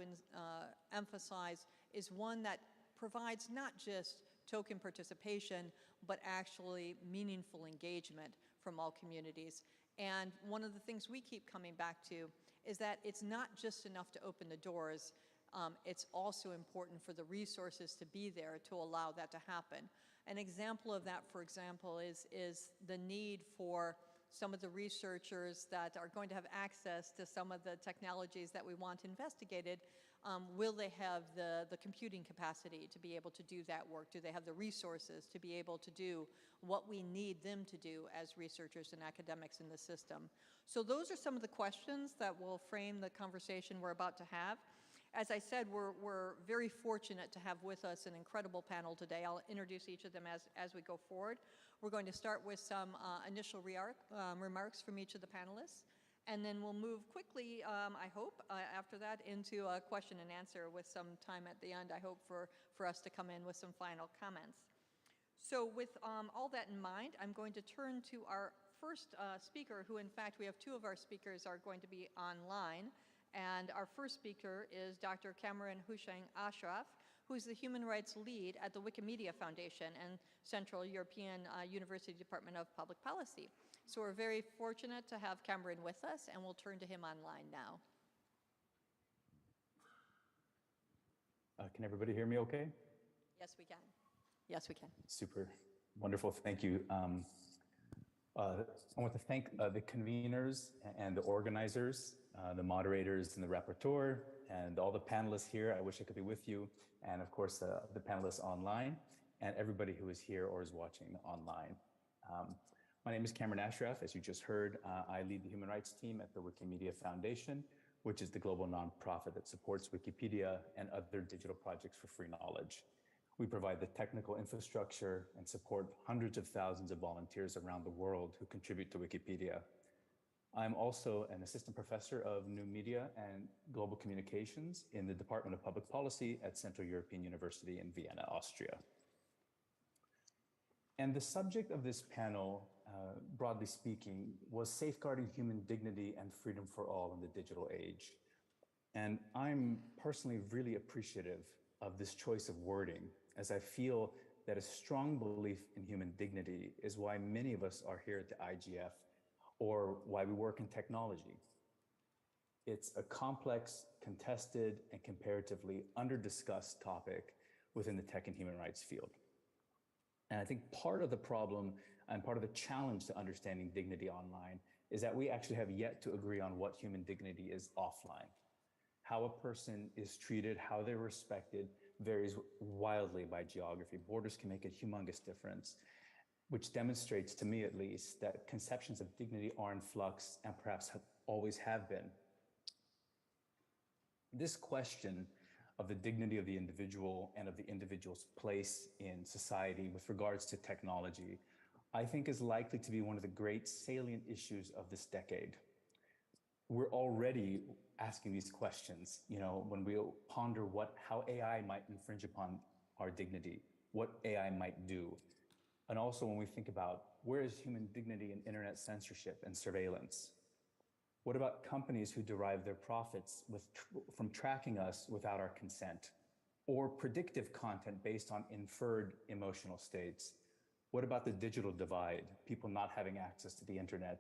emphasize, is one that provides not just token participation, but actually meaningful engagement from all communities. And one of the things we keep coming back to is that it's not just enough to open the doors, it's also important for the resources to be there to allow that to happen. An example of that, for example, is the need for some of the researchers that are going to have access to some of the technologies that we want investigated. Will they have the computing capacity to be able to do that work? Do they have the resources to be able to do what we need them to do as researchers and academics in the system? So those are some of the questions that will frame the conversation we're about to have. As I said, we're very fortunate to have with us an incredible panel today. I'll introduce each of them as we go forward. We're going to start with some initial remarks from each of the panelists, and then we'll move quickly, I hope, after that into a question and answer with some time at the end, I hope, for us to come in with some final comments. So with all that in mind, I'm going to turn to our first speaker, who in fact we have two of our speakers are going to be online. And our first speaker is Dr. Cameron Hussein Ashraf, who's the Human Rights Lead at the Wikimedia Foundation and Central European University Department of Public Policy. So we're very fortunate to have Cameron with us, and we'll turn to him online now. Can everybody hear me okay? Yes, we can. Yes, we can. Super. Wonderful. Thank you. I want to thank the conveners and the organizers, the moderators and the rapporteur, and all the panelists here. I wish I could be with you. And of course, the panelists online, and everybody who is here or is watching online. My name is Cameron Ashraf. As you just heard, I lead the human rights team at the Wikimedia Foundation, which is the global nonprofit that supports Wikipedia and other digital projects for free knowledge. We provide the technical infrastructure and support hundreds of thousands of volunteers around the world who contribute to Wikipedia. I'm also an assistant professor of new media and global communications in the Department of Public Policy at Central European University in Vienna, Austria. And the subject of this panel, broadly speaking, was safeguarding human dignity and freedom for all in the digital age. And I'm personally really appreciative of this choice of wording, as I feel that a strong belief in human dignity is why many of us are here at the IGF, or why we work in technology. It's a complex, contested, and comparatively under-discussed topic within the tech and human rights field. And I think part of the problem and part of the challenge to understanding dignity online is that we actually have yet to agree on what human dignity is offline. How a person is treated, how they're respected, varies wildly by geography. Borders can make a humongous difference, which demonstrates, to me at least, that conceptions of dignity are in flux and perhaps always have been. This question of the dignity of the individual and of the individual's place in society with regards to technology, I think is likely to be one of the great salient issues of this decade. We're already asking these questions, you know, when we ponder how AI might infringe upon our dignity, what AI might do. And also when we think about where is human dignity in internet censorship and surveillance? What about companies who derive their profits from tracking us without our consent? Or predictive content based on inferred emotional states? What about the digital divide, people not having access to the internet?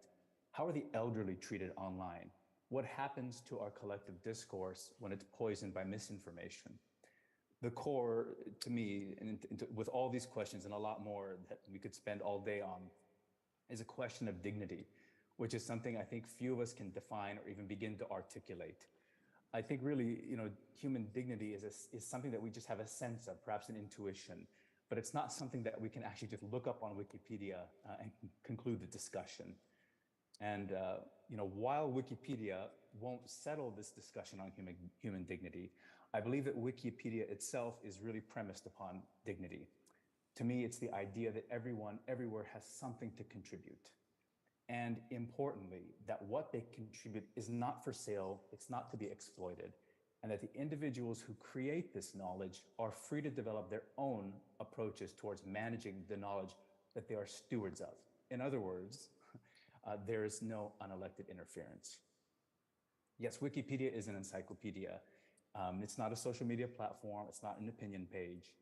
How are the elderly treated online? What happens to our collective discourse when it's poisoned by misinformation? The core, to me, with all these questions and a lot more that we could spend all day on, is a question of dignity, which is something I think few of us can define or even begin to articulate. I think really, you know, human dignity is something that we just have a sense of, perhaps an intuition, but it's not something that we can actually just look up on Wikipedia and conclude the discussion. And you know, while Wikipedia won't settle this discussion on human dignity, I believe that Wikipedia itself is really premised upon dignity. To me, it's the idea that everyone, everywhere has something to contribute. And importantly, that what they contribute is not for sale, it's not to be exploited, and that the individuals who create this knowledge are free to develop their own approaches towards managing the knowledge that they are stewards of. In other words, there is no unelected interference. Yes, Wikipedia is an encyclopedia. It's not a social media platform, it's not an opinion page,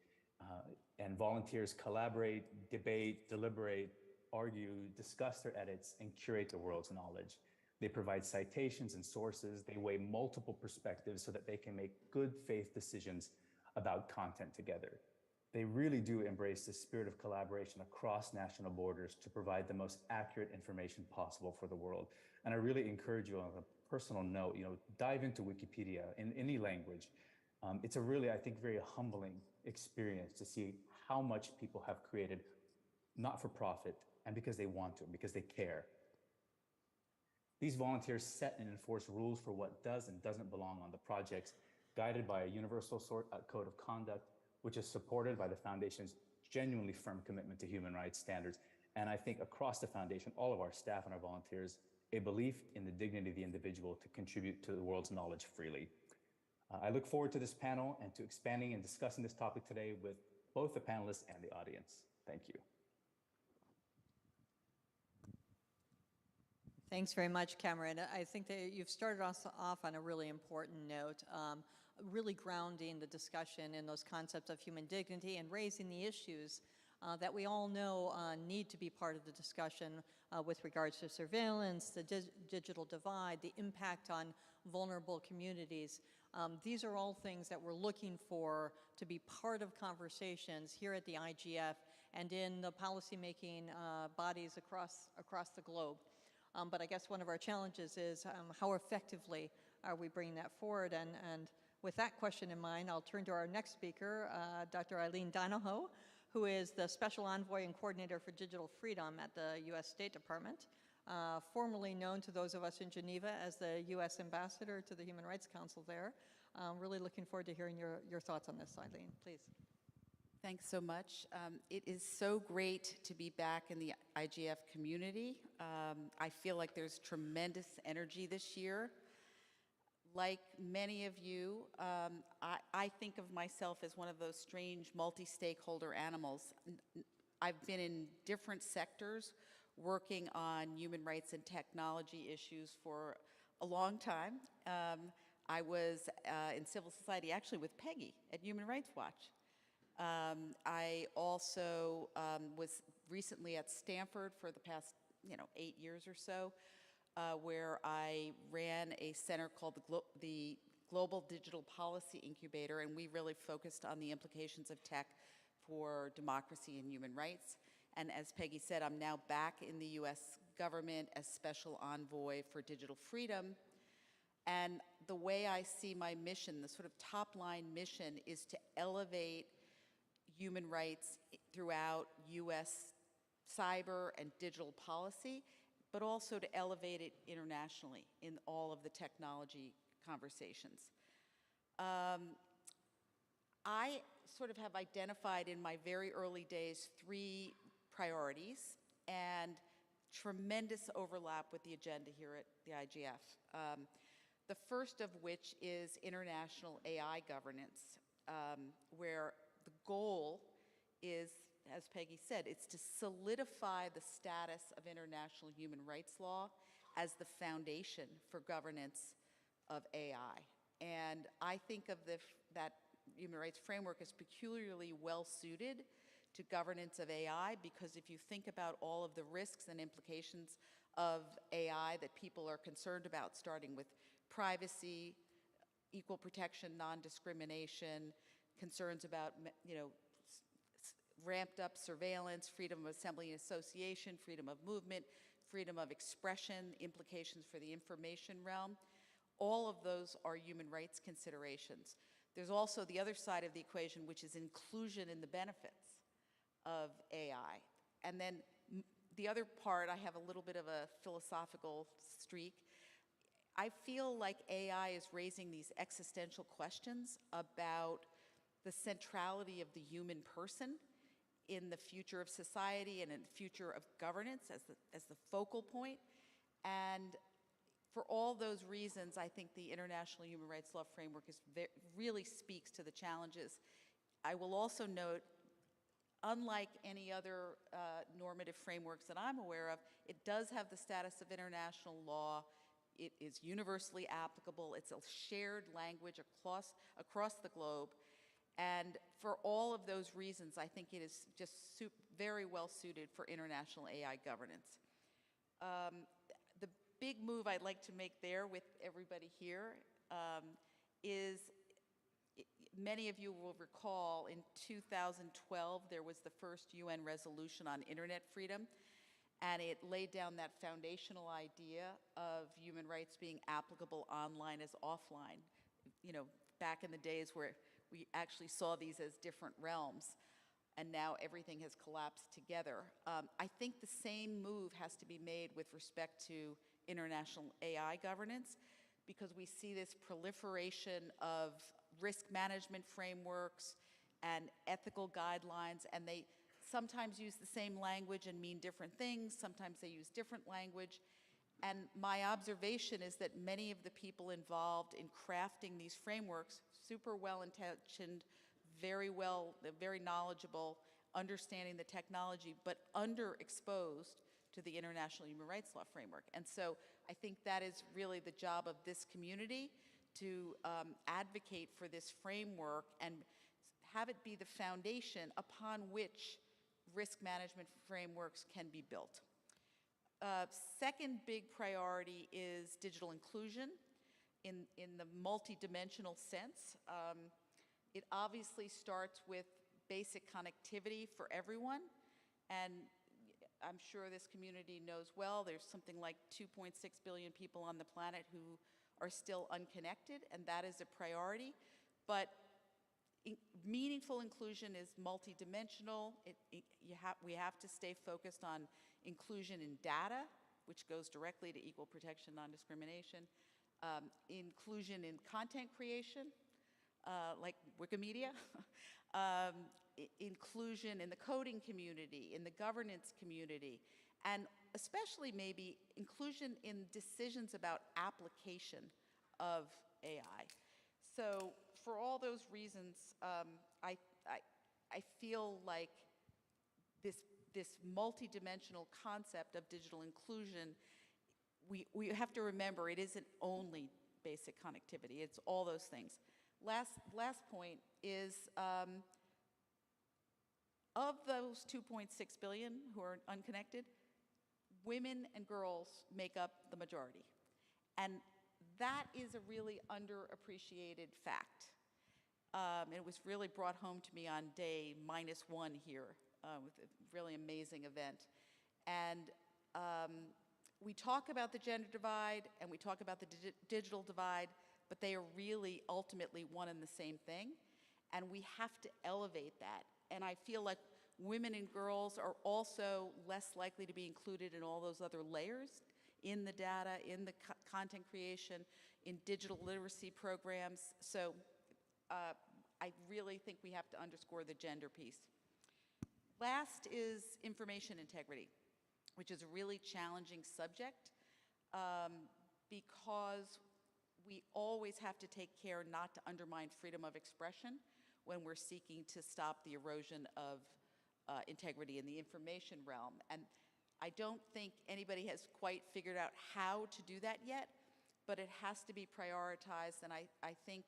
and volunteers collaborate, debate, deliberate, argue, discuss their edits, and curate the world's knowledge. They provide citations and sources, they weigh multiple perspectives so that they can make good faith decisions about content together. They really do embrace the spirit of collaboration across national borders to provide the most accurate information possible for the world. And I really encourage you on a personal note, you know, dive into Wikipedia in any language. It's a really, I think, very humbling experience to see how much people have created, not for profit, and because they want to, because they care. These volunteers set and enforce rules for what does and doesn't belong on the projects, guided by a universal code of conduct, which is supported by the Foundation's genuinely firm commitment to human rights standards. And I think across the Foundation, all of our staff and our volunteers, a belief in the dignity of the individual to contribute to the world's knowledge freely. I look forward to this panel and to expanding and discussing this topic today with both the panelists and the audience. Thank you. Thanks very much, Cameron. I think that you've started us off on a really important note, really grounding the discussion in those concepts of human dignity and raising the issues that we all know need to be part of the discussion with regards to surveillance, the digital divide, the impact on vulnerable communities. These are all things that we're looking for to be part of conversations here at the IGF and in the policymaking bodies across the globe. But I guess one of our challenges is how effectively are we bringing that forward? And with that question in mind, I'll turn to our next speaker, Dr. Eileen Donahoe, who is the Special Envoy and Coordinator for Digital Freedom at the U.S. State Department, formerly known to those of us in Geneva as the U.S. Ambassador to the Human Rights Council there. Really looking forward to hearing your thoughts on this, Eileen, please. Thanks so much. It is so great to be back in the IGF community. I feel like there's tremendous energy this year. Like many of you, I think of myself as one of those strange multi-stakeholder animals. I've been in different sectors working on human rights and technology issues for a long time. I was in civil society actually with Peggy at Human Rights Watch. I also was recently at Stanford for the past 8 years or so, where I ran a center called the Global Digital Policy Incubator, and we really focused on the implications of tech for democracy and human rights. And as Peggy said, I'm now back in the US government as Special Envoy for Digital Freedom. And the way I see my mission, the sort of top-line mission, is to elevate human rights throughout US cyber and digital policy, but also to elevate it internationally in all of the technology conversations. I sort of have identified in my very early days 3 priorities and tremendous overlap with the agenda here at the IGF. The first of which is international AI governance, where the goal is, as Peggy said, it's to solidify the status of international human rights law as the foundation for governance of AI. And I think of that human rights framework as peculiarly well suited to governance of AI, because if you think about all of the risks and implications of AI that people are concerned about, starting with privacy, equal protection, non-discrimination, concerns about ramped up surveillance, freedom of assembly and association, freedom of movement, freedom of expression, implications for the information realm. All of those are human rights considerations. There's also the other side of the equation, which is inclusion in the benefits of AI. And then the other part, I have a little bit of a philosophical streak. I feel like AI is raising these existential questions about the centrality of the human person in the future of society and in the future of governance as the focal point. And for all those reasons, I think the International Human Rights Law Framework really speaks to the challenges. I will also note, unlike any other normative frameworks that I'm aware of, it does have the status of international law. It is universally applicable. It's a shared language across the globe. And for all of those reasons, I think it is just very well suited for international AI governance. The big move I'd like to make there with everybody here is, many of you will recall in 2012, there was the first UN resolution on internet freedom, and it laid down that foundational idea of human rights being applicable online as offline. Back in the days where we actually saw these as different realms, and now everything has collapsed together. I think the same move has to be made with respect to international AI governance, because we see this proliferation of risk management frameworks and ethical guidelines, and they sometimes use the same language and mean different things. Sometimes they use different language. And my observation is that many of the people involved in crafting these frameworks, super well-intentioned, very knowledgeable, understanding the technology, but underexposed to the International Human Rights Law Framework. And so I think that is really the job of this community, to advocate for this framework and have it be the foundation upon which risk management frameworks can be built. Second big priority is digital inclusion. in the multidimensional sense. It obviously starts with basic connectivity for everyone, and I'm sure this community knows well, there's something like 2.6 billion people on the planet who are still unconnected, and that is a priority. But meaningful inclusion is multidimensional. We have to stay focused on inclusion in data, which goes directly to equal protection, non-discrimination, inclusion in content creation, like Wikimedia, inclusion in the coding community, in the governance community, and especially maybe inclusion in decisions about application of AI. So for all those reasons, I feel like this multidimensional concept of digital inclusion, we have to remember it isn't only basic connectivity, it's all those things. Last point is, of those 2.6 billion who are unconnected, women and girls make up the majority. And that is a really underappreciated fact. It was really brought home to me on day -1 here with a really amazing event. And we talk about the gender divide and we talk about the digital divide, but they are really ultimately one and the same thing. And we have to elevate that. And I feel like women and girls are also less likely to be included in all those other layers, in the data, in the content creation, in digital literacy programs. So I really think we have to underscore the gender piece. Last is information integrity, which is a really challenging subject because we always have to take care not to undermine freedom of expression when we're seeking to stop the erosion of integrity in the information realm. And I don't think anybody has quite figured out how to do that yet, but it has to be prioritized. And I think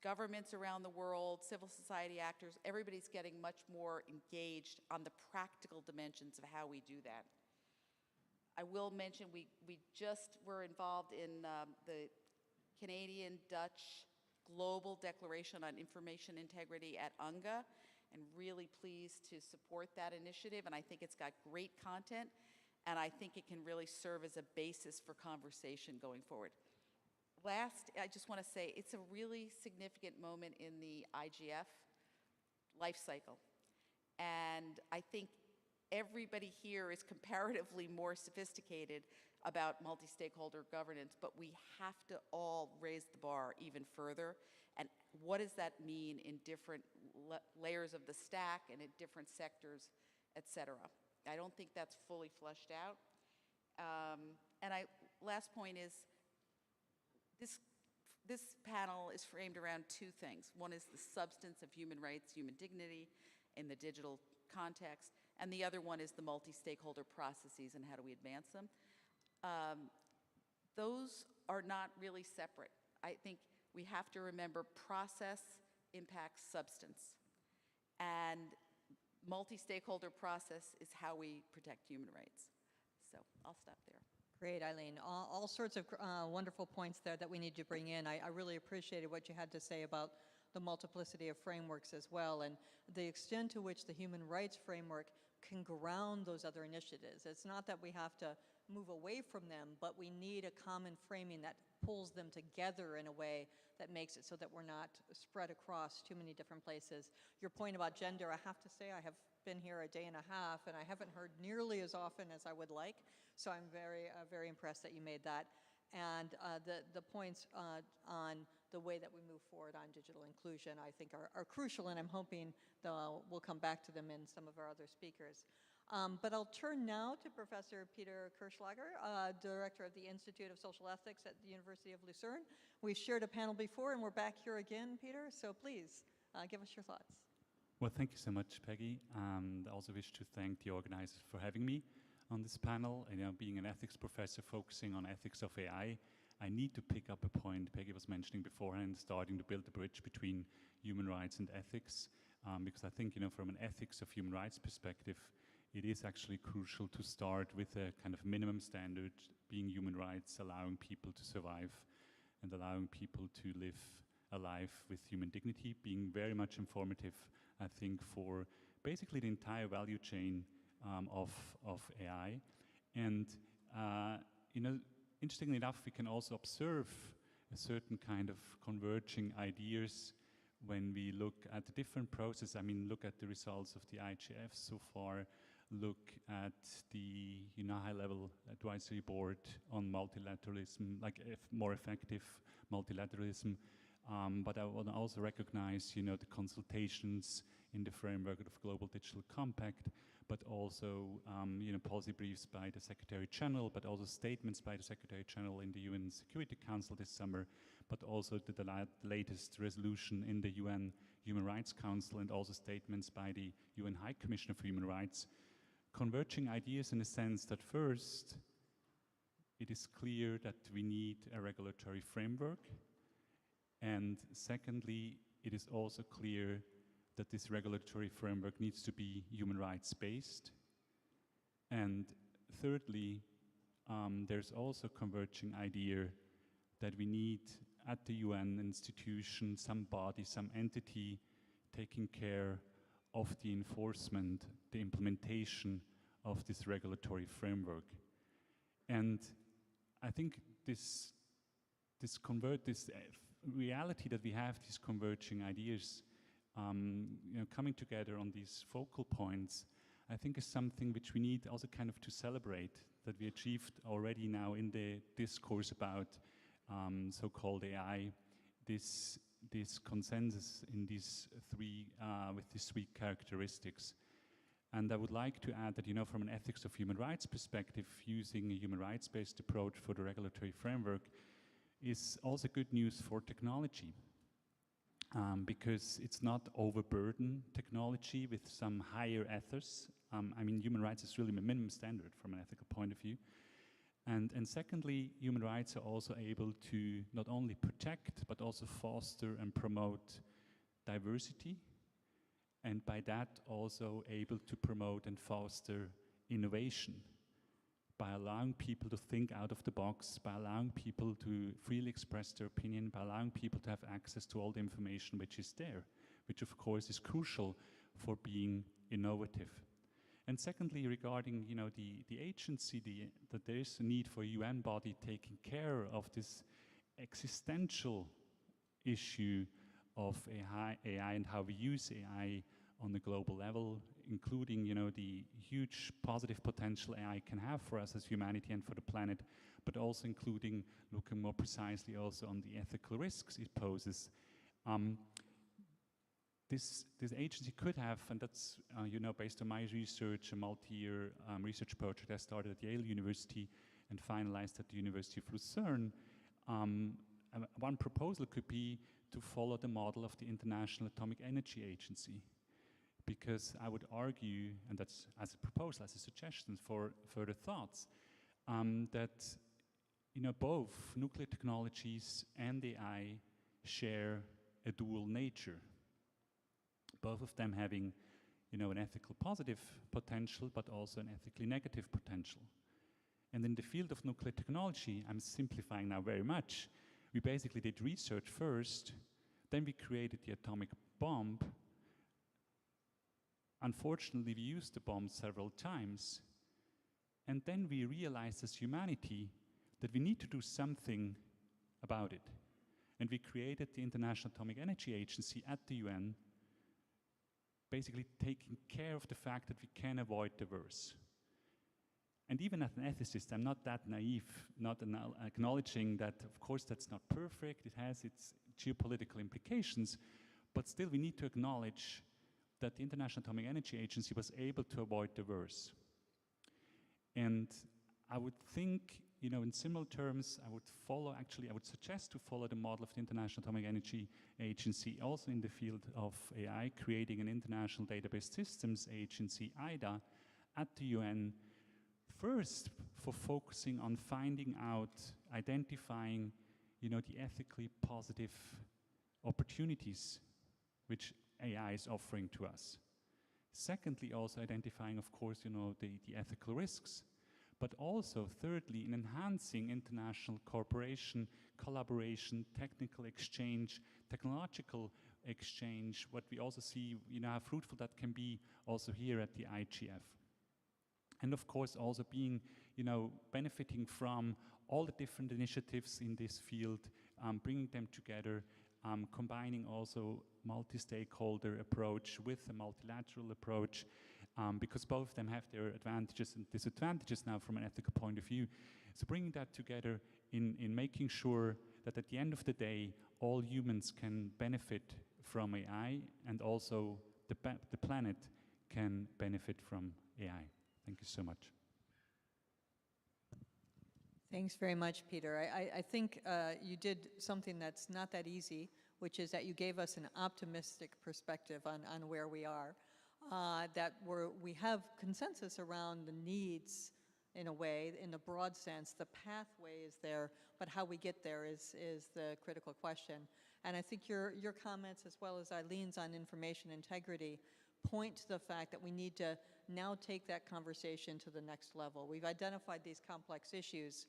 governments around the world, civil society actors, everybody's getting much more engaged on the practical dimensions of how we do that. I will mention we just were involved in the Canadian-Dutch Global Declaration on Information Integrity at UNGA, and really pleased to support that initiative. And I think it's got great content, and I think it can really serve as a basis for conversation going forward. Last, I just want to say it's a really significant moment in the IGF life cycle. And I think everybody here is comparatively more sophisticated about multi-stakeholder governance, but we have to all raise the bar even further. And what does that mean in different layers of the stack and in different sectors, et cetera? I don't think that's fully fleshed out. Last point is, this panel is framed around two things. One is the substance of human rights, human dignity in the digital context, and the other one is the multi-stakeholder processes and how do we advance them. Those are not really separate. I think we have to remember process impacts substance, and multi-stakeholder process is how we protect human rights. So I'll stop there. Great, Eileen. All sorts of wonderful points there that we need to bring in. I really appreciated what you had to say about the multiplicity of frameworks as well, and the extent to which the human rights framework can ground those other initiatives. It's not that we have to move away from them, but we need a common framing that pulls them together in a way that makes it so that we're not spread across too many different places. Your point about gender, I have to say, I have been here a day and a half, and I haven't heard nearly as often as I would like, so I'm very impressed that you made that. And the points on the way that we move forward on digital inclusion, I think, are crucial, and I'm hoping we'll come back to them in some of our other speakers. But I'll turn now to Professor Peter Kirschlager, Director of the Institute of Social Ethics at the University of Lucerne. We've shared a panel before, and we're back here again, Peter, so please give us your thoughts. Well, thank you so much, Peggy, and I also wish to thank the organizers for having me on this panel. You know, being an ethics professor focusing on ethics of AI, I need to pick up a point Peggy was mentioning beforehand, starting to build the bridge between human rights and ethics, because I think, you know, from an ethics of human rights perspective, it is actually crucial to start with a kind of minimum standard, being human rights, allowing people to survive and allowing people to live a life with human dignity, being very much informative, I think, for basically the entire value chain of AI. And, you know, interestingly enough, we can also observe a certain kind of converging ideas when we look at the different processes. I mean, look at the results of the IGF so far, look at the high-level advisory board on multilateralism, like more effective multilateralism. But I want to also recognize, the consultations in the framework of Global Digital Compact, but also, policy briefs by the Secretary General, but also statements by the Secretary General in the UN Security Council this summer, but also the latest resolution in the UN Human Rights Council, and also statements by the UN High Commissioner for Human Rights, converging ideas in the sense that first, it is clear that we need a regulatory framework, and secondly, it is also clear that this regulatory framework needs to be human rights based. And thirdly, there's also a converging idea that we need at the UN institution some body, some entity taking care of the enforcement, the implementation of this regulatory framework. And I think this reality that we have these converging ideas coming together on these focal points, I think is something which we need also kind of to celebrate, that we achieved already now in the discourse about so-called AI, this consensus in these with these three characteristics. And I would like to add that, from an ethics of human rights perspective, using a human rights-based approach for the regulatory framework is also good news for technology. Because it's not overburden technology with some higher ethos. I mean, human rights is really a minimum standard from an ethical point of view. And secondly, human rights are also able to not only protect, but also foster and promote diversity, and by that also able to promote and foster innovation, by allowing people to think out of the box, by allowing people to freely express their opinion, by allowing people to have access to all the information which is there, which of course is crucial for being innovative. And secondly, regarding the agency, that there is a need for a UN body taking care of this existential issue of AI and how we use AI on the global level, including the huge positive potential AI can have for us as humanity and for the planet, but also including looking more precisely also on the ethical risks it poses. This agency could have, and that's based on my research, a multi-year research project I started at Yale University and finalized at the University of Lucerne. One proposal could be to follow the model of the International Atomic Energy Agency, because I would argue, and that's as a proposal, as a suggestion for further thoughts, that both nuclear technologies and AI share a dual nature. Both of them having, an ethical positive potential, but also an ethically negative potential. And in the field of nuclear technology, I'm simplifying now very much, we basically did research first, then we created the atomic bomb. Unfortunately, we used the bomb several times, and then we realized as humanity that we need to do something about it. And we created the International Atomic Energy Agency at the UN, basically taking care of the fact that we can avoid the worst. And even as an ethicist, I'm not that naive, not acknowledging that, of course, that's not perfect, it has its geopolitical implications, but still we need to acknowledge that the International Atomic Energy Agency was able to avoid the worst. And I would think, in similar terms, I would suggest to follow the model of the International Atomic Energy Agency, also in the field of AI, creating an International Database Systems Agency, IDA, at the UN, first for focusing on finding out, identifying, the ethically positive opportunities which AI is offering to us. Secondly, also identifying, of course, the ethical risks, but also, thirdly, in enhancing international cooperation, collaboration, technical exchange, technological exchange, what we also see, how fruitful that can be also here at the IGF. And of course, also being, benefiting from all the different initiatives in this field, bringing them together, combining also multi-stakeholder approach with a multilateral approach, because both of them have their advantages and disadvantages now from an ethical point of view. So bringing that together in making sure that at the end of the day, all humans can benefit from AI, and also the planet can benefit from AI. Thank you so much. Thanks very much, Peter. I think you did something that's not that easy, which is that you gave us an optimistic perspective on where we are, that we have consensus around the needs in a way, in the broad sense. The pathway is there, but how we get there is the critical question. And I think your comments, as well as Eileen's on information integrity, point to the fact that we need to now take that conversation to the next level. We've identified these complex issues.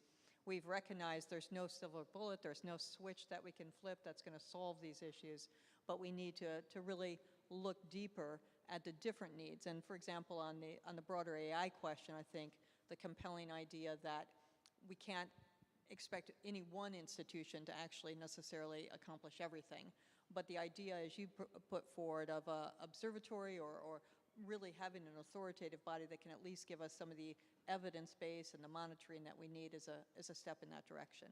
We've recognized there's no silver bullet, there's no switch that we can flip that's going to solve these issues, but we need to really look deeper at the different needs. And for example, on the broader AI question, I think the compelling idea that we can't expect any one institution to actually necessarily accomplish everything, but the idea, as you put forward, of an observatory or really having an authoritative body that can at least give us some of the evidence base and the monitoring that we need is a step in that direction.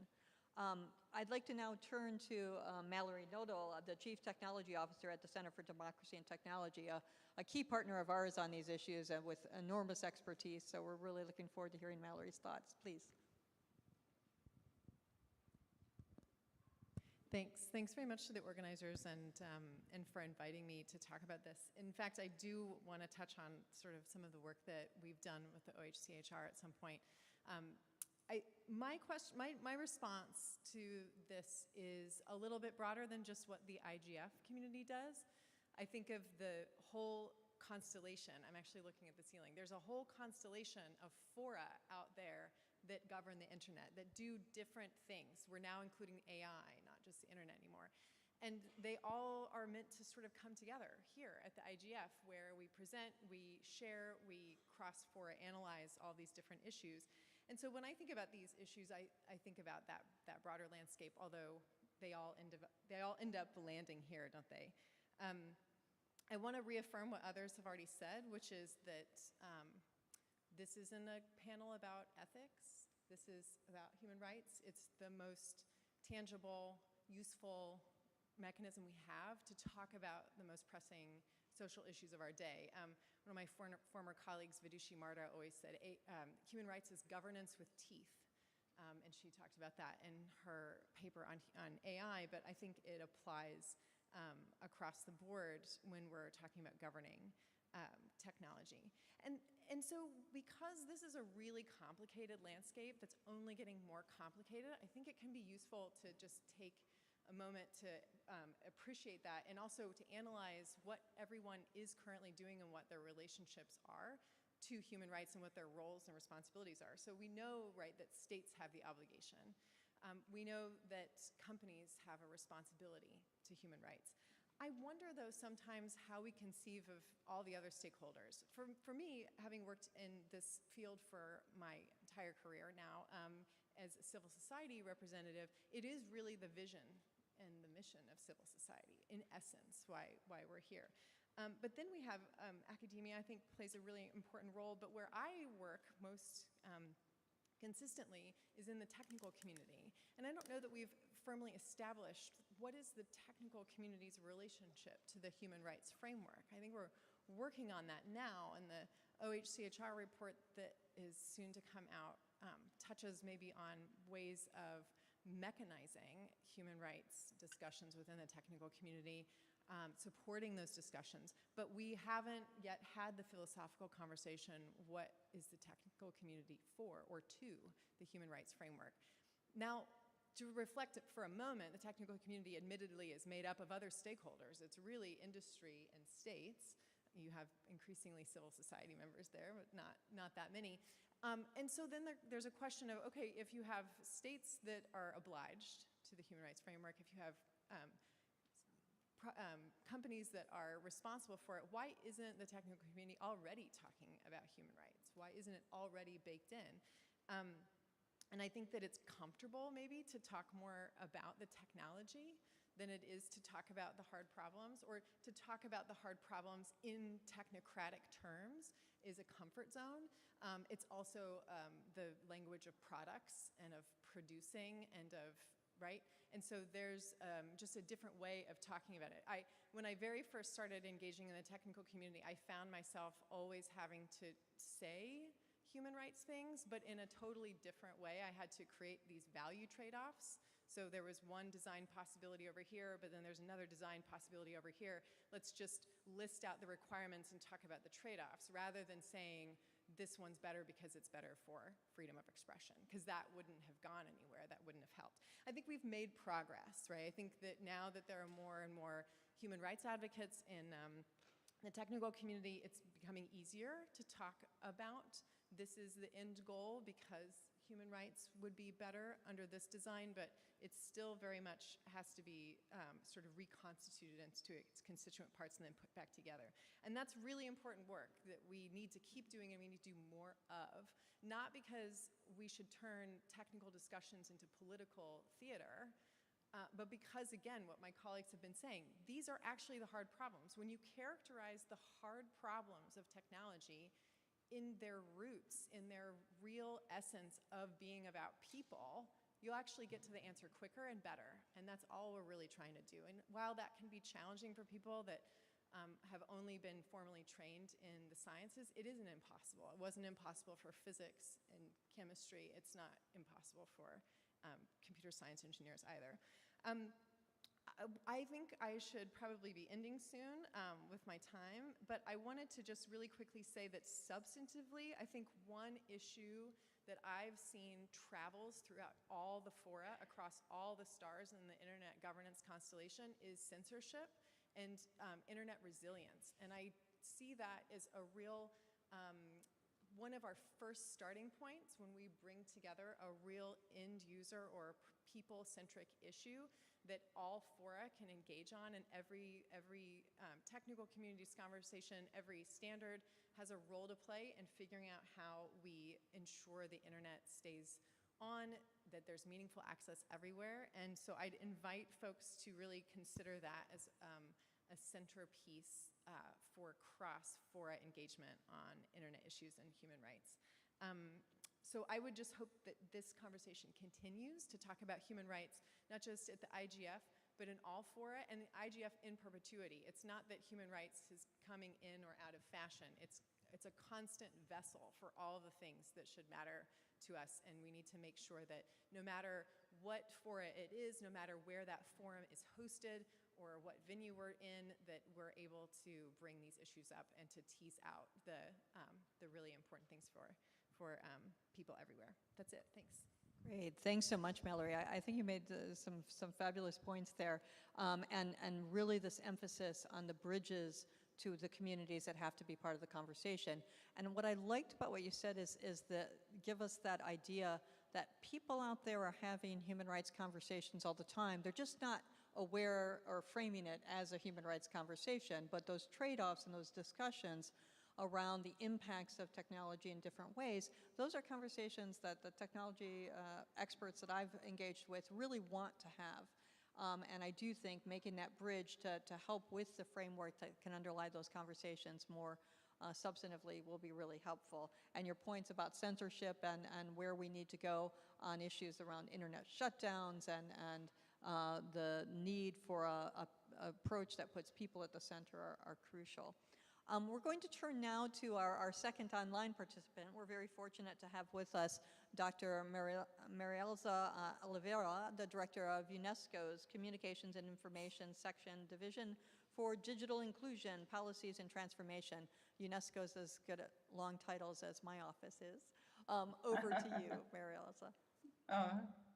I'd like to now turn to Mallory Nodal, the Chief Technology Officer at the Center for Democracy and Technology, a key partner of ours on these issues and with enormous expertise. So we're really looking forward to hearing Mallory's thoughts. Please. Thanks very much to the organizers and for inviting me to talk about this. In fact, I do want to touch on sort of some of the work that we've done with the OHCHR at some point. My response to this is a little bit broader than just what the IGF community does. I think of the whole constellation. I'm actually looking at the ceiling. There's a whole constellation of fora out there that govern the internet, that do different things. We're now including AI, not just the internet anymore. And they all are meant to sort of come together here at the IGF, where we present, we share, we cross-fora analyze all these different issues. And so when I think about these issues, I think about that broader landscape, although they all end up landing here, don't they? I want to reaffirm what others have already said, which is that this isn't a panel about ethics. This is about human rights. It's the most tangible, useful mechanism we have to talk about the most pressing social issues of our day. One of my former colleagues, Vidushi Marda, always said, human rights is governance with teeth. And she talked about that in her paper on AI, but I think it applies across the board when we're talking about governing technology. And so because this is a really complicated landscape that's only getting more complicated, I think it can be useful to just take a moment to appreciate that, and also to analyze what everyone is currently doing and what their relationships are to human rights and what their roles and responsibilities are. So we know, right, that states have the obligation. We know that companies have a responsibility to human rights. I wonder, though, sometimes how we conceive of all the other stakeholders. For me, having worked in this field for my entire career now, as a civil society representative, it is really the vision and the mission of civil society, in essence, why we're here. But then we have academia, I think, plays a really important role, but where I work most consistently is in the technical community. And I don't know that we've firmly established what is the technical community's relationship to the human rights framework. I think we're working on that now, and the OHCHR report that is soon to come out touches maybe on ways of mechanizing human rights discussions within the technical community, supporting those discussions. But we haven't yet had the philosophical conversation, what is the technical community for or to the human rights framework? Now, to reflect it for a moment, the technical community admittedly is made up of other stakeholders. It's really industry and states. You have increasingly civil society members there, but not that many. And so then there's a question of, okay, if you have states that are obliged to the human rights framework, if you have companies that are responsible for it, why isn't the technical community already talking about human rights? Why isn't it already baked in? And I think that it's comfortable maybe to talk more about the technology than it is to talk about the hard problems, or to talk about the hard problems in technocratic terms is a comfort zone. It's also the language of products and of producing and of, right? And so there's just a different way of talking about it. When I very first started engaging in the technical community, I found myself always having to say human rights things, but in a totally different way. I had to create these value trade-offs. So there was one design possibility over here, but then there's another design possibility over here. Let's just list out the requirements and talk about the trade-offs, rather than saying this one's better because it's better for freedom of expression, because that wouldn't have gone anywhere, that wouldn't have helped. I think we've made progress, right? I think that now that there are more and more human rights advocates in the technical community, it's becoming easier to talk about this is the end goal because human rights would be better under this design, but it still very much has to be sort of reconstituted into its constituent parts and then put back together. And that's really important work that we need to keep doing and we need to do more of, not because we should turn technical discussions into political theater, but because, again, what my colleagues have been saying, these are actually the hard problems. When you characterize the hard problems of technology in their roots, in their real essence of being about people, you'll actually get to the answer quicker and better. And that's all we're really trying to do. And while that can be challenging for people that have only been formally trained in the sciences, it isn't impossible. It wasn't impossible for physics and chemistry. It's not impossible for computer science engineers either. I think I should probably be ending soon with my time, but I wanted to just really quickly say that substantively, I think one issue that I've seen travels throughout all the fora, across all the stars in the internet governance constellation, is censorship and internet resilience. And I see that as a real, one of our first starting points when we bring together a real end user or people-centric issue that all fora can engage on, and every technical community's conversation, every standard has a role to play in figuring out how we ensure the internet stays on, that there's meaningful access everywhere. And so I'd invite folks to really consider that as a centerpiece for cross-fora engagement on internet issues and human rights. So I would just hope that this conversation continues to talk about human rights, not just at the IGF, but in all fora, and the IGF in perpetuity. It's not that human rights is coming in or out of fashion. It's a constant vessel for all of the things that should matter to us, and we need to make sure that no matter what fora it is, no matter where that forum is hosted or what venue we're in, that we're able to bring these issues up and to tease out the really important things for people everywhere. That's it. Thanks. Great. Thanks so much, Mallory. I think you made some fabulous points there, and really this emphasis on the bridges to the communities that have to be part of the conversation. And what I liked about what you said is that give us that idea that people out there are having human rights conversations all the time. They're just not aware or framing it as a human rights conversation, but those trade-offs and those discussions around the impacts of technology in different ways, those are conversations that the technology experts that I've engaged with really want to have. And I do think making that bridge to help with the framework that can underlie those conversations more substantively will be really helpful. And your points about censorship and where we need to go on issues around internet shutdowns and the need for a approach that puts people at the center are crucial. We're going to turn now to our second online participant. We're very fortunate to have with us Dr. Marielza Oliveira, the director of UNESCO's Communications and Information Section Division for Digital Inclusion, Policies and Transformation. UNESCO is as good at long titles as my office is. Over to you, Marielza.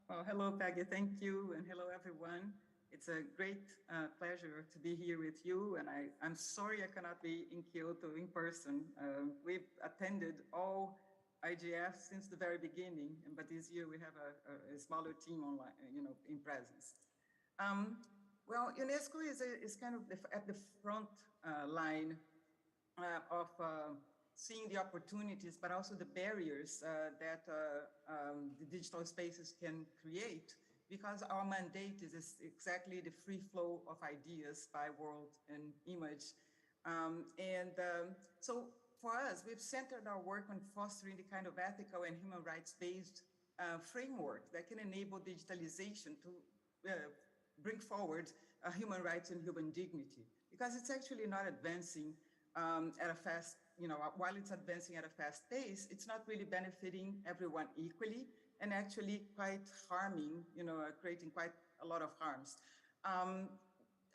Well, hello, Peggy. Thank you, and hello, everyone. It's a great pleasure to be here with you, and I'm sorry I cannot be in Kyoto in person. We've attended all IGF since the very beginning, but this year we have a smaller team online, in presence. Well, UNESCO is kind of at the front line of seeing the opportunities, but also the barriers that the digital spaces can create, because our mandate is exactly the free flow of ideas by world and image. So for us, we've centered our work on fostering the kind of ethical and human rights-based framework that can enable digitalization to bring forward human rights and human dignity, because it's actually not advancing at a fast, while it's advancing at a fast pace, it's not really benefiting everyone equally, and actually quite harming, creating quite a lot of harms.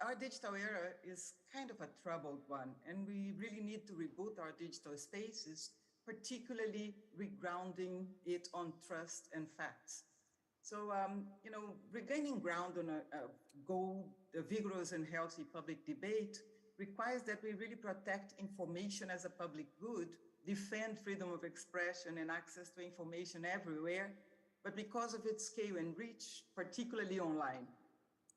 Our digital era is kind of a troubled one, and we really need to reboot our digital spaces, particularly regrounding it on trust and facts. So, regaining ground on a vigorous and healthy public debate requires that we really protect information as a public good, defend freedom of expression and access to information everywhere, but because of its scale and reach, particularly online,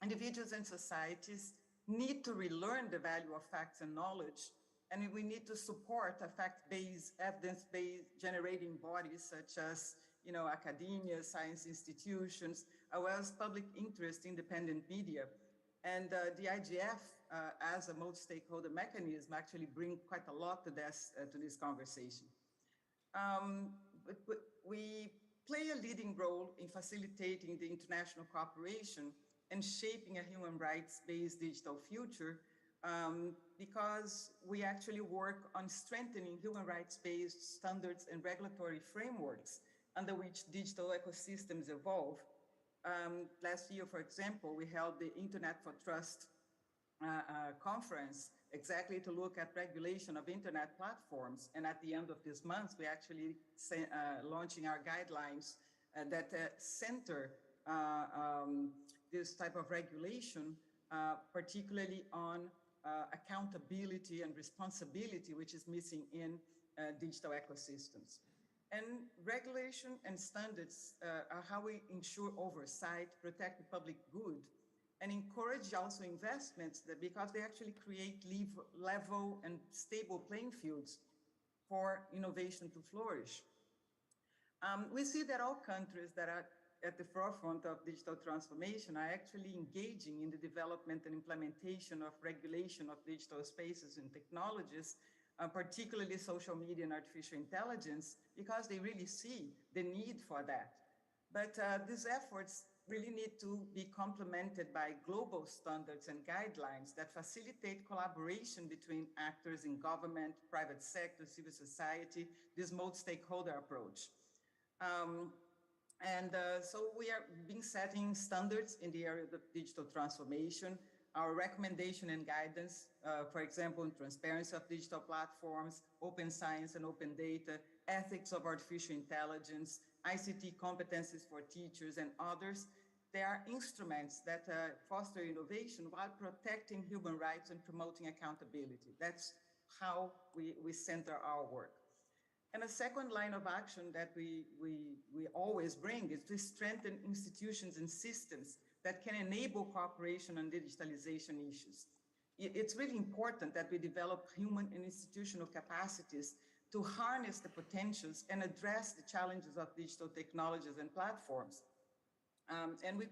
individuals and societies need to relearn the value of facts and knowledge, and we need to support a fact-based, evidence-based generating bodies such as academia, science institutions, as well as public interest independent media. And the IGF, as a multi-stakeholder mechanism, actually bring quite a lot to this conversation. But we play a leading role in facilitating the international cooperation and shaping a human rights-based digital future, because we actually work on strengthening human rights-based standards and regulatory frameworks under which digital ecosystems evolve. Last year, for example, we held the Internet for Trust conference exactly to look at regulation of internet platforms. And at the end of this month, we actually launching our guidelines that center this type of regulation, particularly on accountability and responsibility, which is missing in digital ecosystems. And regulation and standards are how we ensure oversight, protect the public good, and encourage also investments because they actually create level and stable playing fields for innovation to flourish. We see that all countries that are at the forefront of digital transformation are actually engaging in the development and implementation of regulation of digital spaces and technologies, particularly social media and artificial intelligence, because they really see the need for that. But these efforts really need to be complemented by global standards and guidelines that facilitate collaboration between actors in government, private sector, civil society, this multi-stakeholder approach. So we are setting standards in the area of digital transformation. Our recommendation and guidance, for example, in transparency of digital platforms, open science and open data, ethics of artificial intelligence, ICT competencies for teachers and others, they are instruments that foster innovation while protecting human rights and promoting accountability. That's how we center our work. And a second line of action that we always bring is to strengthen institutions and systems that can enable cooperation on digitalization issues. It's really important that we develop human and institutional capacities to harness the potentials and address the challenges of digital technologies and platforms. And we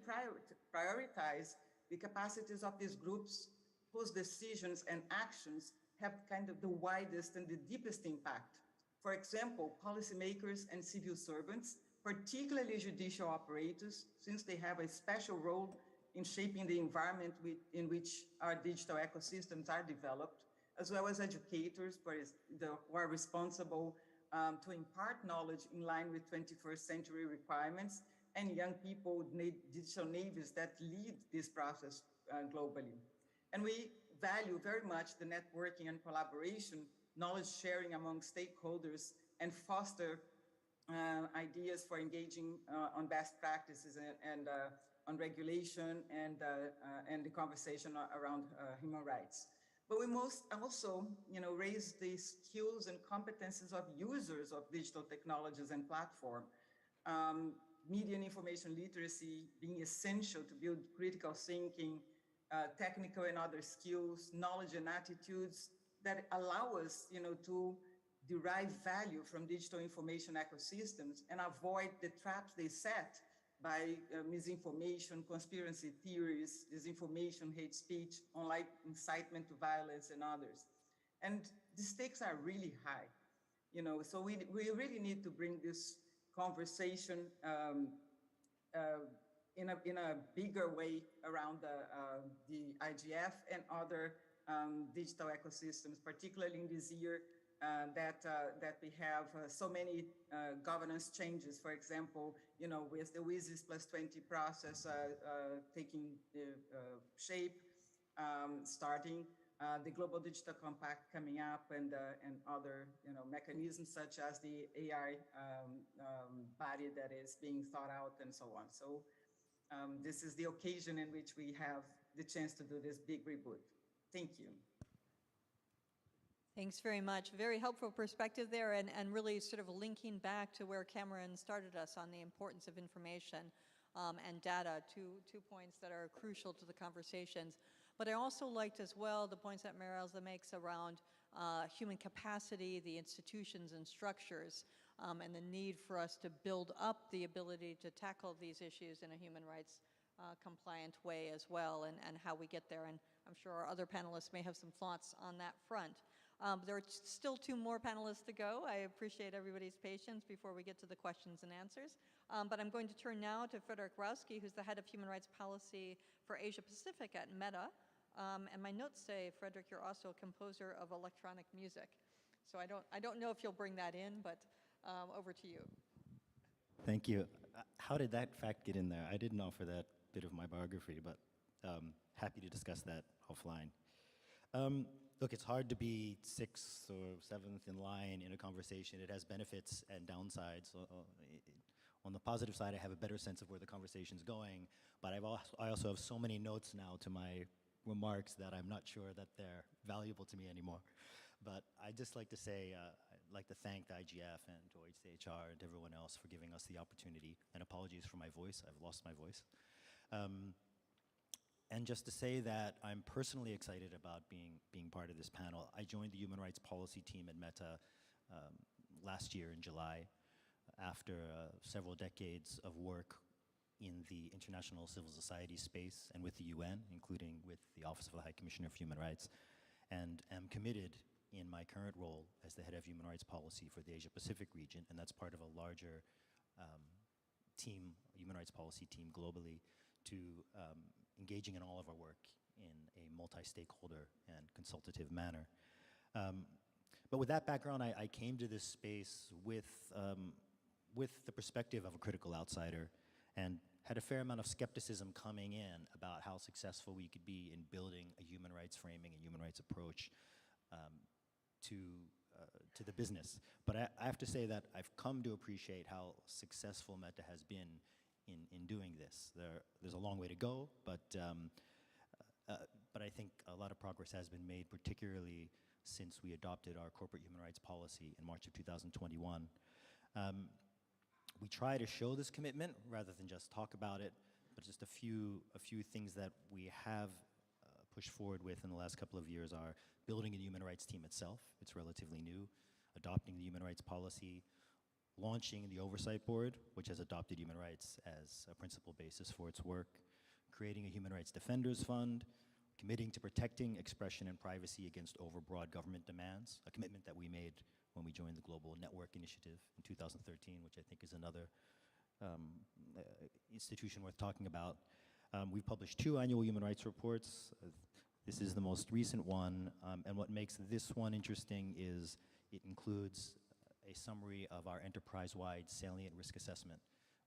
prioritize the capacities of these groups whose decisions and actions have kind of the widest and the deepest impact. For example, policymakers and civil servants, particularly judicial operators, since they have a special role in shaping the environment in which our digital ecosystems are developed, as well as educators who are responsible to impart knowledge in line with 21st century requirements, and young people, digital natives that lead this process globally. And we value very much the networking and collaboration, knowledge sharing among stakeholders, and foster ideas for engaging on best practices and on regulation and the conversation around human rights. But we must also, raise the skills and competencies of users of digital technologies and platform. Media and information literacy being essential to build critical thinking, technical and other skills, knowledge and attitudes that allow us, to derive value from digital information ecosystems and avoid the traps they set by misinformation, conspiracy theories, disinformation, hate speech, online incitement to violence, and others. And the stakes are really high, so we really need to bring this conversation in a bigger way around the IGF and other digital ecosystems, particularly in this year that we have so many governance changes. For example, with the WSIS plus 20 process taking shape, starting, the Global Digital Compact coming up, and other mechanisms such as the AI body that is being thought out, and so on. So this is the occasion in which we have the chance to do this big reboot. Thank you. Thanks very much. Very helpful perspective there, and really sort of linking back to where Cameron started us on the importance of information and data, two points that are crucial to the conversations. But I also liked as well the points that Maria Elsa makes around human capacity, the institutions and structures, and the need for us to build up the ability to tackle these issues in a human rights compliant way as well, and how we get there. And I'm sure our other panelists may have some thoughts on that front. There are still two more panelists to go. I appreciate everybody's patience before we get to the questions and answers. But I'm going to turn now to Frederick Rowski, who's the head of human rights policy for Asia Pacific at Meta. And my notes say, Frederick, you're also a composer of electronic music. So I don't know if you'll bring that in, but over to you. Thank you. How did that fact get in there? I didn't offer that bit of my biography, but happy to discuss that offline. Look, it's hard to be sixth or seventh in line in a conversation. It has benefits and downsides. On the positive side, I have a better sense of where the conversation's going, but I also have so many notes now to my remarks that I'm not sure that they're valuable to me anymore. But I'd just like to say, I'd like to thank the IGF and to OHCHR and everyone else for giving us the opportunity, and apologies for my voice. I've lost my voice. And just to say that I'm personally excited about being part of this panel. I joined the Human Rights Policy team at Meta last year in July after several decades of work in the international civil society space and with the UN, including with the Office of the High Commissioner for Human Rights, and am committed in my current role as the head of human rights policy for the Asia Pacific region, and that's part of a larger team, human rights policy team globally, to engaging in all of our work in a multi-stakeholder and consultative manner. But with that background, I came to this space with the perspective of a critical outsider, and had a fair amount of skepticism coming in about how successful we could be in building a human rights framing and human rights approach to the business. But I have to say that I've come to appreciate how successful Meta has been in doing this. There's a long way to go, but I think a lot of progress has been made, particularly since we adopted our corporate human rights policy in March of 2021. We try to show this commitment rather than just talk about it, but just a few things that we have pushed forward with in the last couple of years are building a human rights team itself. It's relatively new. Adopting the human rights policy, launching the oversight board, which has adopted human rights as a principal basis for its work, creating a human rights defenders fund, committing to protecting expression and privacy against overbroad government demands, a commitment that we made when we joined the Global Network Initiative in 2013, which I think is another institution worth talking about. We've published 2 annual human rights reports. This is the most recent one, and what makes this one interesting is it includes a summary of our enterprise-wide salient risk assessment,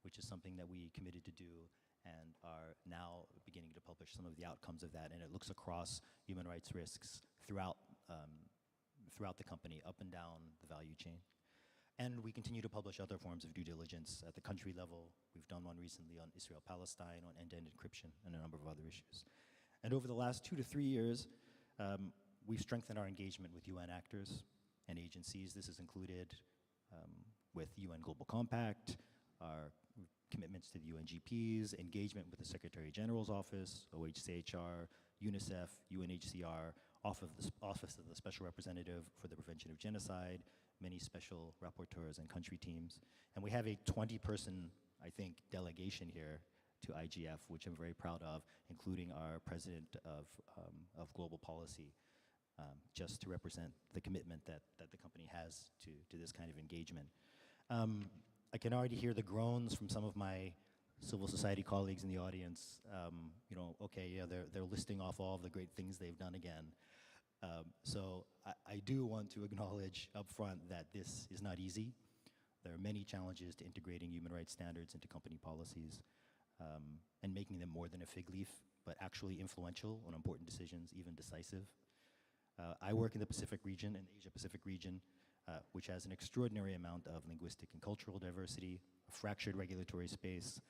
which is something that we committed to do and are now beginning to publish some of the outcomes of that. And it looks across human rights risks throughout the company, up and down the value chain. And we continue to publish other forms of due diligence at the country level. We've done one recently on Israel-Palestine, on end-to-end encryption, and a number of other issues. And over the last 2 to 3 years, we've strengthened our engagement with UN actors and agencies. This is included with UN Global Compact, our commitments to the UNGPs, engagement with the Secretary General's Office, OHCHR, UNICEF, UNHCR, Office of the Special Representative for the Prevention of Genocide, many special rapporteurs and country teams. And we have a 20-person, I think, delegation here to IGF, which I'm very proud of, including our president of global policy, just to represent the commitment that the company has to this kind of engagement. I can already hear the groans from some of my civil society colleagues in the audience. You know, okay, yeah, they're listing off all of the great things they've done again. So I do want to acknowledge up front that this is not easy. There are many challenges to integrating human rights standards into company policies and making them more than a fig leaf, but actually influential on important decisions, even decisive. I work in the Pacific region, in the Asia-Pacific region, which has an extraordinary amount of linguistic and cultural diversity, a fractured regulatory space,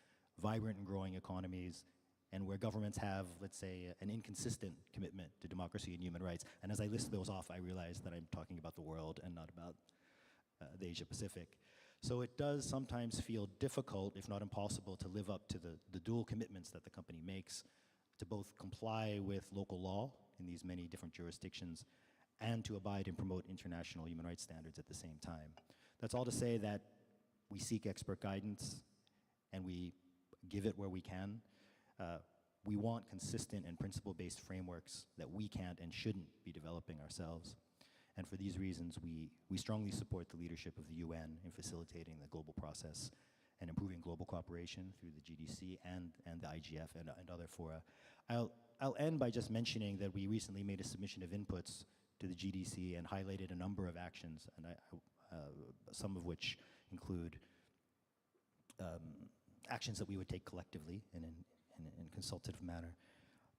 vibrant and growing economies, and where governments have, let's say, an inconsistent commitment to democracy and human rights. And as I list those off, I realize that I'm talking about the world and not about the Asia-Pacific. So it does sometimes feel difficult, if not impossible, to live up to the dual commitments that the company makes, to both comply with local law in these many different jurisdictions and to abide and promote international human rights standards at the same time. That's all to say that we seek expert guidance and we give it where we can. We want consistent and principle-based frameworks that we can't and shouldn't be developing ourselves. And for these reasons, we strongly support the leadership of the UN in facilitating the global process and improving global cooperation through the GDC and the IGF and other fora. I'll end by just mentioning that we recently made a submission of inputs to the GDC and highlighted a number of actions, and some of which include actions that we would take collectively in a consultative manner,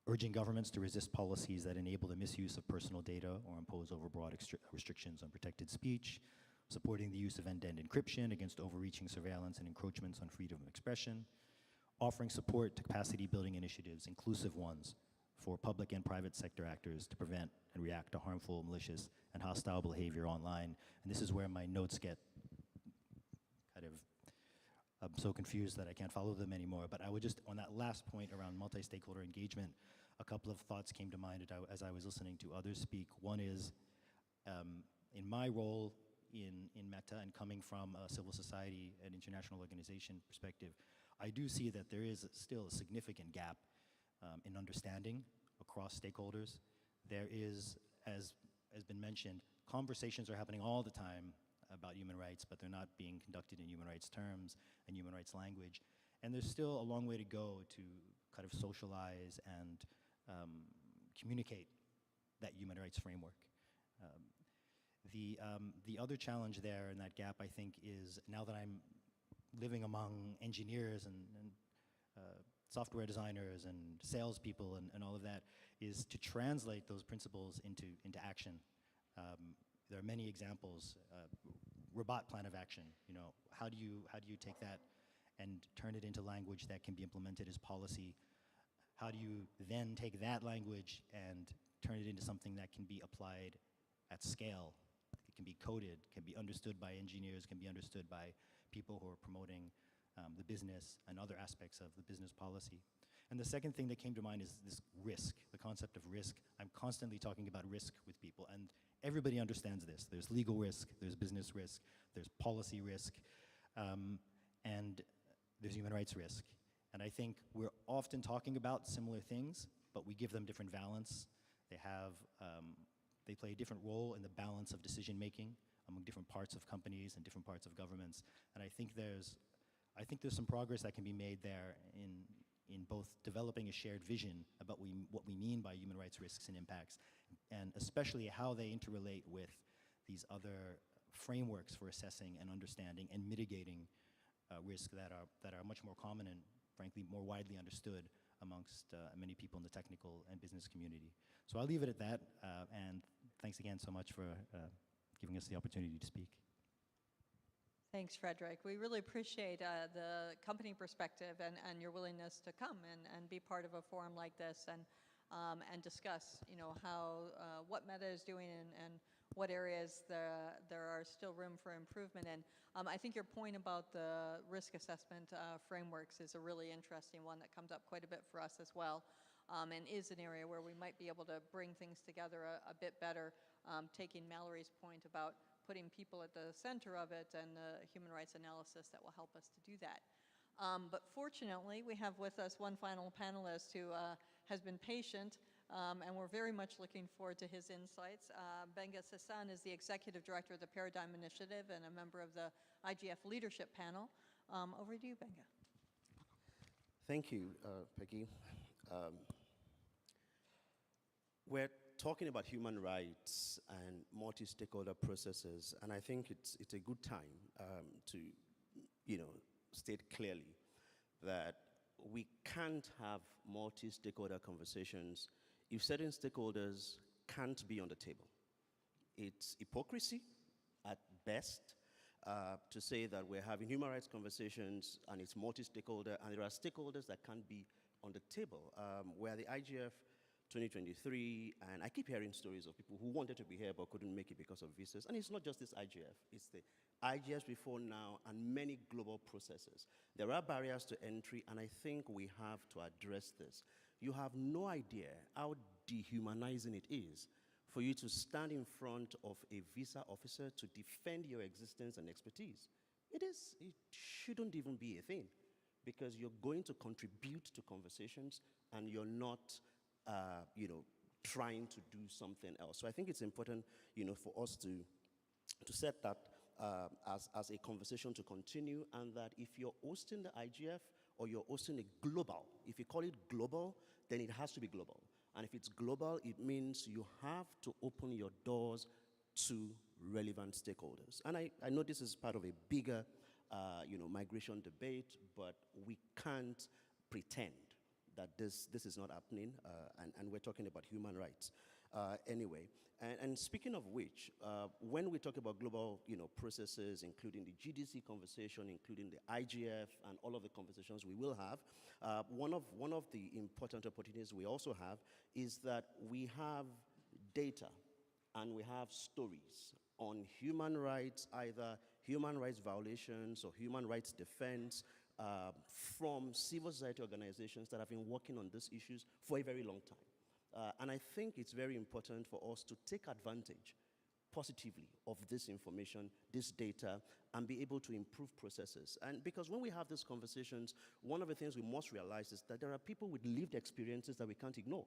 urging governments to resist policies that enable the misuse of personal data or impose overbroad restrictions on protected speech, supporting the use of end-to-end encryption against overreaching surveillance and encroachments on freedom of expression, offering support to capacity building initiatives, inclusive ones, for public and private sector actors to prevent and react to harmful, malicious, and hostile behavior online. And this is where my notes get kind of, I'm so confused that I can't follow them anymore. But I would just, on that last point around multi-stakeholder engagement, a couple of thoughts came to mind as I was listening to others speak. One is, in my role in Meta and coming from a civil society and international organization perspective, I do see that there is still a significant gap in understanding across stakeholders. There is, as has been mentioned, conversations are happening all the time about human rights, but they're not being conducted in human rights terms and human rights language. And there's still a long way to go to kind of socialize and communicate that human rights framework. The other challenge there in that gap, I think, is now that I'm living among engineers and software designers and salespeople and all of that, is to translate those principles into action. There are many examples. Robot plan of action. You know, how do you take that and turn it into language that can be implemented as policy? How do you then take that language and turn it into something that can be applied at scale? It can be coded, can be understood by engineers, can be understood by people who are promoting the business and other aspects of the business policy. And the second thing that came to mind is this risk, the concept of risk. I'm constantly talking about risk with people, and everybody understands this. There's legal risk, there's business risk, there's policy risk, and there's human rights risk. And I think we're often talking about similar things, but we give them different valence. They play a different role in the balance of decision-making among different parts of companies and different parts of governments. And I think there's some progress that can be made there in both developing a shared vision about what we mean by human rights risks and impacts, and especially how they interrelate with these other frameworks for assessing and understanding and mitigating risks that are much more common and, frankly, more widely understood amongst many people in the technical and business community. So I'll leave it at that, and thanks again so much for giving us the opportunity to speak. Thanks, Frederick. We really appreciate the company perspective and your willingness to come and be part of a forum like this. And and discuss, what Meta is doing and what areas there are still room for improvement in. I think your point about the risk assessment frameworks is a really interesting one that comes up quite a bit for us as well, and is an area where we might be able to bring things together a bit better, taking Mallory's point about putting people at the center of it and the human rights analysis that will help us to do that. But fortunately, we have with us one final panelist who has been patient, and we're very much looking forward to his insights. Benga Sassan is the Executive Director of the Paradigm Initiative and a member of the IGF Leadership Panel. Over to you, Benga. Thank you, Peggy. We're talking about human rights and multi-stakeholder processes, and I think it's a good time to, state clearly that we can't have multi-stakeholder conversations if certain stakeholders can't be on the table. It's hypocrisy at best to say that we're having human rights conversations and it's multi-stakeholder and there are stakeholders that can't be on the table. We're the IGF 2023, and I keep hearing stories of people who wanted to be here but couldn't make it because of visas. And it's not just this IGF, it's the IGF before now and many global processes. There are barriers to entry, and I think we have to address this. You have no idea how dehumanizing it is for you to stand in front of a visa officer to defend your existence and expertise. It shouldn't even be a thing, because you're going to contribute to conversations and you're not trying to do something else. So I think it's important, for us to set that as a conversation to continue, and that if you're hosting the IGF or you're hosting a global, if you call it global, then it has to be global. And if it's global, it means you have to open your doors to relevant stakeholders. And I know this is part of a bigger, migration debate, but we can't pretend that this is not happening, and we're talking about human rights. Anyway, and speaking of which, when we talk about global processes, including the GDC conversation, including the IGF, and all of the conversations we will have, one of the important opportunities we also have is that we have data and we have stories on human rights, either human rights violations or human rights defense, from civil society organizations that have been working on these issues for a very long time. And I think it's very important for us to take advantage positively of this information, this data, and be able to improve processes. And because when we have these conversations, one of the things we must realize is that there are people with lived experiences that we can't ignore.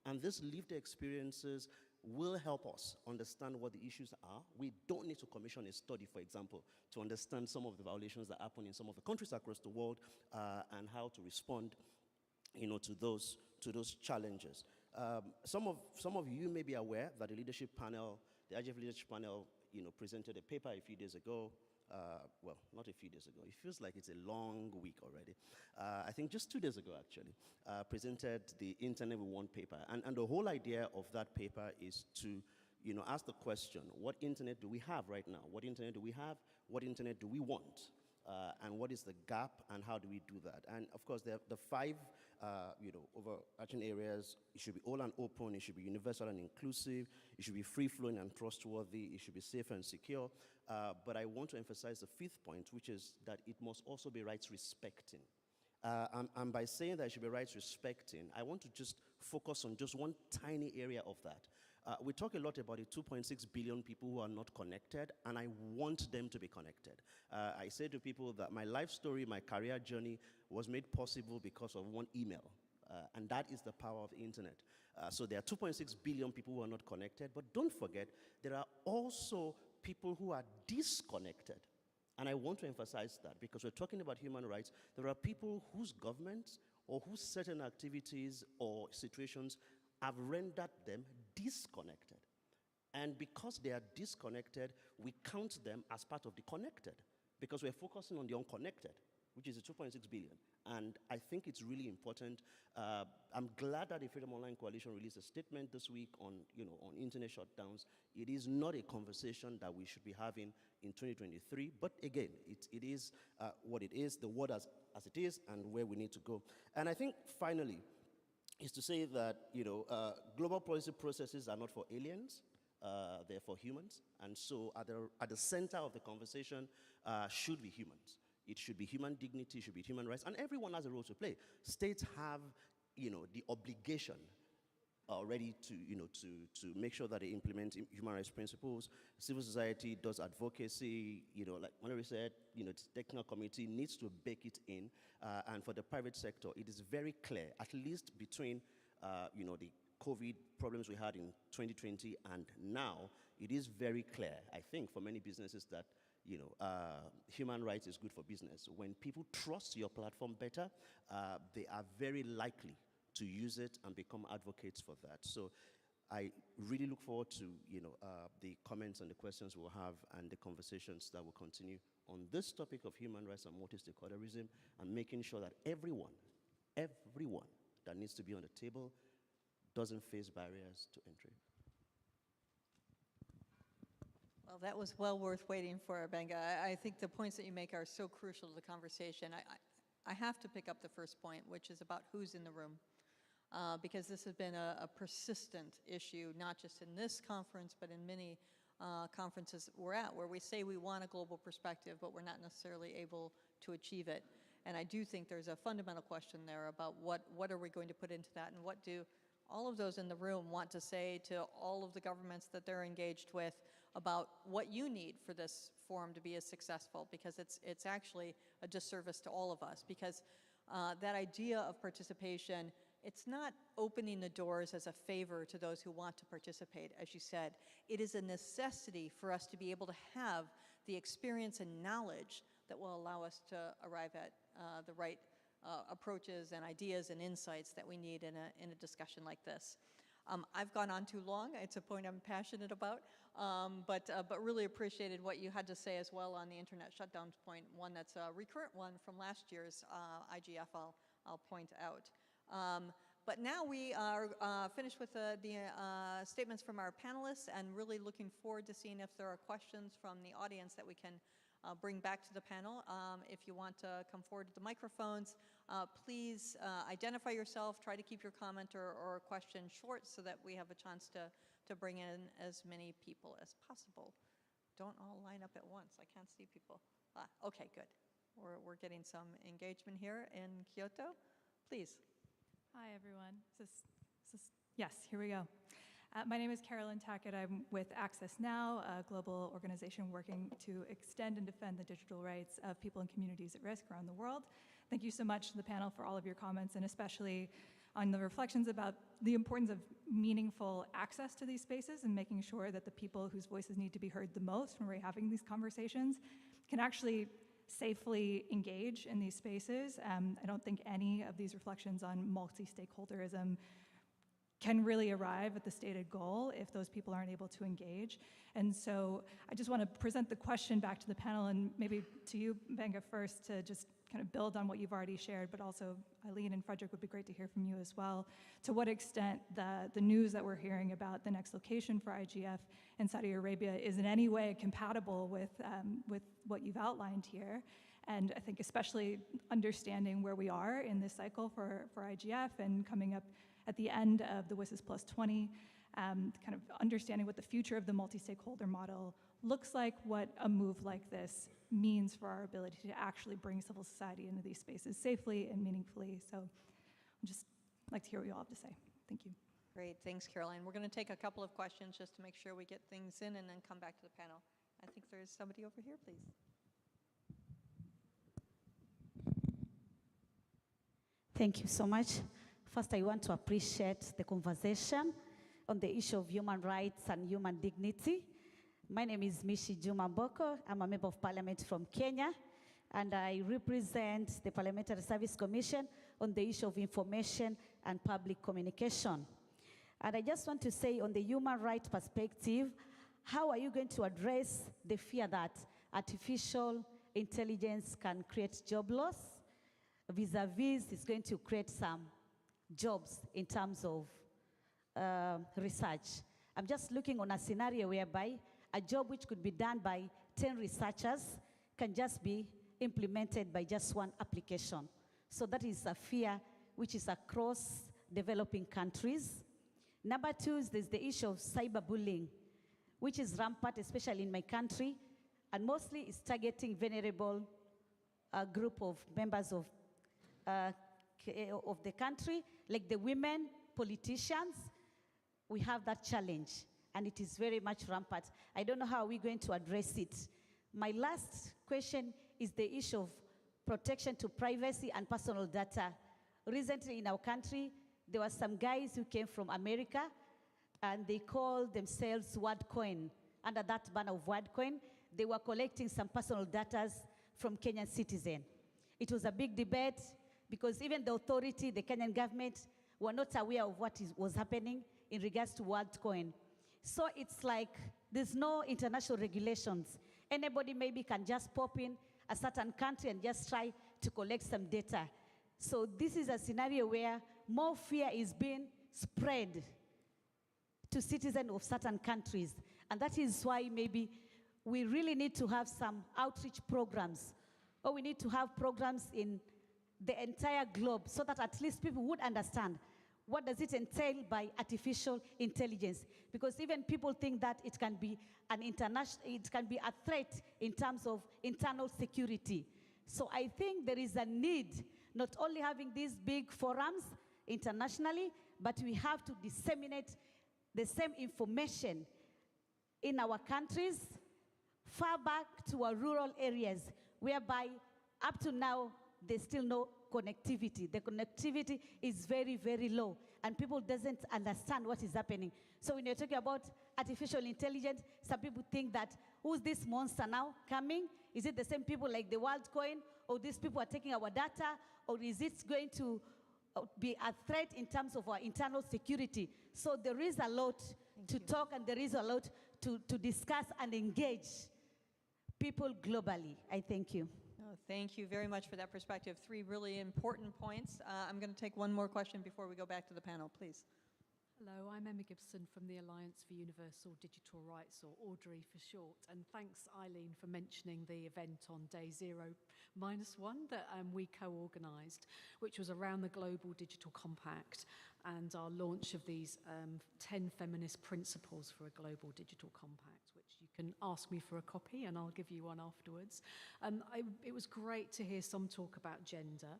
And these lived experiences will help us understand what the issues are. We don't need to commission a study, for example, to understand some of the violations that happen in some of the countries across the world, and how to respond, to those challenges. Some of you may be aware that the leadership panel, the IGF leadership panel, presented a paper a few days ago. Well, not a few days ago. It feels like it's a long week already. I think just 2 days ago, actually, presented the Internet We Want paper. And the whole idea of that paper is to, ask the question, what internet do we have right now? What internet do we have? What internet do we want? And what is the gap, and how do we do that? And of course, the 5, overarching areas: it should be all and open, it should be universal and inclusive, it should be free-flowing and trustworthy, it should be safe and secure. But I want to emphasize the 5th point, which is that it must also be rights-respecting. And by saying that it should be rights-respecting, I want to just focus on just one tiny area of that. We talk a lot about the 2.6 billion people who are not connected, and I want them to be connected. I say to people that my life story, my career journey was made possible because of one email, and that is the power of the internet. So there are 2.6 billion people who are not connected, but don't forget, there are also people who are disconnected. And I want to emphasize that because we're talking about human rights. There are people whose governments or whose certain activities or situations have rendered them disconnected. And because they are disconnected, we count them as part of the connected, because we're focusing on the unconnected, which is the 2.6 billion. And I think it's really important. I'm glad that the Freedom Online Coalition released a statement this week on, on internet shutdowns. It is not a conversation that we should be having in 2023, but again, it is what it is, the world as it is, and where we need to go. And I think finally, is to say that, global policy processes are not for aliens, they're for humans. And so at the center of the conversation should be humans. It should be human dignity, it should be human rights, and everyone has a role to play. States have, the obligation already to make sure that they implement human rights principles. Civil society does advocacy, like Mallory said, the technical community needs to bake it in. And for the private sector, it is very clear, at least between, the COVID problems we had in 2020 and now, it is very clear, I think, for many businesses that, human rights is good for business. When people trust your platform better, they are very likely to use it and become advocates for that. So I really look forward to the comments and the questions we'll have and the conversations that will continue on this topic of human rights and multi-stakeholderism, and making sure that everyone that needs to be on the table doesn't face barriers to entry. Well, that was well worth waiting for, Benga. I think the points that you make are so crucial to the conversation. I have to pick up the first point, which is about who's in the room. Because this has been a persistent issue, not just in this conference, but in many conferences we're at, where we say we want a global perspective, but we're not necessarily able to achieve it. And I do think there's a fundamental question there about what are we going to put into that, and what do all of those in the room want to say to all of the governments that they're engaged with about what you need for this forum to be as successful, because it's actually a disservice to all of us, because that idea of participation, it's not opening the doors as a favor to those who want to participate, as you said. It is a necessity for us to be able to have the experience and knowledge that will allow us to arrive at the right approaches and ideas and insights that we need in a discussion like this. I've gone on too long. It's a point I'm passionate about, but really appreciated what you had to say as well on the internet shutdown point, one that's a recurrent one from last year's IGF, I'll point out. But now we are finished with the statements from our panelists, and really looking forward to seeing if there are questions from the audience that we can bring back to the panel. If you want to come forward to the microphones, please identify yourself, try to keep your comment or question short so that we have a chance to bring in as many people as possible. Don't all line up at once. I can't see people. Okay, good. We're getting some engagement here in Kyoto. Please. Hi, everyone. Yes, here we go. My name is Carolyn Tackett. I'm with Access Now, a global organization working to extend and defend the digital rights of people and communities at risk around the world. Thank you so much to the panel for all of your comments, and especially on the reflections about the importance of meaningful access to these spaces and making sure that the people whose voices need to be heard the most when we're having these conversations can actually safely engage in these spaces. I don't think any of these reflections on multi-stakeholderism can really arrive at the stated goal if those people aren't able to engage. And so I just want to present the question back to the panel, and maybe to you, Benga, first, to just kind of build on what you've already shared, but also Eileen and Frederick, would be great to hear from you as well. To what extent the news that we're hearing about the next location for IGF in Saudi Arabia is in any way compatible with what you've outlined here. And I think especially understanding where we are in this cycle for IGF and coming up at the end of the WSIS Plus 20, kind of understanding what the future of the multi-stakeholder model looks like, what a move like this means for our ability to actually bring civil society into these spaces safely and meaningfully. So I'd just like to hear what you all have to say. Thank you. Great, thanks, Caroline. We're going to take a couple of questions just to make sure we get things in and then come back to the panel. I think there's somebody over here, please. Thank you so much. First, I want to appreciate the conversation on the issue of human rights and human dignity. My name is Mishi Juma Mboko. I'm a member of parliament from Kenya, and I represent the Parliamentary Service Commission on the issue of information and public communication. And I just want to say, on the human rights perspective, how are you going to address the fear that artificial intelligence can create job loss? Vis-a-vis, it's going to create some jobs in terms of research. I'm just looking on a scenario whereby a job which could be done by 10 researchers can just be implemented by just one application. So that is a fear which is across developing countries. Number two is there's the issue of cyberbullying, which is rampant, especially in my country, and mostly it's targeting vulnerable group of members of the country, like the women, politicians. We have that challenge, and it is very much rampant. I don't know how we're going to address it. My last question is the issue of protection to privacy and personal data. Recently in our country, there were some guys who came from America, and they called themselves WordCoin. Under that banner of WordCoin, they were collecting some personal data from Kenyan citizens. It was a big debate because even the authority, the Kenyan government, were not aware of what was happening in regards to WorldCoin. So it's like there's no international regulations. Anybody maybe can just pop in a certain country and just try to collect some data. So this is a scenario where more fear is being spread to citizens of certain countries. And that is why maybe we really need to have some outreach programs, or we need to have programs in the entire globe so that at least people would understand what does it entail by artificial intelligence. Because even people think that it can be a threat in terms of internal security. So I think there is a need, not only having these big forums internationally, but we have to disseminate the same information in our countries, far back to our rural areas, whereby up to now, there's still no connectivity. The connectivity is very, very low, and people doesn't understand what is happening. So when you're talking about artificial intelligence, some people think that, who's this monster now coming? Is it the same people like the WorldCoin, or these people are taking our data, or is it going to be a threat in terms of our internal security? So there is a lot to talk, and there is a lot to discuss and engage people globally. I thank you. Oh, thank you very much for that perspective. 3 really important points. I'm going to take one more question before we go back to the panel, please. Hello, I'm Emma Gibson from the Alliance for Universal Digital Rights, or AUDRI for short. And thanks, Eileen, for mentioning the event on day 0-1 that we co-organised, which was around the Global Digital Compact and our launch of these 10 feminist principles for a global digital compact, which you can ask me for a copy and I'll give you one afterwards. It was great to hear some talk about gender.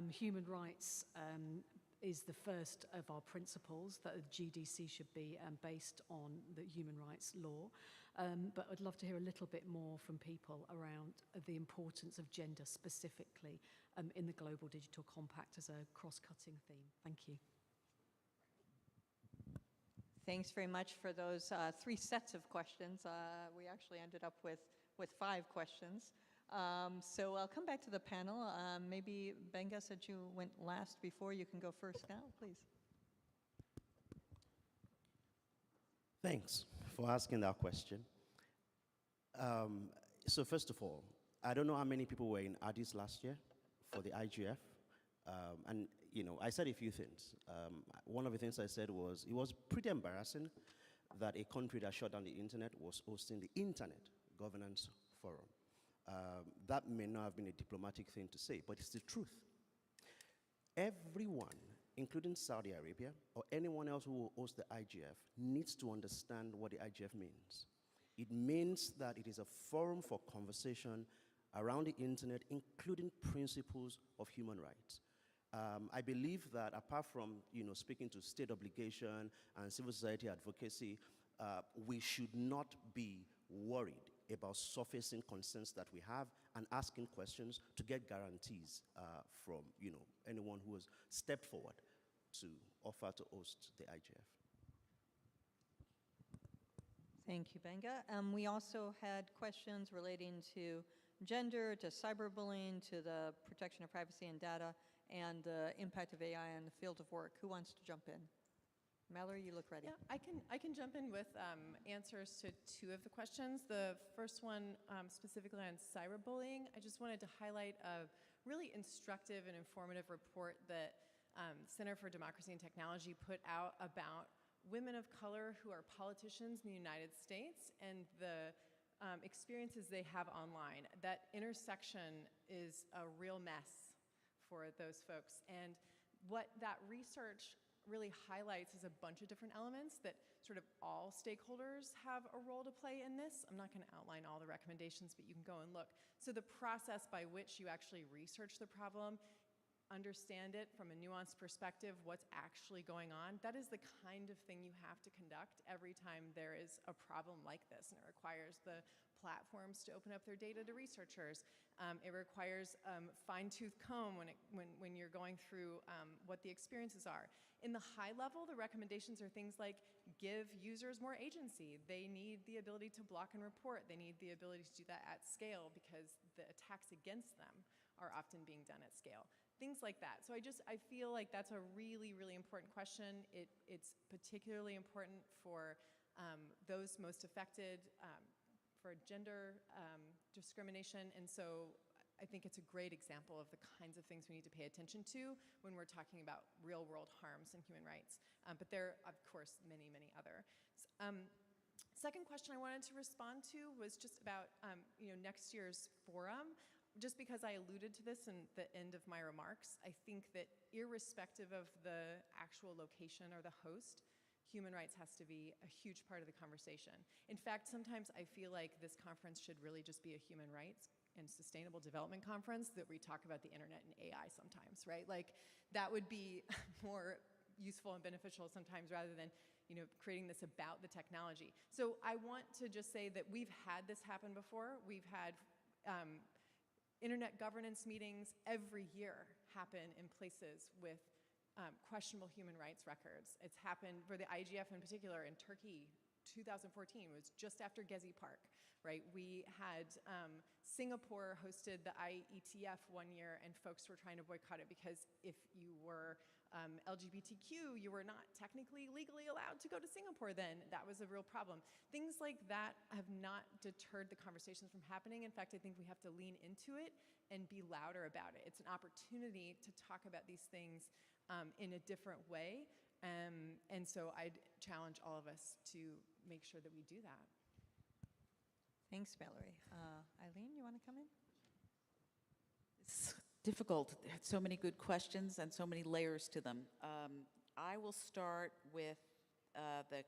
Human rights is the first of our principles that a GDC should be based on the human rights law. But I'd love to hear a little bit more from people around the importance of gender specifically in the Global Digital Compact as a cross-cutting theme. Thank you. Thanks very much for those 3 sets of questions. We actually ended up with 5 questions. So I'll come back to the panel. Maybe Benga, since you went last before, you can go first now, please. Thanks for asking that question. So first of all, I don't know how many people were in Addis last year for the IGF. And, you know, I said a few things. One of the things I said was, it was pretty embarrassing that a country that shut down the internet was hosting the Internet Governance Forum. That may not have been a diplomatic thing to say, but it's the truth. Everyone, including Saudi Arabia or anyone else who will host the IGF, needs to understand what the IGF means. It means that it is a forum for conversation around the internet, including principles of human rights. I believe that apart from, you know, speaking to state obligation and civil society advocacy, we should not be worried about surfacing concerns that we have and asking questions to get guarantees from, you know, anyone who has stepped forward to offer to host the IGF. Thank you, Benga. We also had questions relating to gender, to cyberbullying, to the protection of privacy and data, and the impact of AI on the field of work. Who wants to jump in? Mallory, you look ready. Yeah, I can jump in with answers to 2 of the questions. The first one, specifically on cyberbullying, I just wanted to highlight a really instructive and informative report that Center for Democracy and Technology put out about women of color who are politicians in the United States and the experiences they have online. That intersection is a real mess for those folks. And what that research really highlights is a bunch of different elements that sort of all stakeholders have a role to play in this. I'm not going to outline all the recommendations, but you can go and look. So the process by which you actually research the problem, understand it from a nuanced perspective, what's actually going on, that is the kind of thing you have to conduct every time there is a problem like this. And it requires the platforms to open up their data to researchers. It requires fine-tooth comb when you're going through what the experiences are. In the high level, the recommendations are things like give users more agency. They need the ability to block and report. They need the ability to do that at scale because the attacks against them are often being done at scale. Things like that. So I feel like that's a really, really important question. It's particularly important for those most affected, for gender discrimination. And so I think it's a great example of the kinds of things we need to pay attention to when we're talking about real world harms in human rights. But there are, of course, many, many other. Second question I wanted to respond to was just about next year's forum. Just because I alluded to this in the end of my remarks, I think that irrespective of the actual location or the host, human rights has to be a huge part of the conversation. In fact, sometimes I feel like this conference should really just be a human rights and sustainable development conference that we talk about the internet and AI sometimes, right? Like that would be more useful and beneficial sometimes rather than creating this about the technology. So I want to just say that we've had this happen before. We've had internet governance meetings every year happen in places with questionable human rights records. It's happened for the IGF in particular in Turkey. 2014 was just after Gezi Park, right? We had Singapore hosted the IETF one year and folks were trying to boycott it because if you were LGBTQ, you were not technically legally allowed to go to Singapore then. That was a real problem. Things like that have not deterred the conversations from happening. In fact, I think we have to lean into it and be louder about it. It's an opportunity to talk about these things in a different way. And so I'd challenge all of us to make sure that we do that. Thanks, Valerie. Eileen, you want to come in? It's difficult. So many good questions and so many layers to them. I will start with the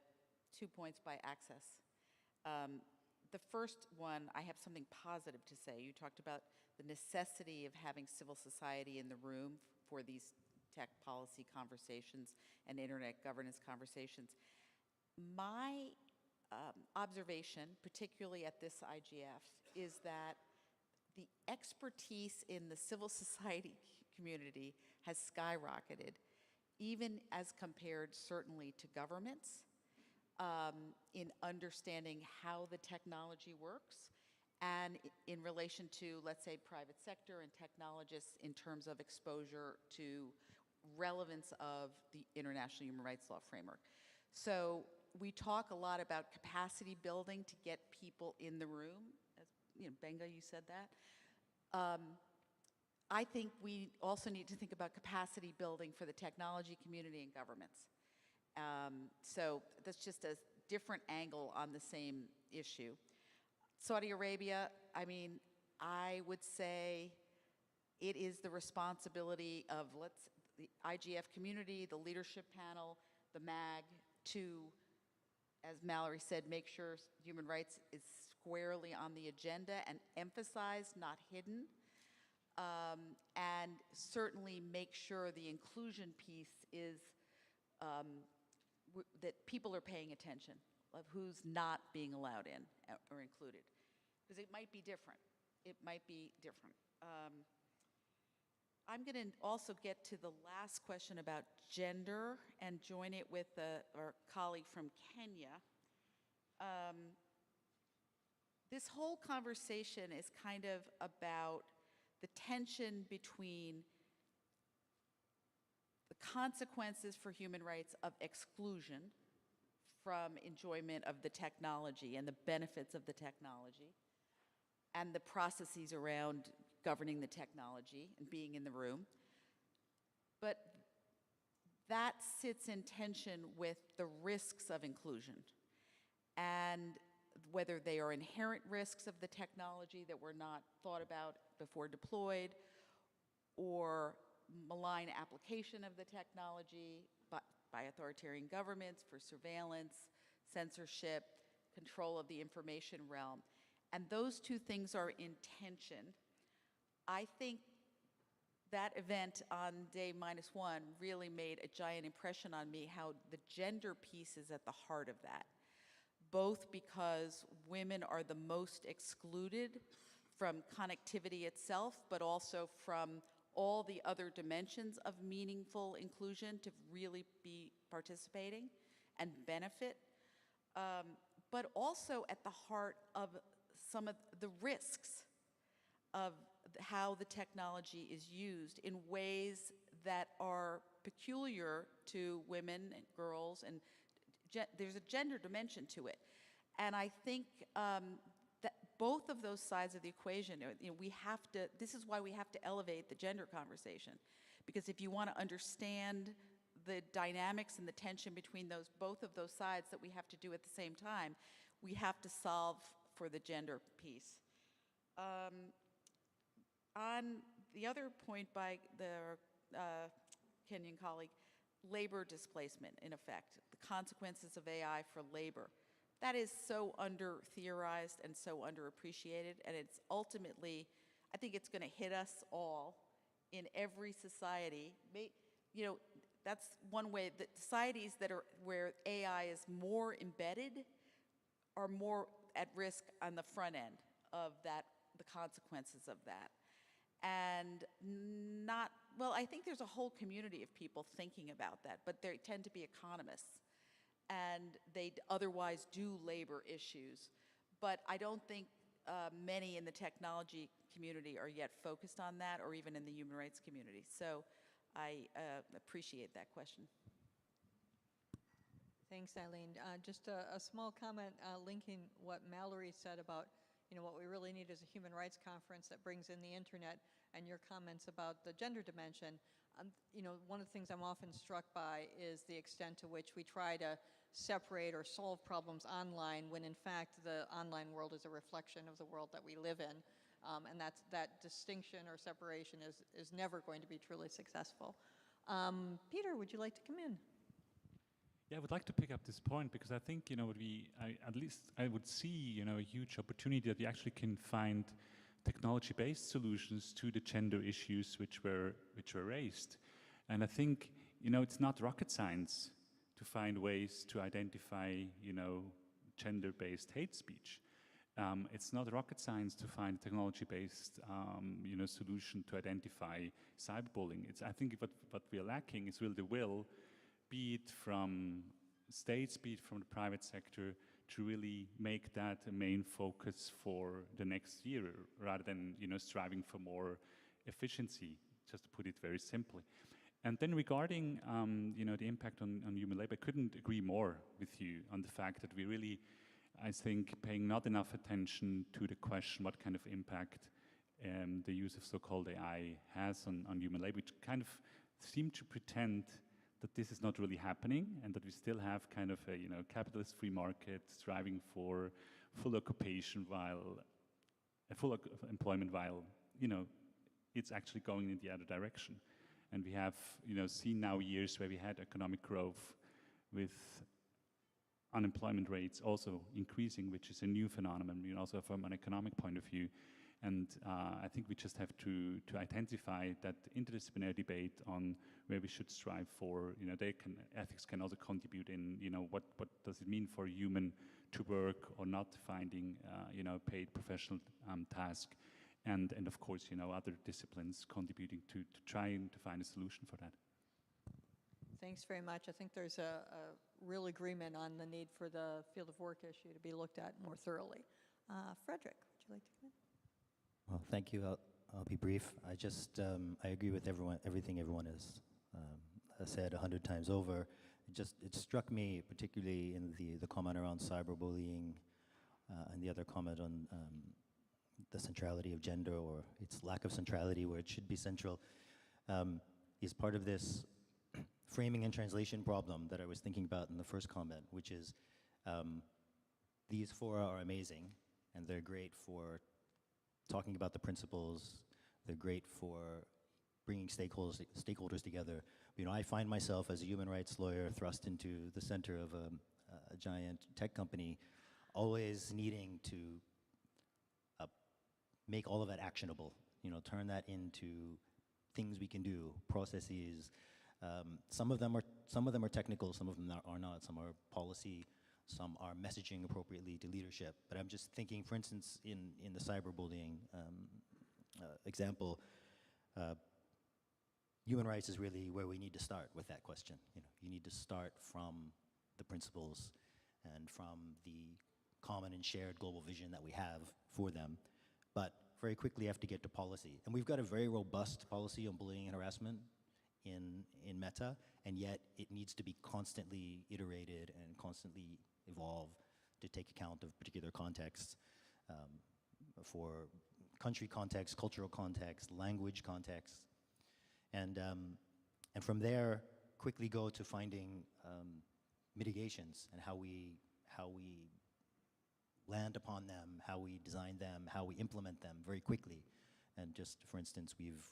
2 points by Access. The first one, I have something positive to say. You talked about the necessity of having civil society in the room for these tech policy conversations and internet governance conversations. My observation, particularly at this IGF, is that the expertise in the civil society community has skyrocketed, even as compared certainly to governments, in understanding how the technology works, and in relation to, let's say, private sector and technologists in terms of exposure to relevance of the international human rights law framework. So we talk a lot about capacity building to get people in the room. As, Benga, you said that. I think we also need to think about capacity building for the technology community and governments. So that's just a different angle on the same issue. Saudi Arabia, I would say it is the responsibility of the IGF community, the leadership panel, the MAG, to, as Mallory said, make sure human rights is squarely on the agenda and emphasized, not hidden. And certainly make sure the inclusion piece is that people are paying attention of who's not being allowed in or included. Because it might be different. It might be different. I'm going to also get to the last question about gender and join it with our colleague from Kenya. This whole conversation is kind of about the tension between the consequences for human rights of exclusion from enjoyment of the technology and the benefits of the technology, and the processes around governing the technology and being in the room. But that sits in tension with the risks of inclusion and whether they are inherent risks of the technology that were not thought about before deployed, or malign application of the technology by by authoritarian governments, for surveillance, censorship, control of the information realm. And those two things are in tension. I think that event on day -1 really made a giant impression on me, how the gender piece is at the heart of that, both because women are the most excluded from connectivity itself, but also from all the other dimensions of meaningful inclusion to really be participating and benefit, but also at the heart of some of the risks of how the technology is used in ways that are peculiar to women and girls, and there's a gender dimension to it. And I think that both of those sides of the equation, we have to, this is why we have to elevate the gender conversation. Because if you want to understand the dynamics and the tension between both of those sides that we have to do at the same time, we have to solve for the gender piece. On the other point by the Kenyan colleague, labor displacement, in effect, the consequences of AI for labor. That is so under-theorized and so underappreciated, and it's ultimately, I think it's going to hit us all in every society. You know, that's one way that societies that are where AI is more embedded are more at risk on the front end of that, the consequences of that. And not, well, I think there's a whole community of people thinking about that, but they tend to be economists, and they otherwise do labor issues. But I don't think many in the technology community are yet focused on that, or even in the human rights community. So I appreciate that question. Thanks, Eileen. Just a small comment linking what Mallory said about what we really need is a human rights conference that brings in the internet, and your comments about the gender dimension. One of the things I'm often struck by is the extent to which we try to separate or solve problems online when in fact the online world is a reflection of the world that we live in. And that distinction or separation is never going to be truly successful. Peter, would you like to come in? Yeah, I would like to pick up this point because I think, at least I would see, a huge opportunity that we actually can find technology-based solutions to the gender issues which were raised. And I think, it's not rocket science to find ways to identify, gender-based hate speech. It's not rocket science to find a technology-based, solution to identify cyberbullying. I think what we're lacking is really the will, be it from states, be it from the private sector, to really make that a main focus for the next year, rather than striving for more efficiency, just to put it very simply. And then regarding the impact on human labor, I couldn't agree more with you on the fact that we really, I think, paying not enough attention to the question what kind of impact the use of so-called AI has on human labor, which kind of seem to pretend that this is not really happening, and that we still have kind of a capitalist free market striving for full occupation full employment while it's actually going in the other direction. And we have seen now years where we had economic growth with unemployment rates also increasing, which is a new phenomenon, also from an economic point of view. And I think we just have to identify that interdisciplinary debate on where we should strive for. Ethics can also contribute in, what does it mean for a human to work or not, finding, paid professional task, and of course, other disciplines contributing to trying to find a solution for that. Thanks very much. I think there's a real agreement on the need for the field of work issue to be looked at more thoroughly. Frederick, would you like to come in? Well, thank you. I'll be brief. I agree with everything everyone has said 100 times over. It struck me, particularly in the comment around cyberbullying and the other comment on the centrality of gender, or its lack of centrality where it should be central, is part of this framing and translation problem that I was thinking about in the first comment, which is these fora are amazing, and they're great for talking about the principles. They're great for bringing stakeholders together. You know, I find myself as a human rights lawyer thrust into the center of a giant tech company, always needing to make all of that actionable, you know, turn that into things we can do, processes. Some of them are technical, some of them are not. Some are policy, some are messaging appropriately to leadership. But I'm just thinking, for instance, in the cyberbullying example, human rights is really where we need to start with that question. You know, you need to start from the principles and from the common and shared global vision that we have for them. But very quickly have to get to policy. And we've got a very robust policy on bullying and harassment in Meta, and yet it needs to be constantly iterated and constantly evolved to take account of particular contexts, for country context, cultural context, language context. And from there, quickly go to finding mitigations and how we land upon them, how we design them, how we implement them very quickly. And just, for instance, we've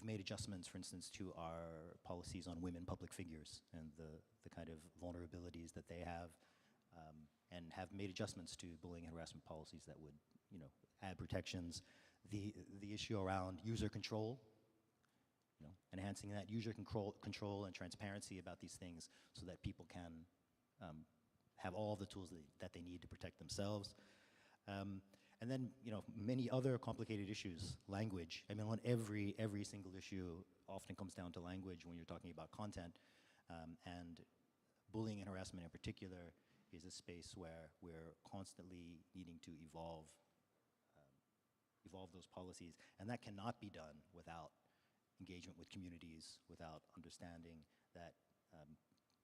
made adjustments, for instance, to our policies on women public figures and the kind of vulnerabilities that they have, and have made adjustments to bullying and harassment policies that would, you know, add protections. The issue around user control, you know, enhancing that user control and transparency about these things so that people can have all the tools that they need to protect themselves. And then, you know, many other complicated issues. Language. I mean, on every single issue often comes down to language when you're talking about content. And bullying and harassment in particular is a space where we're constantly needing to evolve those policies. And that cannot be done without engagement with communities, without understanding that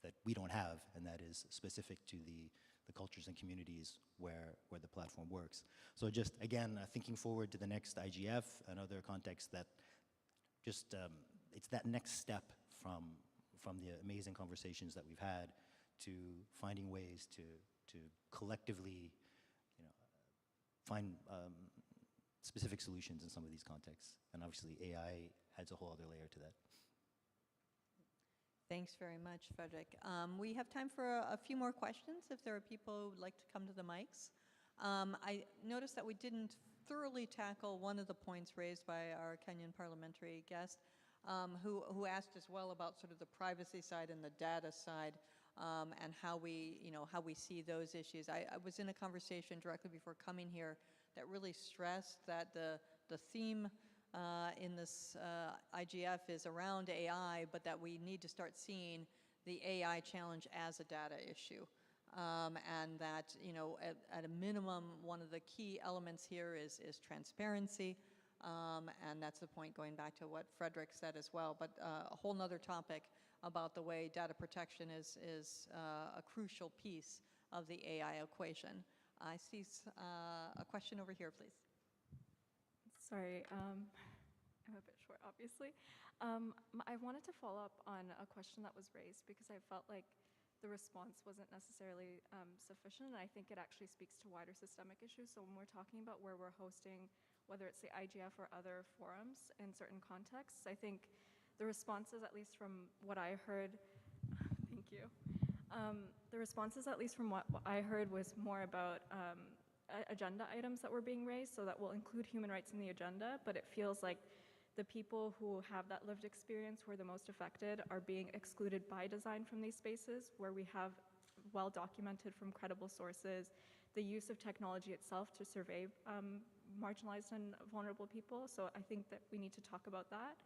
that we don't have, and that is specific to the cultures and communities where the platform works. So just, again, thinking forward to the next IGF and other contexts, that just, it's that next step from the amazing conversations that we've had to finding ways to collectively, you know, find specific solutions in some of these contexts. And obviously AI adds a whole other layer to that. Thanks very much, Frederick. We have time for a few more questions if there are people who would like to come to the mics. I noticed that we didn't thoroughly tackle one of the points raised by our Kenyan parliamentary guest, who asked as well about sort of the privacy side and the data side, and how we see those issues. I was in a conversation directly before coming here that really stressed that the theme in this IGF is around AI, but that we need to start seeing the AI challenge as a data issue. And that, you know, at a minimum, one of the key elements here is transparency. And that's the point going back to what Frederick said as well. But a whole nother topic about the way data protection is a crucial piece of the AI equation. I see a question over here, please. Sorry, I'm a bit short, obviously. I wanted to follow up on a question that was raised because I felt like the response wasn't necessarily sufficient, and I think it actually speaks to wider systemic issues. So when we're talking about where we're hosting, whether it's the IGF or other forums in certain contexts, I think the responses, at least from what I heard, thank you. The responses, at least from what I heard, was more about agenda items that were being raised, so that will include human rights in the agenda, but it feels like the people who have that lived experience, who are the most affected, are being excluded by design from these spaces, where we have well documented from credible sources the use of technology itself to survey marginalized and vulnerable people. So I think that we need to talk about that.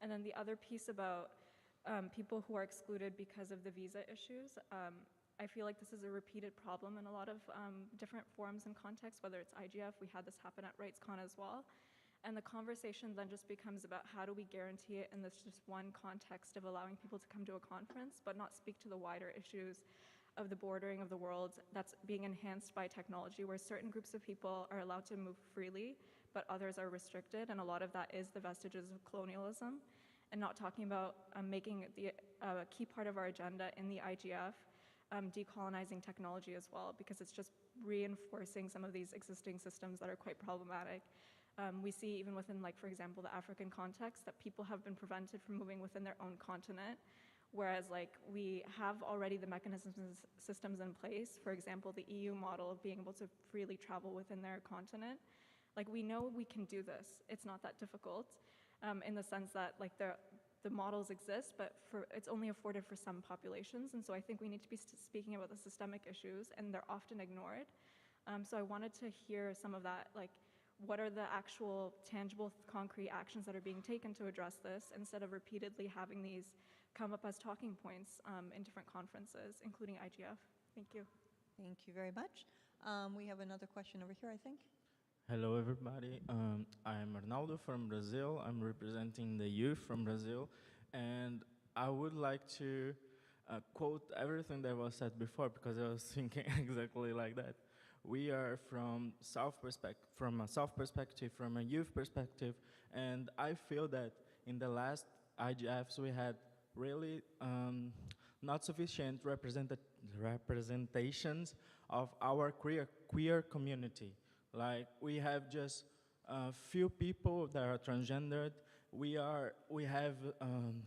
And then the other piece about people who are excluded because of the visa issues, I feel like this is a repeated problem in a lot of different forums and contexts, whether it's IGF, we had this happen at RightsCon as well. And the conversation then just becomes about how do we guarantee it in this just one context of allowing people to come to a conference, but not speak to the wider issues of the bordering of the world that's being enhanced by technology, where certain groups of people are allowed to move freely, but others are restricted, and a lot of that is the vestiges of colonialism. And not talking about making a key part of our agenda in the IGF, decolonizing technology as well, because it's just reinforcing some of these existing systems that are quite problematic. We see even within, like, for example, the African context, that people have been prevented from moving within their own continent, whereas, like, we have already the mechanisms and systems in place. For example, the EU model of being able to freely travel within their continent. Like, we know we can do this. It's not that difficult, in the sense that, like, the models exist, but it's only afforded for some populations. And so I think we need to be speaking about the systemic issues, and they're often ignored. So I wanted to hear some of that, like, what are the actual tangible, concrete actions that are being taken to address this, instead of repeatedly having these come up as talking points in different conferences, including IGF. Thank you. Thank you very much. We have another question over here, I think. Hello, everybody. I'm Arnaldo from Brazil. I'm representing the youth from Brazil. And I would like to quote everything that was said before, because I was thinking exactly like that. We are from a South perspective, from a youth perspective, and I feel that in the last IGFs we had really not sufficient representations of our queer community. Like, we have just a few people that are transgendered. We have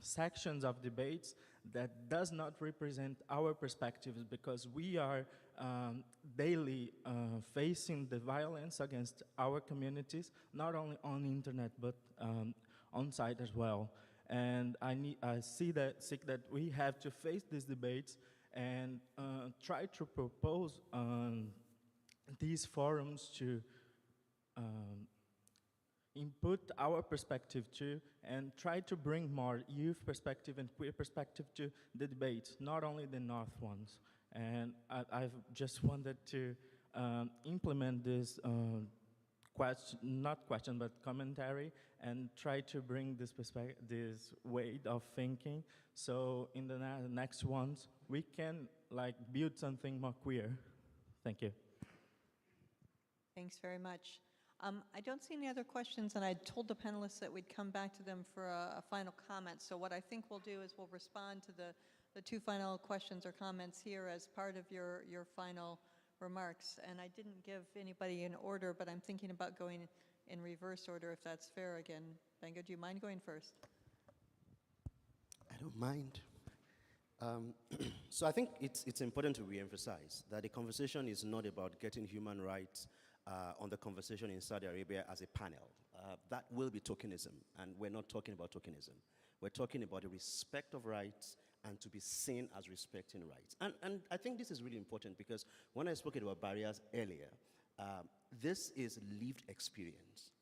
sections of debates that does not represent our perspectives, because we are daily facing the violence against our communities, not only on the internet, but on site as well. And I see that we have to face these debates and try to propose these forums to input our perspective too, and try to bring more youth perspective and queer perspective to the debates, not only the North ones. And I've just wanted to implement this commentary, and try to bring this way of thinking, so in the next ones we can, like, build something more queer. Thank you. Thanks very much. I don't see any other questions, and I told the panelists that we'd come back to them for a final comment. So what I think we'll do is we'll respond to the two final questions or comments here as part of your final remarks. And I didn't give anybody an order, but I'm thinking about going in reverse order, if that's fair again. Benga, do you mind going first? I don't mind. So I think it's important to re-emphasize that the conversation is not about getting human rights on the conversation in Saudi Arabia as a panel. That will be tokenism, and we're not talking about tokenism. We're talking about the respect of rights and to be seen as respecting rights. And I think this is really important, because when I spoke about barriers earlier, this is lived experience.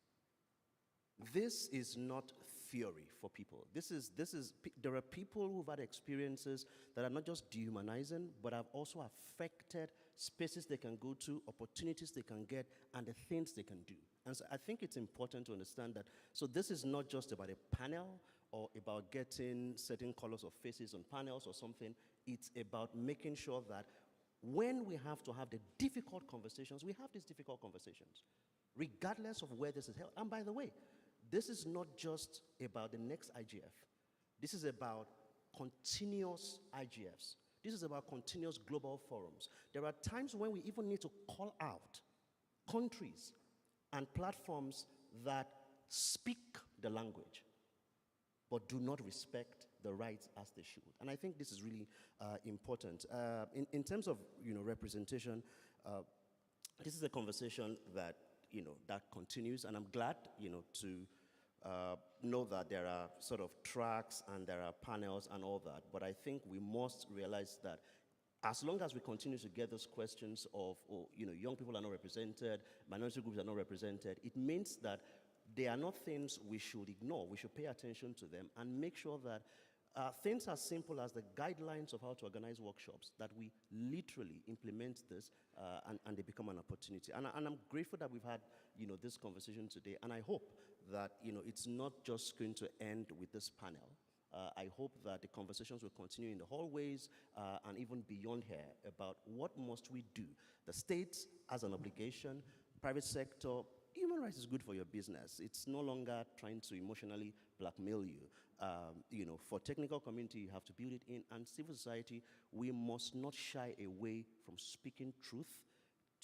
This is not theory for people. There are people who've had experiences that are not just dehumanizing, but have also affected spaces they can go to, opportunities they can get, and the things they can do. And so I think it's important to understand that. So this is not just about a panel or about getting certain colors of faces on panels or something. It's about making sure that when we have to have the difficult conversations, we have these difficult conversations, regardless of where this is held. And by the way, this is not just about the next IGF. This is about continuous IGFs. This is about continuous global forums. There are times when we even need to call out countries and platforms that speak the language, but do not respect the rights as they should. And I think this is really important. In terms of representation, this is a conversation that that continues, and I'm glad to know that there are sort of tracks and there are panels and all that. But I think we must realize that as long as we continue to get those questions of, young people are not represented, minority groups are not represented, it means that they are not things we should ignore. We should pay attention to them and make sure that things as simple as the guidelines of how to organize workshops, that we literally implement this and they become an opportunity. And I'm grateful that we've had this conversation today, and I hope that it's not just going to end with this panel. I hope that the conversations will continue in the hallways and even beyond here about what must we do. The state has an obligation, private sector. Human rights is good for your business. It's no longer trying to emotionally blackmail you. For technical community, you have to build it in, and civil society, we must not shy away from speaking truth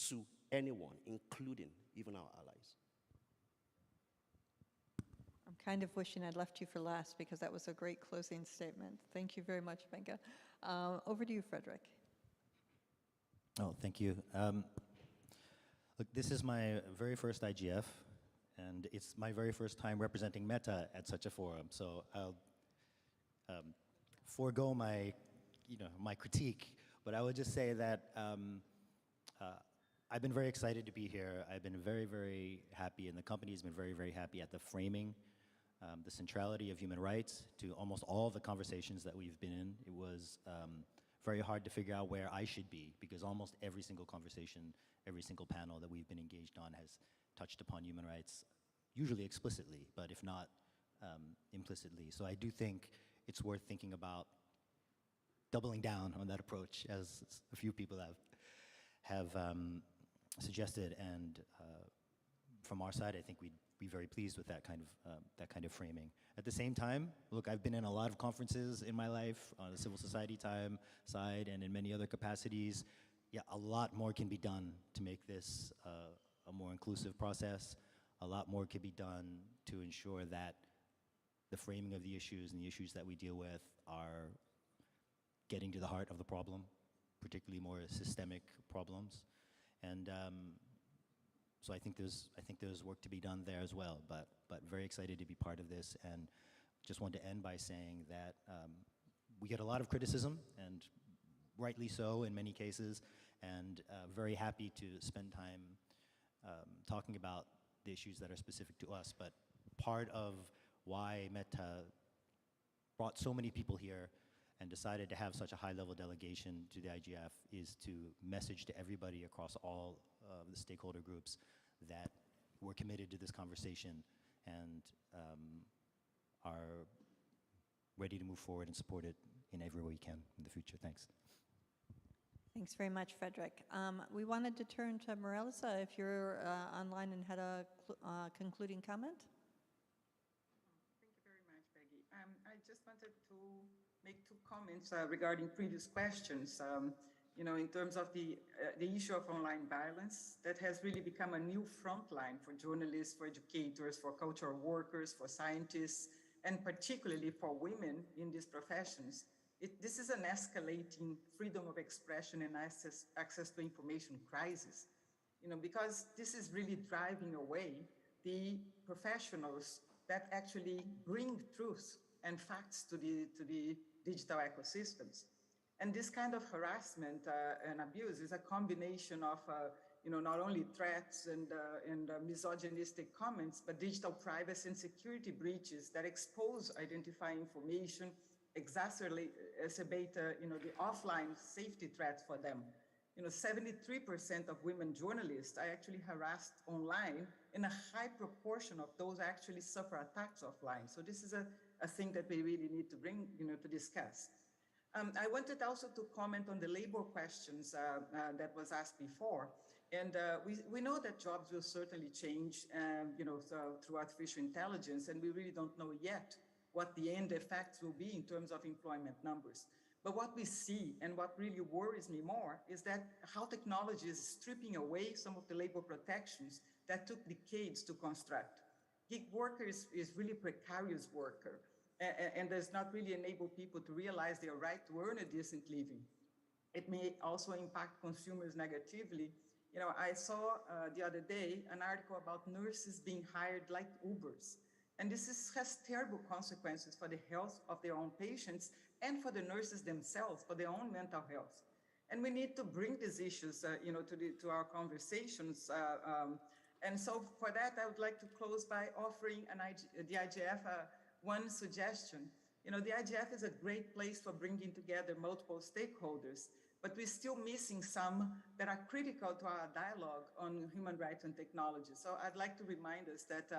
to anyone, including even our allies. kind of wishing I'd left you for last because that was a great closing statement. Thank you very much, Benga. Over to you, Frederick. Oh, thank you. Look, this is my very first IGF, and it's my very first time representing Meta at such a forum. So I'll forego my, my critique, but I would just say that I've been very excited to be here. I've been very, very happy, and the company has been very, very happy at the framing, the centrality of human rights to almost all the conversations that we've been in. It was very hard to figure out where I should be because almost every single conversation, every single panel that we've been engaged on has touched upon human rights, usually explicitly, but if not implicitly. So I do think it's worth thinking about doubling down on that approach, as a few people have suggested, and from our side, I think we'd be very pleased with that kind of framing. At the same time, look, I've been in a lot of conferences in my life on the civil society side and in many other capacities. Yeah, a lot more can be done to make this a more inclusive process. A lot more can be done to ensure that the framing of the issues and the issues that we deal with are getting to the heart of the problem, particularly more systemic problems. And so I think there's work to be done there as well, but very excited to be part of this, and just want to end by saying that we get a lot of criticism, and rightly so in many cases, and very happy to spend time talking about the issues that are specific to us. But part of why Meta brought so many people here and decided to have such a high-level delegation to the IGF is to message to everybody across all the stakeholder groups that we're committed to this conversation and are ready to move forward and support it in every way we can in the future. Thanks. Thanks very much, Frederick. We wanted to turn to Marelisa if you're online and had a concluding comment. Thank you very much, Peggy. I just wanted to make two comments regarding previous questions. In terms of the issue of online violence, that has really become a new frontline for journalists, for educators, for cultural workers, for scientists, and particularly for women in these professions. This is an escalating freedom of expression and access to information crisis, because this is really driving away the professionals that actually bring truth and facts to the digital ecosystems. And this kind of harassment and abuse is a combination of not only threats and misogynistic comments, but digital privacy and security breaches that expose identifying information, exacerbate the offline safety threats for them. 73% of women journalists are actually harassed online, and a high proportion of those actually suffer attacks offline. So this is a thing that we really need to bring, to discuss. I wanted also to comment on the labor questions that was asked before. And we know that jobs will certainly change, through artificial intelligence, and we really don't know yet what the end effects will be in terms of employment numbers. But what we see and what really worries me more is that how technology is stripping away some of the labor protections that took decades to construct. Gig worker is really precarious worker and does not really enable people to realize their right to earn a decent living. It may also impact consumers negatively. I saw the other day an article about nurses being hired like Ubers. And this has terrible consequences for the health of their own patients and for the nurses themselves, for their own mental health. And we need to bring these issues, to our conversations. And so for that, I would like to close by offering the IGF one suggestion. The IGF is a great place for bringing together multiple stakeholders, but we're still missing some that are critical to our dialogue on human rights and technology. So I'd like to remind us that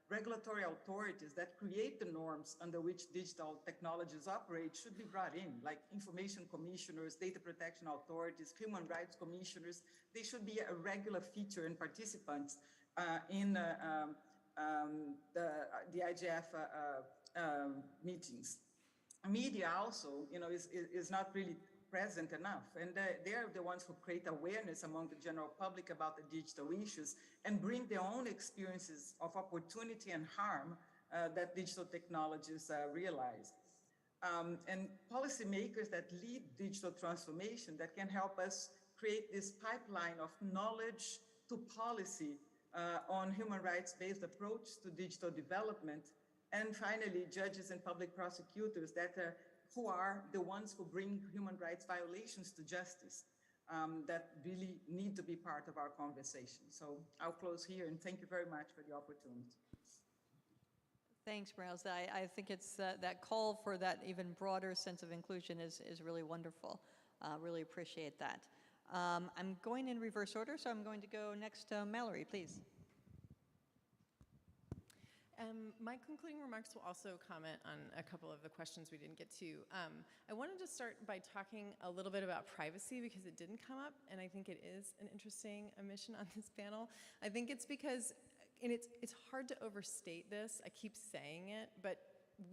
regulatory authorities that create the norms under which digital technologies operate should be brought in, like information commissioners, data protection authorities, human rights commissioners. They should be a regular feature and participants in the IGF meetings. Media also, is not really present enough, and they're the ones who create awareness among the general public about the digital issues and bring their own experiences of opportunity and harm that digital technologies realize. And policymakers that lead digital transformation that can help us create this pipeline of knowledge to policy on human rights-based approach to digital development. And finally, judges and public prosecutors that who are the ones who bring human rights violations to justice that really need to be part of our conversation. So I'll close here and thank you very much for the opportunity. Thanks, Marielza. I think it's that call for that even broader sense of inclusion is really wonderful. Really appreciate that. I'm going in reverse order, so I'm going to go next to Mallory, please. My concluding remarks will also comment on a couple of the questions we didn't get to. I wanted to start by talking a little bit about privacy because it didn't come up, and I think it is an interesting omission on this panel. I think it's because, and it's hard to overstate this, I keep saying it, but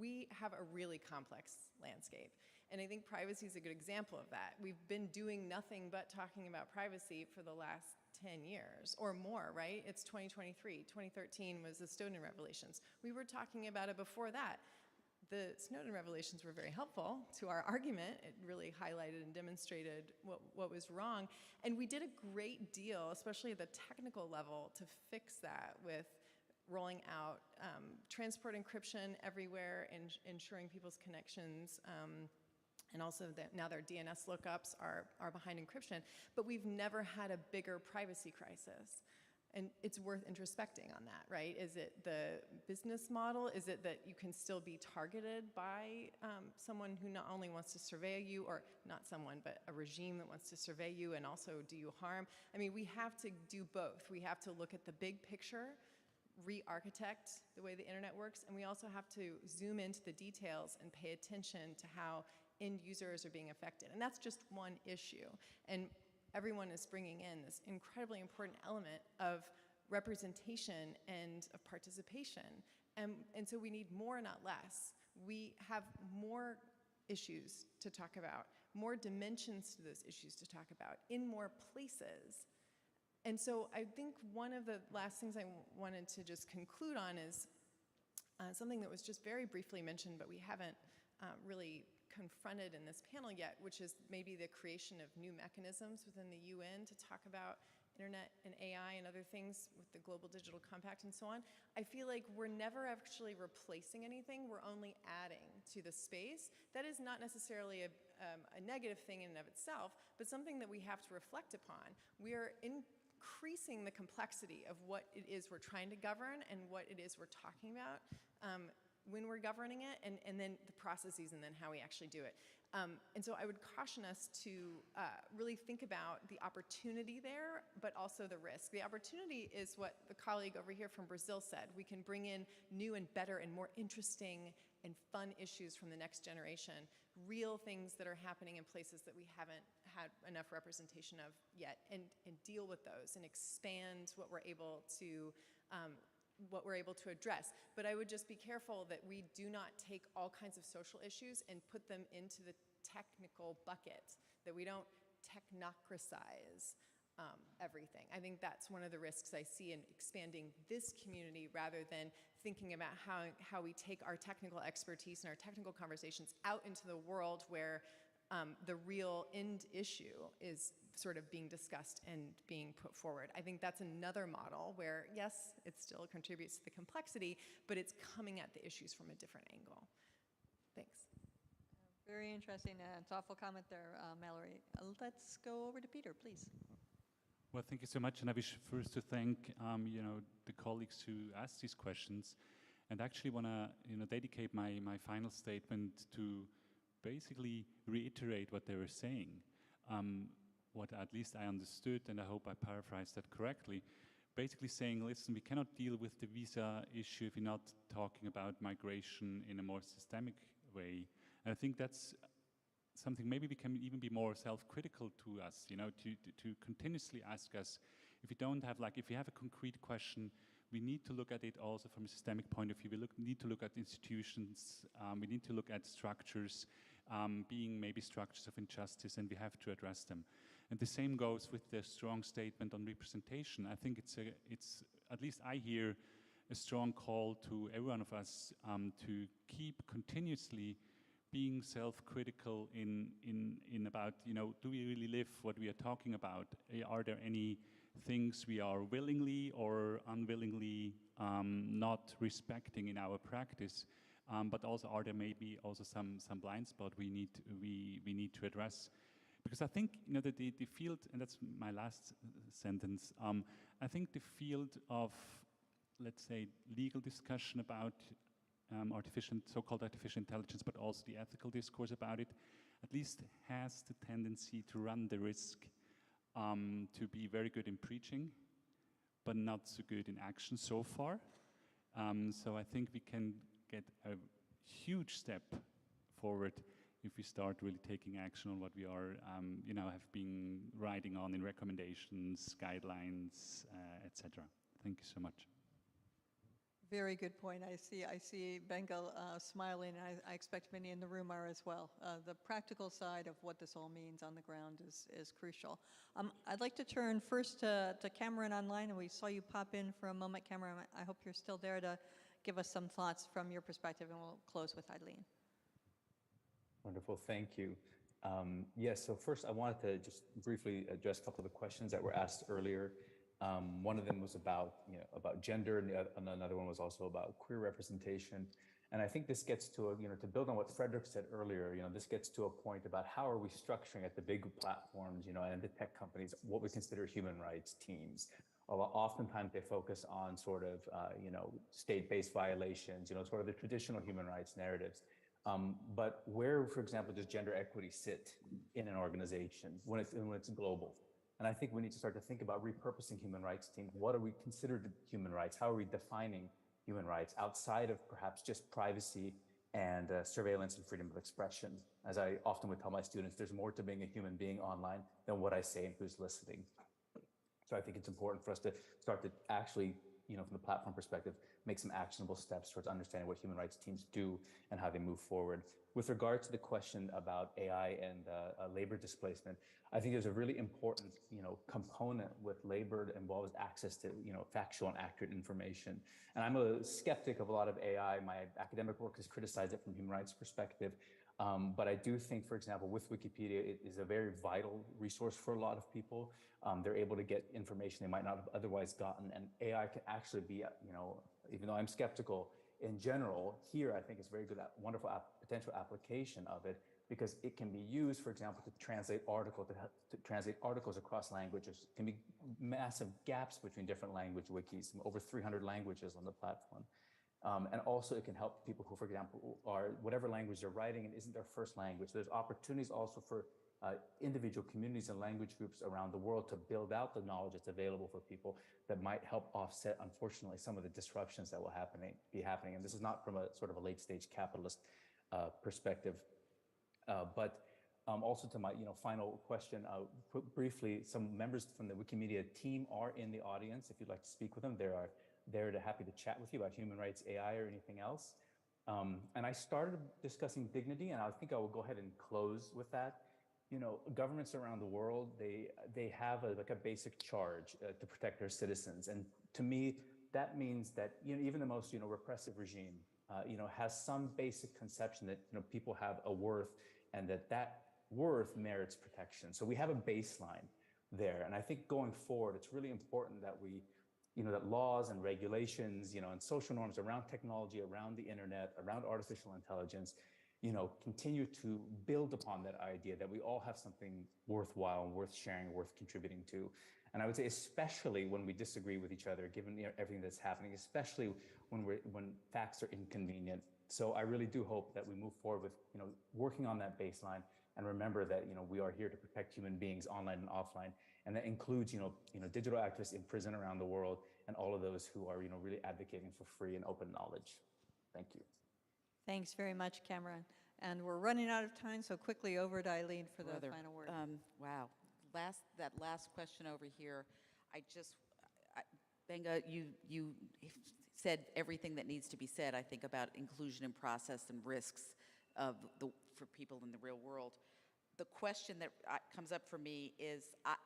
we have a really complex landscape. And I think privacy is a good example of that. We've been doing nothing but talking about privacy for the last 10 years or more, right? It's 2023. 2013 was the Snowden revelations. We were talking about it before that. The Snowden revelations were very helpful to our argument. It really highlighted and demonstrated what was wrong. And we did a great deal, especially at the technical level, to fix that with rolling out transport encryption everywhere and ensuring people's connections and also that now their DNS lookups are behind encryption, but we've never had a bigger privacy crisis. And it's worth introspecting on that, right? Is it the business model? Is it that you can still be targeted by someone who not only wants to survey you, or not someone, but a regime that wants to survey you and also do you harm? I mean, we have to do both. We have to look at the big picture, re-architect the way the internet works, and we also have to zoom into the details and pay attention to how end users are being affected. And that's just one issue. And everyone is bringing in this incredibly important element of representation and of participation. And so we need more, not less. We have more issues to talk about, more dimensions to those issues to talk about, in more places. And so I think one of the last things I wanted to just conclude on is something that was just very briefly mentioned, but we haven't really confronted in this panel yet, which is maybe the creation of new mechanisms within the UN to talk about internet and AI and other things with the Global Digital Compact and so on. I feel like we're never actually replacing anything, we're only adding to the space. That is not necessarily a negative thing in and of itself, but something that we have to reflect upon. We are increasing the complexity of what it is we're trying to govern and what it is we're talking about when we're governing it, and then the processes, and then how we actually do it. And so I would caution us to really think about the opportunity there, but also the risk. The opportunity is what the colleague over here from Brazil said. We can bring in new and better and more interesting and fun issues from the next generation, real things that are happening in places that we haven't had enough representation of yet, and deal with those and expand what we're able to address. But I would just be careful that we do not take all kinds of social issues and put them into the technical bucket, that we don't technocratize everything. I think that's one of the risks I see in expanding this community, rather than thinking about how we take our technical expertise and our technical conversations out into the world where the real end issue is sort of being discussed and being put forward. I think that's another model where, yes, it still contributes to the complexity, but it's coming at the issues from a different angle. Thanks. Very interesting and thoughtful comment there, Mallory. Let's go over to Peter, please. Well, thank you so much, and I wish first to thank the colleagues who asked these questions, and actually want to dedicate my final statement to basically reiterate what they were saying. What at least I understood, and I hope I paraphrased that correctly, basically saying, listen, we cannot deal with the visa issue if we're not talking about migration in a more systemic way. And I think that's something maybe we can even be more self-critical to us, to continuously ask us, if we don't have, if we have a concrete question, we need to look at it also from a systemic point of view. We need to look at institutions, we need to look at structures, being maybe structures of injustice, and we have to address them. And the same goes with the strong statement on representation. I think it's at least I hear a strong call to every one of us to keep continuously being self-critical in about, do we really live what we are talking about? Are there any things we are willingly or unwillingly not respecting in our practice? But also, are there maybe also some blind spot we need to address? Because I think that the field, and that's my last sentence. I think the field of, let's say, legal discussion about so-called artificial intelligence, but also the ethical discourse about it, at least has the tendency to run the risk to be very good in preaching, but not so good in action so far. So I think we can get a huge step forward if we start really taking action on what we are, have been writing on in recommendations, guidelines, etc. Thank you so much. Very good point. I see Bengal smiling. I expect many in the room are as well. The practical side of what this all means on the ground is crucial. I'd like to turn first to Cameron online, and we saw you pop in for a moment, Cameron. I hope you're still there to give us some thoughts from your perspective, and we'll close with Eileen. Wonderful, thank you. Yes, so first I wanted to just briefly address a couple of the questions that were asked earlier. One of them was about gender, and another one was also about queer representation. And I think this gets to to build on what Frederick said earlier. This gets to a point about how are we structuring at the big platforms, and the tech companies, what we consider human rights teams. Oftentimes they focus on sort of state-based violations, sort of the traditional human rights narratives. But where, for example, does gender equity sit in an organization when it's global? And I think we need to start to think about repurposing human rights teams. What are we considered human rights? How are we defining human rights outside of perhaps just privacy and surveillance and freedom of expression? As I often would tell my students, there's more to being a human being online than what I say and who's listening. So I think it's important for us to start to actually, from the platform perspective, make some actionable steps towards understanding what human rights teams do and how they move forward. With regard to the question about AI and labor displacement, I think there's a really important, component with labor that involves access to, factual and accurate information. And I'm a skeptic of a lot of AI. My academic work has criticized it from a human rights perspective. But I do think, for example, with Wikipedia, it is a very vital resource for a lot of people. They're able to get information they might not have otherwise gotten. And AI can actually be, even though I'm skeptical in general, here I think it's very good, wonderful potential application of it, because it can be used, for example, to translate articles across languages. It can be massive gaps between different language wikis, over 300 languages on the platform. And also it can help people who, for example, are whatever language they're writing and isn't their first language. There's opportunities also for individual communities and language groups around the world to build out the knowledge that's available for people that might help offset, unfortunately, some of the disruptions that will be happening. And this is not from a sort of a late stage capitalist perspective. But also to my final question, briefly, some members from the Wikimedia team are in the audience. If you'd like to speak with them, they're happy to chat with you about human rights, AI, or anything else. And I started discussing dignity, and I think I will go ahead and close with that. Governments around the world, they have a basic charge to protect their citizens. And to me, that means that even the most repressive regime has some basic conception that people have a worth, and that worth merits protection. So we have a baseline there. And I think going forward, it's really important that we that laws and regulations, and social norms around technology, around the internet, around artificial intelligence, continue to build upon that idea that we all have something worthwhile and worth sharing, worth contributing to. And I would say, especially when we disagree with each other, given everything that's happening, especially when facts are inconvenient. So I really do hope that we move forward with, working on that baseline, and remember that, we are here to protect human beings online and offline. And that includes, digital activists in prison around the world, and all of those who are, really advocating for free and open knowledge. Thank you. Thanks very much, Cameron. And we're running out of time, so quickly over to Eileen for the final word. Wow. That last question over here, Benga, you said everything that needs to be said, I think, about inclusion in process and risks for people in the real world. The question that comes up for me is,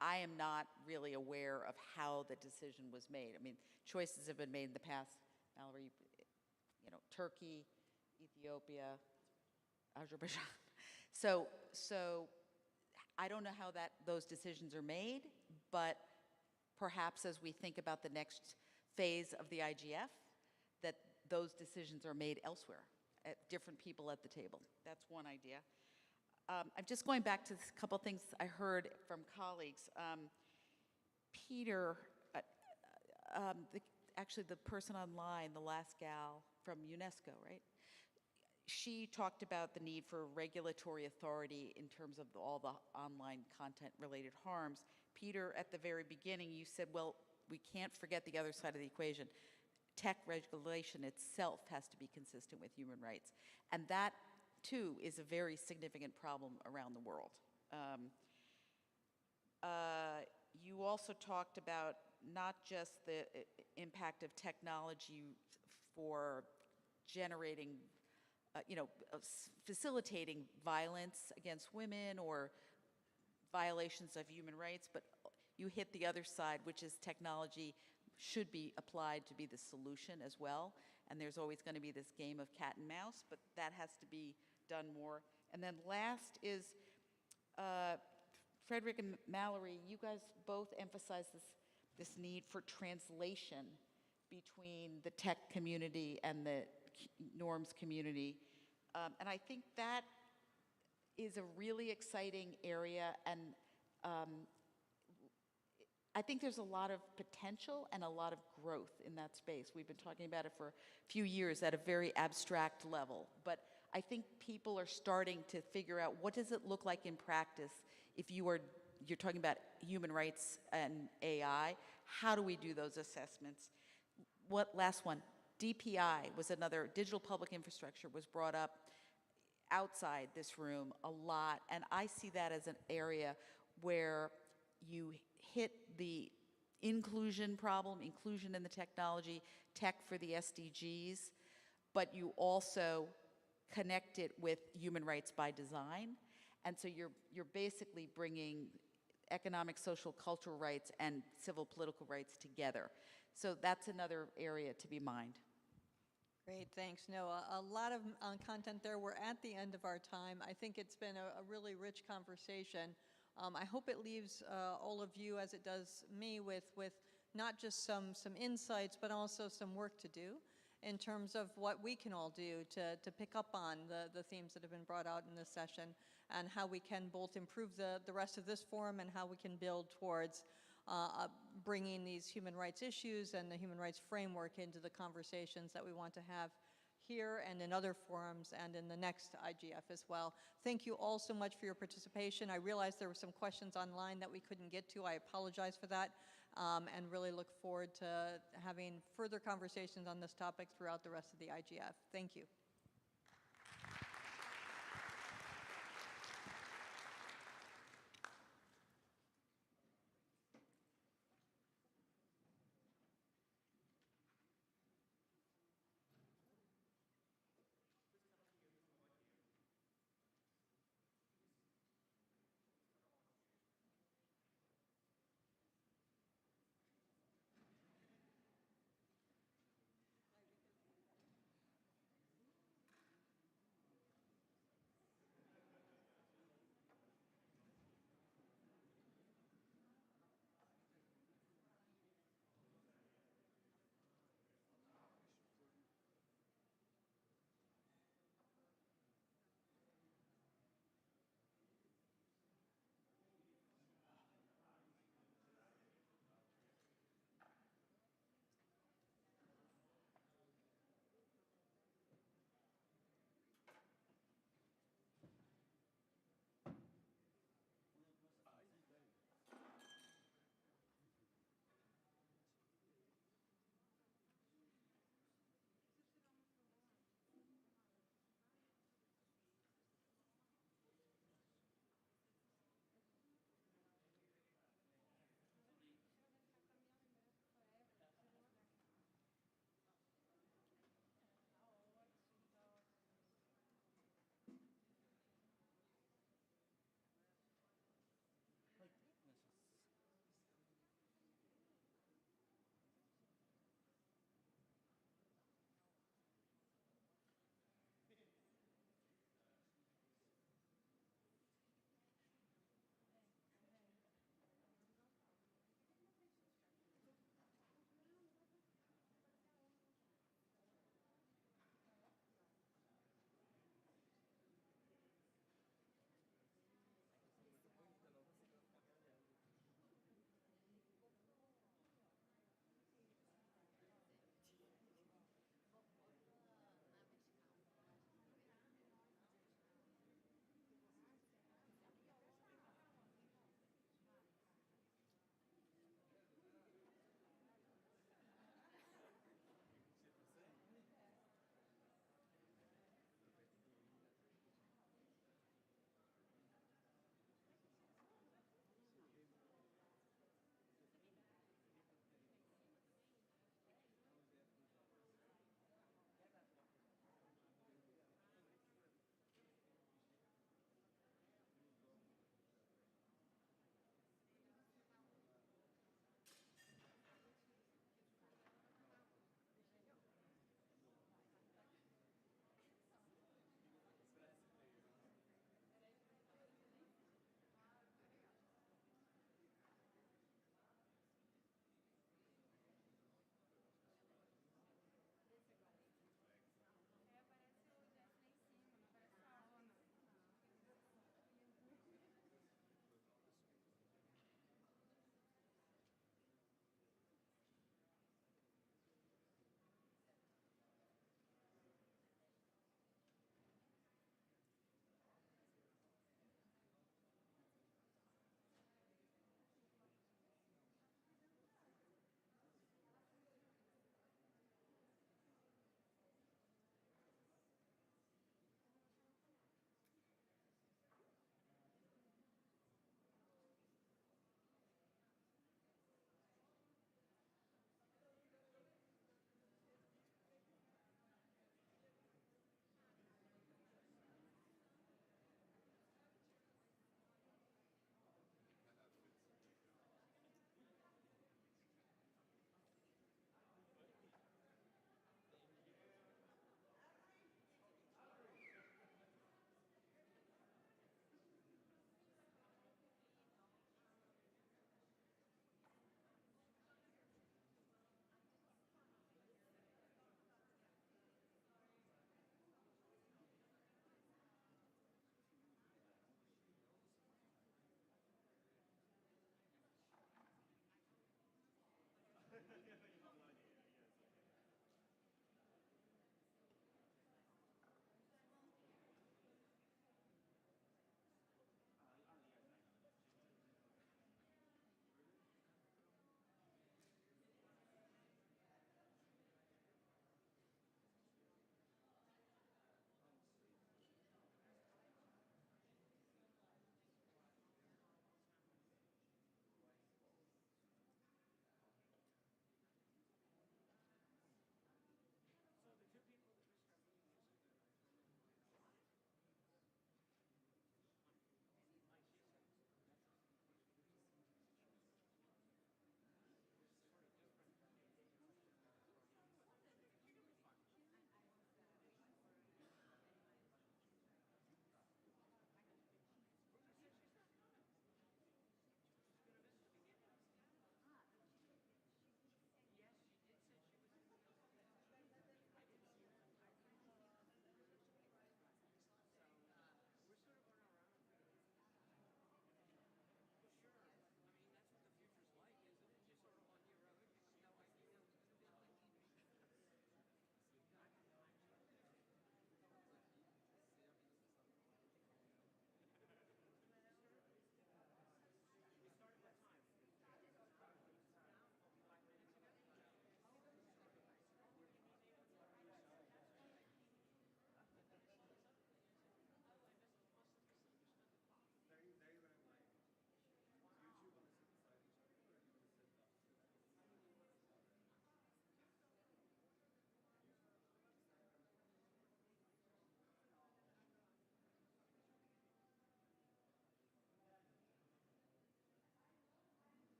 I am not really aware of how the decision was made. I mean, choices have been made in the past. Mallory, Turkey, Ethiopia, Azerbaijan. So I don't know how those decisions are made, but perhaps as we think about the next phase of the IGF, that those decisions are made elsewhere, at different people at the table. That's one idea. I'm just going back to a couple things I heard from colleagues. Peter, actually the person online, the last gal from UNESCO, right? She talked about the need for regulatory authority in terms of all the online content-related harms. Peter, at the very beginning, you said, well, we can't forget the other side of the equation. Tech regulation itself has to be consistent with human rights. And that, too, is a very significant problem around the world. You also talked about not just the impact of technology for generating, facilitating violence against women or violations of human rights, but you hit the other side, which is technology should be applied to be the solution as well. And there's always going to be this game of cat and mouse, but that has to be done more. And then last is, Frederick and Mallory, you guys both emphasize this need for translation between the tech community and the norms community. And I think that is a really exciting area, and I think there's a lot of potential and a lot of growth in that space. We've been talking about it for a few years at a very abstract level, but I think people are starting to figure out what does it look like in practice if you're talking about human rights and AI. How do we do those assessments? Last one, DPI was another, digital public infrastructure was brought up outside this room a lot, and I see that as an area where you hit the inclusion problem, inclusion in the technology, tech for the SDGs, but you also connect it with human rights by design. And so you're basically bringing economic, social, cultural rights and civil political rights together. So that's another area to be mined. Great, thanks. No, a lot of content there. We're at the end of our time. I think it's been a really rich conversation. I hope it leaves all of you, as it does me, with not just some insights, but also some work to do in terms of what we can all do to pick up on the themes that have been brought out in this session, and how we can both improve the rest of this forum and how we can build towards bringing these human rights issues and the human rights framework into the conversations that we want to have here and in other forums and in the next IGF as well. Thank you all so much for your participation. I realize there were some questions online that we couldn't get to. I apologize for that, and really look forward to having further conversations on this topic throughout the rest of the IGF. Thank you.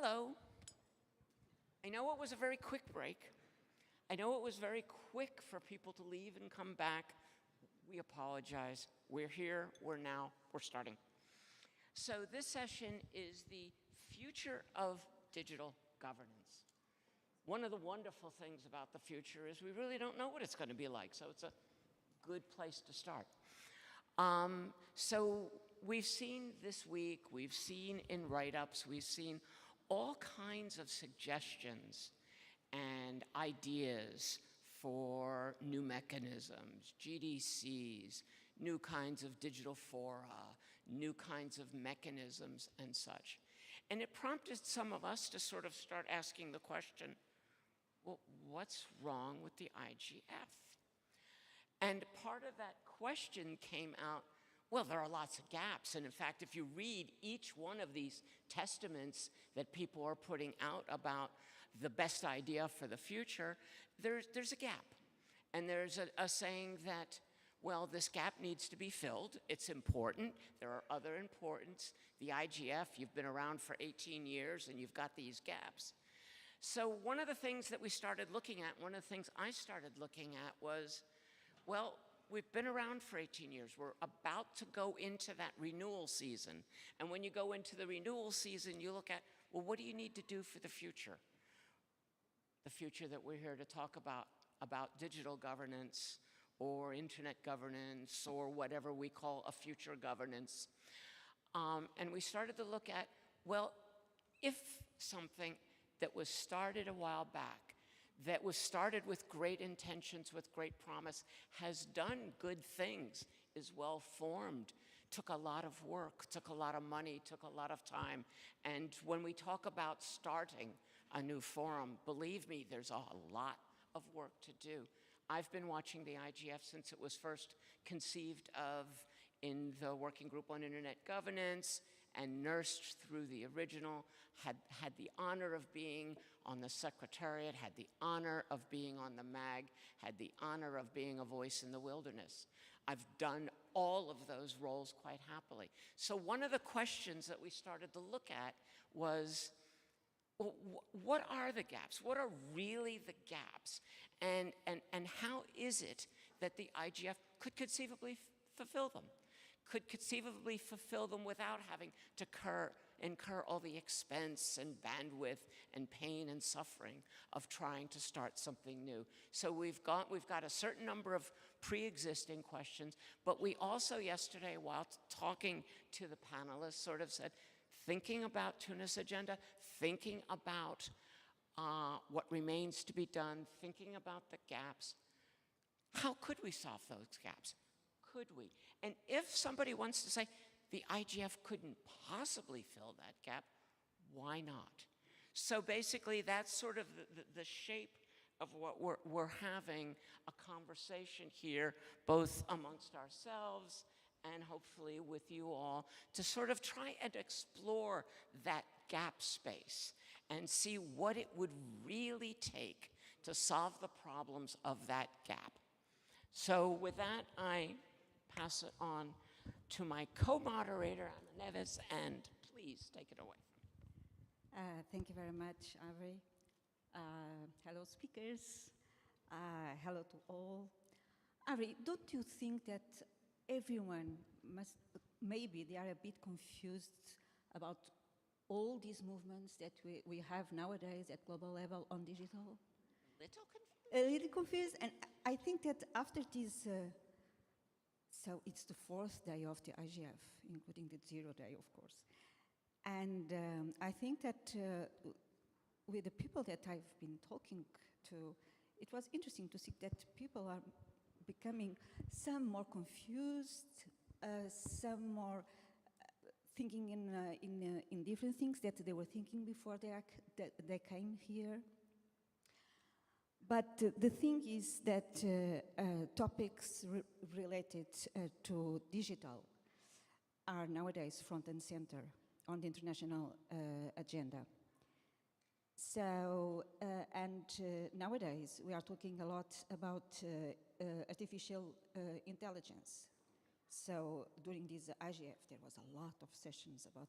Hello. I know it was a very quick break. I know it was very quick for people to leave and come back. We apologize. We're here, we're now, we're starting. So this session is the future of digital governance. One of the wonderful things about the future is we really don't know what it's going to be like, so it's a good place to start. So we've seen this week, we've seen in write-ups, we've seen all kinds of suggestions and ideas for new mechanisms, GDCs, new kinds of digital fora, new kinds of mechanisms and such. And it prompted some of us to sort of start asking the question, well, what's wrong with the IGF? And part of that question came out, well, there are lots of gaps. And in fact, if you read each one of these testaments that people are putting out about the best idea for the future, there's a gap. And there's a saying that, well, this gap needs to be filled. It's important. There are other importance. The IGF, you've been around for 18 years and you've got these gaps. So one of the things that we started looking at, one of the things I started looking at was, well, we've been around for 18 years. We're about to go into that renewal season. And when you go into the renewal season, you look at, well, what do you need to do for the future? The future that we're here to talk about digital governance or internet governance or whatever we call a future governance. And we started to look at, well, if something that was started a while back, that was started with great intentions, with great promise, has done good things, is well formed, took a lot of work, took a lot of money, took a lot of time. And when we talk about starting a new forum, believe me, there's a lot of work to do. I've been watching the IGF since it was first conceived of in the Working Group on Internet Governance and nursed through the original, had the honor of being on the Secretariat, had the honor of being on the MAG, had the honor of being a voice in the wilderness. I've done all of those roles quite happily. So one of the questions that we started to look at was, well, what are the gaps? What are really the gaps? And how is it that the IGF could conceivably fulfill them? Could conceivably fulfill them without having to incur all the expense and bandwidth and pain and suffering of trying to start something new. So we've got a certain number of pre-existing questions, but we also yesterday, while talking to the panelists, sort of said, thinking about Tunis agenda, thinking about what remains to be done, thinking about the gaps, how could we solve those gaps? Could we? And if somebody wants to say the IGF couldn't possibly fill that gap, why not? So basically, that's sort of the shape of what we're having a conversation here, both amongst ourselves and hopefully with you all, to sort of try and explore that gap space and see what it would really take to solve the problems of that gap. So with that, I pass it on to my co-moderator, Ana Neves, and please take it away. Thank you very much, Avery. Hello, speakers. Hello to all. Avery, don't you think that everyone maybe they are a bit confused about all these movements that we have nowadays at global level on digital? Little confused? A little confused, and I think that after this, so it's the 4th day of the IGF, including the 0 day, of course. And I think that with the people that I've been talking to, it was interesting to see that people are becoming some more confused, some more thinking in different things that they were thinking before they came here. But the thing is that topics related to digital are nowadays front and center on the international agenda. So, nowadays we are talking a lot about artificial intelligence. So during this IGF, there was a lot of sessions about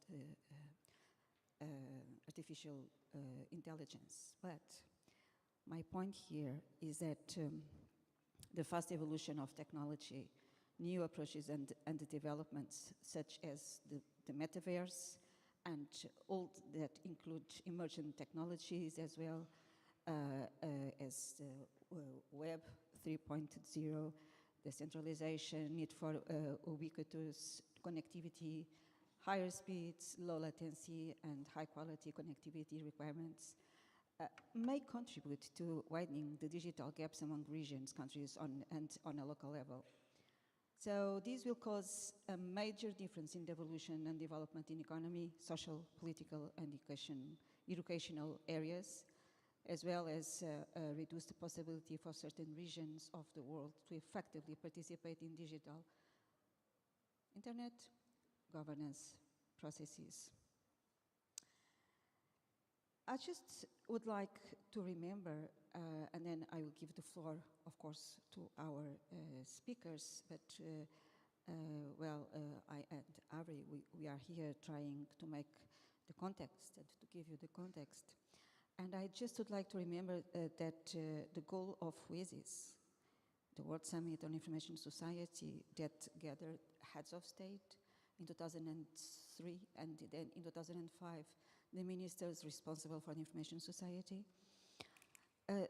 artificial intelligence. But my point here is that the fast evolution of technology, new approaches and developments such as the metaverse and all that include emerging technologies as well as Web 3.0, decentralization, need for ubiquitous connectivity, higher speeds, low latency, and high quality connectivity requirements may contribute to widening the digital gaps among regions, countries, and on a local level. So this will cause a major difference in the evolution and development in economy, social, political, and educational areas, as well as reduce the possibility for certain regions of the world to effectively participate in digital internet governance processes. I just would like to remember, and then I will give the floor, of course, to our speakers, but I and Ari, we are here trying to make the context and to give you the context. And I just would like to remember that the goal of WISIS, the World Summit on Information Society, that gathered heads of state in 2003 and then in 2005, the ministers responsible for the Information Society.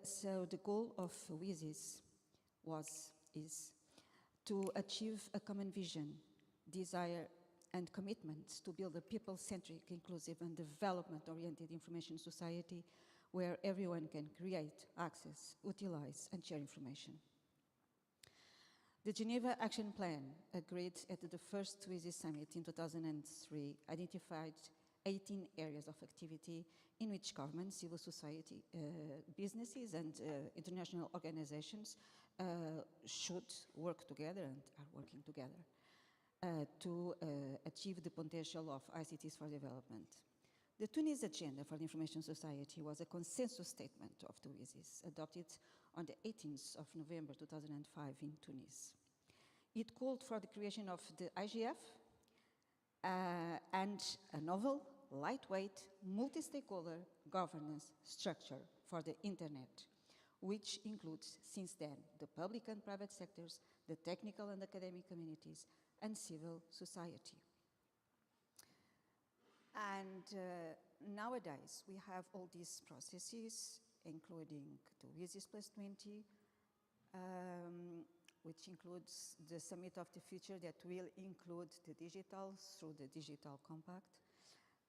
So the goal of WISIS is to achieve a common vision, desire, and commitment to build a people-centric, inclusive, and development-oriented information society where everyone can create, access, utilize, and share information. The Geneva Action Plan, agreed at the first WISIS Summit in 2003, identified 18 areas of activity in which government, civil society, businesses, and international organizations should work together and are working together to achieve the potential of ICTs for development. The Tunis Agenda for the Information Society was a consensus statement of the WISIS, adopted on the 18th of November 2005 in Tunis. It called for the creation of the IGF and a novel, lightweight, multi-stakeholder governance structure for the internet, which includes, since then, the public and private sectors, the technical and academic communities, and civil society. And nowadays, we have all these processes, including the WISIS Plus 20, which includes the Summit of the Future that will include the digital through the Digital Compact.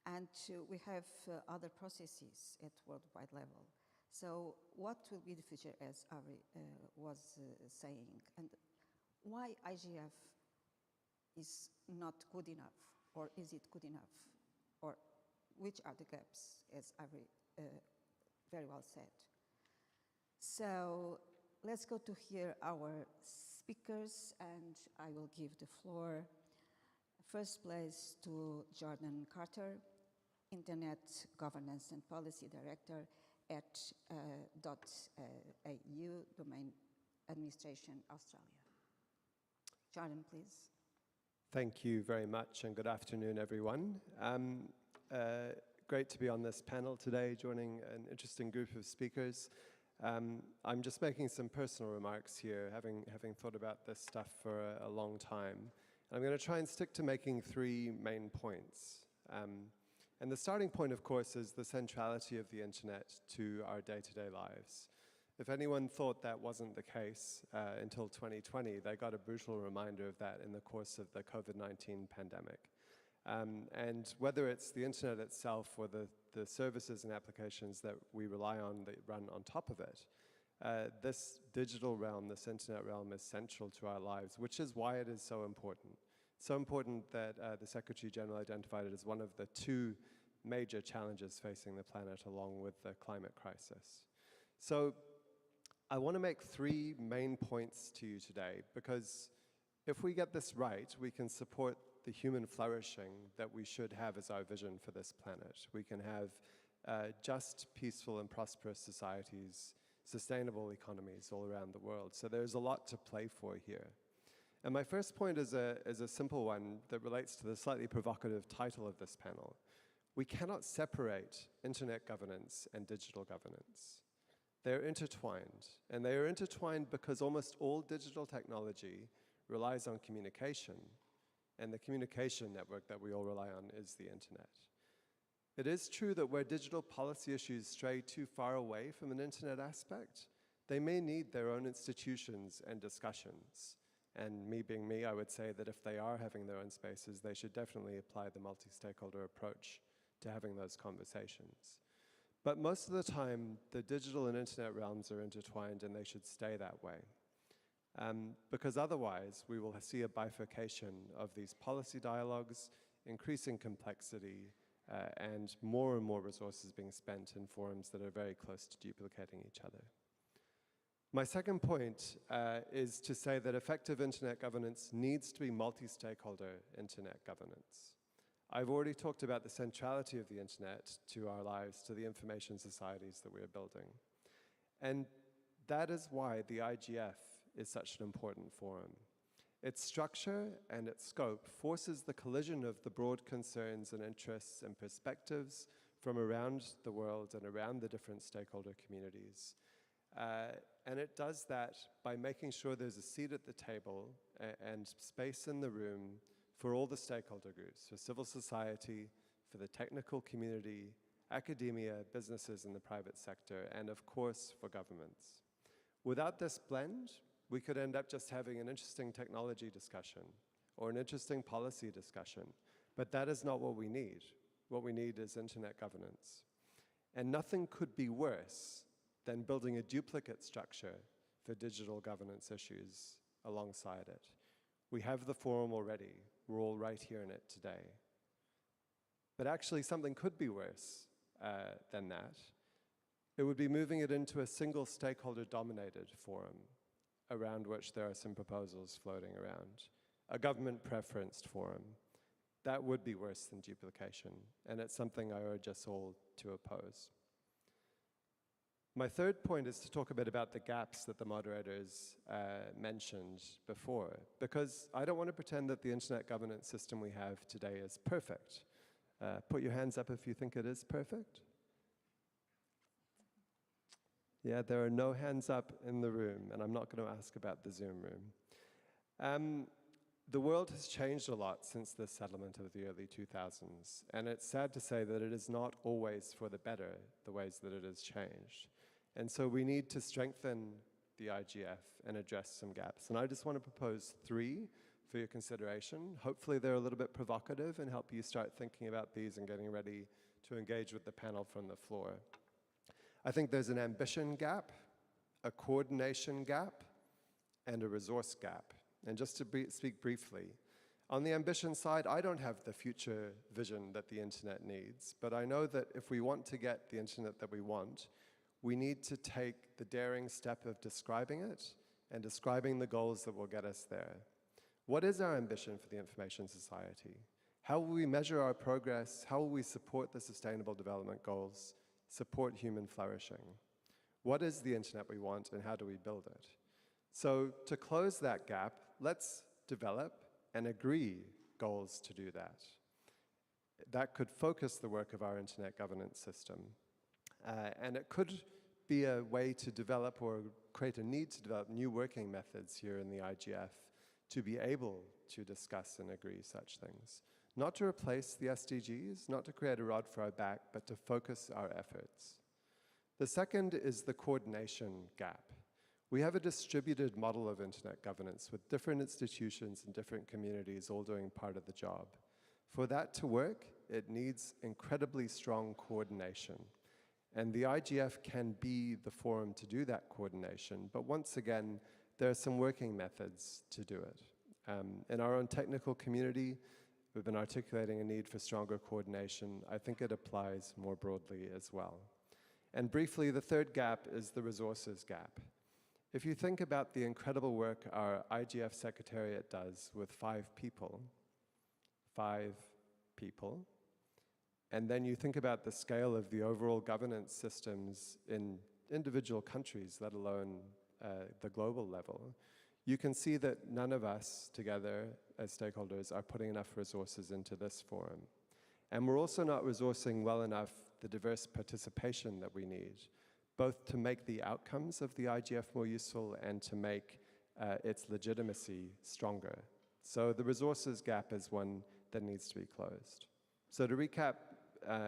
And we have other processes at worldwide level. So what will be the future, as Ari was saying? And why IGF is not good enough, or is it good enough? Or which are the gaps, as Ari very well said. So let's go to hear our speakers, and I will give the floor first place to Jordan Carter, Internet Governance and Policy Director at .au, Domain Administration, Australia. Jordan, please. Thank you very much, and good afternoon, everyone. Great to be on this panel today, joining an interesting group of speakers. I'm just making some personal remarks here, having thought about this stuff for a long time. I'm going to try and stick to making three main points. And the starting point, of course, is the centrality of the internet to our day-to-day lives. If anyone thought that wasn't the case until 2020, they got a brutal reminder of that in the course of the COVID-19 pandemic. And whether it's the internet itself or the services and applications that we rely on that run on top of it, this digital realm, this internet realm is central to our lives, which is why it is so important. So important that the Secretary General identified it as one of the two major challenges facing the planet along with the climate crisis. So I want to make three main points to you today, because if we get this right, we can support the human flourishing that we should have as our vision for this planet. We can have just, peaceful, and prosperous societies, sustainable economies all around the world. So there's a lot to play for here. And my first point is a simple one that relates to the slightly provocative title of this panel. We cannot separate internet governance and digital governance. They're intertwined, and they are intertwined because almost all digital technology relies on communication, and the communication network that we all rely on is the internet. It is true that where digital policy issues stray too far away from an internet aspect, they may need their own institutions and discussions. And me being me, I would say that if they are having their own spaces, they should definitely apply the multi-stakeholder approach to having those conversations. But most of the time, the digital and internet realms are intertwined, and they should stay that way. Because otherwise, we will see a bifurcation of these policy dialogues, increasing complexity, and more resources being spent in forums that are very close to duplicating each other. My second point is to say that effective internet governance needs to be multi-stakeholder internet governance. I've already talked about the centrality of the internet to our lives, to the information societies that we are building. And that is why the IGF is such an important forum. Its structure and its scope forces the collision of the broad concerns and interests and perspectives from around the world and around the different stakeholder communities. And it does that by making sure there's a seat at the table and space in the room for all the stakeholder groups, for civil society, for the technical community, academia, businesses in the private sector, and of course for governments. Without this blend, we could end up just having an interesting technology discussion or an interesting policy discussion, but that is not what we need. What we need is internet governance. And nothing could be worse than building a duplicate structure for digital governance issues alongside it. We have the forum already. We're all right here in it today. But actually, something could be worse than that. It would be moving it into a single stakeholder-dominated forum around which there are some proposals floating around, a government-preferenced forum. That would be worse than duplication, and it's something I urge us all to oppose. My third point is to talk a bit about the gaps that the moderators mentioned before, because I don't want to pretend that the internet governance system we have today is perfect. Put your hands up if you think it is perfect. Yeah, there are no hands up in the room, and I'm not going to ask about the Zoom room. The world has changed a lot since the settlement of the early 2000s, and it's sad to say that it is not always for the better, the ways that it has changed. And so we need to strengthen the IGF and address some gaps. And I just want to propose 3 for your consideration. Hopefully they're a little bit provocative and help you start thinking about these and getting ready to engage with the panel from the floor. I think there's an ambition gap, a coordination gap, and a resource gap. And just to speak briefly, on the ambition side, I don't have the future vision that the internet needs, but I know that if we want to get the internet that we want, we need to take the daring step of describing it and describing the goals that will get us there. What is our ambition for the information society? How will we measure our progress? How will we support the Sustainable Development Goals, support human flourishing? What is the internet we want, and how do we build it? So to close that gap, let's develop and agree goals to do that. That could focus the work of our internet governance system. And it could be a way to develop or create a need to develop new working methods here in the IGF to be able to discuss and agree such things. Not to replace the SDGs, not to create a rod for our back, but to focus our efforts. The second is the coordination gap. We have a distributed model of internet governance with different institutions and different communities all doing part of the job. For that to work, it needs incredibly strong coordination. And the IGF can be the forum to do that coordination, but once again, there are some working methods to do it. In our own technical community, we've been articulating a need for stronger coordination. I think it applies more broadly as well. And briefly, the third gap is the resources gap. If you think about the incredible work our IGF Secretariat does with 5 people, and then you think about the scale of the overall governance systems in individual countries, let alone the global level, you can see that none of us together as stakeholders are putting enough resources into this forum. And we're also not resourcing well enough the diverse participation that we need, both to make the outcomes of the IGF more useful and to make its legitimacy stronger. So the resources gap is one that needs to be closed. So to recap,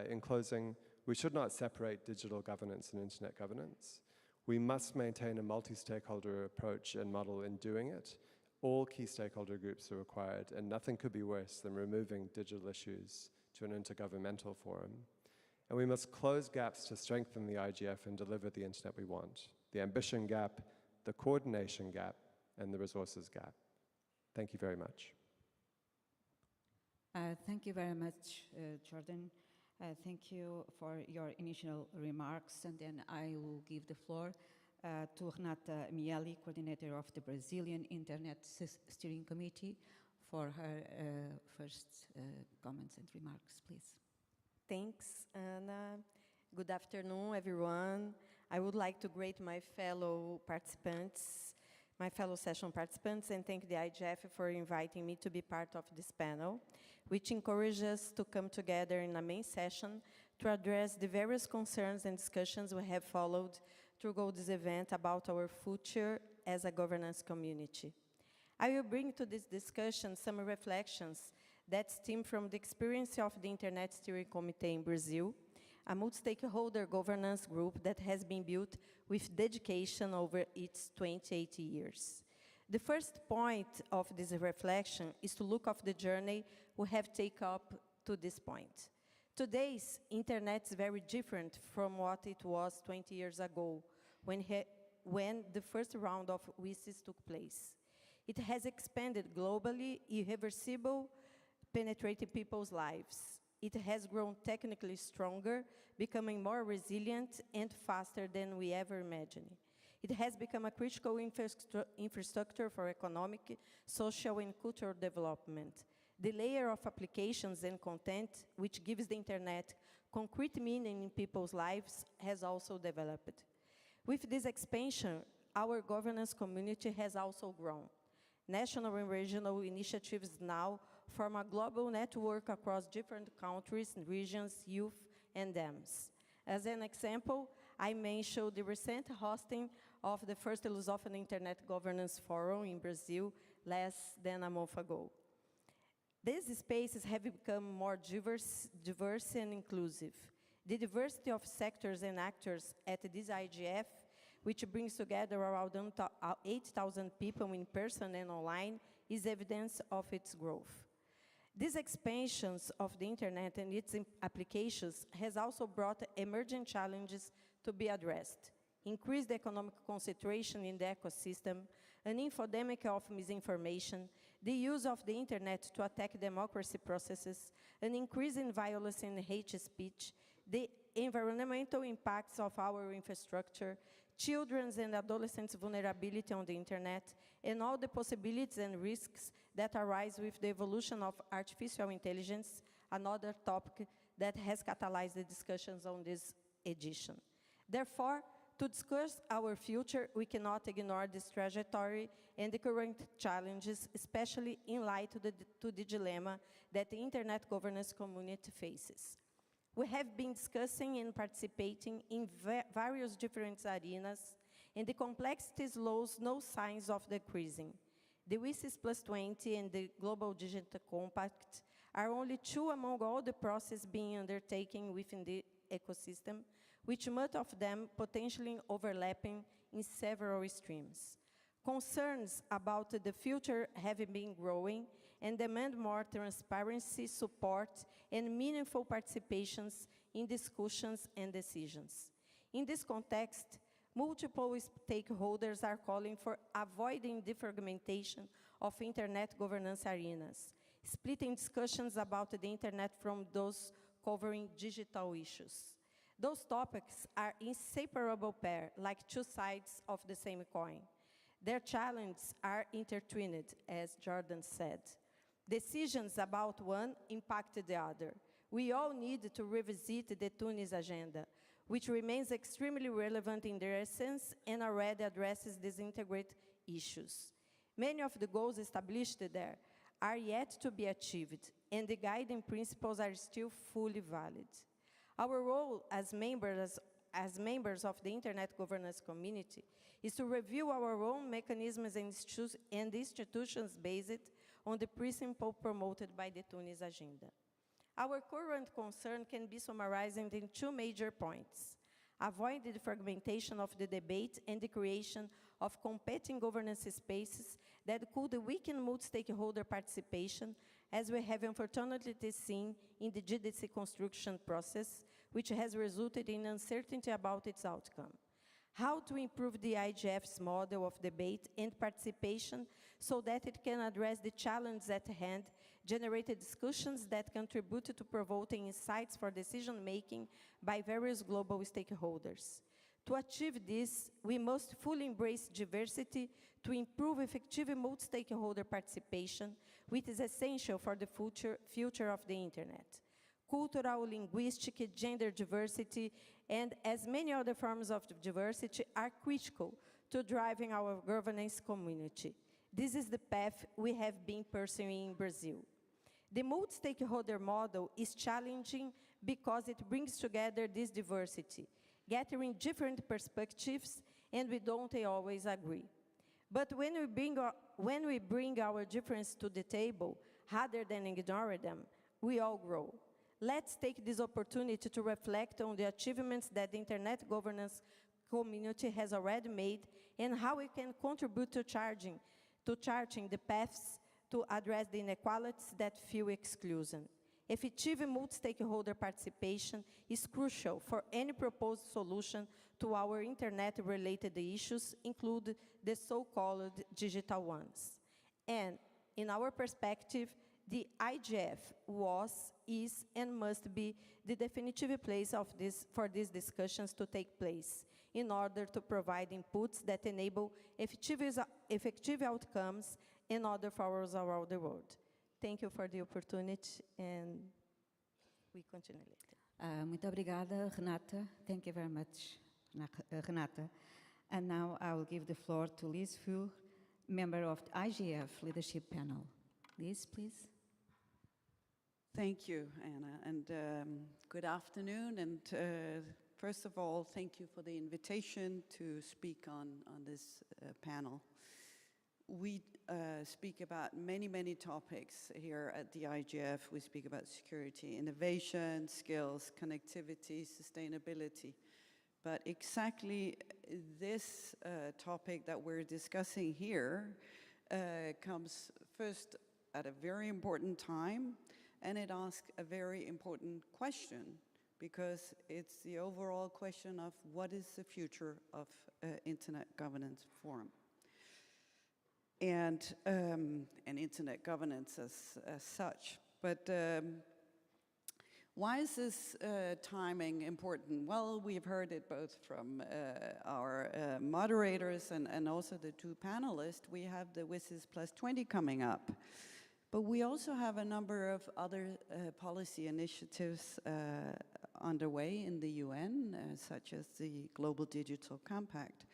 in closing, we should not separate digital governance and internet governance. We must maintain a multi-stakeholder approach and model in doing it. All key stakeholder groups are required, and nothing could be worse than removing digital issues to an intergovernmental forum. And we must close gaps to strengthen the IGF and deliver the internet we want. The ambition gap, the coordination gap, and the resources gap. Thank you very much. Thank you very much, Jordan. Thank you for your initial remarks, and then I will give the floor to Renata Mieli, coordinator of the Brazilian Internet Steering Committee, for her first comments and remarks, please. Thanks, Anna. Good afternoon, everyone. I would like to greet my fellow participants, my fellow session participants, and thank the IGF for inviting me to be part of this panel, which encourages us to come together in a main session to address the various concerns and discussions we have followed through this event about our future as a governance community. I will bring to this discussion some reflections that stem from the experience of the Internet Steering Committee in Brazil, a multi-stakeholder governance group that has been built with dedication over its 28 years. The first point of this reflection is to look at the journey we have taken up to this point. Today's internet is very different from what it was 20 years ago, when the first round of WISEs took place. It has expanded globally, irreversible, penetrating people's lives. It has grown technically stronger, becoming more resilient and faster than we ever imagined. It has become a critical infrastructure for economic, social, and cultural development. The layer of applications and content, which gives the internet concrete meaning in people's lives, has also developed. With this expansion, our governance community has also grown. National and regional initiatives now form a global network across different countries, regions, youth, and dams. As an example, I mention the recent hosting of the first Lusophone Internet Governance Forum in Brazil less than a month ago. These spaces have become more diverse and inclusive. The diversity of sectors and actors at this IGF, which brings together around 8,000 people in person and online, is evidence of its growth. These expansions of the internet and its applications has also brought emerging challenges to be addressed. Increased economic concentration in the ecosystem, an infodemic of misinformation, the use of the internet to attack democracy processes, an increase in violence and hate speech, the environmental impacts of our infrastructure, children's and adolescents' vulnerability on the internet, and all the possibilities and risks that arise with the evolution of artificial intelligence, another topic that has catalyzed the discussions on this edition. Therefore, to discuss our future, we cannot ignore this trajectory and the current challenges, especially in light to the dilemma that the internet governance community faces. We have been discussing and participating in various different arenas, and the complexity shows no signs of decreasing. The WISES Plus 20 and the Global Digital Compact are only two among all the processes being undertaken within the ecosystem, with much of them potentially overlapping in several streams. Concerns about the future have been growing and demand more transparency, support, and meaningful participations in discussions and decisions. In this context, multiple stakeholders are calling for avoiding the fragmentation of internet governance arenas, splitting discussions about the internet from those covering digital issues. Those topics are inseparable pair, like two sides of the same coin. Their challenges are intertwined, as Jordan said. Decisions about one impact the other. We all need to revisit the Tunis agenda, which remains extremely relevant in their essence and already addresses these integrated issues. Many of the goals established there are yet to be achieved, and the guiding principles are still fully valid. Our role as members of the Internet governance community is to review our own mechanisms and institutions based on the principle promoted by the Tunis Agenda. Our current concern can be summarized in two major points: avoid the fragmentation of the debate and the creation of competing governance spaces that could weaken multi-stakeholder participation, as we have unfortunately seen in the GDC construction process, which has resulted in uncertainty about its outcome. How to improve the IGF's model of debate and participation so that it can address the challenges at hand, generate discussions that contribute to provoking insights for decision-making by various global stakeholders. To achieve this, we must fully embrace diversity to improve effective multi-stakeholder participation, which is essential for the future of the Internet. Cultural, linguistic, gender diversity, and as many other forms of diversity are critical to driving our governance community. This is the path we have been pursuing in Brazil. The multi-stakeholder model is challenging because it brings together this diversity, gathering different perspectives, and we don't always agree. But when we bring our difference to the table, rather than ignore them, we all grow. Let's take this opportunity to reflect on the achievements that the Internet governance community has already made and how we can contribute to charting the paths to address the inequalities that fuel exclusion. Effective multi-stakeholder participation is crucial for any proposed solution to our Internet-related issues, including the so-called digital ones. And in our perspective, the IGF was, is, and must be the definitive place for these discussions to take place in order to provide inputs that enable effective outcomes in other forums around the world. Thank you for the opportunity, and we continue later. Muito obrigada, Renata. Thank you very much, Renata. And now I will give the floor to Liz Fu, member of the IGF Leadership Panel. Liz, please. Thank you, Anna, and good afternoon. And first of all, thank you for the invitation to speak on this panel. We speak about many topics here at the IGF. We speak about security, innovation, skills, connectivity, sustainability. But exactly this topic that we're discussing here comes first at a very important time, and it asks a very important question, because it's the overall question of what is the future of Internet Governance Forum and Internet governance as such. But why is this timing important? Well, we've heard it both from our moderators and also the two panelists. We have the WSIS Plus 20 coming up. But we also have a number of other policy initiatives underway in the UN, such as the Global Digital Compact,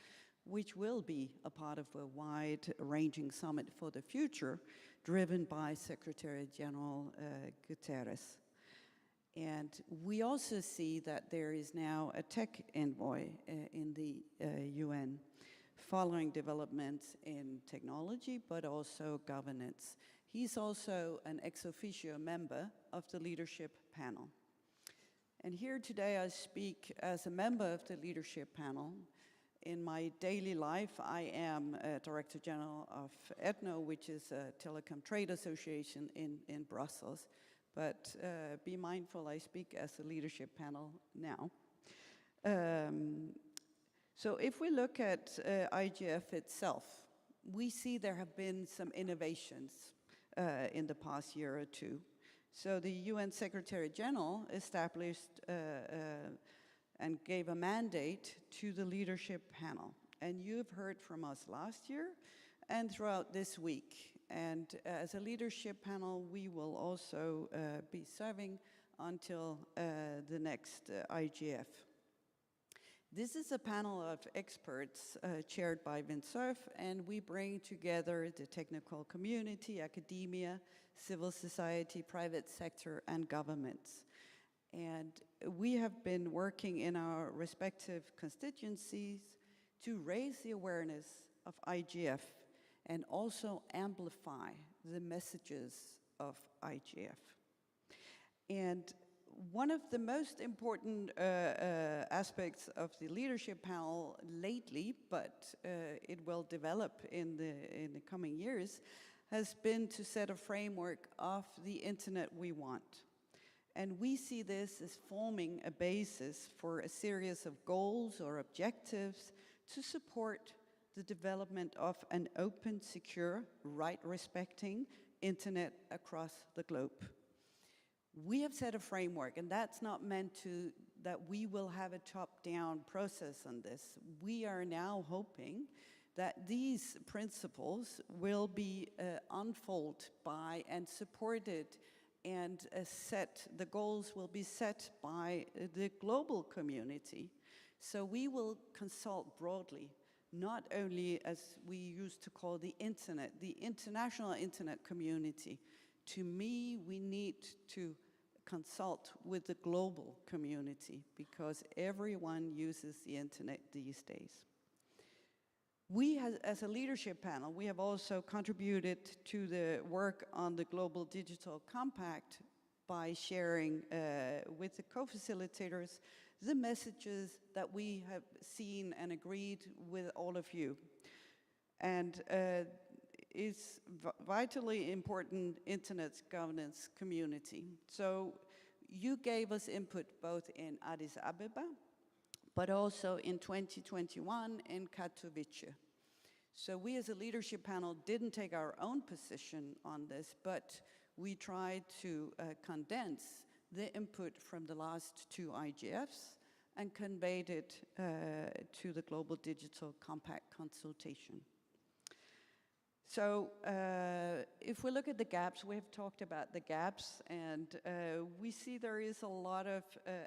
which will be a part of a wide-ranging summit for the future, driven by Secretary General Guterres. And we also see that there is now a tech envoy in the UN, following developments in technology, but also governance. He's also an ex officio member of the leadership panel. And here today I speak as a member of the leadership panel. In my daily life, I am Director General of ETNO, which is a telecom trade association in Brussels. But be mindful, I speak as a leadership panel now. So if we look at IGF itself, we see there have been some innovations in the past year or two. So the UN Secretary General established and gave a mandate to the leadership panel. And you've heard from us last year and throughout this week. And as a leadership panel, we will also be serving until the next IGF. This is a panel of experts chaired by Vint Cerf, and we bring together the technical community, academia, civil society, private sector, and governments. And we have been working in our respective constituencies to raise the awareness of IGF and also amplify the messages of IGF. And one of the most important aspects of the leadership panel lately, but it will develop in the coming years, has been to set a framework of the internet we want. And we see this as forming a basis for a series of goals or objectives to support the development of an open, secure, right-respecting internet across the globe. We have set a framework, and that's not meant to that we will have a top-down process on this. We are now hoping that these principles will be unfolded by and supported and the goals will be set by the global community. So we will consult broadly, not only as we used to call the internet, the international internet community. To me, we need to consult with the global community because everyone uses the internet these days. We, as a leadership panel, we have also contributed to the work on the Global Digital Compact by sharing with the co-facilitators the messages that we have seen and agreed with all of you. And it's vitally important internet governance community. So you gave us input both in Addis Ababa, but also in 2021 in Katowice. So we as a leadership panel didn't take our own position on this, but we tried to condense the input from the last two IGFs and conveyed it to the Global Digital Compact consultation. So if we look at the gaps, we have talked about the gaps, and we see there is a lot of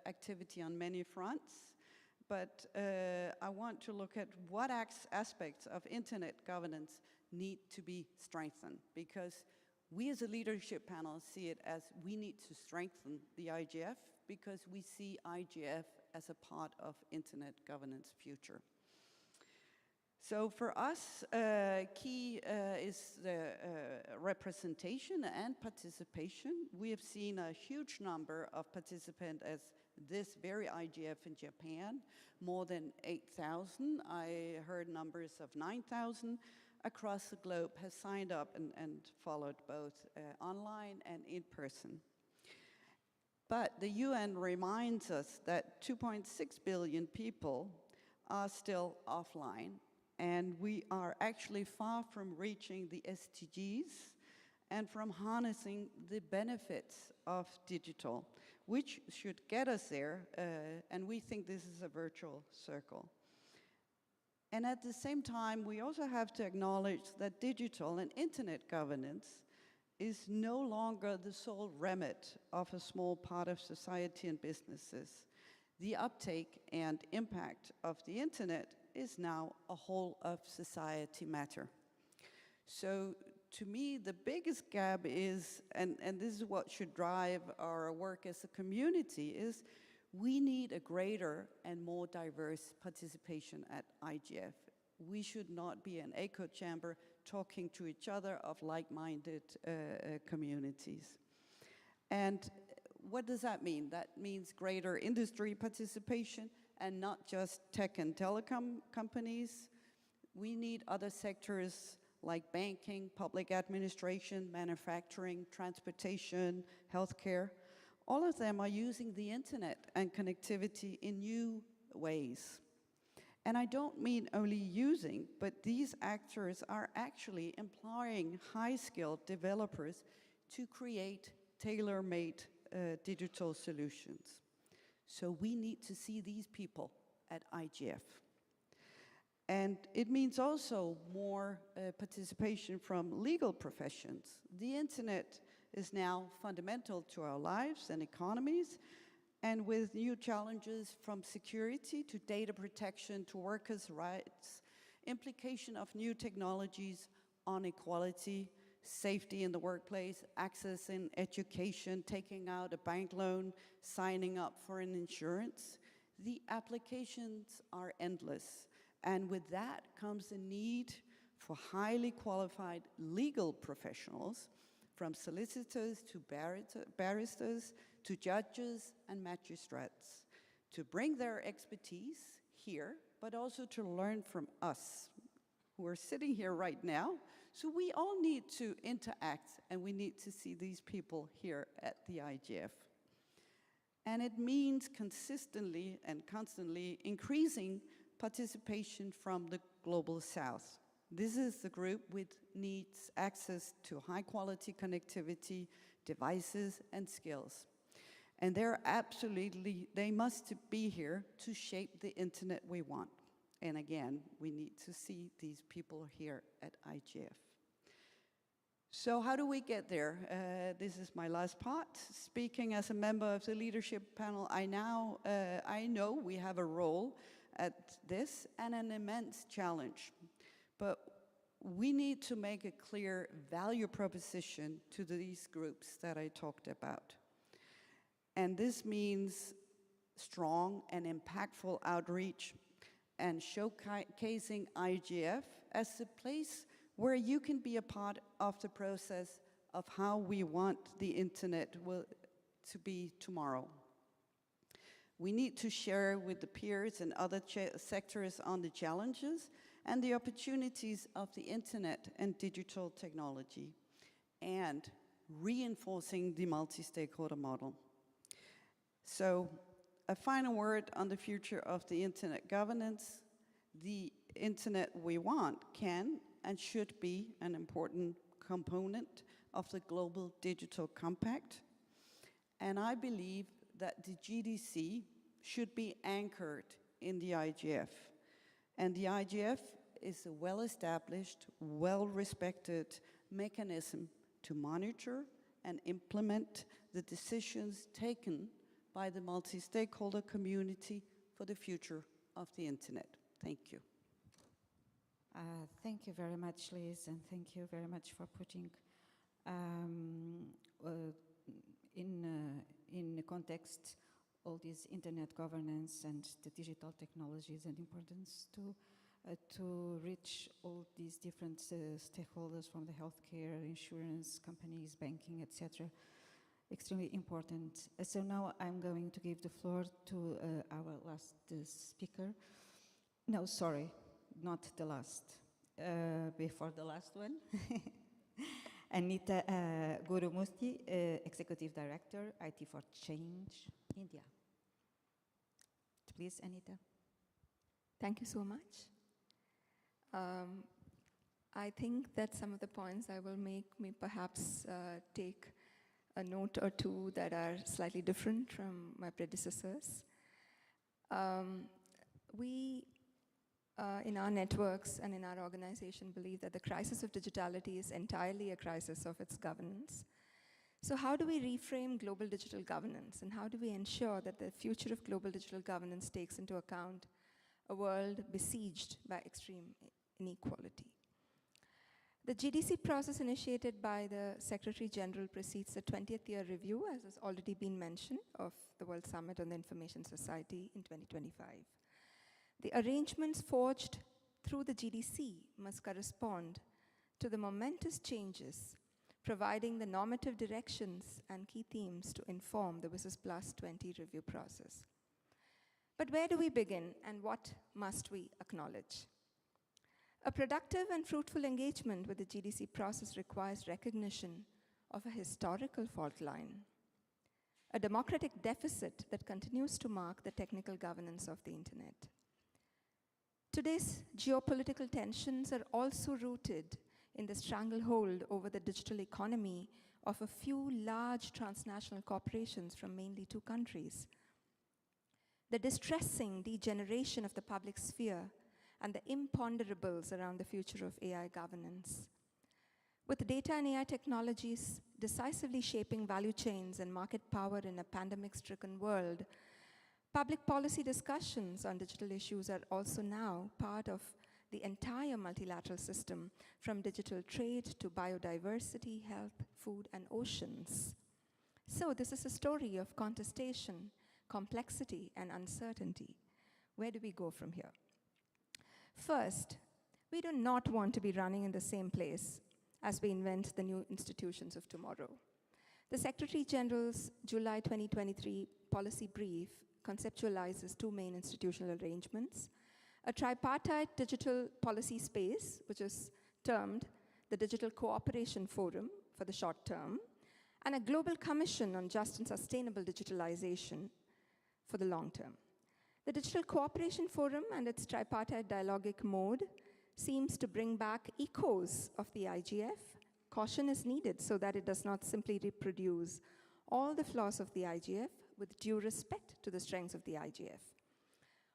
activity on many fronts. But I want to look at what aspects of internet governance need to be strengthened, because we as a leadership panel see it as we need to strengthen the IGF because we see IGF as a part of internet governance future. So for us, key is the representation and participation. We have seen a huge number of participants as this very IGF in Japan, more than 8,000. I heard numbers of 9,000 across the globe have signed up and followed both online and in person. But the UN reminds us that 2.6 billion people are still offline, and we are actually far from reaching the SDGs and from harnessing the benefits of digital, which should get us there, and we think this is a virtual circle. And at the same time, we also have to acknowledge that digital and internet governance is no longer the sole remit of a small part of society and businesses. The uptake and impact of the internet is now a whole of society matter. So to me, the biggest gap is, and this is what should drive our work as a community, is we need a greater and more diverse participation at IGF. We should not be an echo chamber talking to each other of like-minded communities. And what does that mean? That means greater industry participation and not just tech and telecom companies. We need other sectors like banking, public administration, manufacturing, transportation, healthcare. All of them are using the internet and connectivity in new ways. And I don't mean only using, but these actors are actually employing high-skilled developers to create tailor-made digital solutions. So we need to see these people at IGF. And it means also more participation from legal professions. The internet is now fundamental to our lives and economies, and with new challenges from security to data protection to workers' rights, implication of new technologies on equality, safety in the workplace, access in education, taking out a bank loan, signing up for an insurance. The applications are endless. And with that comes a need for highly qualified legal professionals, from solicitors to barristers to judges and magistrates, to bring their expertise here, but also to learn from us who are sitting here right now. So we all need to interact, and we need to see these people here at the IGF. And it means consistently and constantly increasing participation from the Global South. This is the group which needs access to high-quality connectivity, devices, and skills. And they must be here to shape the internet we want. And again, we need to see these people here at IGF. So how do we get there? This is my last part. Speaking as a member of the leadership panel, I know we have a role at this and an immense challenge. But we need to make a clear value proposition to these groups that I talked about. And this means strong and impactful outreach and showcasing IGF as a place where you can be a part of the process of how we want the internet to be tomorrow. We need to share with the peers and other sectors on the challenges and the opportunities of the internet and digital technology, and reinforcing the multi-stakeholder model. So, a final word on the future of the internet governance. The internet we want can and should be an important component of the Global Digital Compact. And I believe that the GDC should be anchored in the IGF. And the IGF is a well-established, well-respected mechanism to monitor and implement the decisions taken by the multi-stakeholder community for the future of the internet. Thank you. Thank you very much, Liz, and thank you very much for putting in the context all this internet governance and the digital technologies and importance to reach all these different stakeholders from the healthcare, insurance companies, banking, etc. Extremely important. So now I'm going to give the floor to our last speaker. No, sorry, not the last. Before the last one. Anita Gurumurthy, Executive Director, IT for Change, India. Please, Anita. Thank you so much. I think that some of the points I will make may perhaps take a note or two that are slightly different from my predecessors. We, in our networks and in our organization, believe that the crisis of digitality is entirely a crisis of its governance. So how do we reframe global digital governance, and how do we ensure that the future of global digital governance takes into account a world besieged by extreme inequality? The GDC process initiated by the Secretary General precedes the 20th year review, as has already been mentioned, of the World Summit on the Information Society in 2025. The arrangements forged through the GDC must correspond to the momentous changes, providing the normative directions and key themes to inform the WSIS Plus 20 review process. But where do we begin, and what must we acknowledge? A productive and fruitful engagement with the GDC process requires recognition of a historical fault line, a democratic deficit that continues to mark the technical governance of the internet. Today's geopolitical tensions are also rooted in the stranglehold over the digital economy of a few large transnational corporations from mainly 2 countries. The distressing degeneration of the public sphere and the imponderables around the future of AI governance. With data and AI technologies decisively shaping value chains and market power in a pandemic-stricken world, public policy discussions on digital issues are also now part of the entire multilateral system, from digital trade to biodiversity, health, food, and oceans. So this is a story of contestation, complexity, and uncertainty. Where do we go from here? First, we do not want to be running in the same place as we invent the new institutions of tomorrow. The Secretary General's July 2023 policy brief conceptualizes two main institutional arrangements: a tripartite digital policy space, which is termed the Digital Cooperation Forum for the short term, and a Global Commission on Just and Sustainable Digitalization for the long term. The Digital Cooperation Forum and its tripartite dialogic mode seems to bring back echoes of the IGF. Caution is needed so that it does not simply reproduce all the flaws of the IGF with due respect to the strengths of the IGF.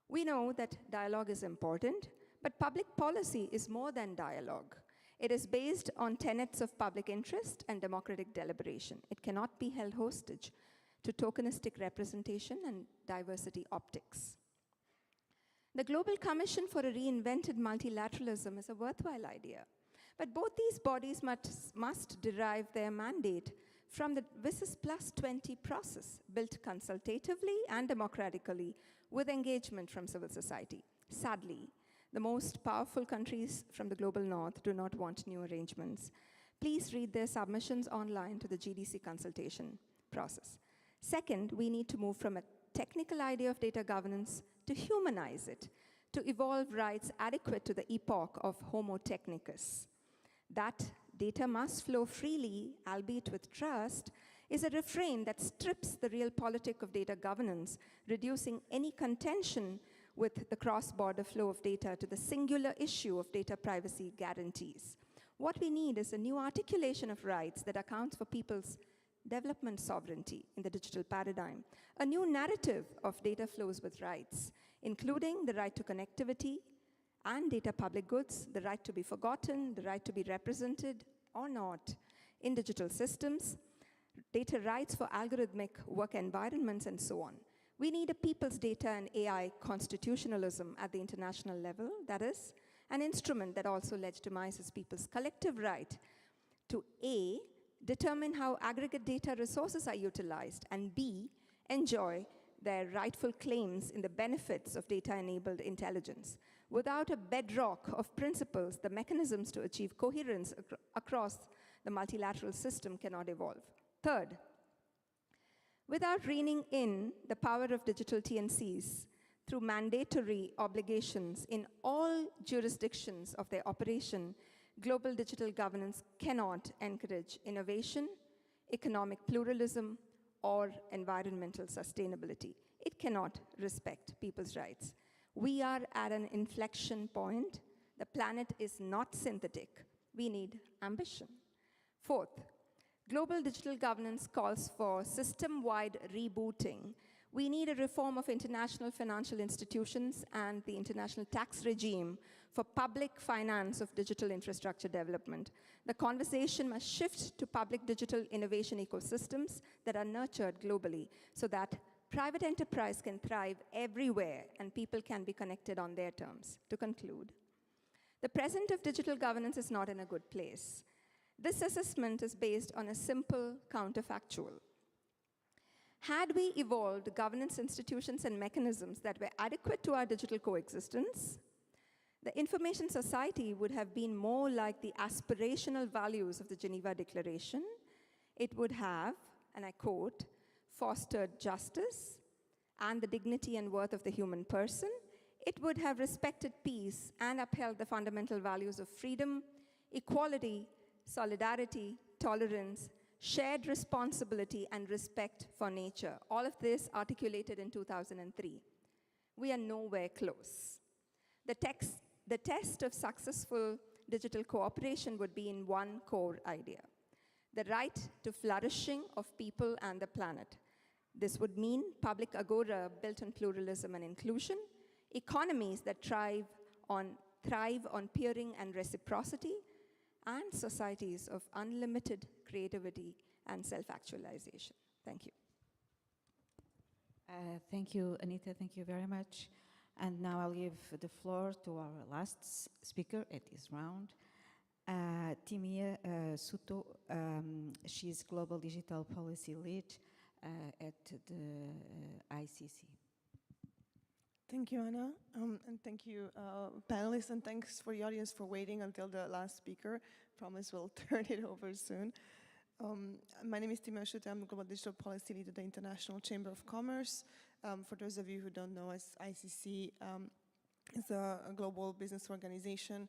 We know that dialogue is important, but public policy is more than dialogue. It is based on tenets of public interest and democratic deliberation. It cannot be held hostage to tokenistic representation and diversity optics. The Global Commission for a Reinvented Multilateralism is a worthwhile idea, but both these bodies must derive their mandate from the WSIS Plus 20 process, built consultatively and democratically with engagement from civil society. Sadly, the most powerful countries from the global north do not want new arrangements. Please read their submissions online to the GDC consultation process. Second, we need to move from a technical idea of data governance to humanize it, to evolve rights adequate to the epoch of Homo technicus. That data must flow freely, albeit with trust, is a refrain that strips the real politic of data governance, reducing any contention with the cross-border flow of data to the singular issue of data privacy guarantees. What we need is a new articulation of rights that accounts for people's development sovereignty in the digital paradigm, a new narrative of data flows with rights, including the right to connectivity and data public goods, the right to be forgotten, the right to be represented or not in digital systems, data rights for algorithmic work environments, and so on. We need a people's data and AI constitutionalism at the international level, that is, an instrument that also legitimizes people's collective right to A, determine how aggregate data resources are utilized, and B, enjoy their rightful claims in the benefits of data-enabled intelligence. Without a bedrock of principles, the mechanisms to achieve coherence across the multilateral system cannot evolve. Third, without reining in the power of digital TNCs through mandatory obligations in all jurisdictions of their operation, global digital governance cannot encourage innovation, economic pluralism, or environmental sustainability. It cannot respect people's rights. We are at an inflection point. The planet is not synthetic. We need ambition. Fourth, global digital governance calls for system-wide rebooting. We need a reform of international financial institutions and the international tax regime for public finance of digital infrastructure development. The conversation must shift to public digital innovation ecosystems that are nurtured globally so that private enterprise can thrive everywhere and people can be connected on their terms. To conclude, the present of digital governance is not in a good place. This assessment is based on a simple counterfactual. Had we evolved governance institutions and mechanisms that were adequate to our digital coexistence, the information society would have been more like the aspirational values of the Geneva Declaration. It would have, and I quote, fostered justice and the dignity and worth of the human person. It would have respected peace and upheld the fundamental values of freedom, equality, solidarity, tolerance, shared responsibility, and respect for nature. All of this articulated in 2003. We are nowhere close. The test of successful digital cooperation would be in one core idea: the right to flourishing of people and the planet. This would mean public agora built on pluralism and inclusion, economies that thrive on peering and reciprocity, and societies of unlimited creativity and self-actualization. Thank you. Thank you, Anita. Thank you very much. And now I'll give the floor to our last speaker at this round, Timia Suto. She's Global Digital Policy Lead at the ICC. Thank you, Anna, and thank you, panelists, and thanks for the audience for waiting until the last speaker. Promise we'll turn it over soon. My name is Timia Suto. I'm the Global Digital Policy Lead at the International Chamber of Commerce. For those of you who don't know us, ICC is a global business organization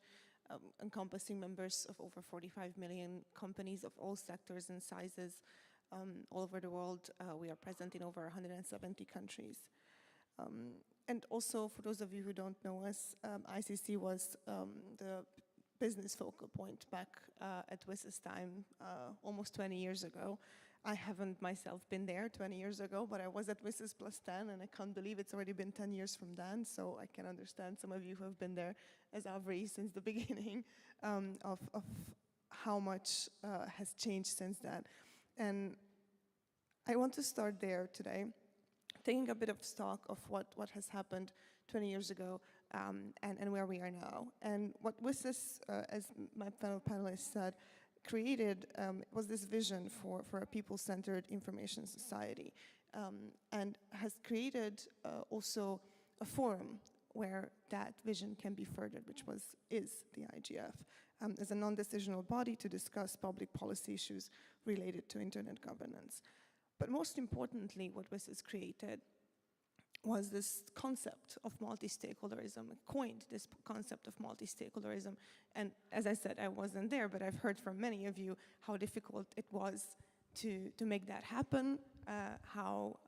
encompassing members of over 45 million companies of all sectors and sizes all over the world. We are present in over 170 countries. And also, for those of you who don't know us, ICC was the business focal point back at WIS's time almost 20 years ago. I haven't myself been there 20 years ago, but I was at WIS's plus 10, and I can't believe it's already been 10 years from then, so I can understand some of you who have been there as Avri since the beginning of how much has changed since then. And I want to start there today, taking a bit of stock of what has happened 20 years ago and where we are now. And what WIS, as my fellow panelists said, created was this vision for a people-centered information society, and has created also a forum where that vision can be furthered, which is the IGF, as a non-decisional body to discuss public policy issues related to internet governance. But most importantly, what WIS has created was this concept of multi-stakeholderism, coined this concept of multi-stakeholderism. And as I said, I wasn't there, but I've heard from many of you how difficult it was to make that happen, how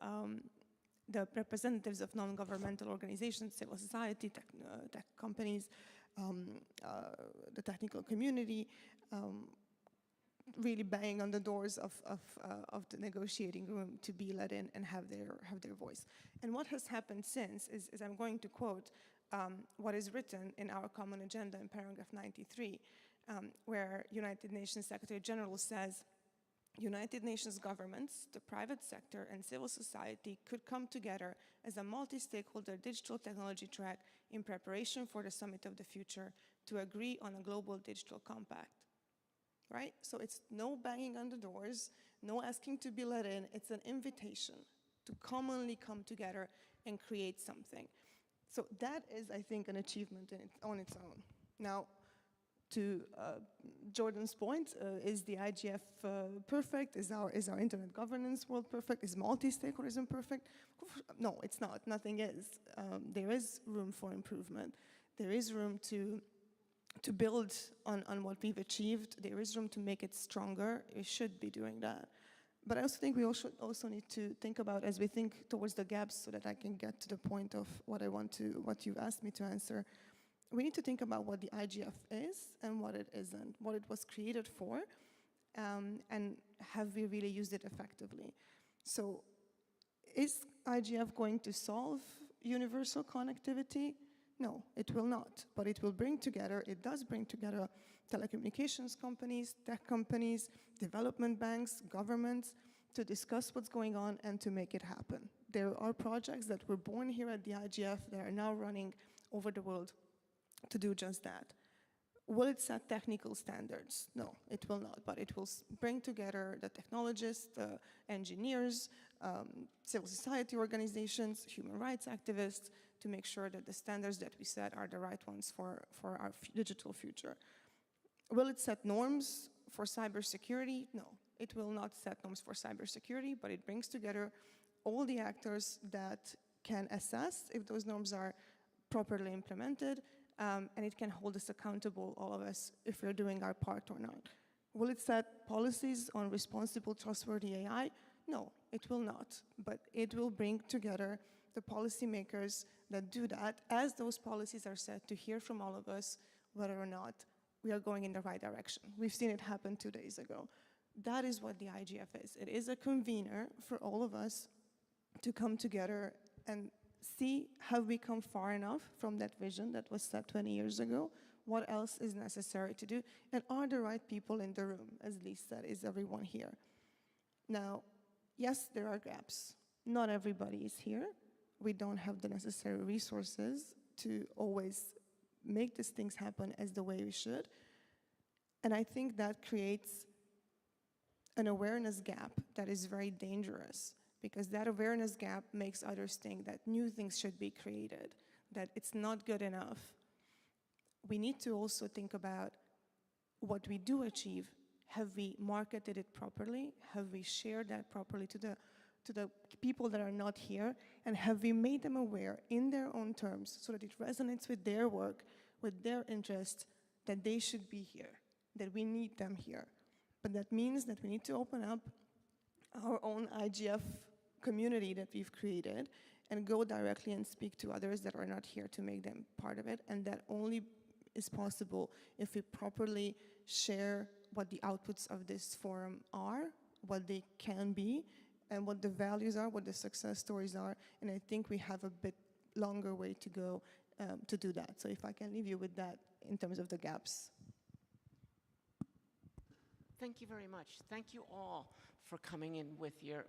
the representatives of non-governmental organizations, civil society, tech companies, the technical community, really banging on the doors of the negotiating room to be let in and have their voice. And what has happened since is I'm going to quote what is written in our common agenda in paragraph 93, where United Nations Secretary General says, United Nations governments, the private sector, and civil society could come together as a multi-stakeholder digital technology track in preparation for the Summit of the Future to agree on a global digital compact. Right? So it's no banging on the doors, no asking to be let in, it's an invitation to commonly come together and create something. So that is, I think, an achievement on its own. Now, to Jordan's point, is the IGF perfect? Is our internet governance world perfect? Is multi-stakeholderism perfect? No, it's not. Nothing is. There is room for improvement. There is room to build on what we've achieved. There is room to make it stronger. We should be doing that. But I also think we also need to think about, as we think towards the gaps, so that I can get to the point of what you've asked me to answer, we need to think about what the IGF is and what it isn't, what it was created for, and have we really used it effectively. So is IGF going to solve universal connectivity? No, it will not, but it will bring together, it does bring together telecommunications companies, tech companies, development banks, governments, to discuss what's going on and to make it happen. There are projects that were born here at the IGF that are now running over the world to do just that. Will it set technical standards? No, it will not, but it will bring together the technologists, the engineers, civil society organizations, human rights activists, to make sure that the standards that we set are the right ones for our digital future. Will it set norms for cybersecurity? No, it will not set norms for cybersecurity, but it brings together all the actors that can assess if those norms are properly implemented, and it can hold us accountable, all of us, if we're doing our part or not. Will it set policies on responsible, trustworthy AI? No, it will not, but it will bring together the policymakers that do that, as those policies are set, to hear from all of us whether or not we are going in the right direction. We've seen it happen 2 days ago. That is what the IGF is. It is a convener for all of us to come together and see, have we come far enough from that vision that was set 20 years ago? what else is necessary to do, and are the right people in the room, as Lisa said, is everyone here? Now, yes, there are gaps. Not everybody is here. We don't have the necessary resources to always make these things happen as the way we should. And I think that creates an awareness gap that is very dangerous, because that awareness gap makes others think that new things should be created, that it's not good enough. We need to also think about what we do achieve. Have we marketed it properly? Have we shared that properly to the people that are not here? And have we made them aware in their own terms so that it resonates with their work, with their interest, that they should be here, that we need them here? But that means that we need to open up our own IGF community that we've created and go directly and speak to others that are not here to make them part of it. And that only is possible if we properly share what the outputs of this forum are, what they can be, and what the values are, what the success stories are. And I think we have a bit longer way to go to do that. So if I can leave you with that in terms of the gaps. Thank you very much. Thank you all for coming in with your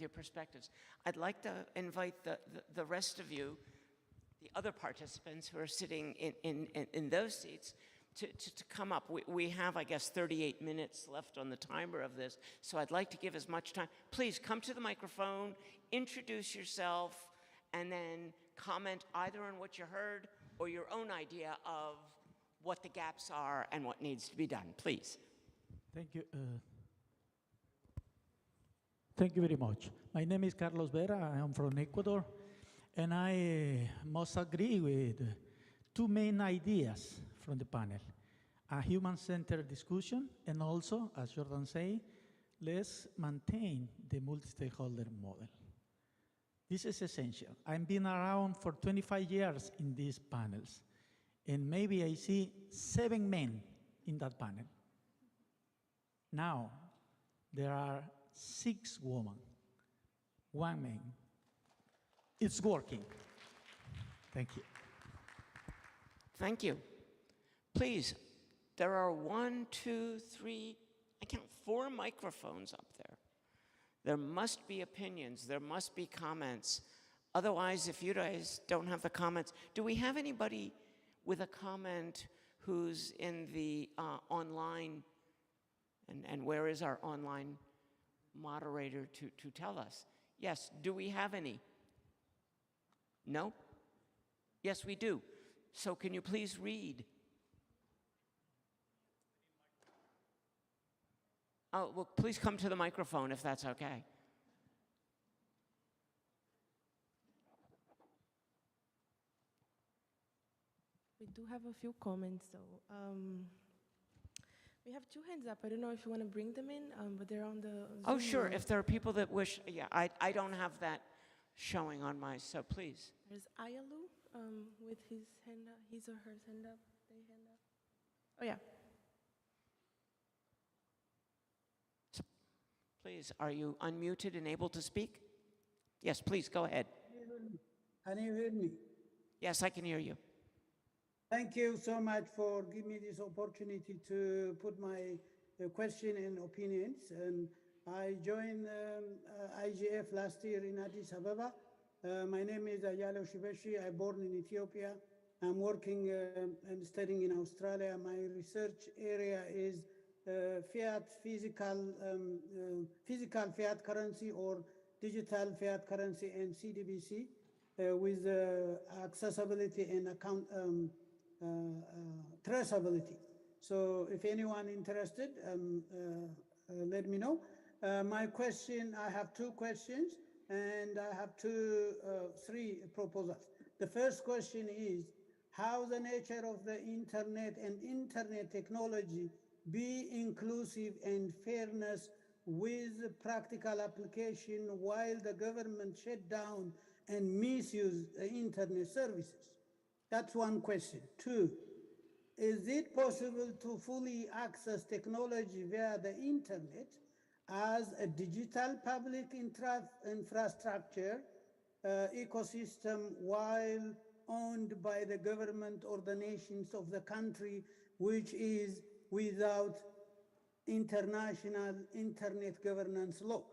perspectives. I'd like to invite the rest of you, the other participants who are sitting in those seats, to come up. We have, I guess, 38 minutes left on the timer of this, so I'd like to give as much time. Please come to the microphone, introduce yourself, and then comment either on what you heard or your own idea of what the gaps are and what needs to be done. Please. Thank you. Thank you very much. My name is Carlos Vera. I am from Ecuador, and I must agree with two main ideas from the panel: a human-centered discussion, and also, as Jordan said, let's maintain the multi-stakeholder model. This is essential. I've been around for 25 years in these panels, and maybe I see 7 men in that panel. Now, there are 6 women, 1 man. It's working. Thank you. Thank you. Please, there are 1, 2, 3, I count 4 microphones up there. There must be opinions, there must be comments. Otherwise, if you guys don't have the comments, do we have anybody with a comment who's in the online, and where is our online moderator to tell us? Yes, do we have any? No? Yes, we do. So can you please read? Oh, well, please come to the microphone if that's okay. We do have a few comments, though. We have 2 hands up. I don't know if you want to bring them in, but they're on the Zoom. Oh, sure. If there are people that wish, yeah, I don't have that showing on my, so please. There's Ayalu with his hand up, his or her hand up. They hand up. Oh, yeah. Please, are you unmuted and able to speak? Yes, please, go ahead. Can you hear me? Yes, I can hear you. Thank you so much for giving me this opportunity to put my question and opinions. And I joined IGF last year in Addis Ababa. My name is Ayalo Shibeshi. I'm born in Ethiopia. I'm working and studying in Australia. My research area is physical fiat currency or digital fiat currency and CDBC with accessibility and account traceability. So if anyone interested, let me know. My question, I have 2 questions and I have 3 proposals. The first question is, how the nature of the internet and internet technology be inclusive and fairness with practical application while the government shut down and misuse the internet services? That's one question. 2, is it possible to fully access technology via the internet as a digital public infrastructure ecosystem while owned by the government or the nations of the country which is without international internet governance law.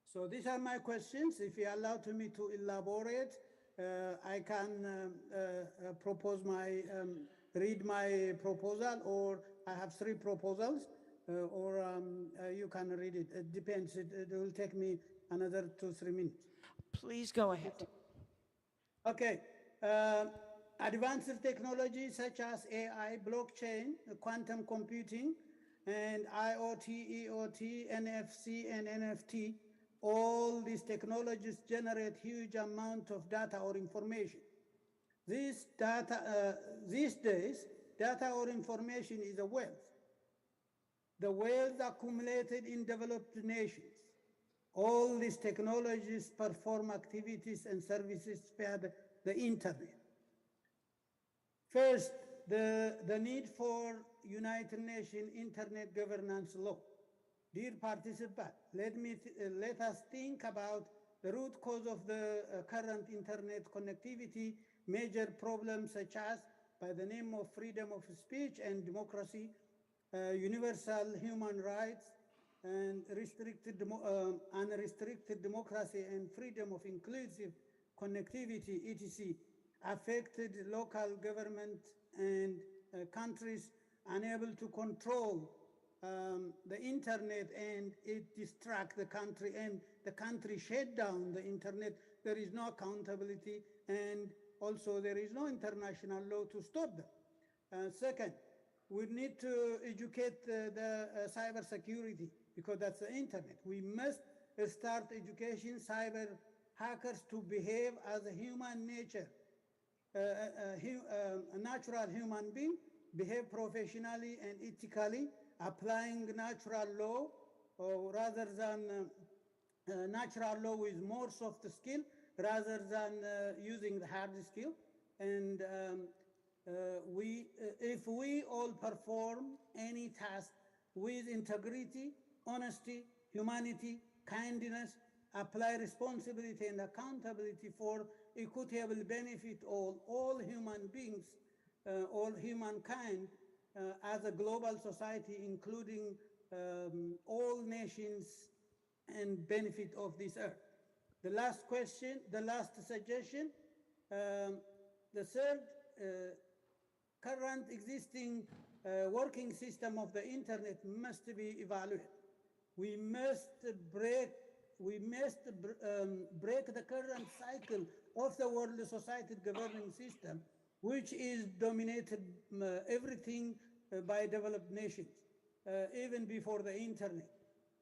So these are my questions. If you allow me to elaborate, I can read my proposal, or I have 3 proposals, or you can read it. It depends. It will take me another 2-3 minutes. Please go ahead. Okay. Advanced technologies such as AI, blockchain, quantum computing, and IoT, EOT, NFC, and NFT, all these technologies generate huge amount of data or information. These days, data or information is a wealth. The wealth accumulated in developed nations. All these technologies perform activities and services via the internet. First, the need for United Nations Internet Governance Law. Dear participants, let us think about the root cause of the current internet connectivity, major problems such as, by the name of freedom of speech and democracy, universal human rights, and unrestricted democracy and freedom of inclusive connectivity, etc., affected local government and countries unable to control the internet, and it distract the country, and the country shut down the internet. There is no accountability, and also there is no international law to stop them. Second, we need to educate the cyber security, because that's the internet. We must start education cyber hackers to behave as a human nature, a natural human being, behave professionally and ethically, applying natural law, or rather than natural law with more soft skill, rather than using the hard skill. And if we all perform any task with integrity, honesty, humanity, kindness, apply responsibility and accountability for equitable benefit of all human beings, all humankind, as a global society, including all nations and benefit of this earth. The last question, the last suggestion, the third, current existing working system of the internet must be evaluated. We must break the current cycle of the world society governing system, which is dominated everything by developed nations, even before the internet.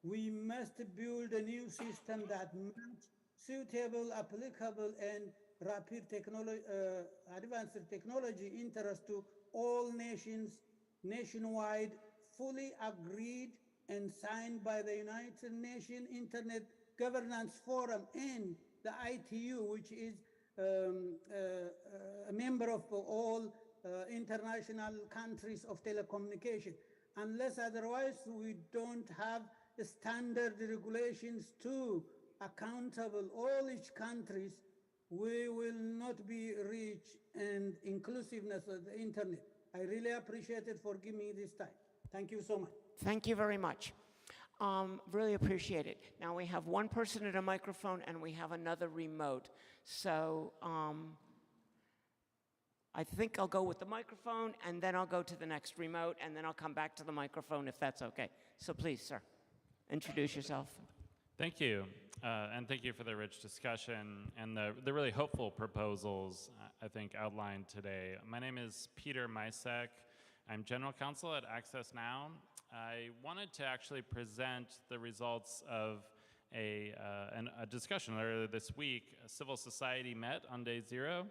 We must build a new system that matches suitable, applicable, and rapid technology, advanced technology interest to all nations nationwide, fully agreed and signed by the United Nations Internet Governance Forum and the ITU, which is a member of all international countries of telecommunication. Unless otherwise, we don't have standard regulations to accountable all each countries, we will not be rich and inclusiveness of the internet. I really appreciate it for giving me this time. Thank you so much. Thank you very much. Really appreciate it. Now we have one person at a microphone and we have another remote. So I think I'll go with the microphone and then I'll go to the next remote and then I'll come back to the microphone if that's okay. So please, sir, introduce yourself. Thank you. And thank you for the rich discussion and the really hopeful proposals, I think, outlined today. My name is Peter Misek. I'm General Counsel at Access Now. I wanted to actually present the results of a discussion earlier this week. Civil society met on day 0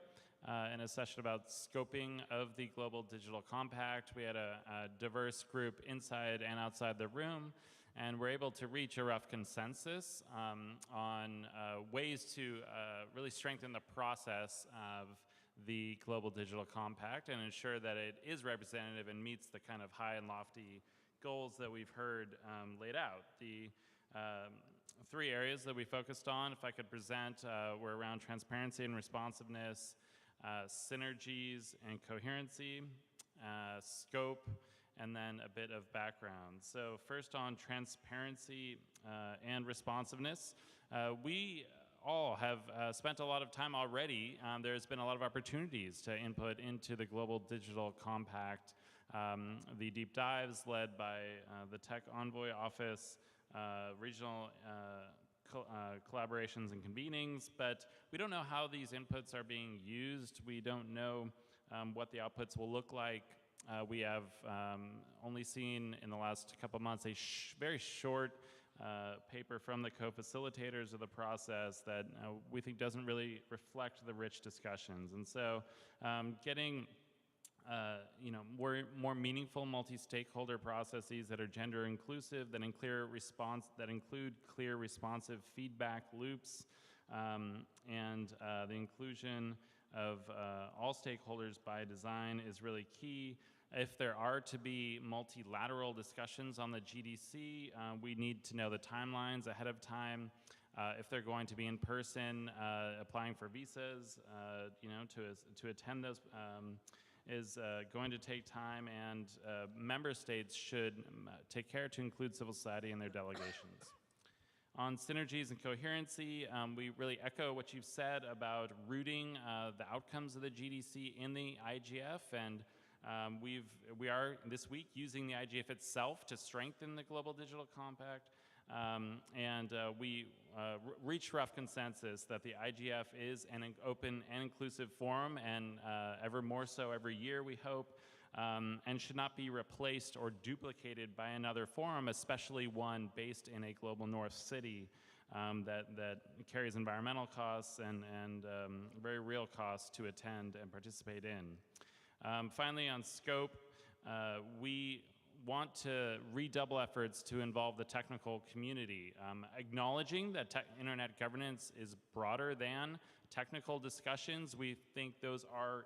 in a session about scoping of the Global Digital Compact. We had a diverse group inside and outside the room, and we're able to reach a rough consensus on ways to really strengthen the process of the Global Digital Compact and ensure that it is representative and meets the kind of high and lofty goals that we've heard laid out. The 3 areas that we focused on, if I could present, were around transparency and responsiveness, synergies and coherency, scope, and then a bit of background. So first on transparency and responsiveness, we all have spent a lot of time already. There's been a lot of opportunities to input into the Global Digital Compact, the deep dives led by the Tech Envoy Office, regional collaborations and convenings, but we don't know how these inputs are being used. We don't know what the outputs will look like. We have only seen in the last couple months a very short paper from the co-facilitators of the process that we think doesn't really reflect the rich discussions. And so getting more meaningful multi-stakeholder processes that are gender inclusive, that include clear responsive feedback loops, and the inclusion of all stakeholders by design is really key. If there are to be multilateral discussions on the GDC, we need to know the timelines ahead of time. If they're going to be in person, applying for visas, to attend those is going to take time, and member states should take care to include civil society in their delegations. On synergies and coherency, we really echo what you've said about rooting the outcomes of the GDC in the IGF, and we are this week using the IGF itself to strengthen the Global Digital Compact, and we reach rough consensus that the IGF is an open and inclusive forum, and ever more so every year, we hope, and should not be replaced or duplicated by another forum, especially one based in a global north city that carries environmental costs and very real costs to attend and participate in. Finally, on scope, we want to redouble efforts to involve the technical community, acknowledging that internet governance is broader than technical discussions. We think those are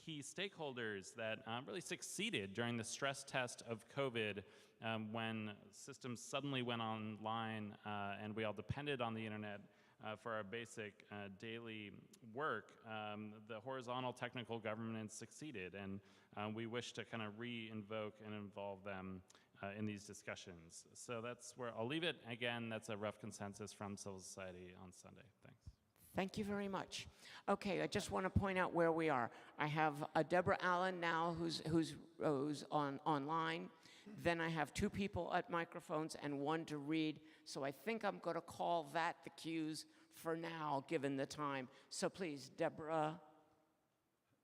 key stakeholders that really succeeded during the stress test of COVID when systems suddenly went online and we all depended on the internet for our basic daily work. The horizontal technical governance succeeded, and we wish to kind of re-invoke and involve them in these discussions. So that's where I'll leave it. Again, that's a rough consensus from civil society on Sunday. Thanks. Thank you very much. Okay, I just want to point out where we are. I have Deborah Allen now who's online. Then I have 2 people at microphones and 1 to read. So I think I'm going to call that the cues for now, given the time. So please, Deborah.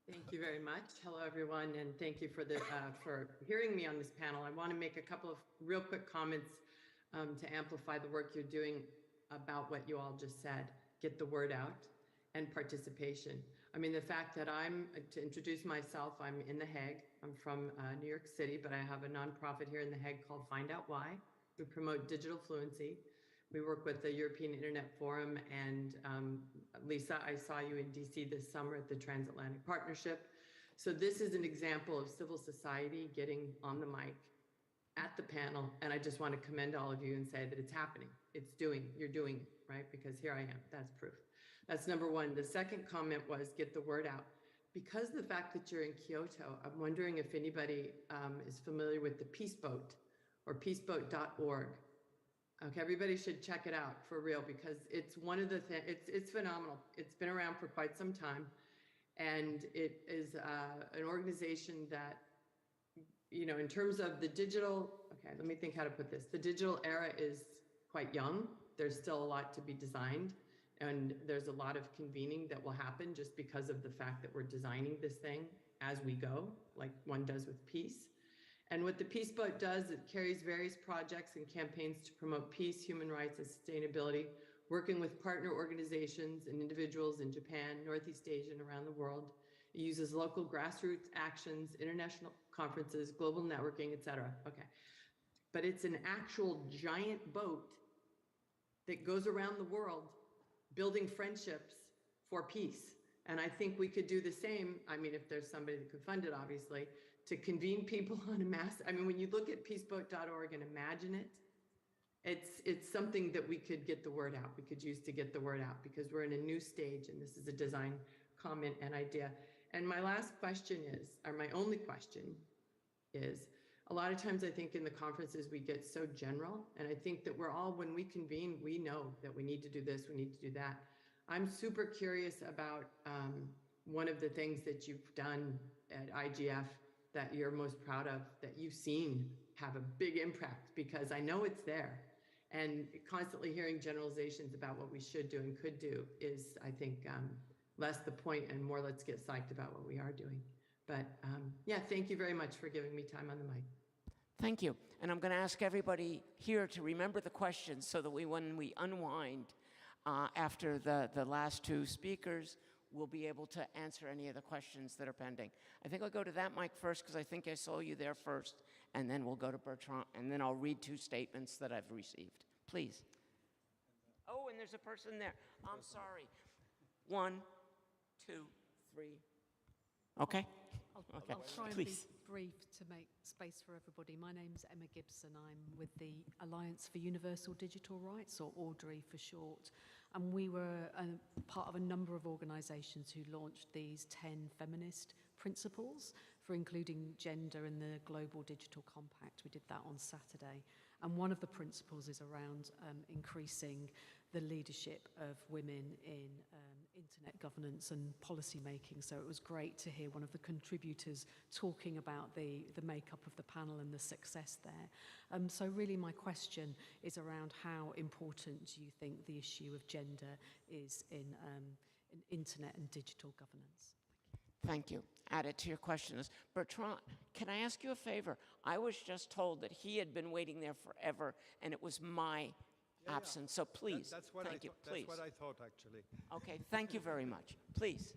Thank you very much. Hello, everyone, and thank you for hearing me on this panel. I want to make a couple of real quick comments to amplify the work you're doing about what you all just said. Get the word out and participation. I mean, the fact that to introduce myself, I'm in The Hague. I'm from New York City, but I have a nonprofit here in The Hague called Find Out Why. We promote digital fluency. We work with the European Internet Forum, and Lisa, I saw you in DC this summer at the Transatlantic Partnership. So this is an example of civil society getting on the mic at the panel, and I just want to commend all of you and say that it's happening. You're doing it, right? Because here I am, that's proof. That's number 1. The second comment was get the word out. Because of the fact that you're in Kyoto, I'm wondering if anybody is familiar with the Peace Boat or peaceboat.org. Okay, everybody should check it out for real, because it's one of the things, it's phenomenal. It's been around for quite some time, and it is an organization that, in terms of the digital, okay, let me think how to put this. The digital era is quite young. There's still a lot to be designed, and there's a lot of convening that will happen just because of the fact that we're designing this thing as we go, like one does with peace. And what the Peace Boat does, it carries various projects and campaigns to promote peace, human rights, and sustainability, working with partner organizations and individuals in Japan, Northeast Asia, and around the world. It uses local grassroots actions, international conferences, global networking, etc. Okay. But it's an actual giant boat that goes around the world building friendships for peace. And I think we could do the same. I mean, if there's somebody that could fund it, obviously, to convene people on a mass. I mean, when you look at peaceboat.org and imagine it, it's something that we could get the word out. We could use to get the word out, because we're in a new stage, and this is a design comment and idea. And my last question is, or my only question is, a lot of times I think in the conferences we get so general, and I think that we're all, when we convene, we know that we need to do this, we need to do that. I'm super curious about one of the things that you've done at IGF that you're most proud of, that you've seen have a big impact, because I know it's there. And constantly hearing generalizations about what we should do and could do is, I think, less the point and more let's get psyched about what we are doing. But yeah, thank you very much for giving me time on the mic. Thank you. And I'm going to ask everybody here to remember the questions so that when we unwind after the last two speakers, we'll be able to answer any of the questions that are pending. I think I'll go to that mic first because I think I saw you there first, and then we'll go to Bertrand, and then I'll read two statements that I've received. Please. Oh, and there's a person there. I'm sorry. 1, 2, 3. Okay. I'll try and Please. be brief to make space for everybody. My name's Emma Gibson. I'm with the Alliance for Universal Digital Rights, or AUDRI for short. And we were part of a number of organisations who launched these 10 feminist principles for including gender in the Global Digital Compact. We did that on Saturday. And one of the principles is around increasing the leadership of women in internet governance and policy making. So it was great to hear one of the contributors talking about the makeup of the panel and the success there. So really my question is around how important you think the issue of gender is in internet and digital governance. Thank you. Added to your question is, Bertrand, can I ask you a favor? I was just told that he had been waiting there forever, and it was my absence. So please, that's what thank you. Please. That's what I thought, actually. Okay, thank you very much. Please.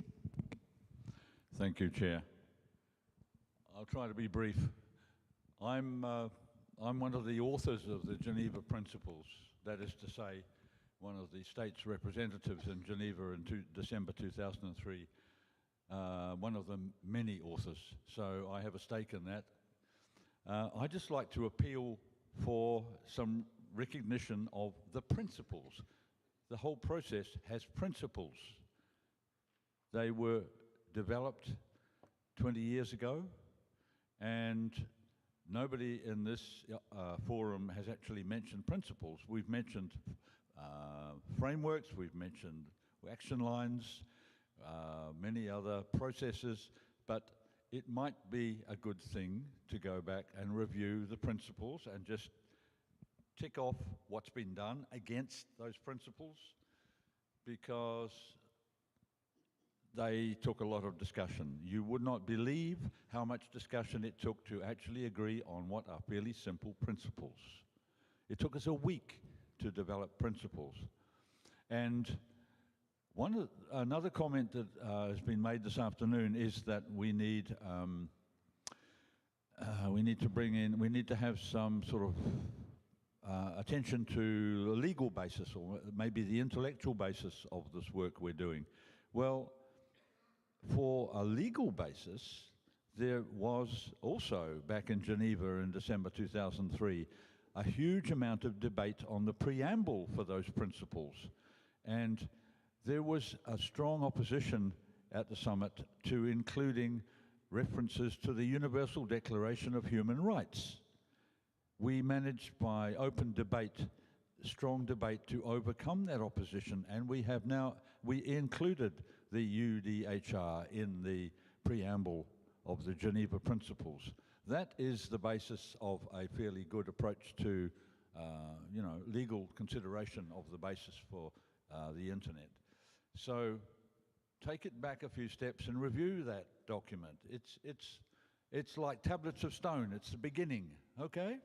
Thank you, Chair. I'll try to be brief. I'm one of the authors of the Geneva Principles, that is to say, one of the state's representatives in Geneva in December 2003. One of the many authors, so I have a stake in that. I'd just like to appeal for some recognition of the principles. The whole process has principles. They were developed 20 years ago, and nobody in this forum has actually mentioned principles. We've mentioned frameworks, we've mentioned action lines, many other processes, but it might be a good thing to go back and review the principles and just tick off what's been done against those principles, because they took a lot of discussion. You would not believe how much discussion it took to actually agree on what are fairly simple principles. It took us a week to develop principles. And another comment that has been made this afternoon is that we need to have some sort of attention to the legal basis, or maybe the intellectual basis of this work we're doing. Well, for a legal basis, there was also, back in Geneva in December 2003, a huge amount of debate on the preamble for those principles. And there was a strong opposition at the summit to including references to the Universal Declaration of Human Rights. We managed by open debate, strong debate, to overcome that opposition, and we included the UDHR in the preamble of the Geneva Principles. That is the basis of a fairly good approach to, legal consideration of the basis for the internet. So take it back a few steps and review that document. It's like tablets of stone. It's the beginning, okay?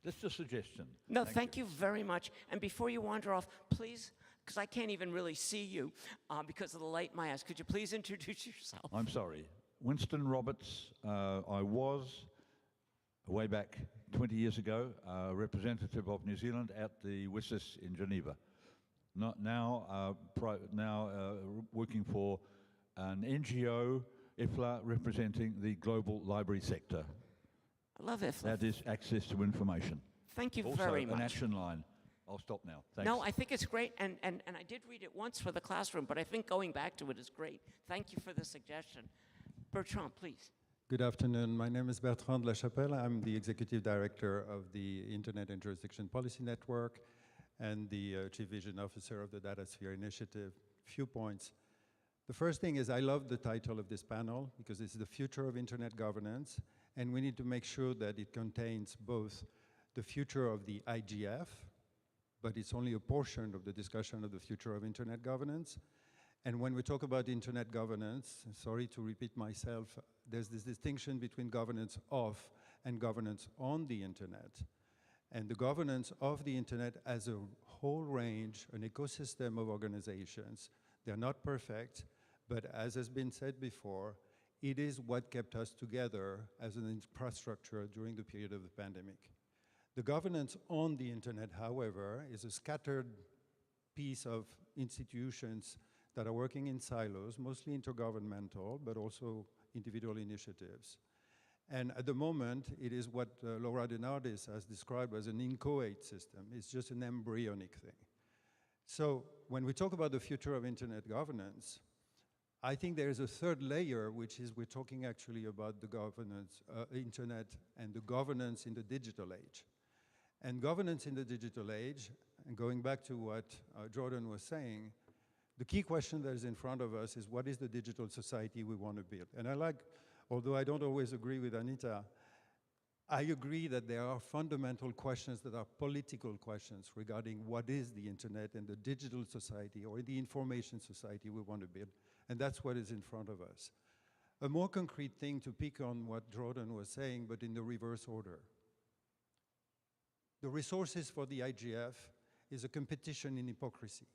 Just a suggestion. No, thank you very much. And before you wander off, please, because I can't even really see you because of the light in my eyes, could you please introduce yourself? I'm sorry. Winston Roberts. I was, way back 20 years ago, a representative of New Zealand at the WSIS in Geneva. Now working for an NGO, IFLA, representing the global library sector. I love IFLA. That is access to information. Thank you also very much. an action line I'll stop now. Thanks. No, I think it's great, and I did read it once for the classroom, but I think going back to it is great. Thank you for the suggestion. Bertrand, please. Good afternoon. My name is Bertrand de la Chapelle. I'm the Executive Director of the Internet and Jurisdiction Policy Network and the Chief Vision Officer of the DataSphere Initiative. Few points. The first thing is I love the title of this panel because it's the future of Internet governance, and we need to make sure that it contains both the future of the IGF, but it's only a portion of the discussion of the future of Internet governance. And when we talk about Internet governance, sorry to repeat myself, there's this distinction between governance of and governance on the Internet. And the governance of the Internet as a whole range, an ecosystem of organizations. They're not perfect, but as has been said before, it is what kept us together as an infrastructure during the period of the pandemic. The governance on the Internet, however, is a scattered piece of institutions that are working in silos, mostly intergovernmental, but also individual initiatives. And at the moment, it is what Laura Denardis has described as an inchoate system. It's just an embryonic thing. So when we talk about the future of Internet governance, I think there is a third layer, which is we're talking actually about the governance, Internet and the governance in the digital age. And governance in the digital age, and going back to what Jordan was saying, the key question that is in front of us is what is the digital society we want to build? And I like, although I don't always agree with Anita, I agree that there are fundamental questions that are political questions regarding what is the Internet and the digital society or the information society we want to build. And that's what is in front of us. A more concrete thing to pick on what Jordan was saying, but in the reverse order. The resources for the IGF is a competition in hypocrisy.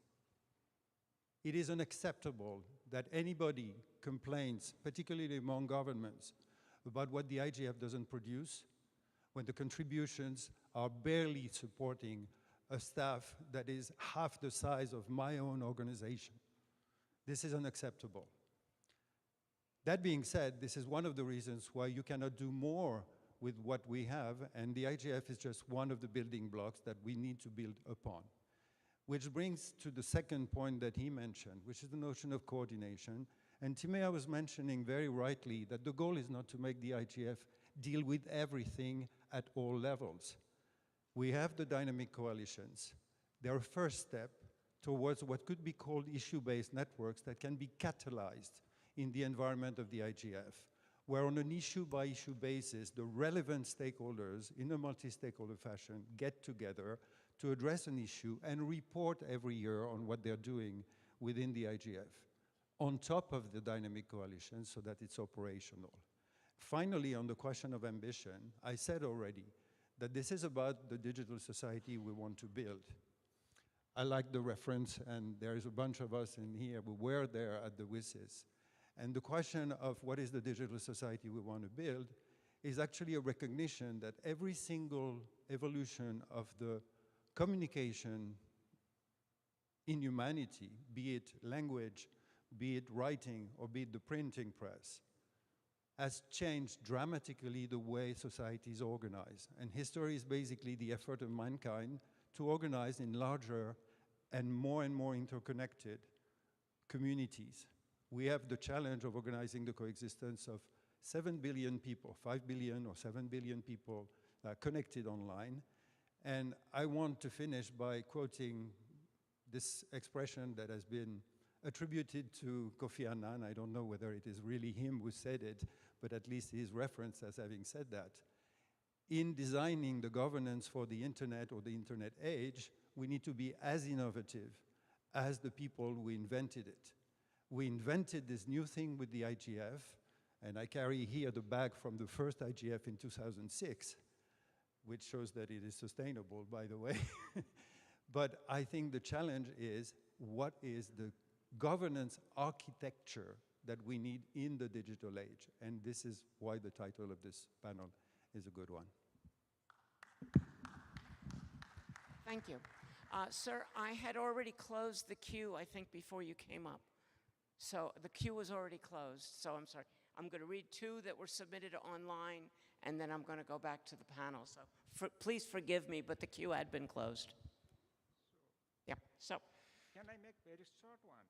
It is unacceptable that anybody complains, particularly among governments, about what the IGF doesn't produce when the contributions are barely supporting a staff that is half the size of my own organization. This is unacceptable. That being said, this is one of the reasons why you cannot do more with what we have, and the IGF is just one of the building blocks that we need to build upon. Which brings to the second point that he mentioned, which is the notion of coordination. And Timea was mentioning very rightly that the goal is not to make the IGF deal with everything at all levels. We have the dynamic coalitions. They're a first step towards what could be called issue-based networks that can be catalyzed in the environment of the IGF, where on an issue-by-issue basis, the relevant stakeholders in a multi-stakeholder fashion get together to address an issue and report every year on what they're doing within the IGF, on top of the dynamic coalition so that it's operational. Finally, on the question of ambition, I said already that this is about the digital society we want to build. I like the reference, and there is a bunch of us in here who were there at the WSIS. And the question of what is the digital society we want to build is actually a recognition that every single evolution of the communication in humanity, be it language, be it writing, or be it the printing press, has changed dramatically the way societies organize. And history is basically the effort of mankind to organize in larger and more interconnected communities. We have the challenge of organizing the coexistence of 7 billion people, 5 billion or 7 billion people connected online. And I want to finish by quoting this expression that has been attributed to Kofi Annan. I don't know whether it is really him who said it, but at least he is referenced as having said that. In designing the governance for the internet or the internet age, we need to be as innovative as the people who invented it. We invented this new thing with the IGF, and I carry here the bag from the first IGF in 2006, which shows that it is sustainable, by the way. But I think the challenge is, what is the governance architecture that we need in the digital age? And this is why the title of this panel is a good one. Thank you. Sir, I had already closed the queue, I think, before you came up. So the queue was already closed, so I'm sorry. I'm going to read two that were submitted online, and then I'm going to go back to the panel. So please forgive me, but the queue had been closed. Yep. So Can I make very short one?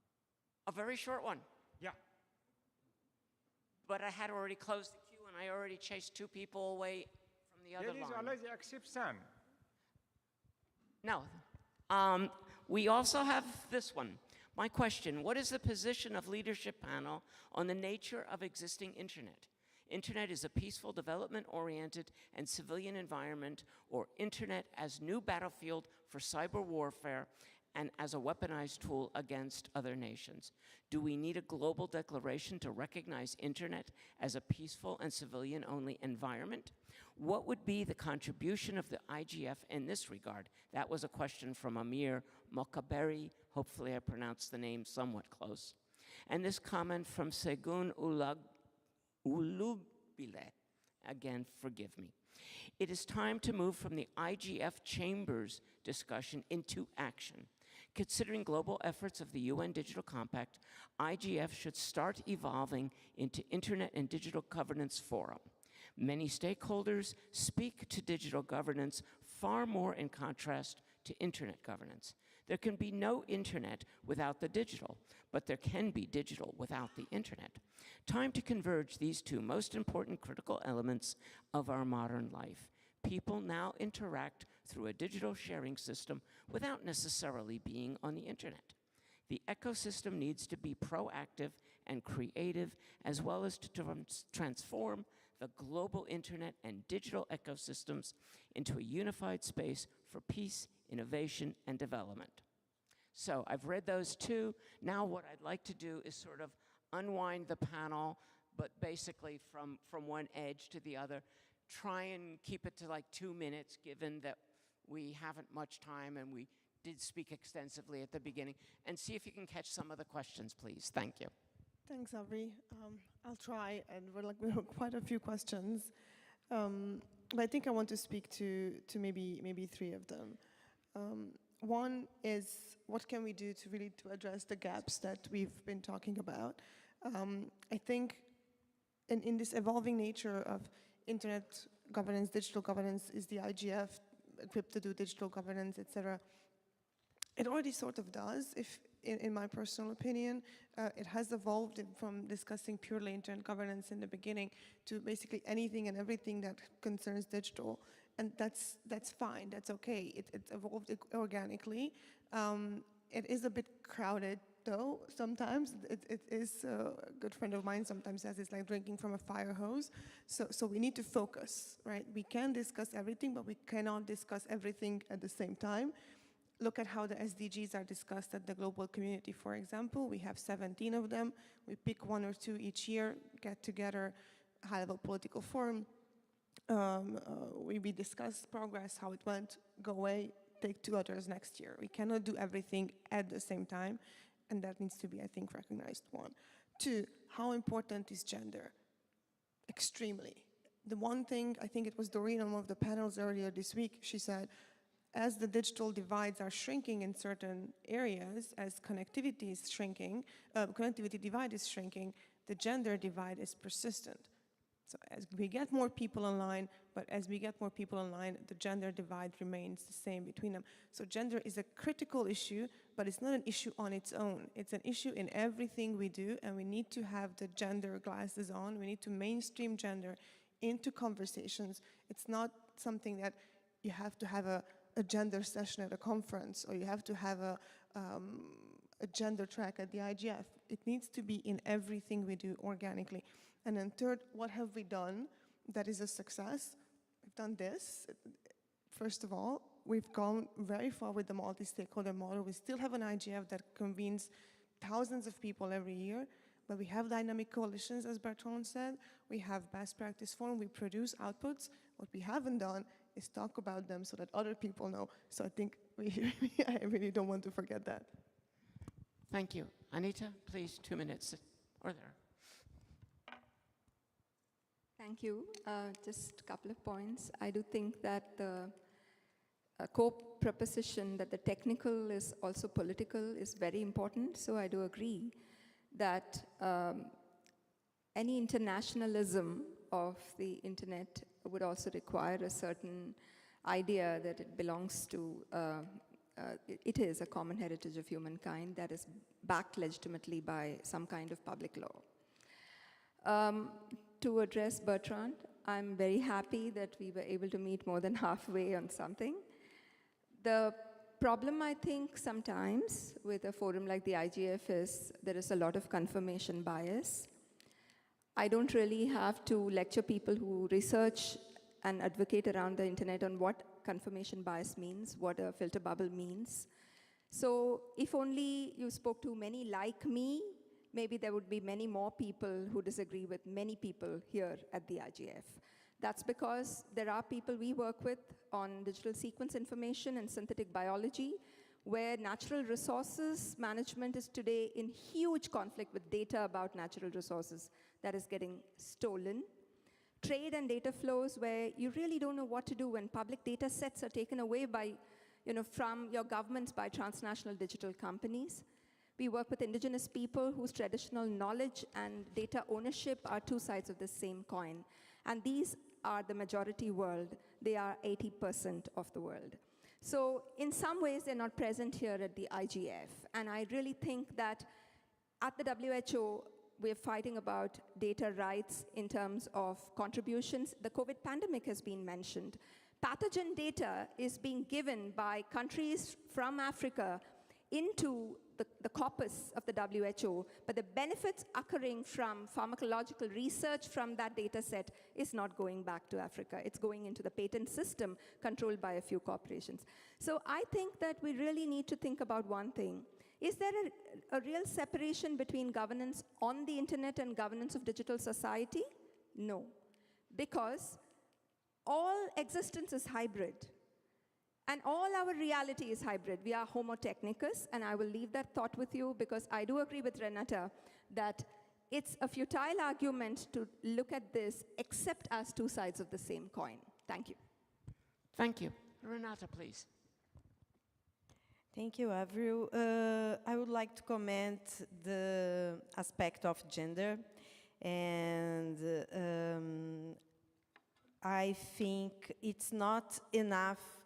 a very short one. Yeah. But I had already closed the queue and I already chased 2 people away from the other There is line. always exception. No. We also have this one. My question, what is the position of leadership panel on the nature of existing internet? Internet is a peaceful, development-oriented, and civilian environment, or internet as new battlefield for cyber warfare and as a weaponized tool against other nations. Do we need a global declaration to recognize internet as a peaceful and civilian-only environment? What would be the contribution of the IGF in this regard? That was a question from Amir Mokaberi. Hopefully I pronounced the name somewhat close. And this comment from Segun Ulubile. Again, forgive me. It is time to move from the IGF Chambers discussion into action. Considering global efforts of the UN Digital Compact, IGF should start evolving into Internet and Digital Governance Forum. Many stakeholders speak to digital governance far more in contrast to internet governance. There can be no internet without the digital, but there can be digital without the internet. Time to converge these 2 most important critical elements of our modern life. People now interact through a digital sharing system without necessarily being on the internet. The ecosystem needs to be proactive and creative, as well as to transform the global internet and digital ecosystems into a unified space for peace, innovation, and development. So I've read those 2. Now what I'd like to do is sort of unwind the panel, but basically from one edge to the other. Try and keep it to like 2 minutes, given that we haven't much time and we did speak extensively at the beginning. And see if you can catch some of the questions, please. Thank you. Thanks, Aubrey. I'll try, and we have quite a few questions. But I think I want to speak to maybe 3 of them. One is, what can we do to address the gaps that we've been talking about? I think in this evolving nature of internet governance, digital governance, is the IGF equipped to do digital governance, etc.? It already sort of does, if in my personal opinion. It has evolved from discussing purely internet governance in the beginning to basically anything and everything that concerns digital. And that's fine, that's okay. It evolved organically. It is a bit crowded though, sometimes. It is, a good friend of mine sometimes says it's like drinking from a fire hose. So we need to focus, right? We can discuss everything, but we cannot discuss everything at the same time. Look at how the SDGs are discussed at the global community, for example. We have 17 of them. We pick 1 or 2 each year, get together, high-level political forum. We discuss progress, how it went, go away, take 2 others next year. We cannot do everything at the same time, and that needs to be, I think, recognized. 1. 2, how important is gender? Extremely. The one thing, I think it was Doreen on one of the panels earlier this week, she said, as the digital divides are shrinking in certain areas, as connectivity is shrinking, connectivity divide is shrinking, the gender divide is persistent. So as we get more people online, but as we get more people online, the gender divide remains the same between them. So gender is a critical issue, but it's not an issue on its own. It's an issue in everything we do, and we need to have the gender glasses on. We need to mainstream gender into conversations. It's not something that you have to have a gender session at a conference, or you have to have a gender track at the IGF. It needs to be in everything we do organically. And then 3rd, what have we done that is a success? We've done this. First of all, we've gone very far with the multi-stakeholder model. We still have an IGF that convenes thousands of people every year, but we have dynamic coalitions, as Bertrand said. We have best practice forum. We produce outputs. What we haven't done is talk about them so that other people know. So I think I really don't want to forget that. Thank you. Anita, please, 2 minutes, or there. Thank you. Just a couple of points. I do think that the core proposition that the technical is also political is very important. So I do agree that any internationalism of the internet would also require a certain idea that it belongs to it is a common heritage of humankind that is backed legitimately by some kind of public law. To address Bertrand, I'm very happy that we were able to meet more than halfway on something. The problem, I think, sometimes with a forum like the IGF is there is a lot of confirmation bias. I don't really have to lecture people who research and advocate around the internet on what confirmation bias means, what a filter bubble means. So if only you spoke to many like me, maybe there would be many more people who disagree with many people here at the IGF. That's because there are people we work with on digital sequence information and synthetic biology, where natural resources management is today in huge conflict with data about natural resources that is getting stolen. Trade and data flows where you really don't know what to do when public data sets are taken away by, from your governments by transnational digital companies. We work with indigenous people whose traditional knowledge and data ownership are two sides of the same coin. And these are the majority world. They are 80% of the world. So in some ways, they're not present here at the IGF. And I really think that at the WHO, we're fighting about data rights in terms of contributions. The COVID pandemic has been mentioned. Pathogen data is being given by countries from Africa into the corpus of the WHO, but the benefits occurring from pharmacological research from that data set is not going back to Africa. It's going into the patent system controlled by a few corporations. So I think that we really need to think about one thing. Is there a real separation between governance on the internet and governance of digital society? No, because all existence is hybrid. And all our reality is hybrid. We are homo technicus, and I will leave that thought with you because I do agree with Renata that it's a futile argument to look at this except as two sides of the same coin. Thank you. Thank you. Renata, please. Thank you, Avril. I would like to comment the aspect of gender, and I think it's not enough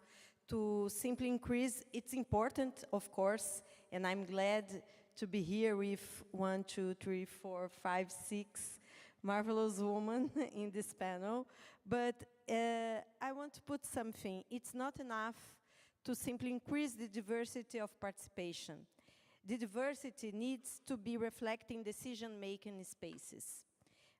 to simply increase. It's important, of course, and I'm glad to be here with 1, 2, 3, 4, 5, 6 marvelous women in this panel. But I want to put something. It's not enough to simply increase the diversity of participation. The diversity needs to be reflecting decision-making spaces.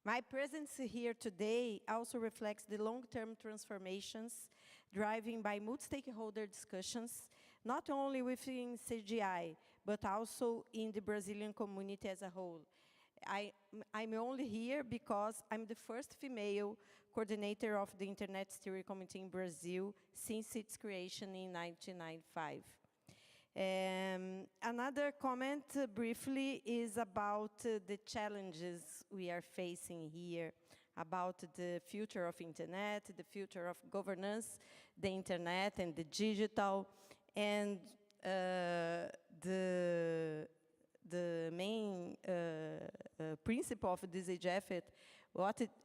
My presence here today also reflects the long-term transformations driven by multi-stakeholder discussions, not only within CGI, but also in the Brazilian community as a whole. I'm only here because I'm the first female coordinator of the Internet Steering Committee in Brazil since its creation in 1995. Another comment briefly is about the challenges we are facing here, about the future of Internet, the future of governance, the Internet and the digital, and the main principle of this IGF,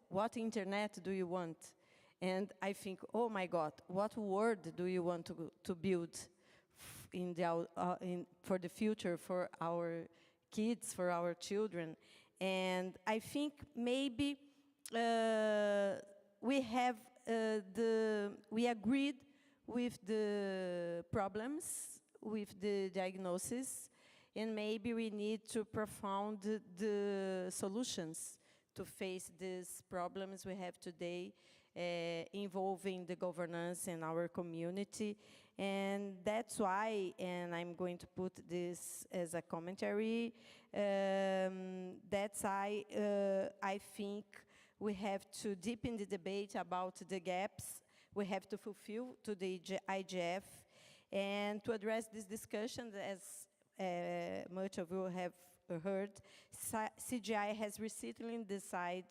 what Internet do you want? And I think, oh my God, what world do you want to build for the future, for our kids, for our children? And I think maybe we agreed with the problems, with the diagnosis, and maybe we need to profound the solutions to face these problems we have today, involving the governance in our community. And that's why, and I'm going to put this as a commentary, that's why I think we have to deepen the debate about the gaps we have to fulfill to the IGF, and to address this discussion, as much of you have heard, CGI has recently decided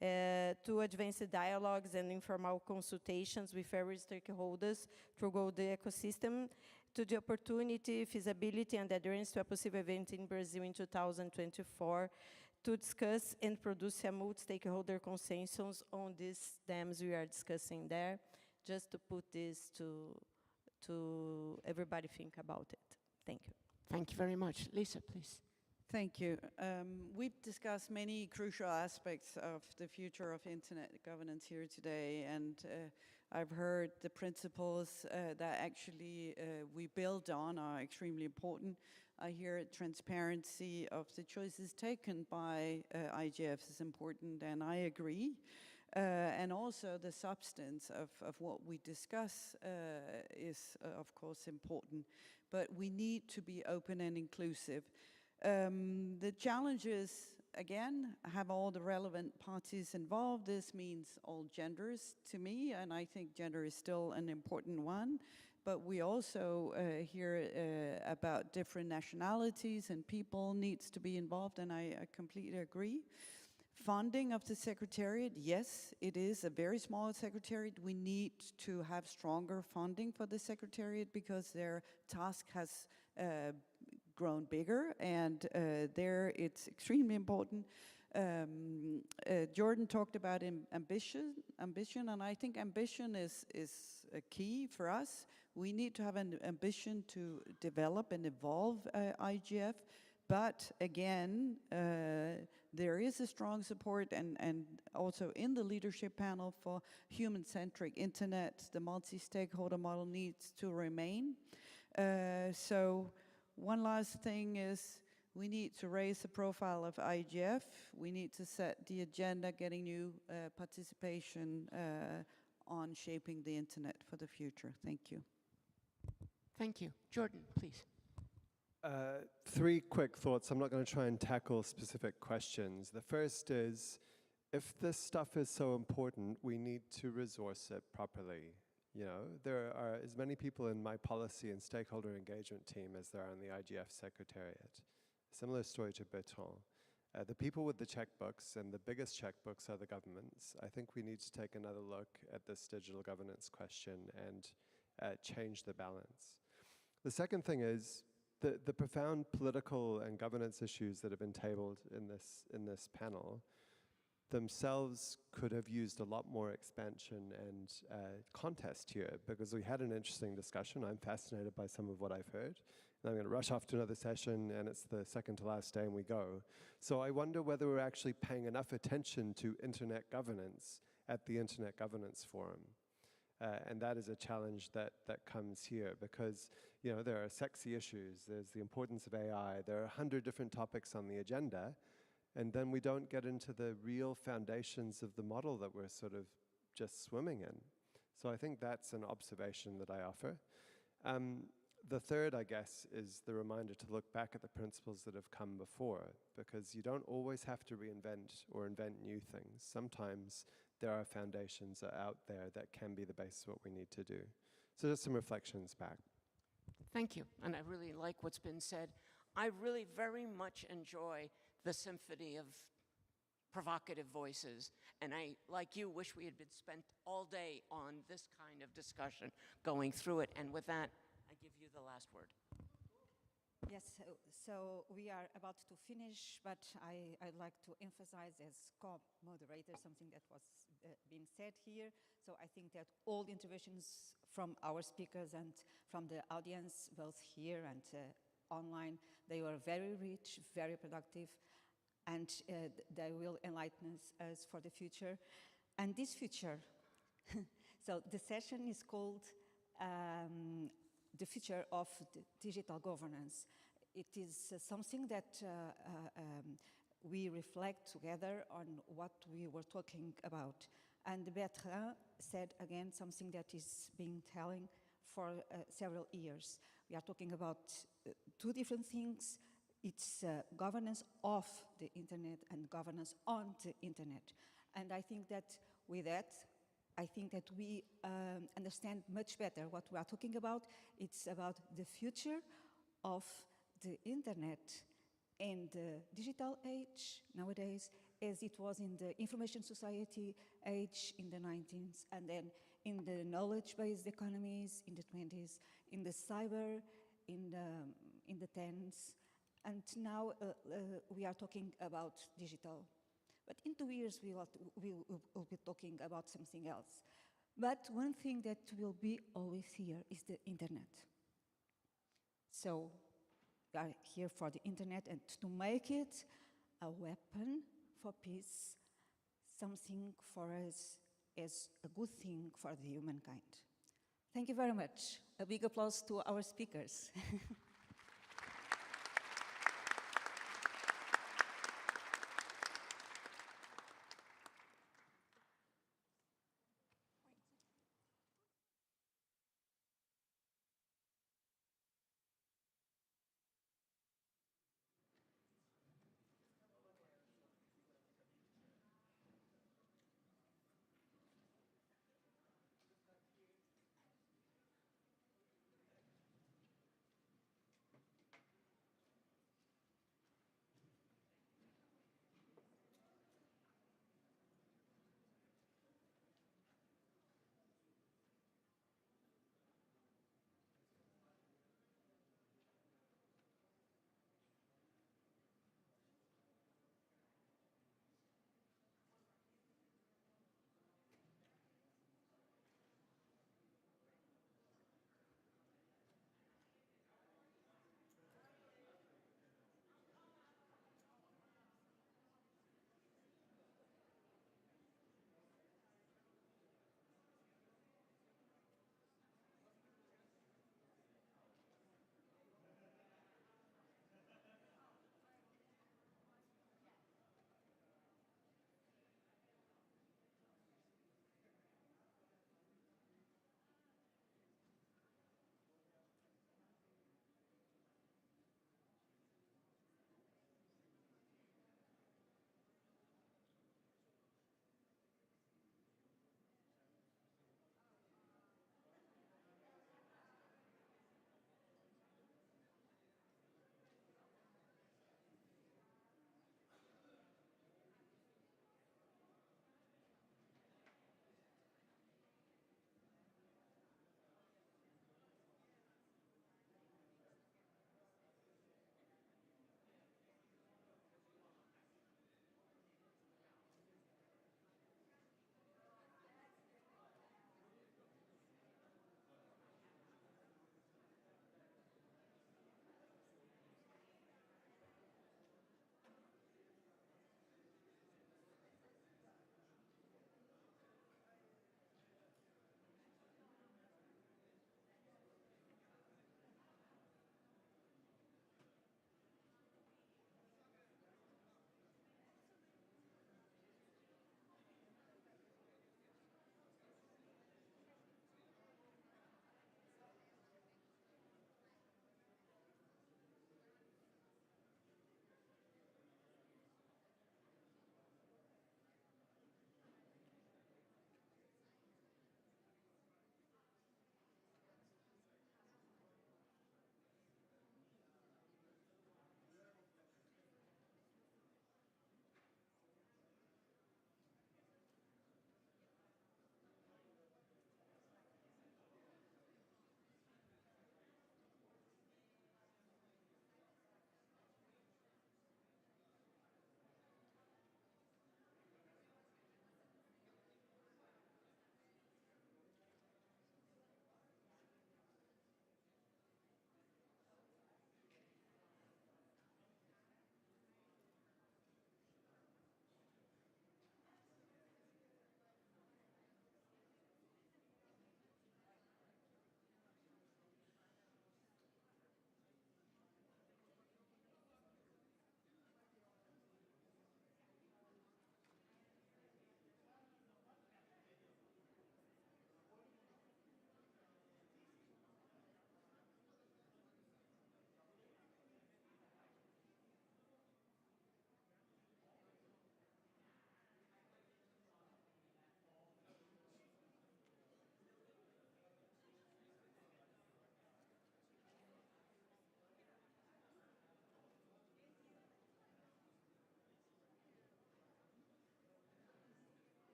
to advance the dialogues and informal consultations with various stakeholders to grow the ecosystem to the opportunity, feasibility, and adherence to a possible event in Brazil in 2024 to discuss and produce a multi-stakeholder consensus on these themes we are discussing there, just to put this to to everybody think about it. Thank you. Thank you very much. Lisa, please. Thank you. We've discussed many crucial aspects of the future of internet governance here today, and I've heard the principles that actually we build on are extremely important. I hear transparency of the choices taken by IGF is important, and I agree. And also the substance of what we discuss is, of course, important. But we need to be open and inclusive. The challenges, again, have all the relevant parties involved. This means all genders to me, and I think gender is still an important one. But we also hear about different nationalities, and people needs to be involved, and I completely agree. Funding of the Secretariat, yes, it is a very small Secretariat. We need to have stronger funding for the Secretariat because their task has grown bigger, and there it's extremely important. Jordan talked about ambition, and I think ambition is a key for us. We need to have an ambition to develop and evolve IGF, but again, there is a strong support and also in the leadership panel for human-centric internet. The multi-stakeholder model needs to remain. So one last thing is we need to raise the profile of IGF. We need to set the agenda, getting new participation on shaping the internet for the future. Thank you. Thank you. Jordan, please. 3 quick thoughts. I'm not going to try and tackle specific questions. The first is, if this stuff is so important, we need to resource it properly. You know, there are as many people in my policy and stakeholder engagement team as there are in the IGF Secretariat. Similar story to Bertrand. The people with the checkbooks, and the biggest checkbooks are the governments. I think we need to take another look at this digital governance question and change the balance. The second thing is, the profound political and governance issues that have been tabled in this panel themselves could have used a lot more expansion and contest here, because we had an interesting discussion. I'm fascinated by some of what I've heard. And I'm going to rush off to another session, and it's the second to last day, and we go. So I wonder whether we're actually paying enough attention to internet governance at the Internet Governance Forum. And that is a challenge that comes here, because there are sexy issues. There's the importance of AI. There are 100 different topics on the agenda, and then we don't get into the real foundations of the model that we're sort of just swimming in. So I think that's an observation that I offer. The third, I guess, is the reminder to look back at the principles that have come before, because you don't always have to reinvent or invent new things. Sometimes there are foundations out there that can be the basis of what we need to do. So just some reflections back. Thank you, and I really like what's been said. I really very much enjoy the symphony of provocative voices, and I, like you, wish we had been spent all day on this kind of discussion, going through it. And with that, I give you the last word. Yes, so we are about to finish, but I'd like to emphasize as co-moderator something that was being said here. So I think that all the interventions from our speakers and from the audience, both here and online, they were very rich, very productive, and they will enlighten us for the future. And this future, so the session is called the future of the digital governance. It is something that we reflect together on what we were talking about. And Bertrand said again something that is being telling for several years. We are talking about 2 different things. It's governance of the internet and governance on the internet. And I think that with that, I think that we understand much better what we are talking about. It's about the future of the internet in the digital age nowadays, as it was in the information society age in the 19th, and then in the knowledge-based economies in the 20s, in the cyber in the 10s, and now we are talking about digital. But in 2 years, we will be talking about something else. But one thing that will be always here is the internet. So we are here for the internet and to make it a weapon for peace, something for us as a good thing for the humankind. Thank you very much. A big applause to our speakers.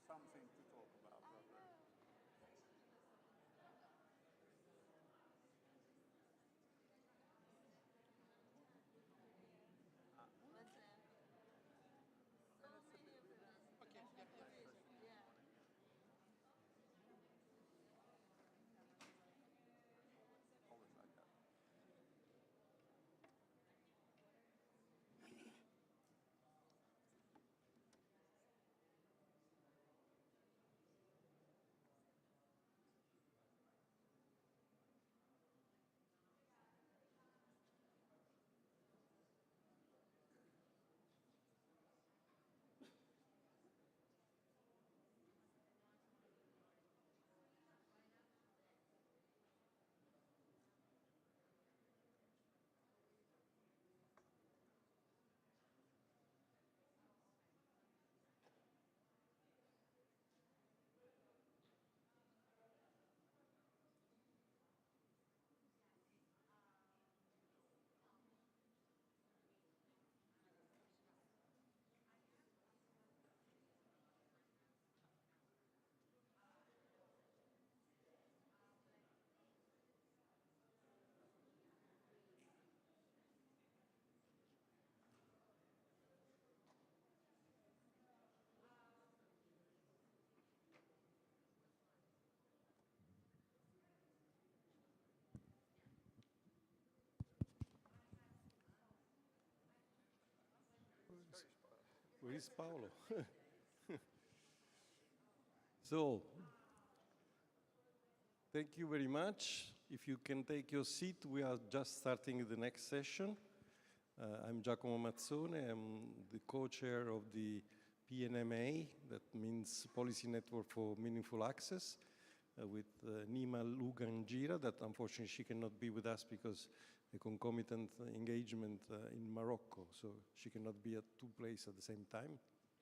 something to talk about. Always like that. Where is Paolo? So, thank you very much. If you can take your seat, we are just starting the next session. I'm Giacomo Mazzone. I'm the co-chair of the PNMA, that means Policy Network for Meaningful Access, with Nima Lugangira, that unfortunately she cannot be with us because a concomitant engagement in Morocco, so she cannot be at two places at the same time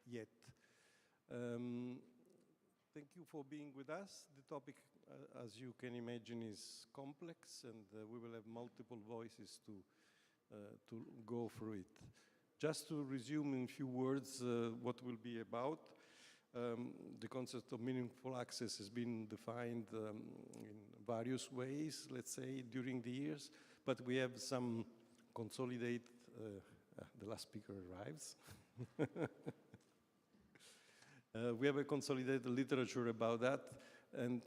yet. Thank you for being with us. The topic, as you can imagine, is complex, and we will have multiple voices to go through it. Just to resume in a few words what will be about, the concept of meaningful access has been defined in various ways, let's say, during the years, but we have some consolidated, the last speaker arrives. We have a consolidated literature about that, and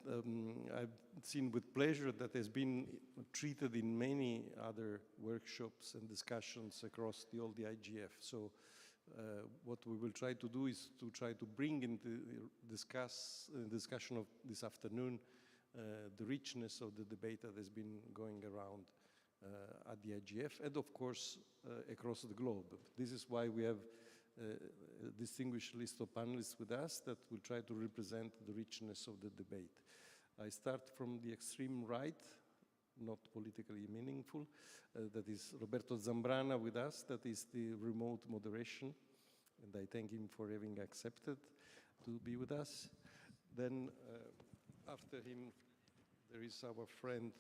I've seen with pleasure that has been treated in many other workshops and discussions across all the IGF. So what we will try to do is to try to bring into discussion of this afternoon the richness of the debate that has been going around at the IGF, and of course across the globe. This is why we have a distinguished list of panelists with us that will try to represent the richness of the debate. I start from the extreme right, not politically meaningful. That is Roberto Zambrana with us, that is the remote moderation, and I thank him for having accepted to be with us. Then after him, there is our friend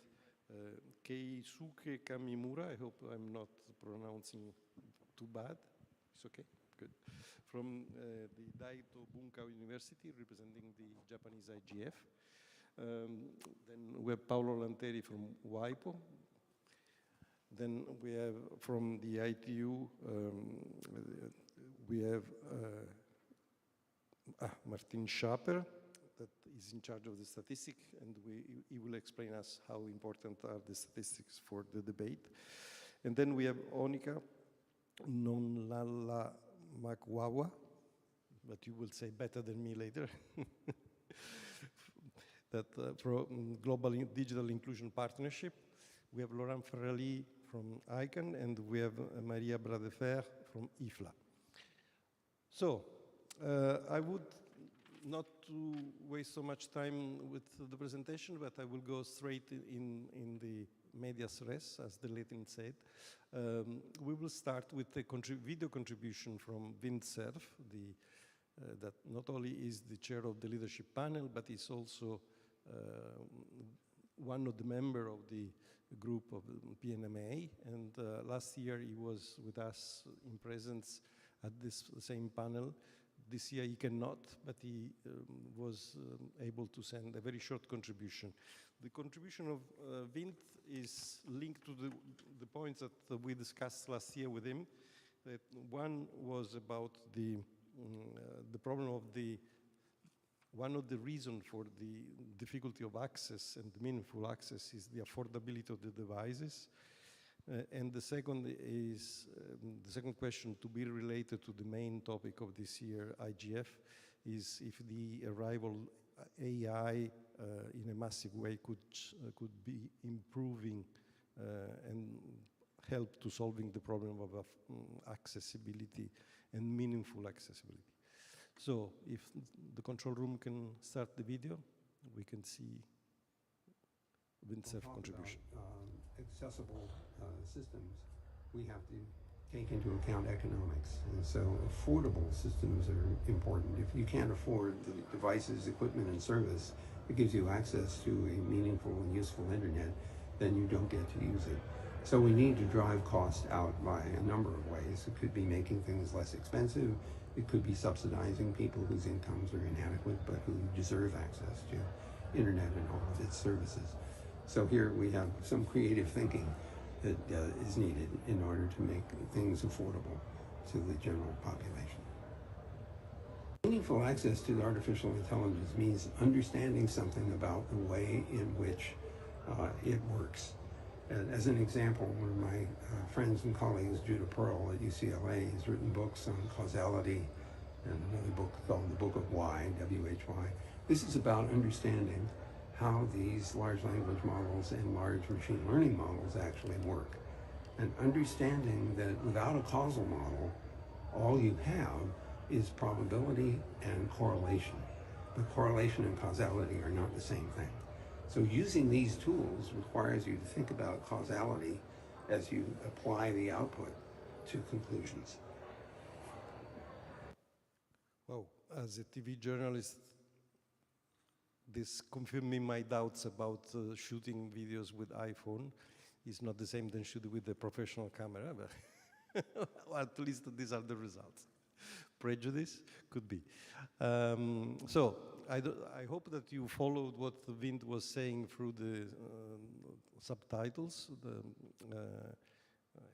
Keisuke Kamimura. I hope I'm not pronouncing too bad. It's okay? Good. From the Daito Bunka University, representing the Japanese IGF. Then we have Paolo Lanteri from WIPO. Then we have from the ITU, we have Martin Schaper, that is in charge of the statistics, and he will explain us how important are the statistics for the debate. And then we have Onika Nonlala Makwawa, but you will say better than me later, that from Global Digital Inclusion Partnership. We have Laurent Ferrali from ICANN, and we have Maria Bradefer from IFLA. So, I would not to waste so much time with the presentation, but I will go straight in the medias res, as the Latin said. We will start with a video contribution from Vint Cerf, that not only is the chair of the leadership panel, but is also one of the members of the group of PNMA. And last year he was with us in presence at this same panel this year he cannot, but he was able to send a very short contribution. The contribution of Vint is linked to the points that we discussed last year with him. That one was about the problem of one of the reasons for the difficulty of access and meaningful access is the affordability of the devices. And the second is, the second question to be related to the main topic of this year, IGF, is if the arrival AI in a massive way could be improving and help to solving the problem of accessibility and meaningful accessibility. So if the control room can start the video, we can see Vincent's contribution. Accessible systems, we have to take into account economics. And so affordable systems are important. If you can't afford the devices, equipment, and service that gives you access to a meaningful and useful internet, then you don't get to use it. So we need to drive cost out by a number of ways. It could be making things less expensive. It could be subsidizing people whose incomes are inadequate but who deserve access to internet and all of its services. So here we have some creative thinking that is needed in order to make things affordable to the general population. Meaningful access to artificial intelligence means understanding something about the way in which it works. As an example, one of my friends and colleagues, Judah Pearl at UCLA, has written books on causality and another book called The Book of Why, W-H-Y. This is about understanding how these large language models and large machine learning models actually work. And understanding that without a causal model, all you have is probability and correlation. But correlation and causality are not the same thing. So using these tools requires you to think about causality as you apply the output to conclusions. Well, as a TV journalist, this confirmed me my doubts about shooting videos with iPhone. It's not the same than shooting with a professional camera, but well, at least these are the results. Prejudice? Could be. So I hope that you followed what Vint was saying through the subtitles.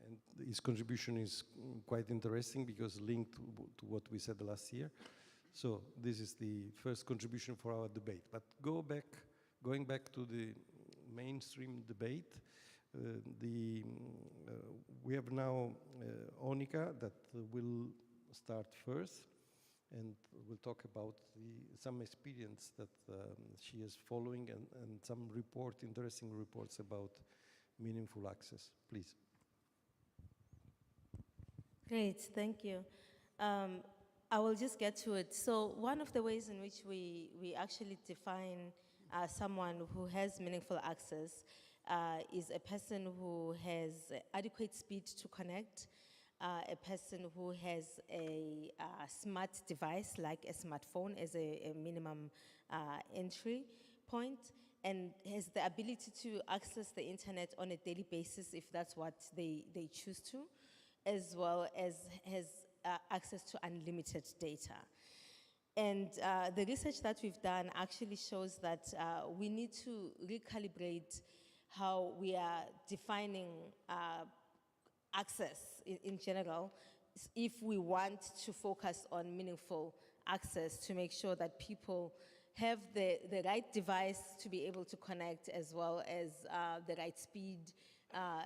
And his contribution is quite interesting because linked to what we said last year. So this is the first contribution for our debate. But going back to the mainstream debate, we have now Onika that will start first, and we'll talk about some experience that she is following and some interesting reports about meaningful access. Please. Great, thank you. I will just get to it. So one of the ways in which we actually define someone who has meaningful access is a person who has adequate speed to connect, a person who has a smart device like a smartphone as a minimum entry point, and has the ability to access the internet on a daily basis if that's what they choose to, as well as has access to unlimited data. And the research that we've done actually shows that we need to recalibrate how we are defining access in general if we want to focus on meaningful access, to make sure that people have the right device to be able to connect, as well as the right speed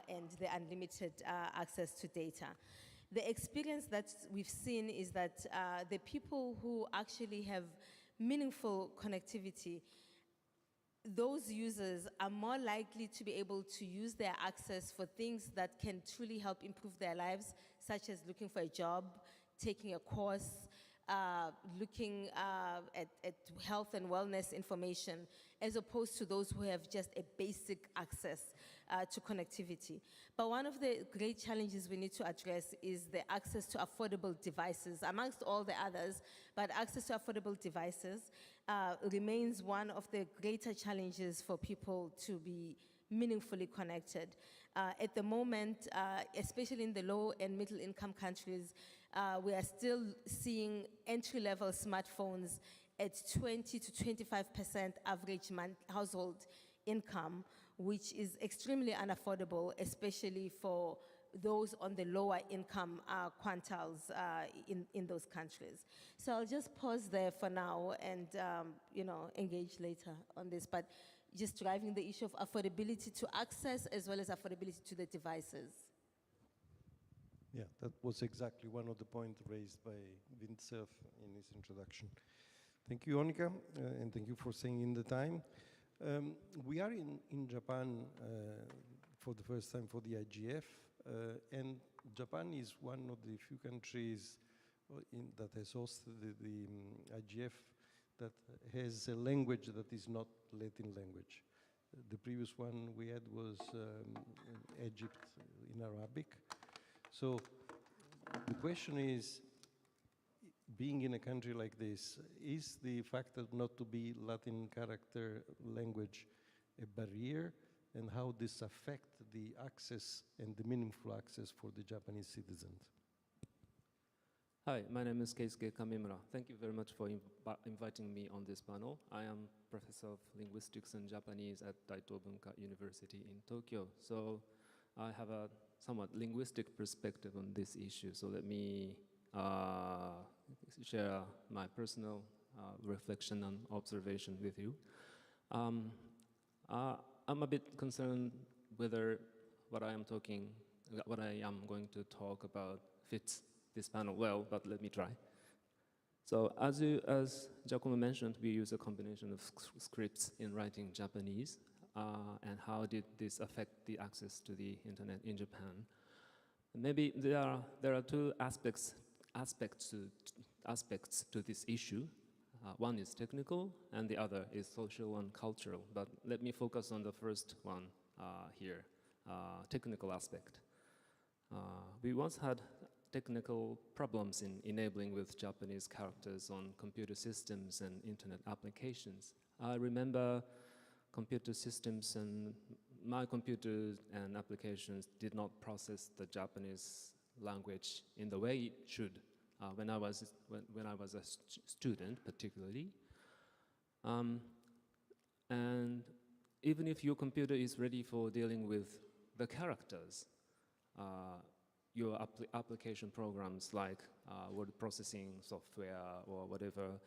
and the unlimited access to data. The experience that we've seen is that the people who actually have meaningful connectivity, those users are more likely to be able to use their access for things that can truly help improve their lives, such as looking for a job, taking a course, looking at health and wellness information, as opposed to those who have just a basic access to connectivity. But one of the great challenges we need to address is the access to affordable devices, amongst all the others, but access to affordable devices remains one of the greater challenges for people to be meaningfully connected. At the moment, especially in the low and middle income countries, we are still seeing entry-level smartphones at 20 to 25% average household income, which is extremely unaffordable, especially for those on the lower income quantiles in those countries. So I'll just pause there for now and engage later on this, but just driving the issue of affordability to access as well as affordability to the devices. Yeah, that was exactly one of the points raised by Vincent in his introduction. Thank you, Onika, and thank you for staying in the time. We are in Japan for the first time for the IGF, and Japan is one of the few countries that has hosted the IGF that has a language that is not Latin language. The previous one we had was Egypt in Arabic. So the question is, being in a country like this, is the fact that not to be Latin character language a barrier, and how this affect the access and the meaningful access for the Japanese citizens? Hi, my name is Keisuke Kamimura. Thank you very much for inviting me on this panel. I am Professor of Linguistics and Japanese at Daito Bunka University in Tokyo. So I have a somewhat linguistic perspective on this issue. So let me share my personal reflection and observation with you. I'm a bit concerned whether what I am going to talk about fits this panel well, but let me try. So as Giacomo mentioned, we use a combination of scripts in writing Japanese, and how did this affect the access to the internet in Japan? Maybe there are two aspects to this issue. One is technical, and the other is social and cultural. But let me focus on the first one here, technical aspect. We once had technical problems in enabling with Japanese characters on computer systems and internet applications. I remember computer systems and my computers and applications did not process the Japanese language in the way it should when I was a student, particularly. And even if your computer is ready for dealing with the characters, your application programs like word processing software or whatever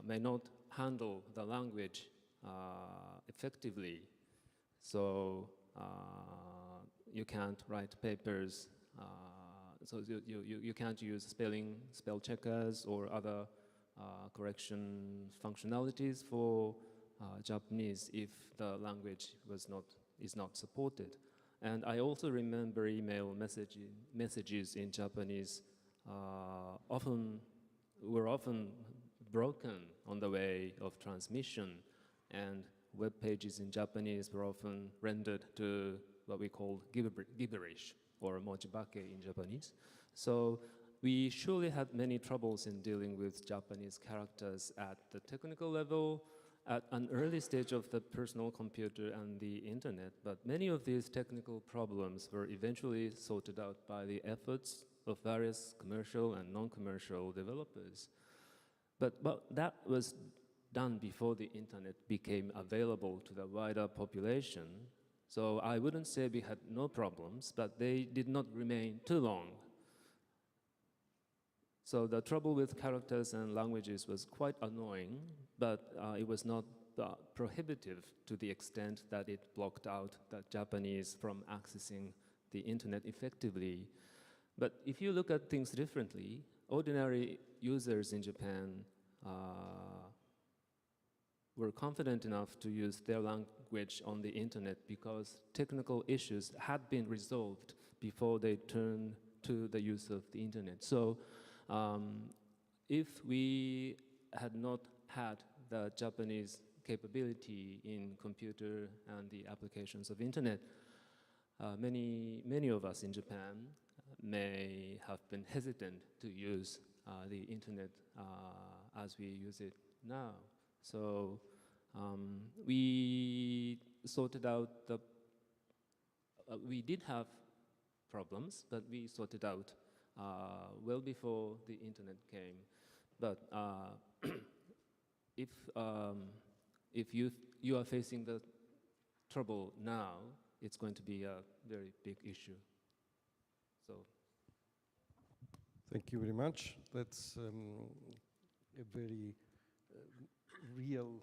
may not handle the language effectively. So you can't write papers, so you can't use spell checkers or other correction functionalities for Japanese if the language is not supported. And I also remember email messages in Japanese were often broken on the way of transmission, and web pages in Japanese were often rendered to what we call gibberish, or mojibake in Japanese. So we surely had many troubles in dealing with Japanese characters at the technical level, at an early stage of the personal computer and the internet, but many of these technical problems were eventually sorted out by the efforts of various commercial and non-commercial developers. But that was done before the internet became available to the wider population. So I wouldn't say we had no problems, but they did not remain too long. So the trouble with characters and languages was quite annoying, but it was not prohibitive to the extent that it blocked out the Japanese from accessing the internet effectively. But if you look at things differently, ordinary users in Japan were confident enough to use their language on the internet because technical issues had been resolved before they turned to the use of the internet. So if we had not had the Japanese capability in computer and the applications of internet, many of us in Japan may have been hesitant to use the internet as we use it now. So we sorted out we did have problems, but we sorted out well before the internet came. But if you are facing the trouble now, it's going to be a very big issue. So. Thank you very much. That's a very real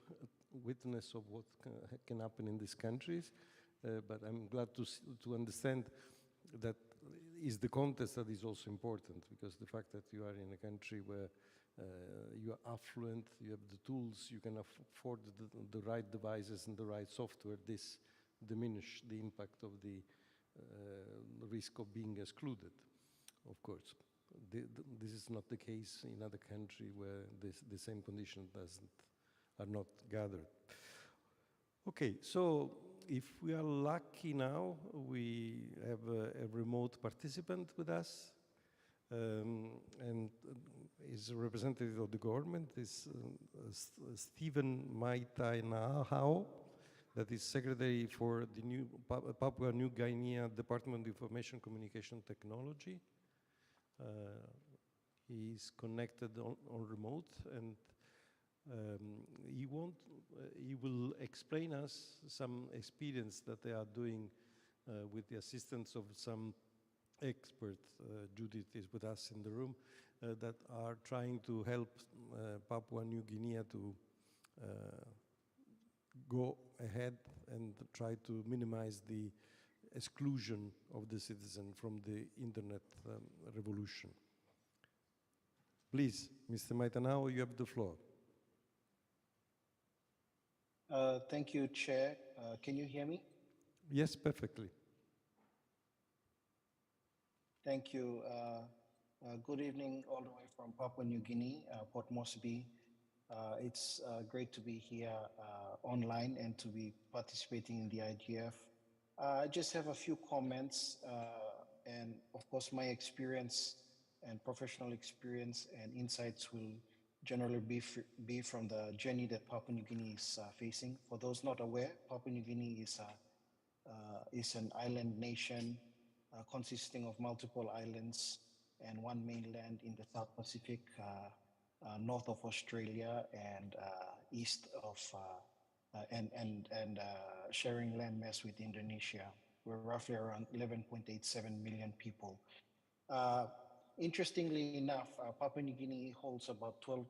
witness of what can happen in these countries. But I'm glad to understand that is the context that is also important, because the fact that you are in a country where you are affluent, you have the tools, you can afford the right devices and the right software, this diminish the impact of the risk of being excluded, of course. This is not the case in other countries where the same conditions are not gathered. Okay, so if we are lucky now, we have a remote participant with us, and is a representative of the government, is Stephen Maitainahau, that is Secretary for the new Papua New Guinea Department of Information Communication Technology. He is connected on remote, and he will explain us some experience that they are doing with the assistance of some experts. Judith is with us in the room, that are trying to help Papua New Guinea to go ahead and try to minimize the exclusion of the citizen from the internet revolution. Please, Mr. Maitanao, you have the floor. Thank you, Chair. Can you hear me? Yes, perfectly. Thank you. Good evening all the way from Papua New Guinea, Port Moresby. It's great to be here online and to be participating in the IGF. I just have a few comments, and of course my experience and professional experience and insights will generally be from the journey that Papua New Guinea is facing. For those not aware, Papua New Guinea is an island nation consisting of multiple islands and one mainland in the South Pacific, north of Australia and east of and sharing landmass with Indonesia. We're roughly around 11.87 million people. Interestingly enough, Papua New Guinea holds about 12%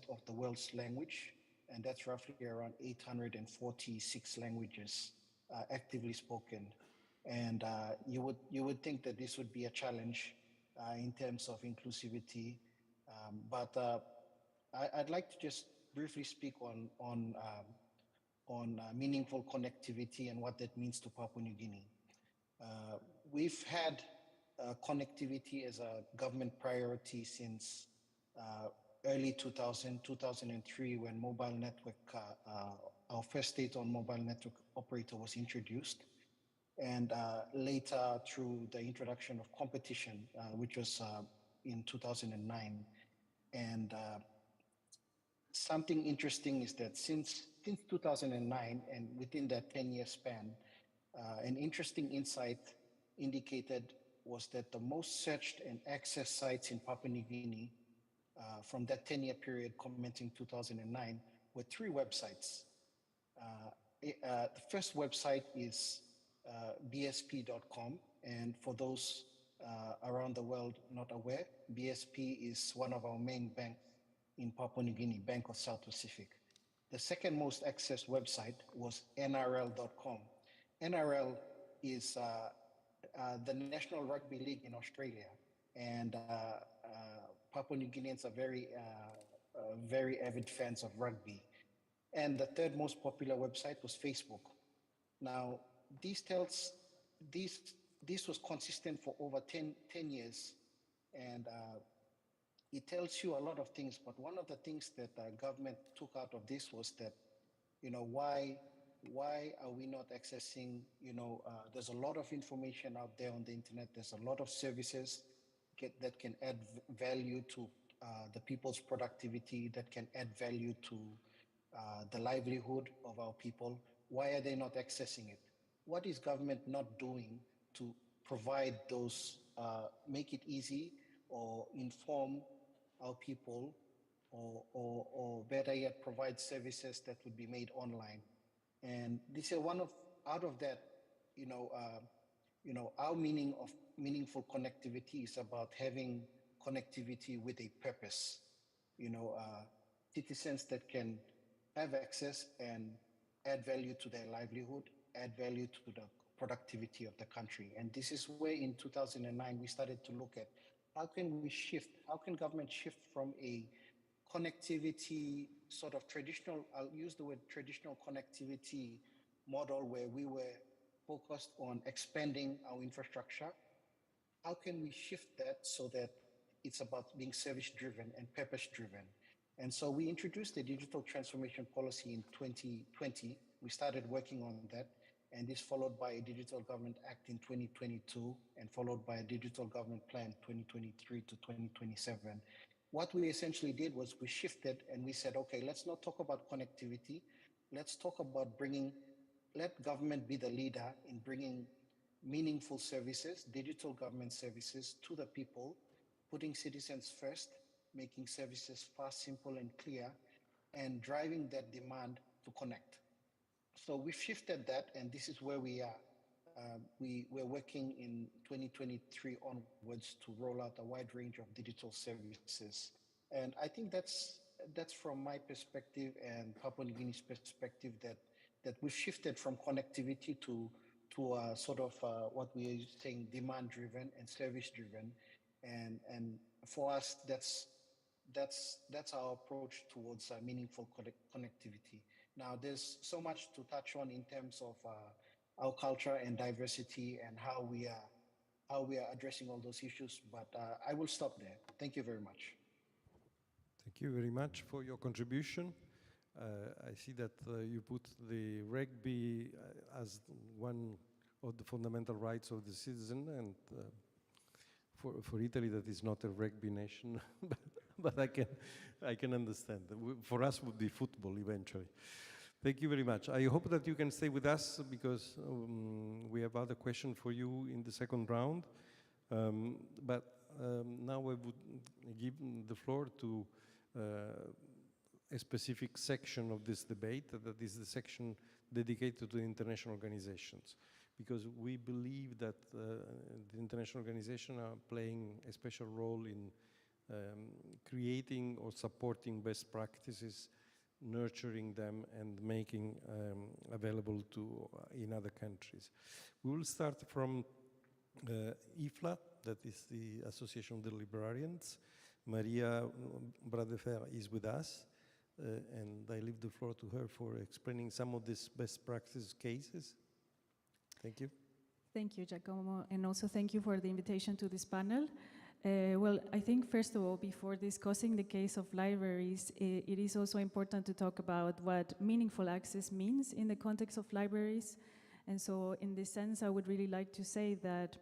of the world's language, and that's roughly around 846 languages actively spoken. And you would think that this would be a challenge in terms of inclusivity, but I'd like to just briefly speak on meaningful connectivity and what that means to Papua New Guinea. We've had connectivity as a government priority since early 2003, when mobile network, our first state-owned mobile network operator was introduced, and later through the introduction of competition, which was in 2009. And something interesting is that since 2009, and within that 10-year span, an interesting insight indicated was that the most searched and accessed sites in Papua New Guinea from that 10-year period commencing 2009 were 3 websites. The first website is bsp.com, and for those around the world not aware, BSP is one of our main banks in Papua New Guinea, Bank of South Pacific. The second most accessed website was nrl.com. NRL is the National Rugby League in Australia, and Papua New Guineans are very avid fans of rugby. And the third most popular website was Facebook. Now, this was consistent for over 10 years, and it tells you a lot of things. But one of the things that the government took out of this was that, why are we not accessing, there's a lot of information out there on the internet. There's a lot of services that can add value to the people's productivity, that can add value to the livelihood of our people. Why are they not accessing it? What is government not doing to provide those make it easy or inform our people, or better yet, provide services that would be made online. And this is out of that, our meaning of meaningful connectivity is about having connectivity with a purpose. Citizens that can have access and add value to their livelihood, add value to the productivity of the country. And this is where in 2009 we started to look at how can government shift from a connectivity sort of traditional, I'll use the word traditional connectivity model where we were focused on expanding our infrastructure. How can we shift that so that it's about being service driven and purpose driven? And so we introduced the digital transformation policy in 2020. We started working on that, and this followed by a Digital Government Act in 2022, and followed by a Digital Government Plan 2023 to 2027. What we essentially did was we shifted and we said, okay, let's not talk about connectivity. Let's talk about let government be the leader in bringing meaningful services, digital government services to the people, putting citizens first, making services fast, simple, and clear, and driving that demand to connect. So we've shifted that, and this is where we are. We're working in 2023 onwards to roll out a wide range of digital services. And I think that's from my perspective and Papua New Guinea's perspective that we've shifted from connectivity to sort of what we are saying demand-driven and service-driven. And for us, that's our approach towards meaningful connectivity. Now, there's so much to touch on in terms of our culture and diversity and how we are addressing all those issues, but I will stop there. Thank you very much. Thank you very much for your contribution. I see that you put the rugby as one of the fundamental rights of the citizen, and for Italy that is not a rugby nation, but I can understand. For us would be football eventually. Thank you very much. I hope that you can stay with us because we have other questions for you in the second round. But now I would give the floor to a specific section of this debate, that is the section dedicated to international organizations, because we believe that the international organizations are playing a special role in creating or supporting best practices, nurturing them and making available to in other countries. We will start from IFLA, that is the Association of the Librarians. Maria Bradefer is with us, and I leave the floor to her for explaining some of these best practice cases. Thank you. Thank you, Giacomo, and also thank you for the invitation to this panel. Well, I think first of all, before discussing the case of libraries, it is also important to talk about what meaningful access means in the context of libraries. And so in this sense, I would really like to say that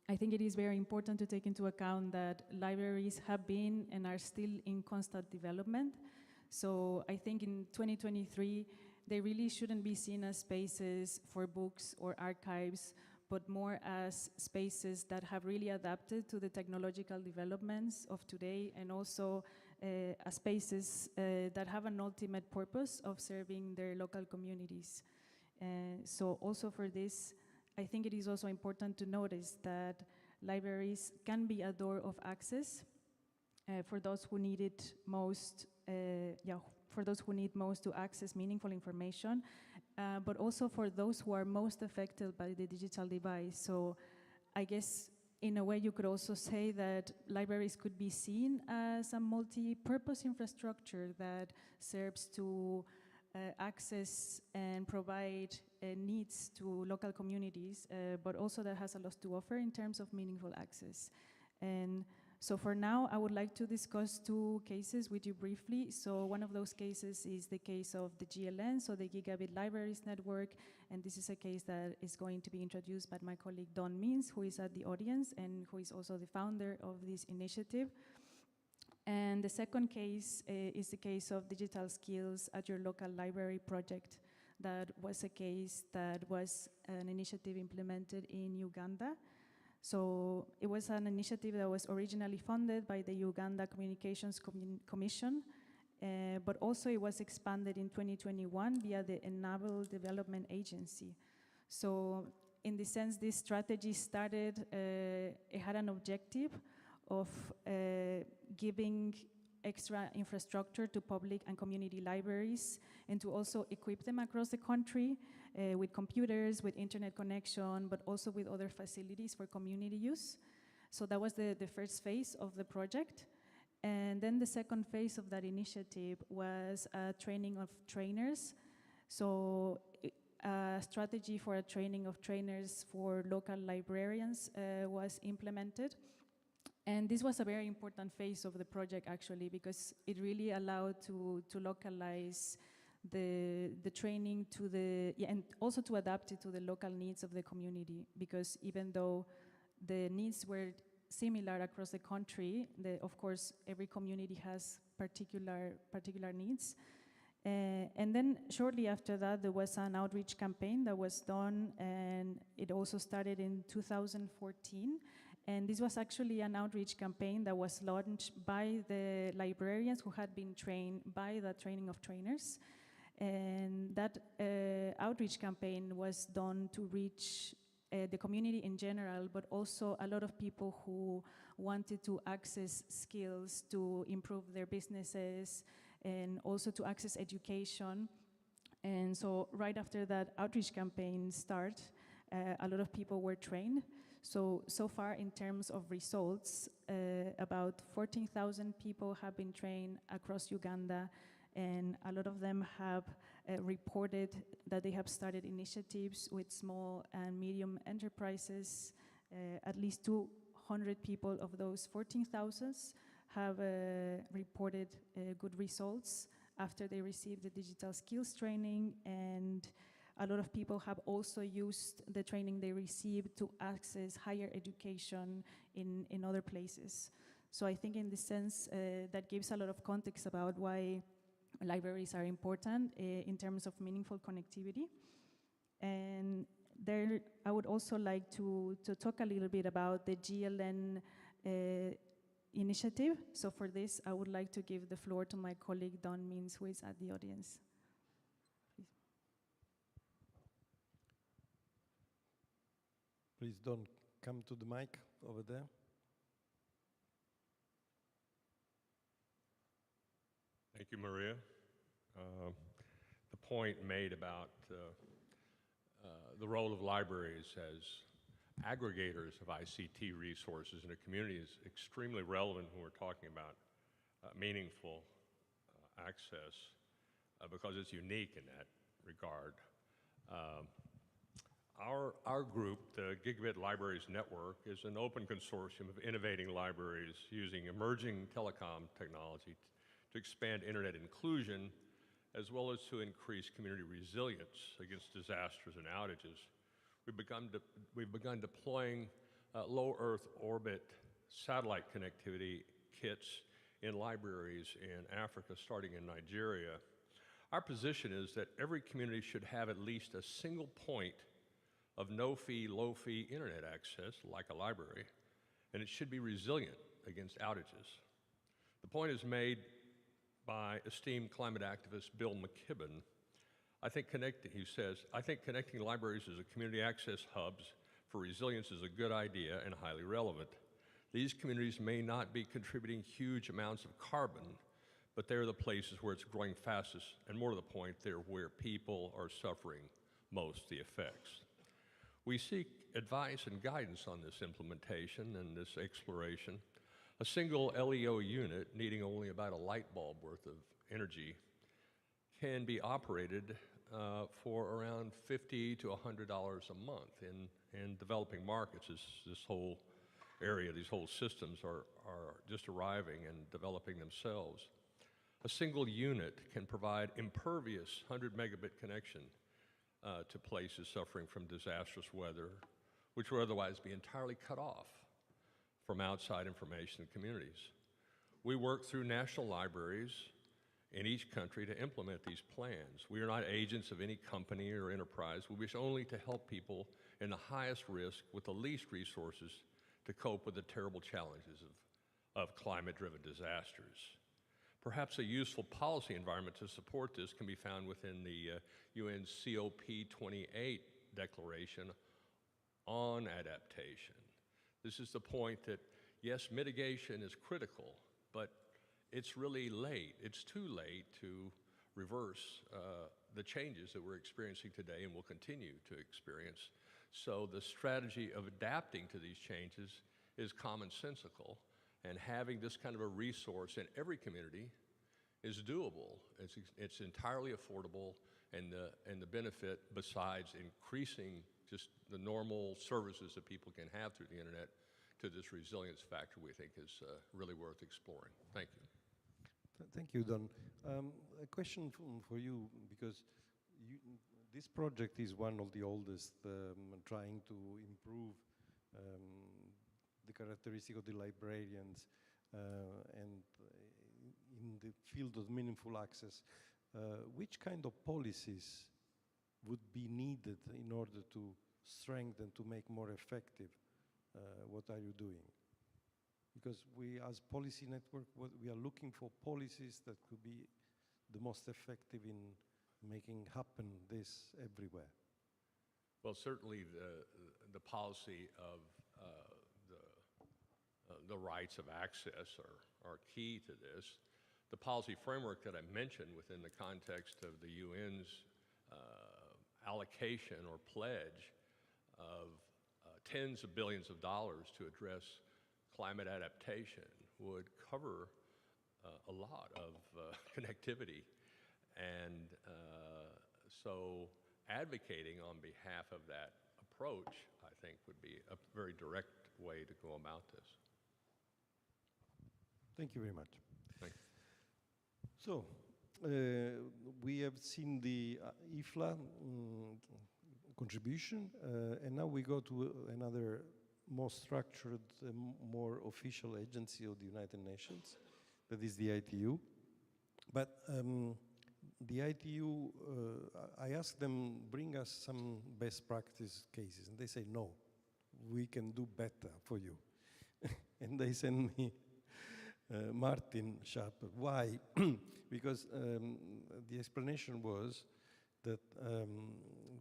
I think it is very important to take into account that libraries have been and are still in constant development. So I think in 2023, they really shouldn't be seen as spaces for books or archives, but more as spaces that have really adapted to the technological developments of today, and also as spaces that have an ultimate purpose of serving their local communities. So also for this, I think it is also important to notice that libraries can be a door of access for those who need it most, for those who need most to access meaningful information, but also for those who are most affected by the digital divide. So I guess in a way you could also say that libraries could be seen as a multi-purpose infrastructure that serves to access and provide needs to local communities, but also that has a lot to offer in terms of meaningful access. And so for now, I would like to discuss two cases with you briefly. So one of those cases is the case of the GLN, so the Gigabit Libraries Network, and this is a case that is going to be introduced by my colleague Don Means, who is at the audience and who is also the founder of this initiative. And the second case is the case of Digital Skills at Your Local Library project. That was a case that was an initiative implemented in Uganda. So it was an initiative that was originally funded by the Uganda Communications Commission, but also it was expanded in 2021 via the Enable Development Agency. So in the sense, this strategy started, it had an objective of giving extra infrastructure to public and community libraries, and to also equip them across the country with computers, with internet connection, but also with other facilities for community use. So that was the first phase of the project. And then the second phase of that initiative was training of trainers. So a strategy for a training of trainers for local librarians was implemented. And this was a very important phase of the project, actually, because it really allowed to localize the training to the, and also to adapt it to the local needs of the community, because even though the needs were similar across the country, of course, every community has particular needs. And then shortly after that, there was an outreach campaign that was done, and it also started in 2014. And this was actually an outreach campaign that was launched by the librarians who had been trained by the training of trainers. And that outreach campaign was done to reach the community in general, but also a lot of people who wanted to access skills to improve their businesses and also to access education. And so right after that outreach campaign started, a lot of people were trained. So far, in terms of results, about 14,000 people have been trained across Uganda, and a lot of them have reported that they have started initiatives with small and medium enterprises. At least 200 people of those 14,000 have reported good results after they received the digital skills training, and a lot of people have also used the training they received to access higher education in other places. So I think in this sense, that gives a lot of context about why libraries are important in terms of meaningful connectivity. And there, I would also like to talk a little bit about the GLN initiative. So for this, I would like to give the floor to my colleague, Don Means, who is at the audience. Please don't come to the mic over there. Thank you, Maria. The point made about the role of libraries as aggregators of ICT resources in a community is extremely relevant when we're talking about meaningful access because it's unique in that regard. Our group, the Gigabit Libraries Network, is an open consortium of innovating libraries using emerging telecom technology to expand internet inclusion, as well as to increase community resilience against disasters and outages. We've begun deploying low Earth orbit satellite connectivity kits in libraries in Africa, starting in Nigeria. Our position is that every community should have at least a single point of no-fee, low-fee internet access, like a library, and it should be resilient against outages. The point is made by esteemed climate activist Bill McKibben. He says, I think connecting libraries as a community access hubs for resilience is a good idea and highly relevant. These communities may not be contributing huge amounts of carbon, but they're the places where it's growing fastest, and more to the point, they're where people are suffering most the effects. We seek advice and guidance on this implementation and this exploration. A single LEO unit needing only about a light bulb worth of energy can be operated for around $50 to $100 a month in developing markets. This whole area, these whole systems are just arriving and developing themselves. A single unit can provide impervious 100 megabit connection to places suffering from disastrous weather, which would otherwise be entirely cut off from outside information in communities. We work through national libraries in each country to implement these plans. We are not agents of any company or enterprise. We wish only to help people in the highest risk with the least resources to cope with the terrible challenges of climate-driven disasters. Perhaps a useful policy environment to support this can be found within the UN's COP28 declaration on adaptation. This is the point that, yes, mitigation is critical, but it's really late. It's too late to reverse the changes that we're experiencing today and will continue to experience. So the strategy of adapting to these changes is commonsensical, and having this kind of a resource in every community is doable. It's entirely affordable, and the benefit, besides increasing just the normal services that people can have through the internet, to this resilience factor, we think is really worth exploring. Thank you. Thank you, Don. A question for you, because this project is one of the oldest, trying to improve the characteristic of the librarians and in the field of meaningful access. Which kind of policies would be needed in order to strengthen, to make more effective? What are you doing? Because we, as policy network, we are looking for policies that could be the most effective in making happen this everywhere. Well, certainly the policy of the rights of access are key to this. The policy framework that I mentioned within the context of the UN's allocation or pledge of tens of billions of dollars to address climate adaptation would cover a lot of connectivity. And so advocating on behalf of that approach, I think, would be a very direct way to go about this. Thank you very much. Thank you. So, we have seen the IFLA contribution, and now we go to another more structured, more official agency of the United Nations, that is the ITU. But the ITU, I asked them, bring us some best practice cases, and they say, no, we can do better for you. And they send me Martin Schaper. Why? Because the explanation was that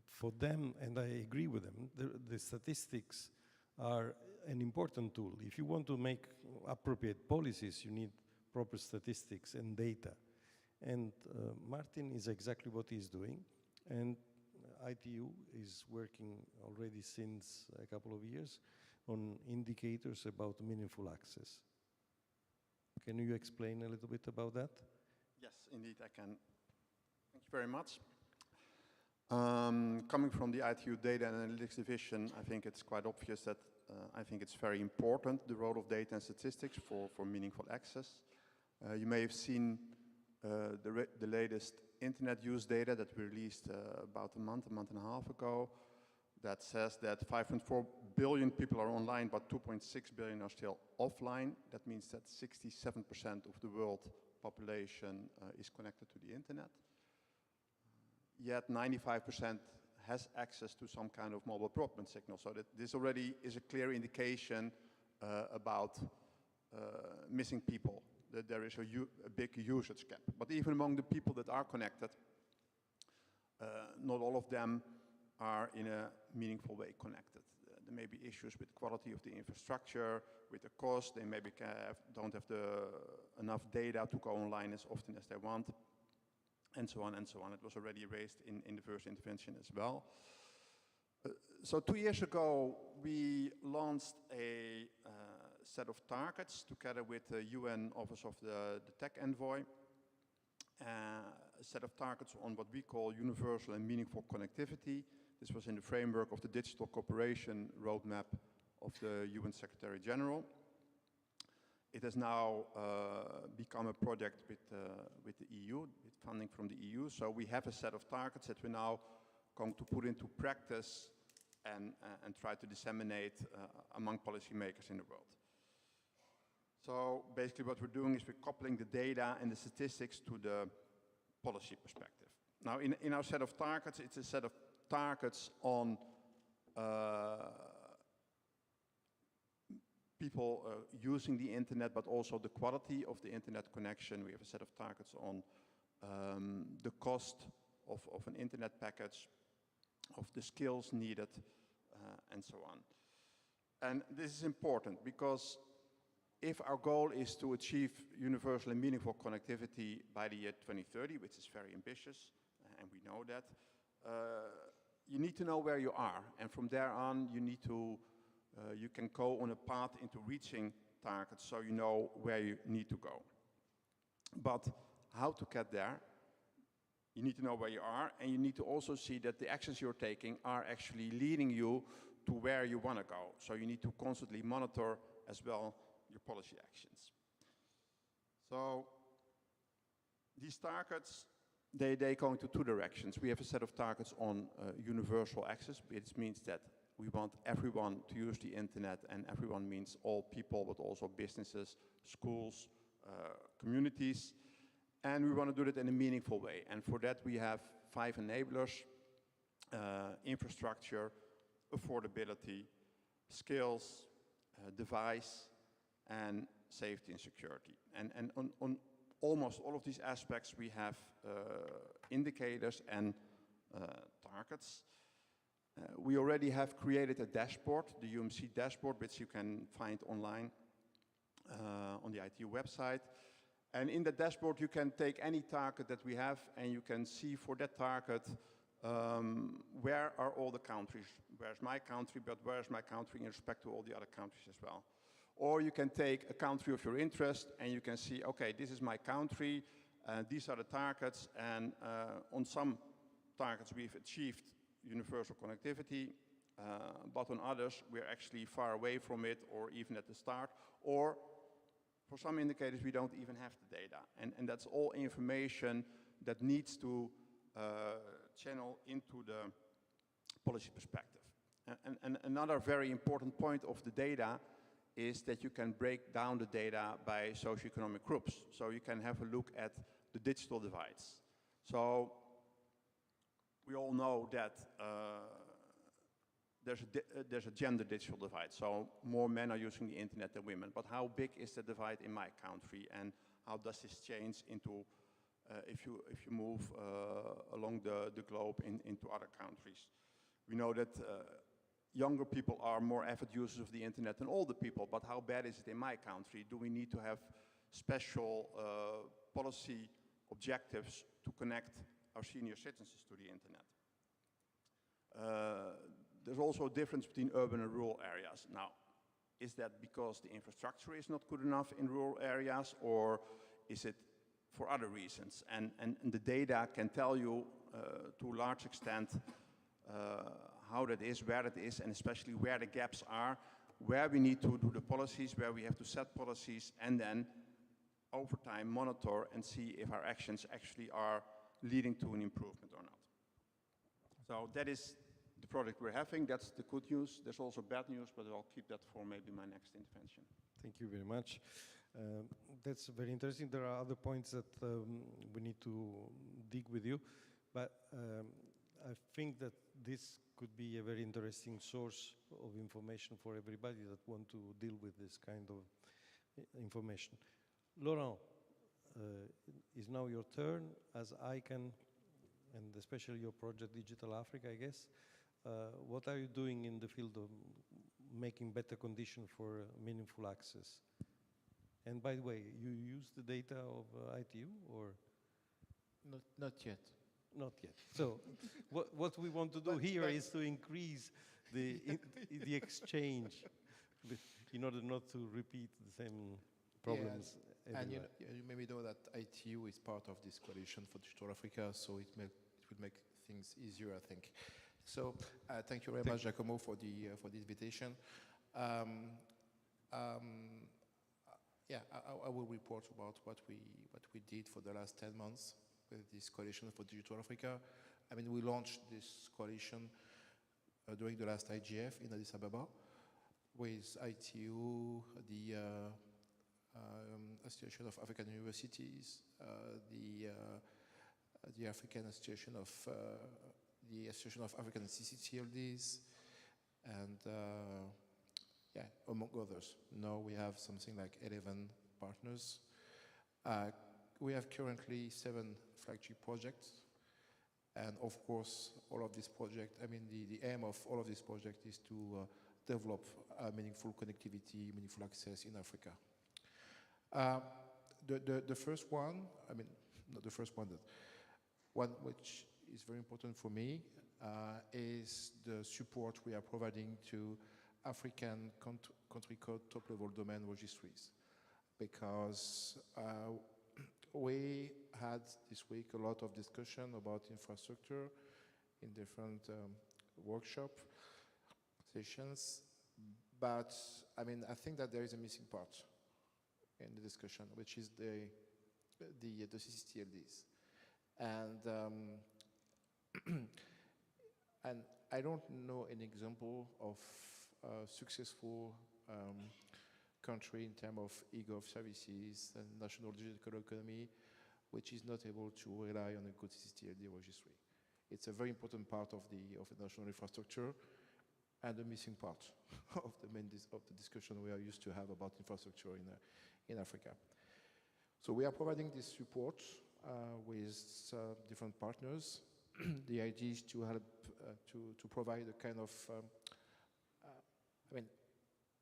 for them, and I agree with them, the statistics are an important tool. If you want to make appropriate policies, you need proper statistics and data. And Martin is exactly what he's doing. And ITU is working already since a couple of years on indicators about meaningful access. Can you explain a little bit about that? Yes, indeed, I can. Thank you very much. Coming from the ITU Data and Analytics Division, I think it's quite obvious that I think it's very important, the role of data and statistics for meaningful access. You may have seen the latest internet use data that we released about a month and a half ago, that says that 5.4 billion people are online, but 2.6 billion are still offline. That means that 67% of the world population is connected to the internet. Yet 95% has access to some kind of mobile broadband signal. So that this already is a clear indication about missing people, that there is a big usage gap. But even among the people that are connected, not all of them are in a meaningful way connected. There may be issues with the quality of the infrastructure, with the cost. They maybe don't have enough data to go online as often as they want, and so on and so on. It was already raised in the first intervention as well. So 2 years ago, we launched a set of targets together with the UN Office of the Tech Envoy, a set of targets on what we call universal and meaningful connectivity. This was in the framework of the Digital Cooperation Roadmap of the UN Secretary General. It has now become a project with the EU, with funding from the EU. So we have a set of targets that we're now going to put into practice and try to disseminate among policymakers in the world. So basically what we're doing is we're coupling the data and the statistics to the policy perspective. Now in our set of targets, it's a set of targets on people using the internet, but also the quality of the internet connection. We have a set of targets on the cost of an internet package, of the skills needed, and so on. And this is important because if our goal is to achieve universal and meaningful connectivity by the year 2030, which is very ambitious, and we know that, you need to know where you are. And from there on, you can go on a path into reaching targets so you know where you need to go. But how to get there? You need to know where you are, and you need to also see that the actions you're taking are actually leading you to where you want to go. So you need to constantly monitor as well your policy actions. So these targets, they go into two directions. We have a set of targets on universal access, which means that we want everyone to use the internet, and everyone means all people, but also businesses, schools, communities. And we want to do it in a meaningful way. And for that, we have 5 enablers: infrastructure, affordability, skills, device, and safety and security. And on almost all of these aspects, we have indicators and targets. We already have created a dashboard, the UMC dashboard, which you can find online on the ITU website. And in the dashboard, you can take any target that we have, and you can see for that target where are all the countries. Where's my country, but where's my country in respect to all the other countries as well. Or you can take a country of your interest, and you can see, okay, this is my country, these are the targets, and on some targets we've achieved universal connectivity, but on others we're actually far away from it, or even at the start, or for some indicators we don't even have the data. And that's all information that needs to channel into the policy perspective. And another very important point of the data is that you can break down the data by socioeconomic groups. So you can have a look at the digital divides. So we all know that there's a gender digital divide. So more men are using the internet than women. But how big is the divide in my country, and how does this change into if you move along the globe into other countries? We know that younger people are more avid users of the internet than older people, but how bad is it in my country? Do we need to have special policy objectives to connect our senior citizens to the internet? There's also a difference between urban and rural areas. Now, is that because the infrastructure is not good enough in rural areas, or is it for other reasons? And the data can tell you to a large extent how that is, where it is, and especially where the gaps are, where we need to do the policies, where we have to set policies, and then over time monitor and see if our actions actually are leading to an improvement or not. So that is the project we're having. That's the good news. There's also bad news, but I'll keep that for maybe my next intervention. Thank you very much. That's very interesting. There are other points that we need to dig with you, but I think that this could be a very interesting source of information for everybody that want to deal with this kind of information. Laurent, is now your turn as ICANN, and especially your project Digital Africa, I guess. What are you doing in the field of making better conditions for meaningful access? And by the way, you use the data of ITU, or? Not yet. Not yet. So what we want to do here is to increase the exchange in order not to repeat the same problems. Yes. And you maybe know that ITU is part of this coalition for Digital Africa, so it would make things easier, I think. So thank you very much, Giacomo, for the invitation. Yeah, I will report about what we did for the last 10 months with this coalition for Digital Africa. I mean, we launched this coalition during the last IGF in Addis Ababa with ITU, the Association of African Universities, the African Association of the Association of African CCTLDs, and yeah, among others. Now we have something like 11 partners. We have currently 7 flagship projects. And of course, all of these projects, I mean, the aim of all of these projects is to develop meaningful connectivity, meaningful access in Africa. The first one, I mean, not the first one, one which is very important for me is the support we are providing to African country code top-level domain registries. Because we had this week a lot of discussion about infrastructure in different workshop sessions, but I mean, I think that there is a missing part in the discussion, which is the CCTLDs. And and I don't know an example of a successful country in terms of e-gov services and national digital economy, which is not able to rely on a good CCTLD registry. It's a very important part of the national infrastructure and a missing part of the discussion we are used to have about infrastructure in Africa. So we are providing this support with different partners. The idea is to help to provide a kind of I mean,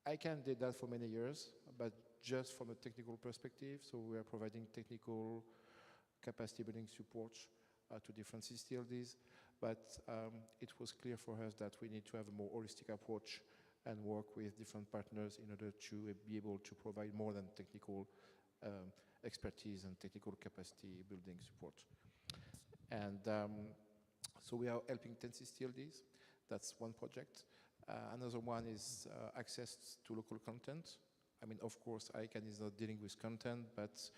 ICANN did that for many years, but just from a technical perspective. So we are providing technical capacity building support to different CCTLDs. But it was clear for us that we need to have a more holistic approach and work with different partners in order to be able to provide more than technical expertise and technical capacity building support. And so we are helping 10 CCTLDs. That's one project. Another one is access to local content. I mean, of course, ICANN is not dealing with content, but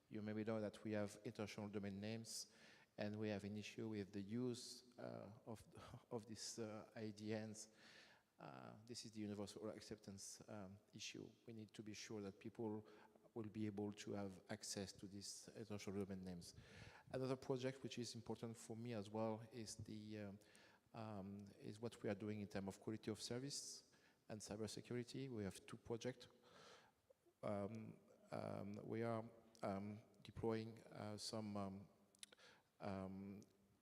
you maybe know that we have international domain names, and we have an issue with the use of these IDNs. This is the universal acceptance issue. We need to be sure that people will be able to have access to these international domain names. Another project which is important for me as well is is what we are doing in terms of quality of service and cybersecurity. We have 2 projects. We are deploying some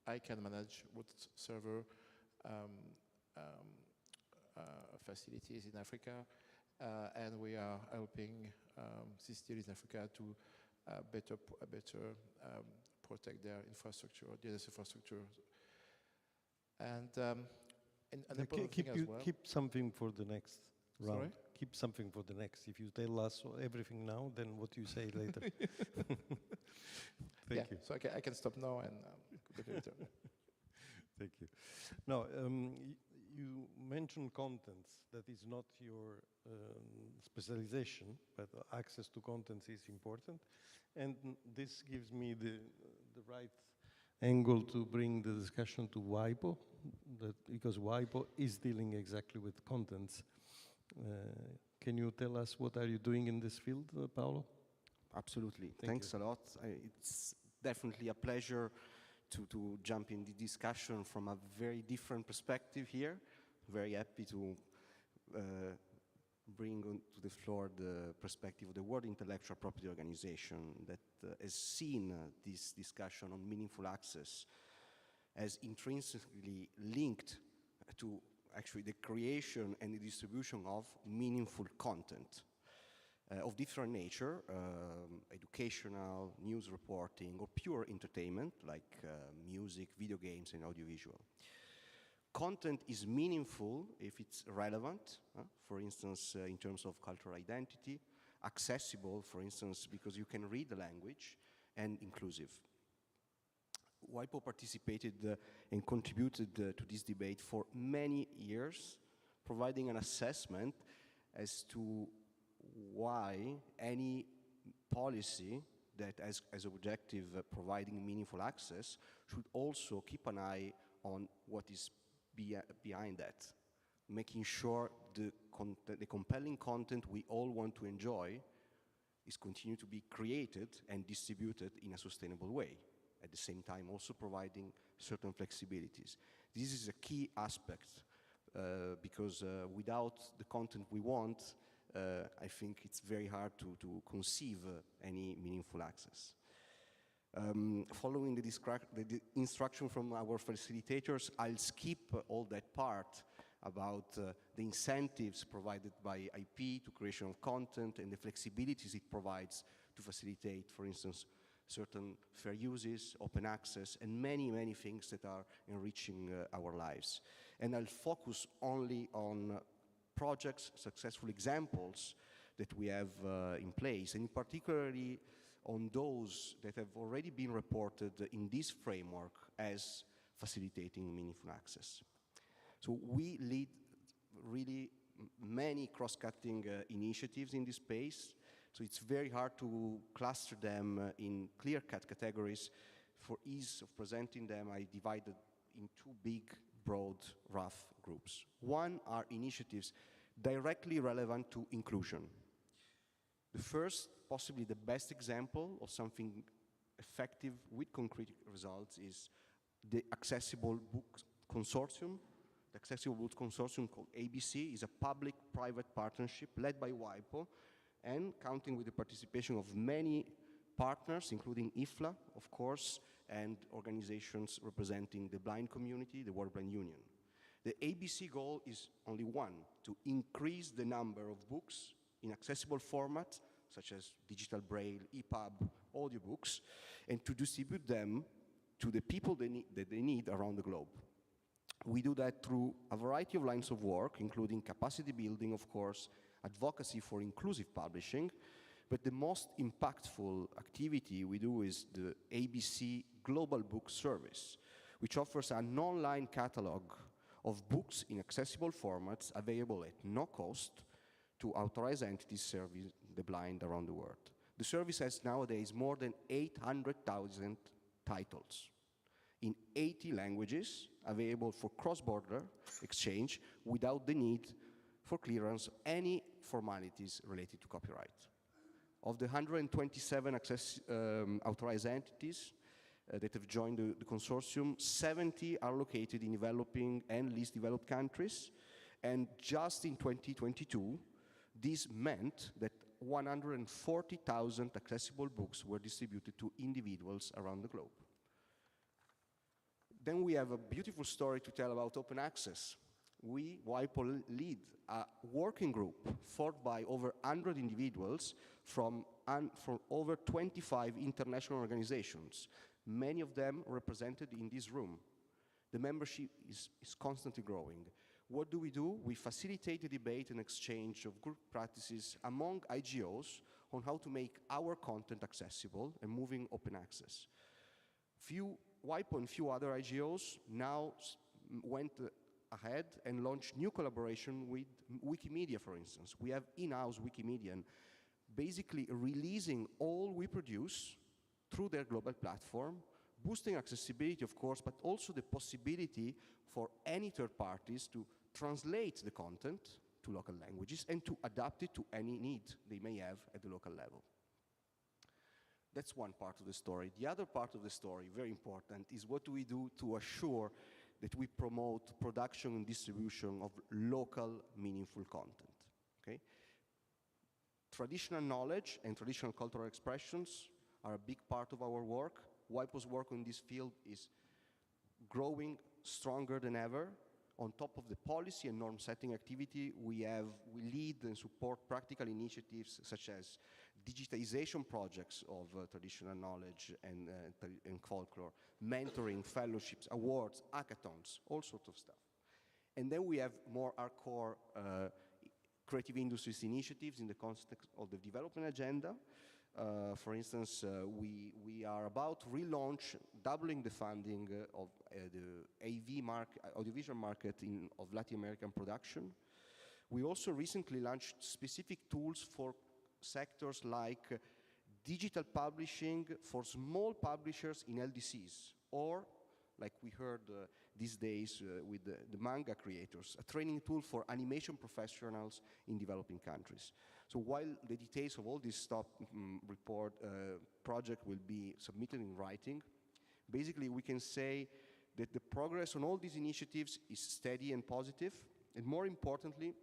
ICANN managed root server facilities in Africa, and we are helping CCTLs in Africa to better protect their infrastructure, DNS infrastructure. And another thing as well. Keep something for the next round. Sorry? Keep something for the next. If you tell us everything now, then what you say later. Thank you. So I can stop now and go later. Thank you. Now, you mentioned contents. That is not your specialization, but access to contents is important. And this gives me the right angle to bring the discussion to WIPO, because WIPO is dealing exactly with contents. Can you tell us what are you doing in this field, Paolo? Absolutely. Thank Thanks a lot. It's definitely a pleasure to jump in the discussion from a very different perspective here. Very happy to bring onto the floor the perspective of the World Intellectual Property Organization that has seen this discussion on meaningful access as intrinsically linked to actually the creation and the distribution of meaningful content of different nature, educational, news reporting, or pure entertainment like music, video games, and audiovisual. Content is meaningful if it's relevant, for instance, in terms of cultural identity, accessible, for instance, because you can read the language, and inclusive. WIPO participated and contributed to this debate for many years, providing an assessment as to why any policy that has as objective providing meaningful access should also keep an eye on what is behind that, making sure the compelling content we all want to enjoy is continued to be created and distributed in a sustainable way, at the same time also providing certain flexibilities. This is a key aspect because without the content we want, I think it's very hard to conceive any meaningful access. Following the instruction from our facilitators, I'll skip all that part about the incentives provided by IP to creation of content and the flexibilities it provides to facilitate, for instance, certain fair uses, open access, and many, many things that are enriching our lives. And I'll focus only on projects, successful examples that we have in place, and particularly on those that have already been reported in this framework as facilitating meaningful access. So we lead really many cross-cutting initiatives in this space, so it's very hard to cluster them in clear-cut categories. For ease of presenting them, I divided in two big, broad, rough groups. One are initiatives directly relevant to inclusion. The first, possibly the best example of something effective with concrete results is the Accessible Books Consortium. The Accessible Books Consortium, called ABC, is a public-private partnership led by WIPO and counting with the participation of many partners, including IFLA, of course, and organizations representing the blind community, the World Blind Union. The ABC goal is only one: to increase the number of books in accessible format, such as digital braille, EPUB, audiobooks, and to distribute them to the people that they need around the globe. We do that through a variety of lines of work, including capacity building, of course, advocacy for inclusive publishing, but the most impactful activity we do is the ABC Global Book Service, which offers an online catalog of books in accessible formats available at no cost to authorized entities serving the blind around the world. The service has nowadays more than 800,000 titles in 80 languages available for cross-border exchange without the need for clearance of any formalities related to copyright. Of the 127 authorized entities that have joined the consortium, 70 are located in developing and least developed countries, and just in 2022, this meant that 140,000 accessible books were distributed to individuals around the globe. Then we have a beautiful story to tell about open access. We, WIPO, lead a working group formed by over 100 individuals from over 25 international organizations, many of them represented in this room. The membership is constantly growing. What do? We facilitate the debate and exchange of good practices among IGOs on how to make our content accessible and moving open access. WIPO and few other IGOs now went ahead and launched new collaboration with Wikimedia, for instance. We have in-house Wikimedia, and basically releasing all we produce through their global platform, boosting accessibility, of course, but also the possibility for any third parties to translate the content to local languages and to adapt it to any need they may have at the local level. That's one part of the story. The other part of the story, very important, is what do we do to assure that we promote production and distribution of local, meaningful content, okay? Traditional knowledge and traditional cultural expressions are a big part of our work. WIPO's work in this field is growing stronger than ever. On top of the policy and norm-setting activity, we lead and support practical initiatives such as digitization projects of traditional knowledge and folklore, mentoring, fellowships, awards, hackathons, all sorts of stuff. And then we have more hardcore creative industries initiatives in the context of the development agenda. For instance, we are about to relaunch, doubling the funding of the AV market, audiovisual market of Latin American production. We also recently launched specific tools for sectors like digital publishing for small publishers in LDCs, or like we heard these days with the manga creators, a training tool for animation professionals in developing countries. So while the details of all this project will be submitted in writing, basically we can say that the progress on all these initiatives is steady and positive, And more importantly,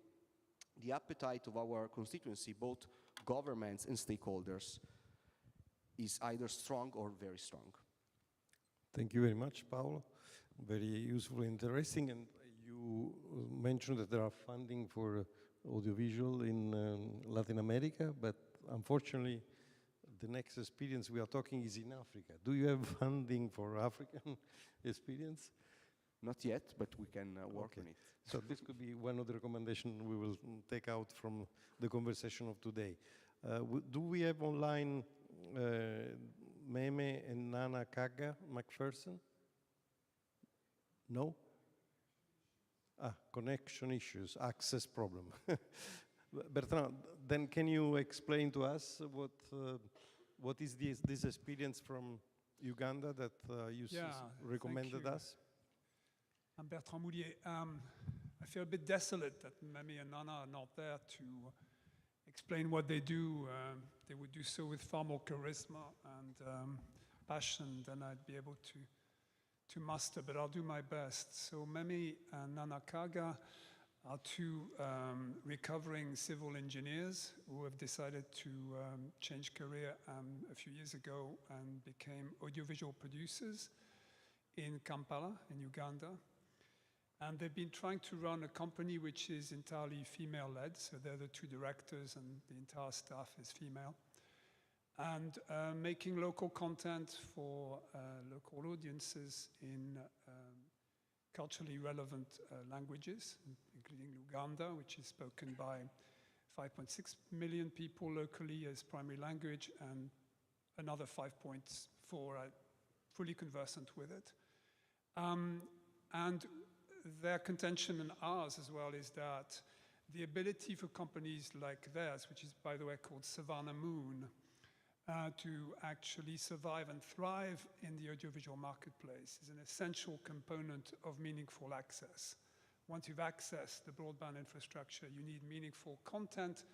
the appetite of our constituency, both governments and stakeholders, is either strong or very strong. Thank you very much, Paolo. Very useful, interesting. And you mentioned that there are funding for audiovisual in Latin America, but unfortunately, the next experience we are talking is in Africa. Do you have funding for African experience? Not yet, but we can work on it. So this could be one of the recommendations we will take out from the conversation of today. Do we have online Meme and Nana Kaga McPherson? No? Connection issues, access problem. Bertrand, then can you explain to us what is this experience from Uganda that you recommended us? I'm Bertrand Moulier. I feel a bit desolate that Memi and Nana are not there to explain what they do. They would do so with far more charisma and passion than I'd be able to muster, but I'll do my best. So Memi and Nana Kaga are two recovering civil engineers who have decided to change career a few years ago and became audiovisual producers in Kampala, in Uganda. And they've been trying to run a company which is entirely female-led, so they're the two directors and the entire staff is female. And making local content for local audiences in culturally relevant languages, including Luganda, which is spoken by 5.6 million people locally as primary language, and another 5.4 are fully conversant with it. And their contention and ours as well is that the ability for companies like theirs, which is by the way called Savannah Moon, to actually survive and thrive in the audiovisual marketplace is an essential component of meaningful access. Once you've accessed the broadband infrastructure, you need meaningful content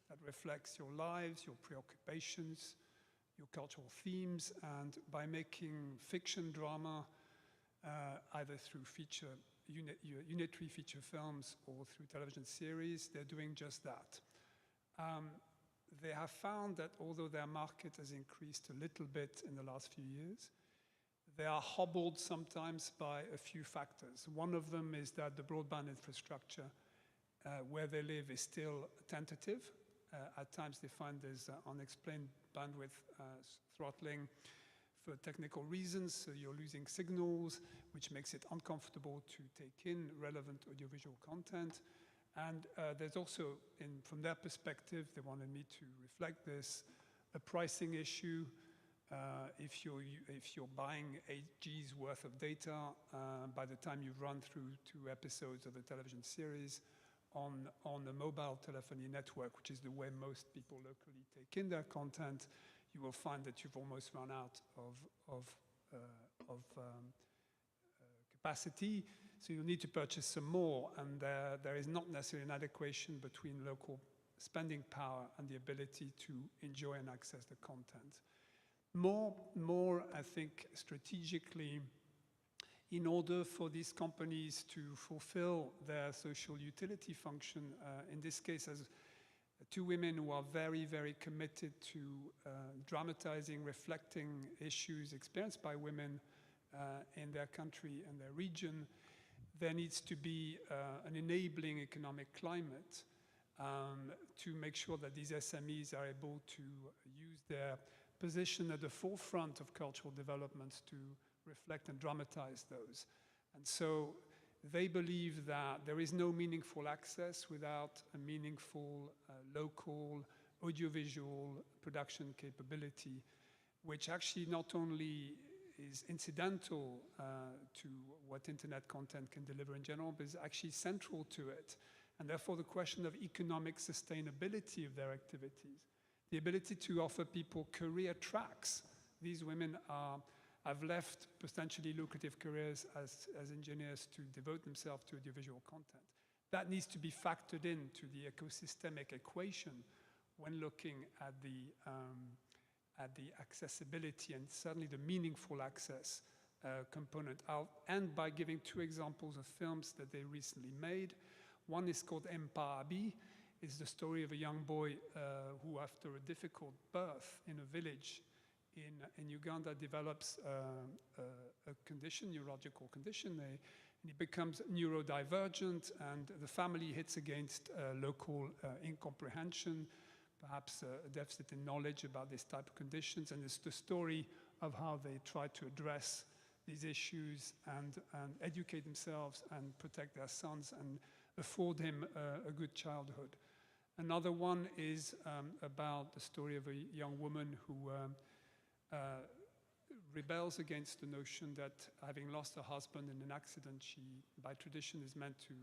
that reflects your lives, your preoccupations, your cultural themes, and by making fiction drama, either through unitary feature films or through television series, they're doing just that. They have found that although their market has increased a little bit in the last few years, they are hobbled sometimes by a few factors. One of them is that the broadband infrastructure where they live is still tentative. At times they find there's unexplained bandwidth throttling for technical reasons, so you're losing signals, which makes it uncomfortable to take in relevant audiovisual content. And there's also, from their perspective, they wanted me to reflect this, a pricing issue. If you're buying 8 G's worth of data, by the time you've run through 2 episodes of a television series on a mobile telephony network, which is the way most people locally take in their content, you will find that you've almost run out of capacity. So you'll need to purchase some more, and there is not necessarily an adequation between local spending power and the ability to enjoy and access the content. More, I think, strategically, in order for these companies to fulfill their social utility function, in this case as 2 women who are very, very committed to dramatizing, reflecting issues experienced by women in their country and their region, there needs to be an enabling economic climate to make sure that these SMEs are able to use their position at the forefront of cultural developments to reflect and dramatize those. And so they believe that there is no meaningful access without a meaningful local audiovisual production capability, which actually not only is incidental to what internet content can deliver in general, but is actually central to it. And therefore the question of economic sustainability of their activities, the ability to offer people career tracks. These women have left potentially lucrative careers as engineers to devote themselves to audiovisual content. That needs to be factored into the ecosystemic equation when looking at the accessibility and certainly the meaningful access component. And by giving 2 examples of films that they recently made. One is called Mpabi. It's the story of a young boy who, after a difficult birth in a village in Uganda, develops a condition, neurological condition. He becomes neurodivergent, and the family hits against local incomprehension, perhaps a deficit in knowledge about this type of conditions, and it's the story of how they try to address these issues and educate themselves and protect their sons and afford him a good childhood. Another one is about the story of a young woman who rebels against the notion that having lost her husband in an accident, she, by tradition, is meant to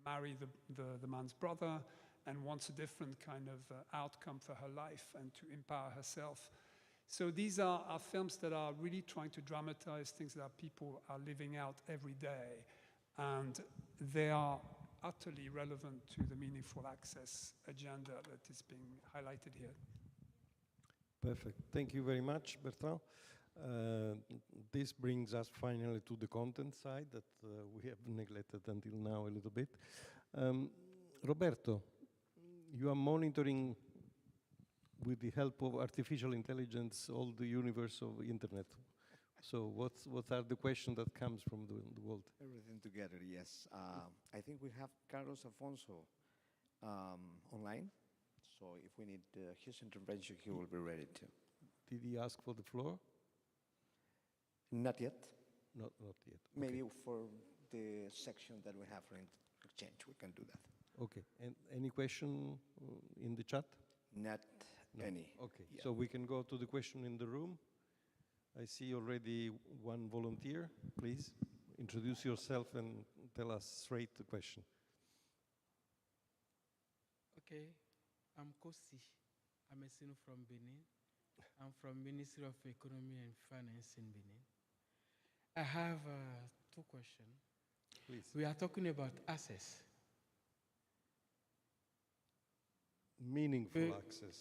marry the man's brother, and wants a different kind of outcome for her life and to empower herself. So these are films that are really trying to dramatize things that people are living out every day, and they are utterly relevant to the meaningful access agenda that is being highlighted here. Perfect. Thank you very much, Bertrand. This brings us finally to the content side that we have neglected until now a little bit. Roberto, you are monitoring with the help of artificial intelligence all the universe of internet. So what are the questions that comes from the world? Everything together, yes. I think we have Carlos Afonso online. So if we need his intervention, he will be ready to. Did he ask for the floor? Not yet. Not yet. Maybe Okay. for the section that we have for exchange, we can do that. Okay. And any question in the chat? Not any. Okay. Yeah. So we can go to the question in the room. I see already one volunteer. Please introduce yourself and tell us straight the question. Okay, I'm Kosi. I'm a senior from Benin. I'm from Ministry of Economy and Finance in Benin. I have two questions. Please. We are talking about access. Meaningful access.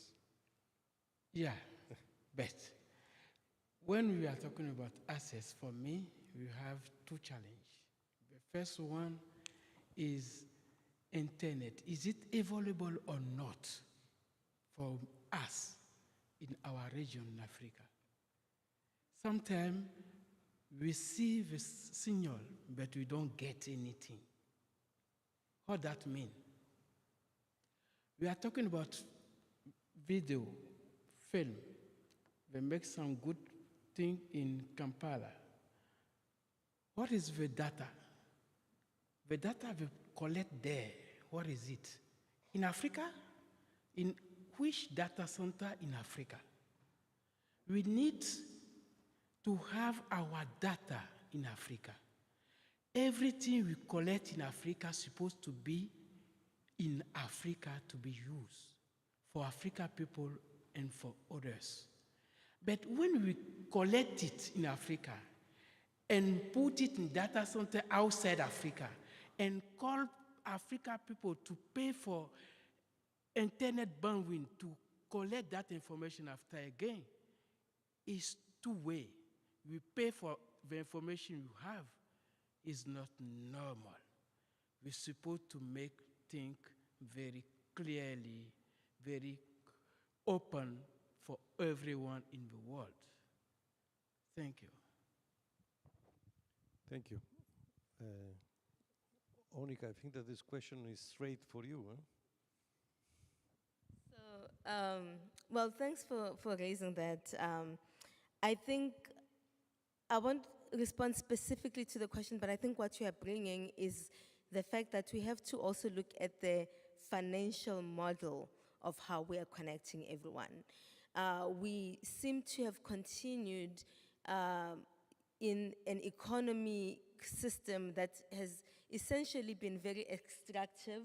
Yeah, but when we are talking about access, for me, we have two challenges. The first one is internet. Is it available or not for us in our region in Africa? Sometimes we see the signal, but we don't get anything. What that mean? We are talking about video, film. They make some good thing in Kampala. What is the data? The data we collect there, what is it? In Africa? In which data center in Africa? We need to have our data in Africa. Everything we collect in Africa is supposed to be in Africa to be used for African people and for others. But when we collect it in Africa and put it in data center outside Africa and call African people to pay for internet bandwidth to collect that information after again, it's two-way. We pay for the information you have. Is not normal. We're supposed to make things very clearly, very open for everyone in the world. Thank you. Thank you. Onika, I think that this question is straight for you. Huh? So, well, thanks for raising that. I think I won't respond specifically to the question, but I think what you are bringing is the fact that we have to also look at the financial model of how we are connecting everyone. We seem to have continued in an economy system that has essentially been very extractive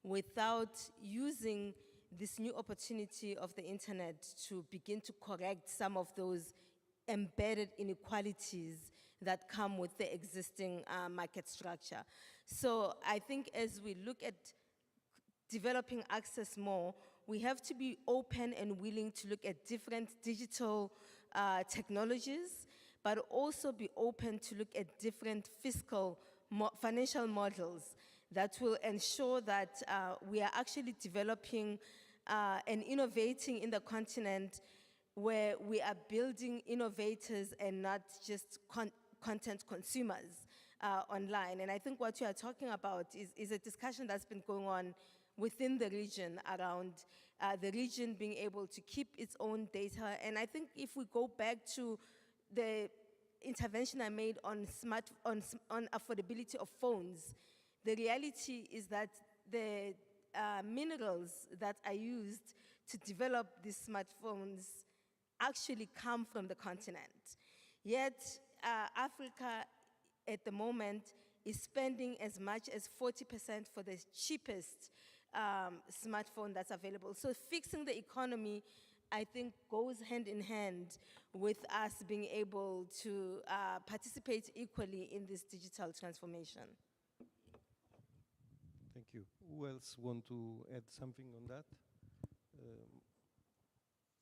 without using this new opportunity of the internet to begin to correct some of those embedded inequalities that come with the existing market structure. So I think as we look at developing access more, we have to be open and willing to look at different digital technologies, but also be open to look at different financial models that will ensure that we are actually developing and innovating in the continent where we are building innovators and not just content consumers online. And I think what you are talking about is a discussion that's been going on within the region around the region being able to keep its own data. And I think if we go back to the intervention I made on affordability of phones, the reality is that the minerals that are used to develop these smartphones actually come from the continent. Yet, Africa at the moment is spending as much as 40% for the cheapest smartphone that's available. So fixing the economy, I think, goes hand in hand with us being able to participate equally in this digital transformation. Thank you. Who else want to add something on that?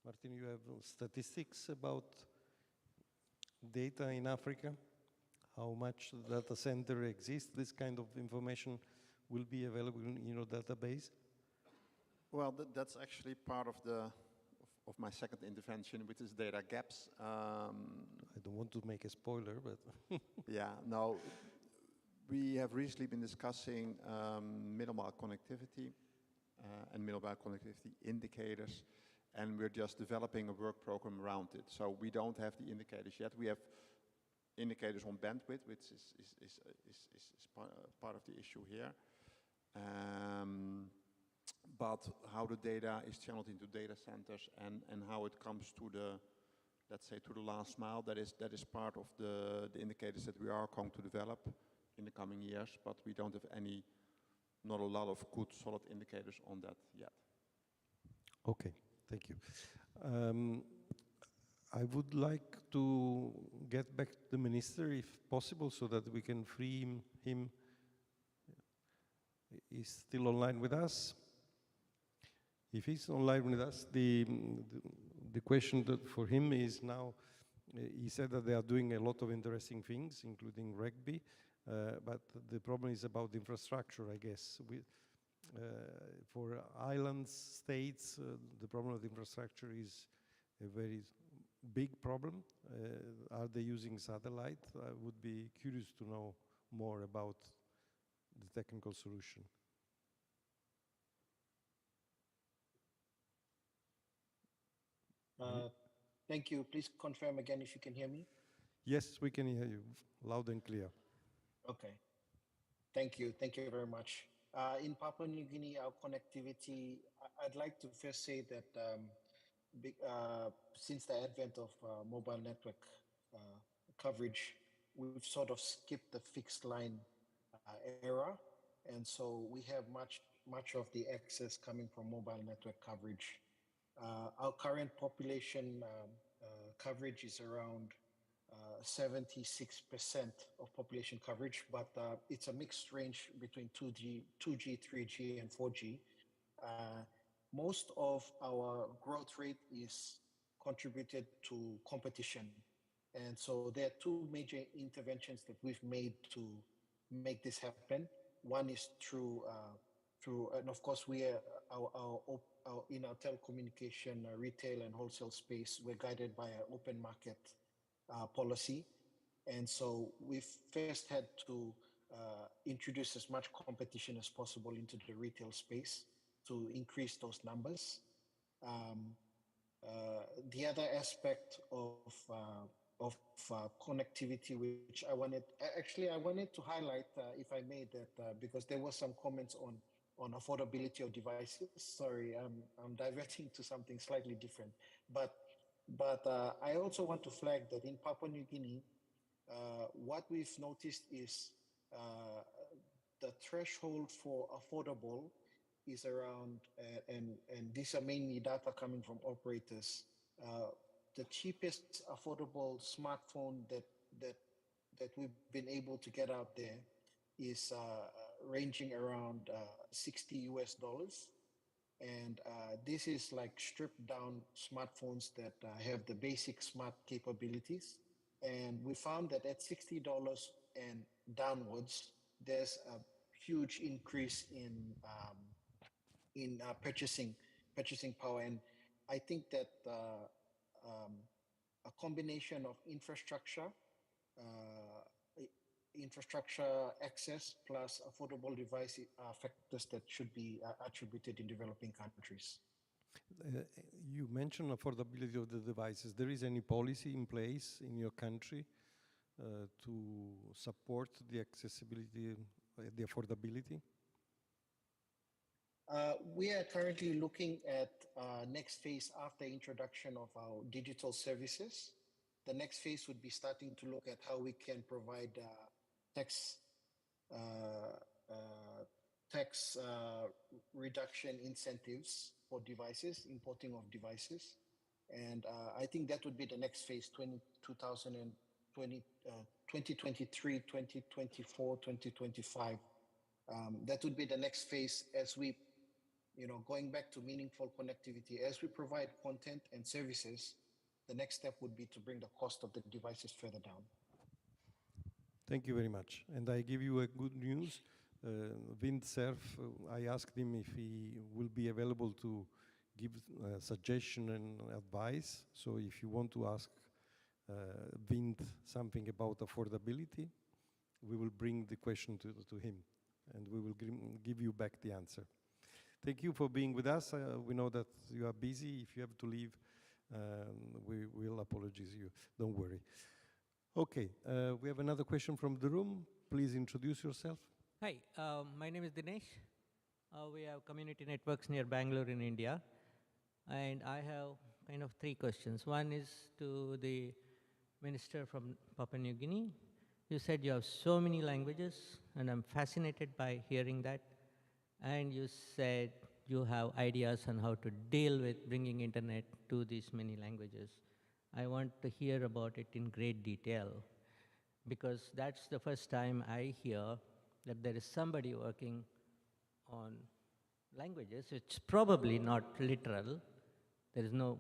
Martin, you have statistics about data in Africa? How much data center exists? This kind of information will be available in your database? Well, that's actually part of my second intervention, which is data gaps. I don't want to make a spoiler, but yeah, no. We have recently been discussing middle mile connectivity and middle mile connectivity indicators, and we're just developing a work program around it. So we don't have the indicators yet. We have indicators on bandwidth, which is part of the issue here. But how the data is channeled into data centers and how it comes to the, let's say, to the last mile, that is part of the indicators that we are going to develop in the coming years, but we don't have not a lot of good solid indicators on that yet. Okay, thank you. I would like to get back to the minister, if possible, so that we can free him. He's still online with us. If he's online with us, the question for him is now, he said that they are doing a lot of interesting things, including rugby, but the problem is about infrastructure, I guess. For islands, states, the problem of infrastructure is a very big problem. Are they using satellite? I would be curious to know more about the technical solution. Thank you. Please confirm again if you can hear me. Yes, we can hear you loud and clear. Okay. Thank you. Thank you very much. In Papua New Guinea, our connectivity, I'd like to first say that since the advent of mobile network coverage, we've sort of skipped the fixed line era. And so we have much of the access coming from mobile network coverage. Our current population coverage is around 76% of population coverage, but it's a mixed range between 2G, 3G, and 4G. Most of our growth rate is contributed to competition. And so there are two major interventions that we've made to make this happen. One is through, and of course, we are in our telecommunication, retail, and wholesale space, we're guided by an open market policy. And so we've first had to introduce as much competition as possible into the retail space to increase those numbers. The other aspect of connectivity, which I wanted to highlight, if I may, that because there were some comments on affordability of devices. Sorry, I'm diverting to something slightly different. But I also want to flag that in Papua New Guinea, what we've noticed is the threshold for affordable is around, and these are mainly data coming from operators. The cheapest affordable smartphone that we've been able to get out there is ranging around $60 US. And this is like stripped down smartphones that have the basic smart capabilities. And we found that at $60 and downwards, there's a huge increase in purchasing power. And I think that a combination of infrastructure access plus affordable device are factors that should be attributed in developing countries. You mentioned affordability of the devices. There is any policy in place in your country to support the accessibility, the affordability? We are currently looking at next phase after introduction of our digital services. The next phase would be starting to look at how we can provide tax reduction incentives for devices, importing of devices. And I think that would be the next phase, 2023, 2024, 2025. That would be the next phase as we, going back to meaningful connectivity, as we provide content and services, the next step would be to bring the cost of the devices further down. Thank you very much. And I give you a good news. Windsurf, I asked him if he will be available to give suggestion and advice. So if you want to ask Wind something about affordability, we will bring the question to him and we will give you back the answer. Thank you for being with us. We know that you are busy. If you have to leave, we will apologize you. Don't worry. Okay, we have another question from the room. Please introduce yourself. Hi, my name is Dinesh. We have community networks near Bangalore in India. And I have kind of three questions. One is to the minister from Papua New Guinea. You said you have so many languages, and I'm fascinated by hearing that. And you said you have ideas on how to deal with bringing internet to these many languages. I want to hear about it in great detail, because that's the first time I hear that there is somebody working on languages. It's probably not literal. There is no,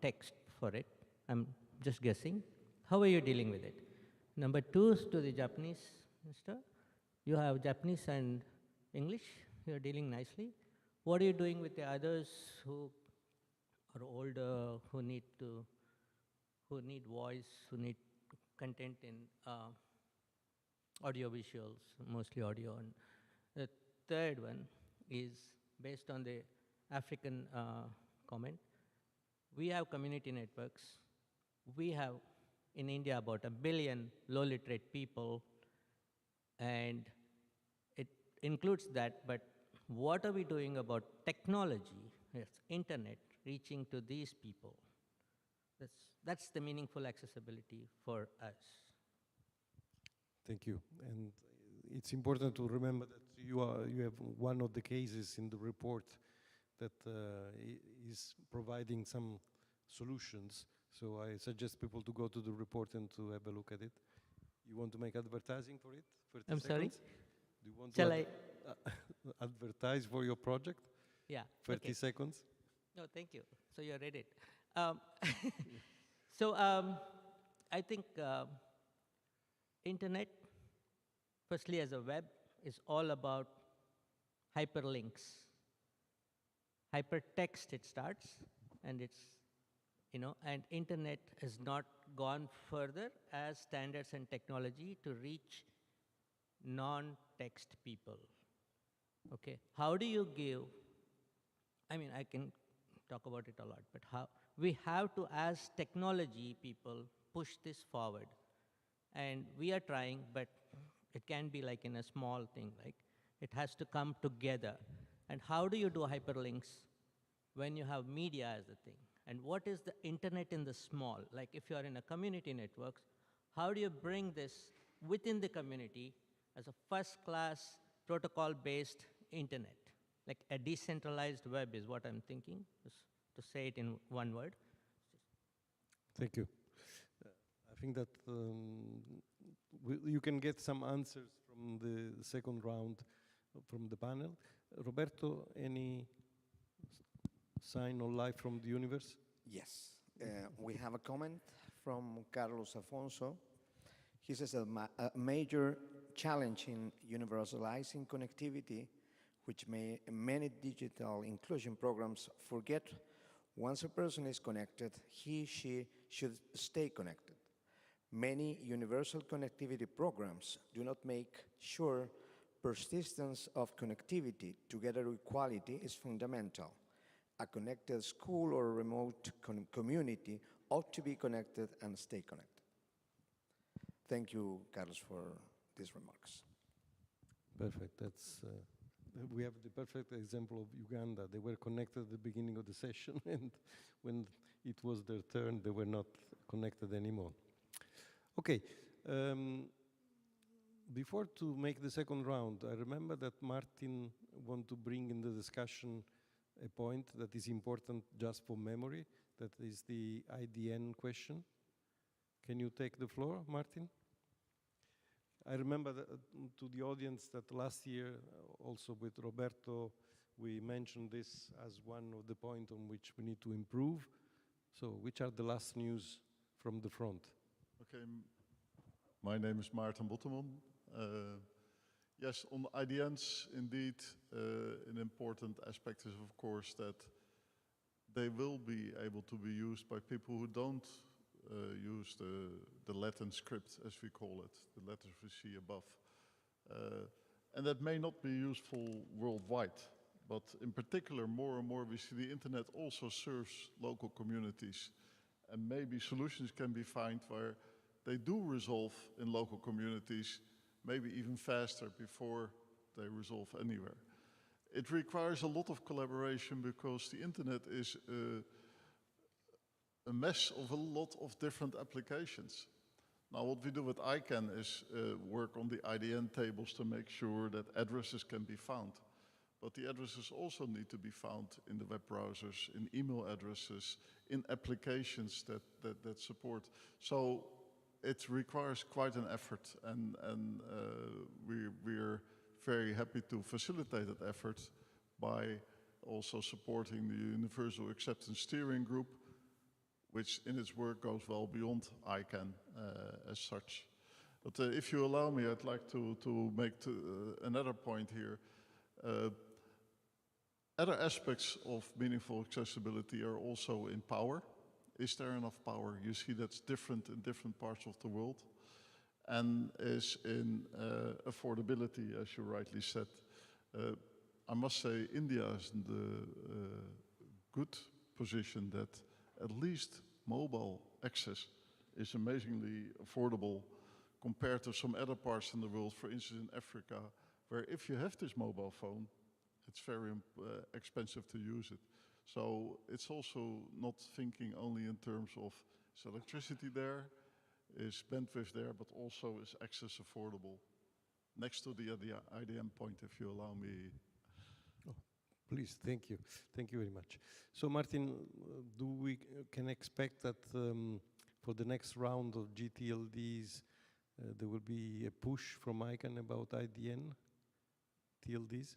text for it. I'm just guessing. How are you dealing with it? Number two is to the Japanese minister. You have Japanese and English. You're dealing nicely. What are you doing with the others who are older, who need voice, who need content in audio visuals, mostly audio? And the third one is based on the African comment. We have community networks. We have in India about 1 billion low literate people, and it includes that, but what are we doing about technology, yes, internet, reaching to these people? That's the meaningful accessibility for us. Thank you. And it's important to remember that you have one of the cases in the report that is providing some solutions. So I suggest people to go to the report and to have a look at it. You want to make advertising for it? 30 I'm seconds? sorry? Do you want Shall to advertise for your project? Yeah. 30 okay. seconds? No, thank you. So you read it. I think internet, firstly as a web, is all about hyperlinks. Hypertext it starts, and it's, and internet has not gone further as standards and technology to reach non-text people. Okay, how do you give, I can talk about it a lot, but how we have to, as technology people, push this forward. And we are trying, but it can be like in a small thing, like it has to come together. And how do you do hyperlinks when you have media as a thing? And what is the internet in the small? Like if you're in a community networks, how do you bring this within the community as a first-class protocol-based internet? Like a decentralized web is what I'm thinking, just to say it in one word. Thank you. I think that you can get some answers from the second round from the panel. Roberto, any sign of life from the universe? Yes. We have a comment from Carlos Afonso. He says a major challenge in universalizing connectivity, which many digital inclusion programs forget. Once a person is connected, she should stay connected. Many universal connectivity programs do not make sure persistence of connectivity together with quality is fundamental. A connected school or remote community ought to be connected and stay connected. Thank you, Carlos, for these remarks. Perfect. We have the perfect example of Uganda. They were connected at the beginning of the session, and when it was their turn, they were not connected anymore. Okay. Before to make the second round, I remember that Martin wanted to bring in the discussion a point that is important just for memory, that is the IDN question. Can you take the floor, Martin? I remember to the audience that last year, also with Roberto, we mentioned this as one of the points on which we need to improve. So, which are the last news from the front? Okay, my name is Maarten Bottemon. Yes, on IDNs, indeed, an important aspect is, of course, that they will be able to be used by people who don't use the Latin script, as we call it, the letters we see above. And that may not be useful worldwide, but in particular, more and more we see the internet also serves local communities. And maybe solutions can be found where they do resolve in local communities, maybe even faster before they resolve anywhere. It requires a lot of collaboration because the internet is a mess of a lot of different applications. Now what we do with ICANN is work on the IDN tables to make sure that addresses can be found. But the addresses also need to be found in the web browsers, in email addresses, in applications that support. So it requires quite an effort, and we're very happy to facilitate that effort by also supporting the Universal Acceptance Steering Group, which in its work goes well beyond ICANN as such. But if you allow me, I'd like to make another point here. Other aspects of meaningful accessibility are also in power. Is there enough power? You see that's different in different parts of the world. And is in affordability, as you rightly said. I must say India is in the good position that at least mobile access is amazingly affordable compared to some other parts in the world, for instance in Africa, where if you have this mobile phone, it's very expensive to use it. So it's also not thinking only in terms of is electricity there, is bandwidth there, but also is access affordable. Next to the IDM point, if you allow me. Oh, please, thank you. Thank you very much. So Martin, do we can expect that for the next round of GTLDs, there will be a push from ICANN about IDN TLDs?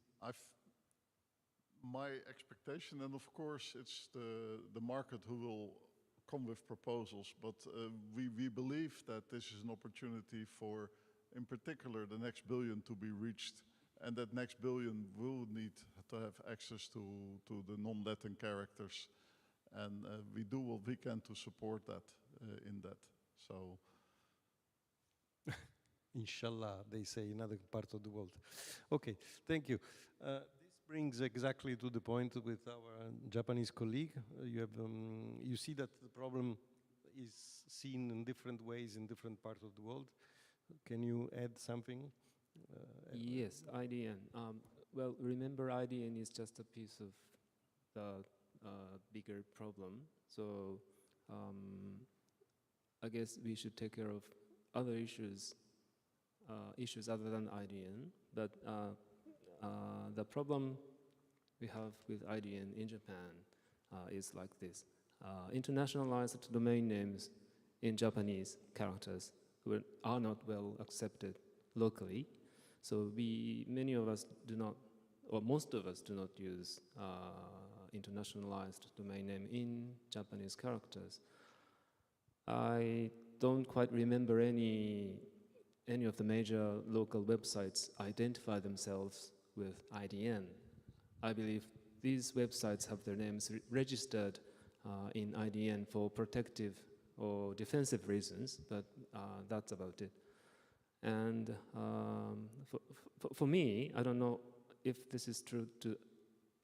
My expectation, and of course it's the market who will come with proposals, but we believe that this is an opportunity for, in particular, the next billion to be reached, and that next billion will need to have access to the non-Latin characters, and we do what we can to support that in that. So, Inshallah, they say in other parts of the world. Okay, thank you. Brings exactly to the point with our Japanese colleague. You see that the problem is seen in different ways in different parts of the world. Can you add something? Yes, IDN. Well, remember IDN is just a piece of the bigger problem. So I guess we should take care of other issues other than IDN. But the problem we have with IDN in Japan is like this. Internationalized domain names in Japanese characters are not well accepted locally. So many of us do not, or most of us do not use internationalized domain name in Japanese characters. I don't quite remember any any of the major local websites identify themselves with IDN. I believe these websites have their names registered in IDN for protective or defensive reasons, but that's about it. And for me, I don't know if this is true to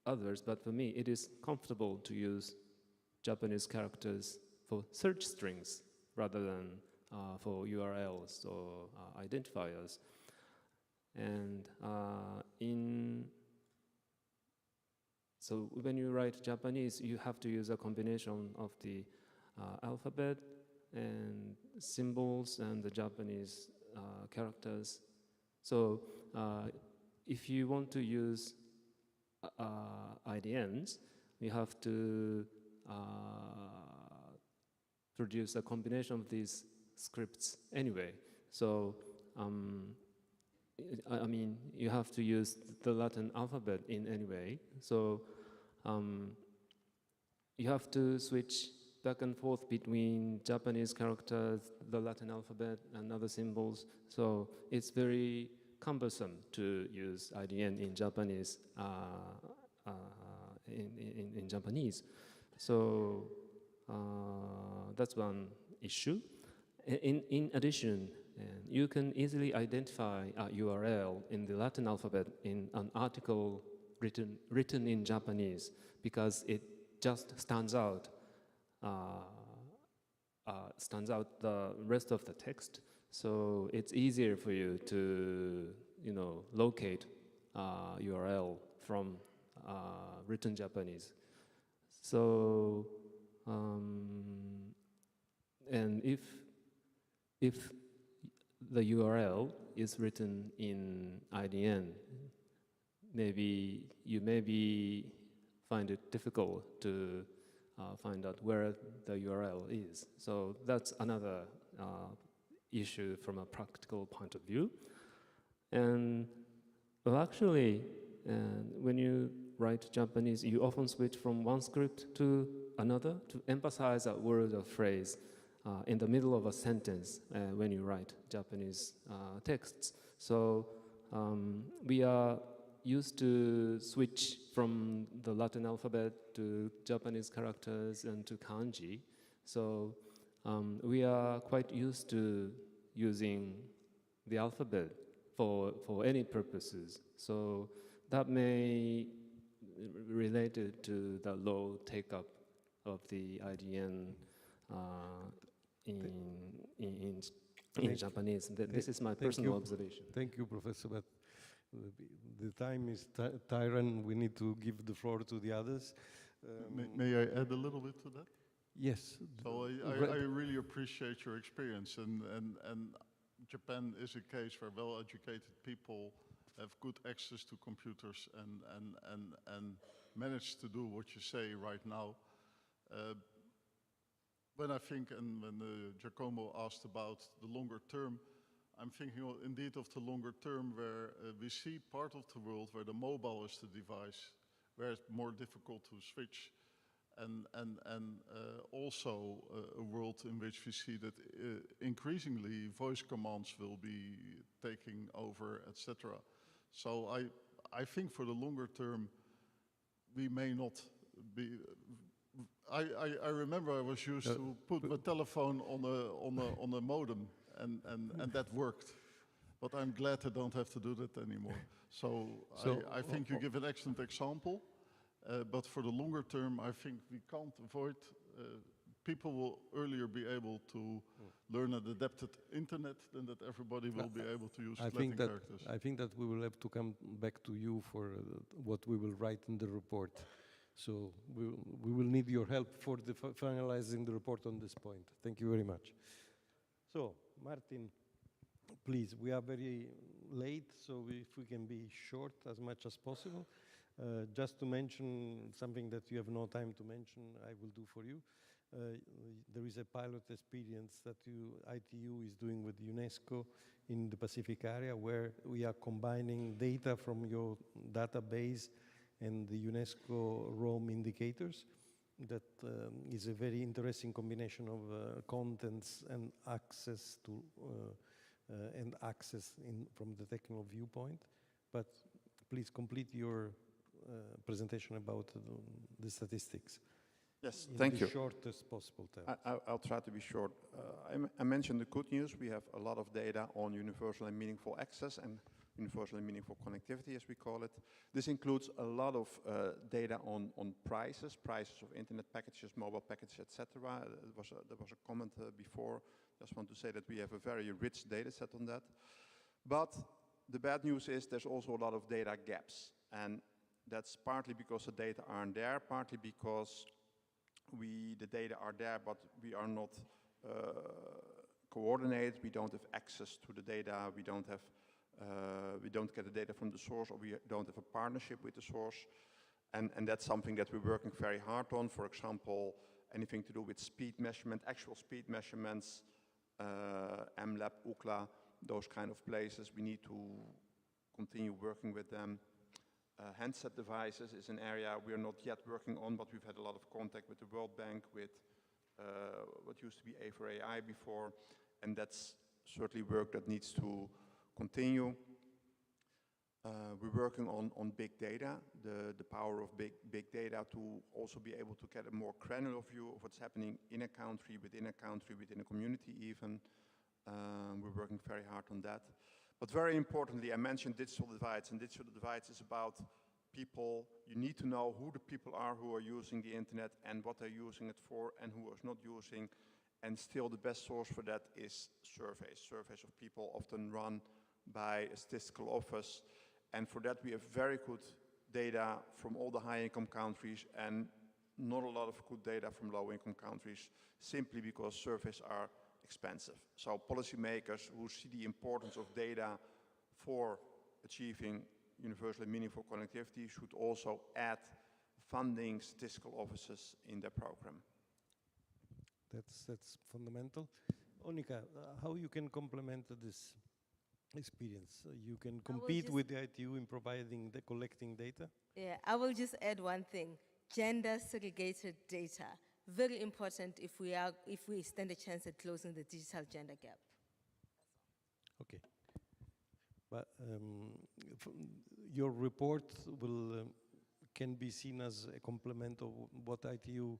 others, but for me, it is comfortable to use Japanese characters for search strings rather than for URLs or identifiers. And so when you write Japanese, you have to use a combination of the alphabet and symbols and the Japanese characters. So if you want to use IDNs, you have to produce a combination of these scripts anyway. So I mean, you have to use the Latin alphabet in any way. So you have to switch back and forth between Japanese characters, the Latin alphabet, and other symbols. So it's very cumbersome to use IDN in Japanese. In Japanese. So that's one issue. In addition, you can easily identify a URL in the Latin alphabet in an article written in Japanese because it just stands out the rest of the text. So it's easier for you to, locate URL from written Japanese. So, and if the URL is written in IDN, you find it difficult to find out where the URL is. So that's another issue from a practical point of view. And well, actually, when you write Japanese, you often switch from one script to another to emphasize a word or phrase in the middle of a sentence when you write Japanese texts. So we are used to switch from the Latin alphabet to Japanese characters and to kanji. So we are quite used to using the alphabet for any purposes. So that may related to the low take-up of the IDN in Japanese. This is my personal observation. Thank you, Professor. But the time is tyrant. We need to give the floor to the others. May I add a little bit to that? Yes. So I really appreciate your experience, and Japan is a case where well-educated people have good access to computers and manage to do what you say right now. When I think, and when Giacomo asked about the longer term, I'm thinking indeed of the longer term where we see part of the world where the mobile is the device, where it's more difficult to switch, and also a world in which we see that increasingly voice commands will be taking over, etc. So I think for the longer term, we may not be. I remember I was used to put my telephone on a modem, and that worked. But I'm glad I don't have to do that anymore. So I think you give an excellent example. But for the longer term, I think we can't avoid. People will earlier be able to learn an adapted internet than that everybody will be able to use Latin characters. I think that we will have to come back to you for what we will write in the report. So we will need your help for finalizing the report on this point. Thank you very much. So, Martin, please, we are very late, so if we can be short as much as possible. Just to mention something that you have no time to mention, I will do for you. There is a pilot experience that ITU is doing with UNESCO in the Pacific area, where we are combining data from your database and the UNESCO Rome indicators. That is a very interesting combination of contents and access to and access from the technical viewpoint. But please complete your presentation about the statistics. Yes, in thank the you. shortest possible time. I'll try to be short. I mentioned the good news. We have a lot of data on universal and meaningful access and universal and meaningful connectivity, as we call it. This includes a lot of data on prices of internet packages, mobile packages, etc. There was a comment before. Just want to say that we have a very rich data set on that. But the bad news is there's also a lot of data gaps. And that's partly because the data aren't there, partly because the data are there, but we are not coordinated. We don't have access to the data. We don't get the data from the source, or we don't have a partnership with the source. And that's something that we're working very hard on. For example, anything to do with speed measurement, actual speed measurements, MLab, UCLA, those kind of places. We need to continue working with them. Handset devices is an area we are not yet working on, but we've had a lot of contact with the World Bank, with what used to be A4AI before, and that's certainly work that needs to continue. We're working on big data, the power of big data to also be able to get a more granular view of what's happening in a country, within a community even. We're working very hard on that. But very importantly, I mentioned digital divides, and digital divides is about people. You need to know who the people are who are using the internet and what they're using it for and who is not using. And still the best source for that is surveys of people often run by a statistical office. And for that we have very good data from all the high-income countries and not a lot of good data from low-income countries, simply because surveys are expensive. So policymakers who see the importance of data for achieving universally meaningful connectivity should also add funding statistical offices in their program. That's fundamental. Onika, how you can complement this experience? You can compete with the ITU in providing the collecting data? Yeah, I will just add one thing. Gender segregated data. Very important if we stand a chance at closing the digital gender gap. Okay. But your report can be seen as a complement of what ITU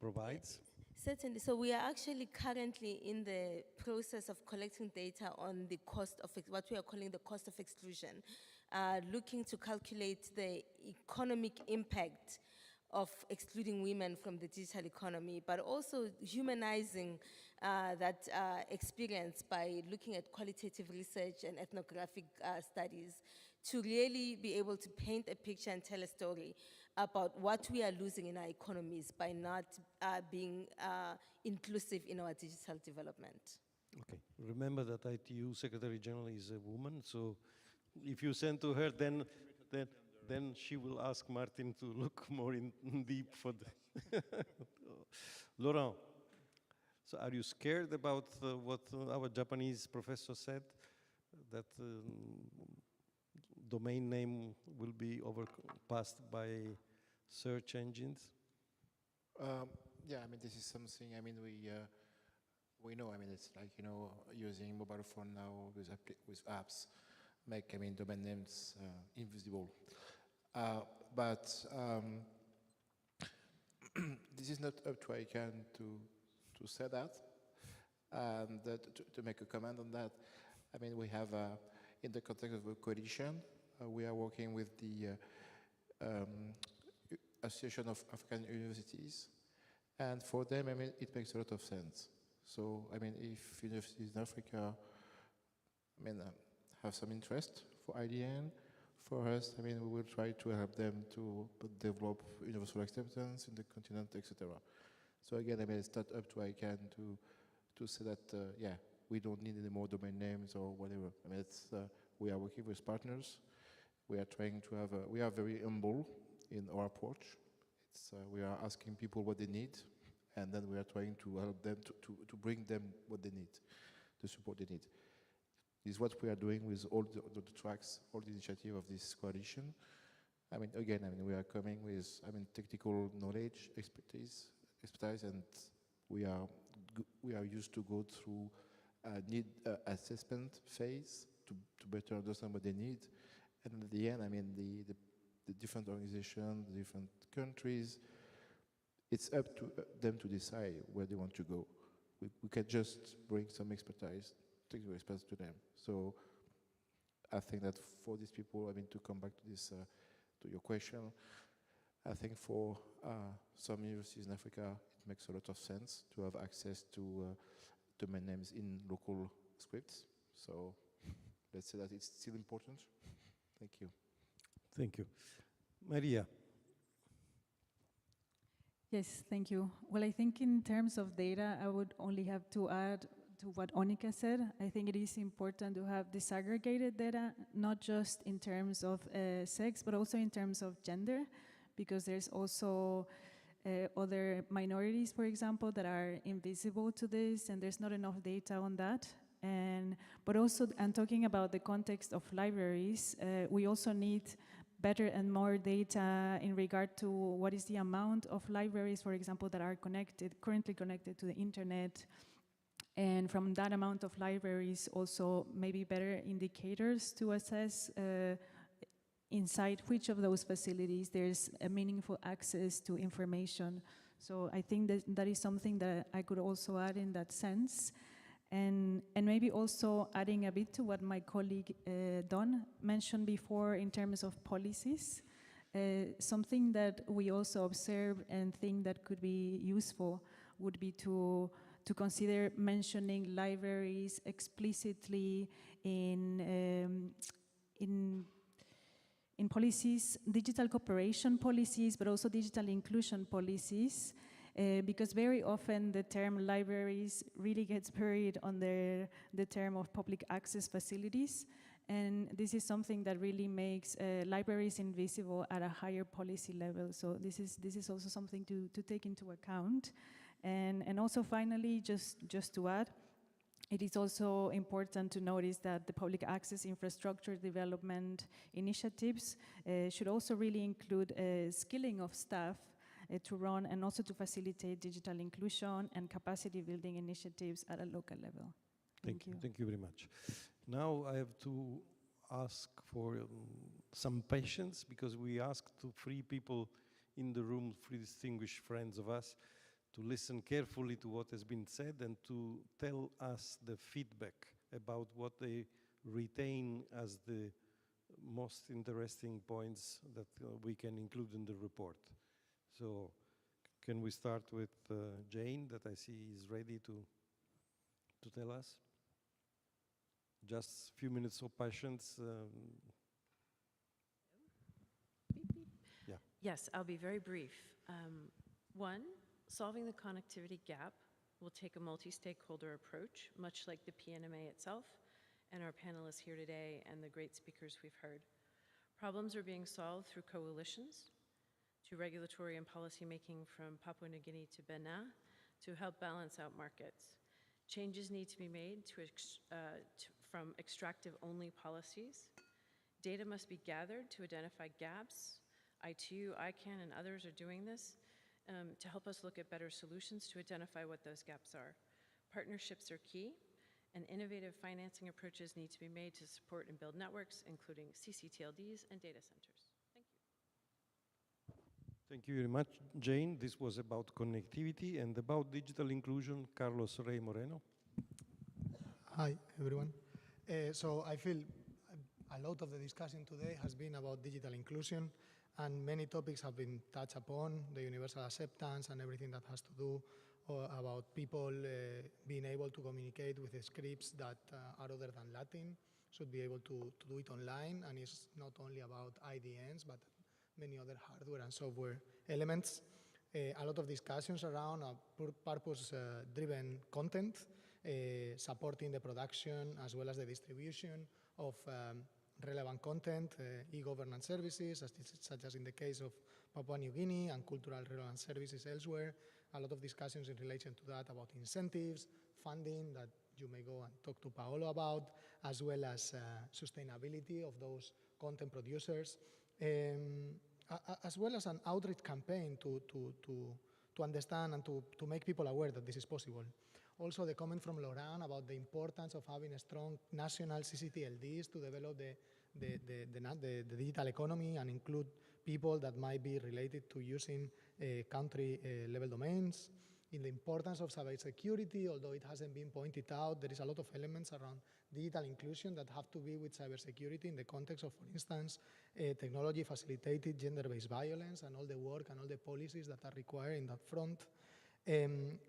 provides? Certainly. So we are actually currently in the process of collecting data on the cost of what we are calling the cost of exclusion, looking to calculate the economic impact of excluding women from the digital economy, but also humanizing that experience by looking at qualitative research and ethnographic studies to really be able to paint a picture and tell a story about what we are losing in our economies by not being inclusive in our digital development. Okay. Remember that ITU Secretary General is a woman, so if you send to her, then she will ask Martin to look more in deep for the Laurent, so are you scared about what our Japanese professor said, that domain name will be overpassed by search engines? Yeah, I mean, this is something, I mean, we know, I mean, it's like, you know, using mobile phone now with apps make, I mean, domain names invisible. But this is not up to ICANN to say that and to make a comment on that. I mean, we have, in the context of a coalition, we are working with the Association of African Universities, and for them, I mean, it makes a lot of sense. So, I mean, if universities in Africa, I mean, have some interest for IDN, for us, I mean, we will try to help them to develop universal acceptance in the continent, etc. So again, I mean, it's not up to ICANN to say that, yeah, we don't need any more domain names or whatever. I mean, it's, we are working with partners. We are trying to have we are very humble in our approach. It's, we are asking people what they need, and then we are trying to help them to bring them what they need, the support they need. This is what we are doing with all the tracks, all the initiative of this coalition. I mean, again, I mean, we are coming with, I mean, technical knowledge, expertise, and we are used to go through need assessment phase to better understand what they need. And at the end, I mean, the different organizations, the different countries, it's up to them to decide where they want to go. We can just bring some expertise, technical expertise to them. So I think that for these people, I mean, to come back to this, to your question, I think for some universities in Africa, it makes a lot of sense to have access to domain names in local scripts. So let's say that it's still important. Thank you. Thank you. Maria. Yes, thank you. Well, I think in terms of data, I would only have to add to what Onika said. I think it is important to have disaggregated data, not just in terms of sex, but also in terms of gender, because there's also other minorities, for example, that are invisible to this, and there's not enough data on that. But also, and talking about the context of libraries, we also need better and more data in regard to what is the amount of libraries, for example, that are currently connected to the internet. And from that amount of libraries, also maybe better indicators to assess inside which of those facilities there's a meaningful access to information. So I think that is something that I could also add in that sense. And maybe also adding a bit to what my colleague Don mentioned before in terms of policies, something that we also observe and think that could be useful would be to consider mentioning libraries explicitly in policies, digital cooperation policies, but also digital inclusion policies. Because very often the term libraries really gets buried under the term of public access facilities. And this is something that really makes libraries invisible at a higher policy level. So this is also something to take into account. And also finally, just to add, it is also important to notice that the public access infrastructure development initiatives should also really include skilling of staff to run and also to facilitate digital inclusion and capacity building initiatives at a local level. Thank you. Thank you very much. Now I have to ask for some patience, because we asked to 3 people in the room, 3 distinguished friends of us, to listen carefully to what has been said and to tell us the feedback about what they retain as the most interesting points that we can include in the report. So can we start with Jane, that I see is ready to tell us? Just a few minutes of patience. Yeah. Yes, I'll be very brief. One, solving the connectivity gap will take a multi-stakeholder approach, much like the PNMA itself and our panelists here today and the great speakers we've heard. Problems are being solved through coalitions, to regulatory and policy making from Papua New Guinea to Benin to help balance out markets. Changes need to be made from extractive-only policies. Data must be gathered to identify gaps. ITU, ICANN, and others are doing this to help us look at better solutions to identify what those gaps are. Partnerships are key, and innovative financing approaches need to be made to support and build networks, including CCTLDs and data centers. Thank you very much, Jane. This was about connectivity, and about digital inclusion, Carlos Rey Moreno. Hi, everyone. So I feel a lot of the discussion today has been about digital inclusion, and many topics have been touched upon, the universal acceptance and everything that has to do about people being able to communicate with the scripts that are other than Latin, should be able to do it online, and it's not only about IDNs, but many other hardware and software elements. A lot of discussions around purpose-driven content, supporting the production as well as the distribution of relevant content, e-governance services, such as in the case of Papua New Guinea, and cultural relevant services elsewhere. A lot of discussions in relation to that about incentives, funding that you may go and talk to Paolo about, as well as sustainability of those content producers. As well as an outreach campaign to understand and to make people aware that this is possible. Also, the comment from Laurent about the importance of having a strong national CCTLDs to develop the digital economy and include people that might be related to using country-level domains. In the importance of cybersecurity, although it hasn't been pointed out, there is a lot of elements around digital inclusion that have to be with cybersecurity in the context of, for instance, technology-facilitated gender-based violence and all the work and all the policies that are required in that front.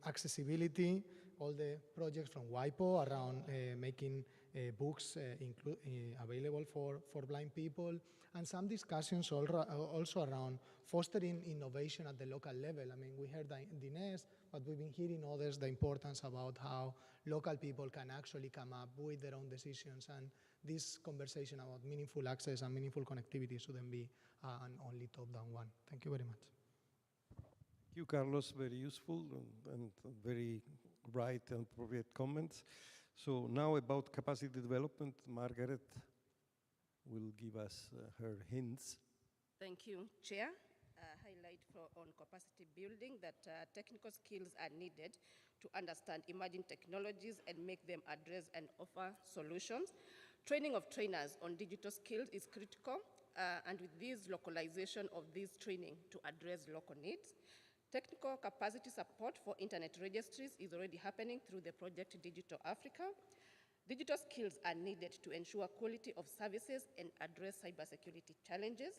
Accessibility, all the projects from WIPO around making books available for blind people, and some discussions also around fostering innovation at the local level. I mean, we heard Dinesh, but we've been hearing others the importance about how local people can actually come up with their own decisions, and this conversation about meaningful access and meaningful connectivity shouldn't be an only top-down one. Thank you very much. Thank you, Carlos. Very useful and very right and appropriate comments. So now about capacity development, Margaret will give us her hints. Thank you, Chair. Highlight on capacity building that technical skills are needed to understand emerging technologies and make them address and offer solutions. Training of trainers on digital skills is critical, and with this localization of this training to address local needs. Technical capacity support for internet registries is already happening through the project Digital Africa. Digital skills are needed to ensure quality of services and address cybersecurity challenges.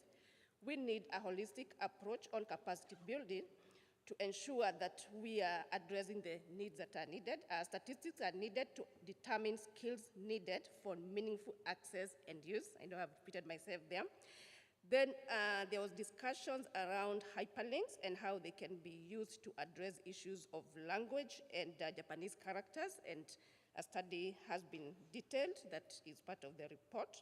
We need a holistic approach on capacity building to ensure that we are addressing the needs that are needed. Statistics are needed to determine skills needed for meaningful access and use. I know I've repeated myself there. Then there was discussions around hyperlinks and how they can be used to address issues of language and Japanese characters, and a study has been detailed that is part of the report.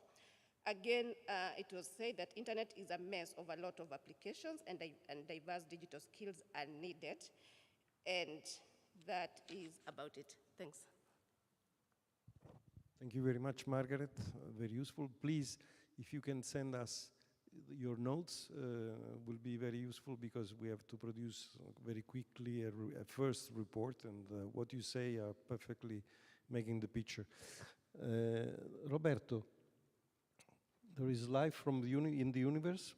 Again, it was said that internet is a mess of a lot of applications, and diverse digital skills are needed, and that is about it. Thanks. Thank you very much, Margaret. Very useful. Please, if you can send us your notes, will be very useful because we have to produce very quickly a first report, and what you say are perfectly making the picture. Roberto, there is life from in the universe,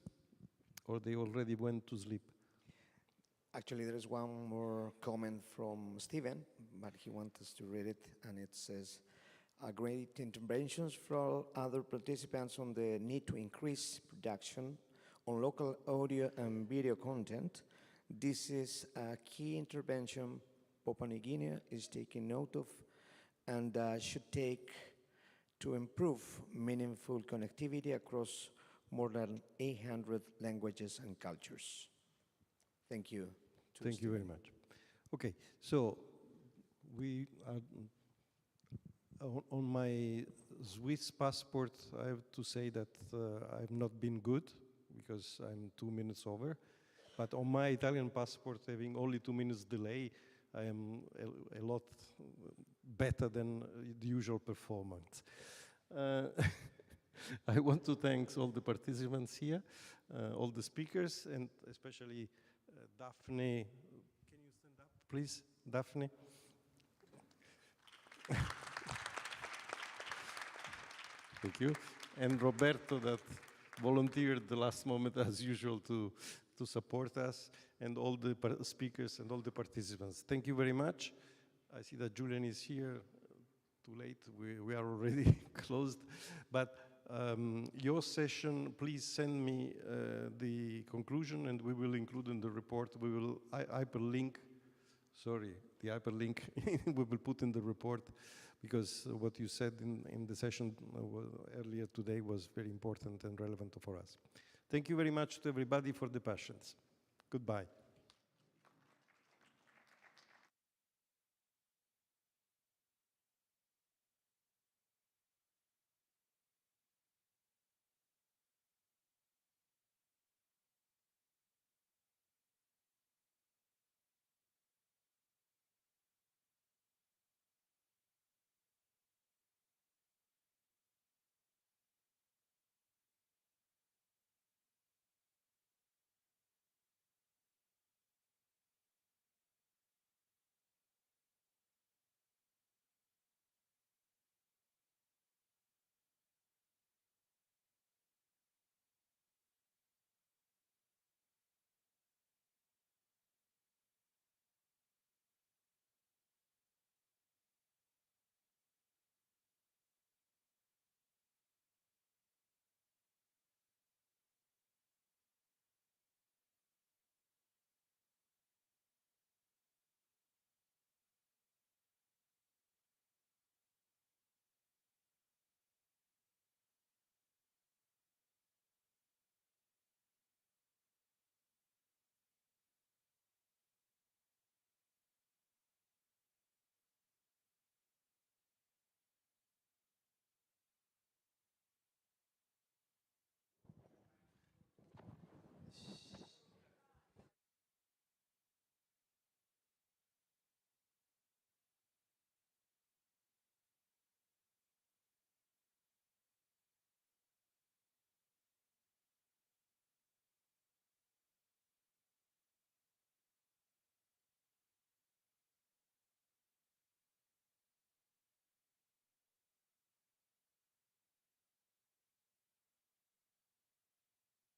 or they already went to sleep? Actually, there is one more comment from Stephen, but he wants us to read it, and it says, great interventions from other participants on the need to increase production on local audio and video content. This is a key intervention Papua New Guinea is taking note of and should take to improve meaningful connectivity across more than 800 languages and cultures. Thank you. Thank you very much. Okay, so we are on my Swiss passport. I have to say that I've not been good because I'm 2 minutes over. But on my Italian passport, having only 2 minutes delay, I am a lot better than the usual performance. I want to thank all the participants here, all the speakers, and especially Daphne. Can you stand up, please, Daphne? Thank you. And Roberto, that volunteered at the last moment, as usual, to support us, and all the speakers and all the participants. Thank you very much. I see that Julian is here. Too late, we are already closed. But your session, please send me the conclusion, and we will include in the report. We will hyperlink, sorry, the hyperlink we will put in the report, because what you said in the session earlier today was very important and relevant for us. Thank you very much to everybody for the patience. Goodbye.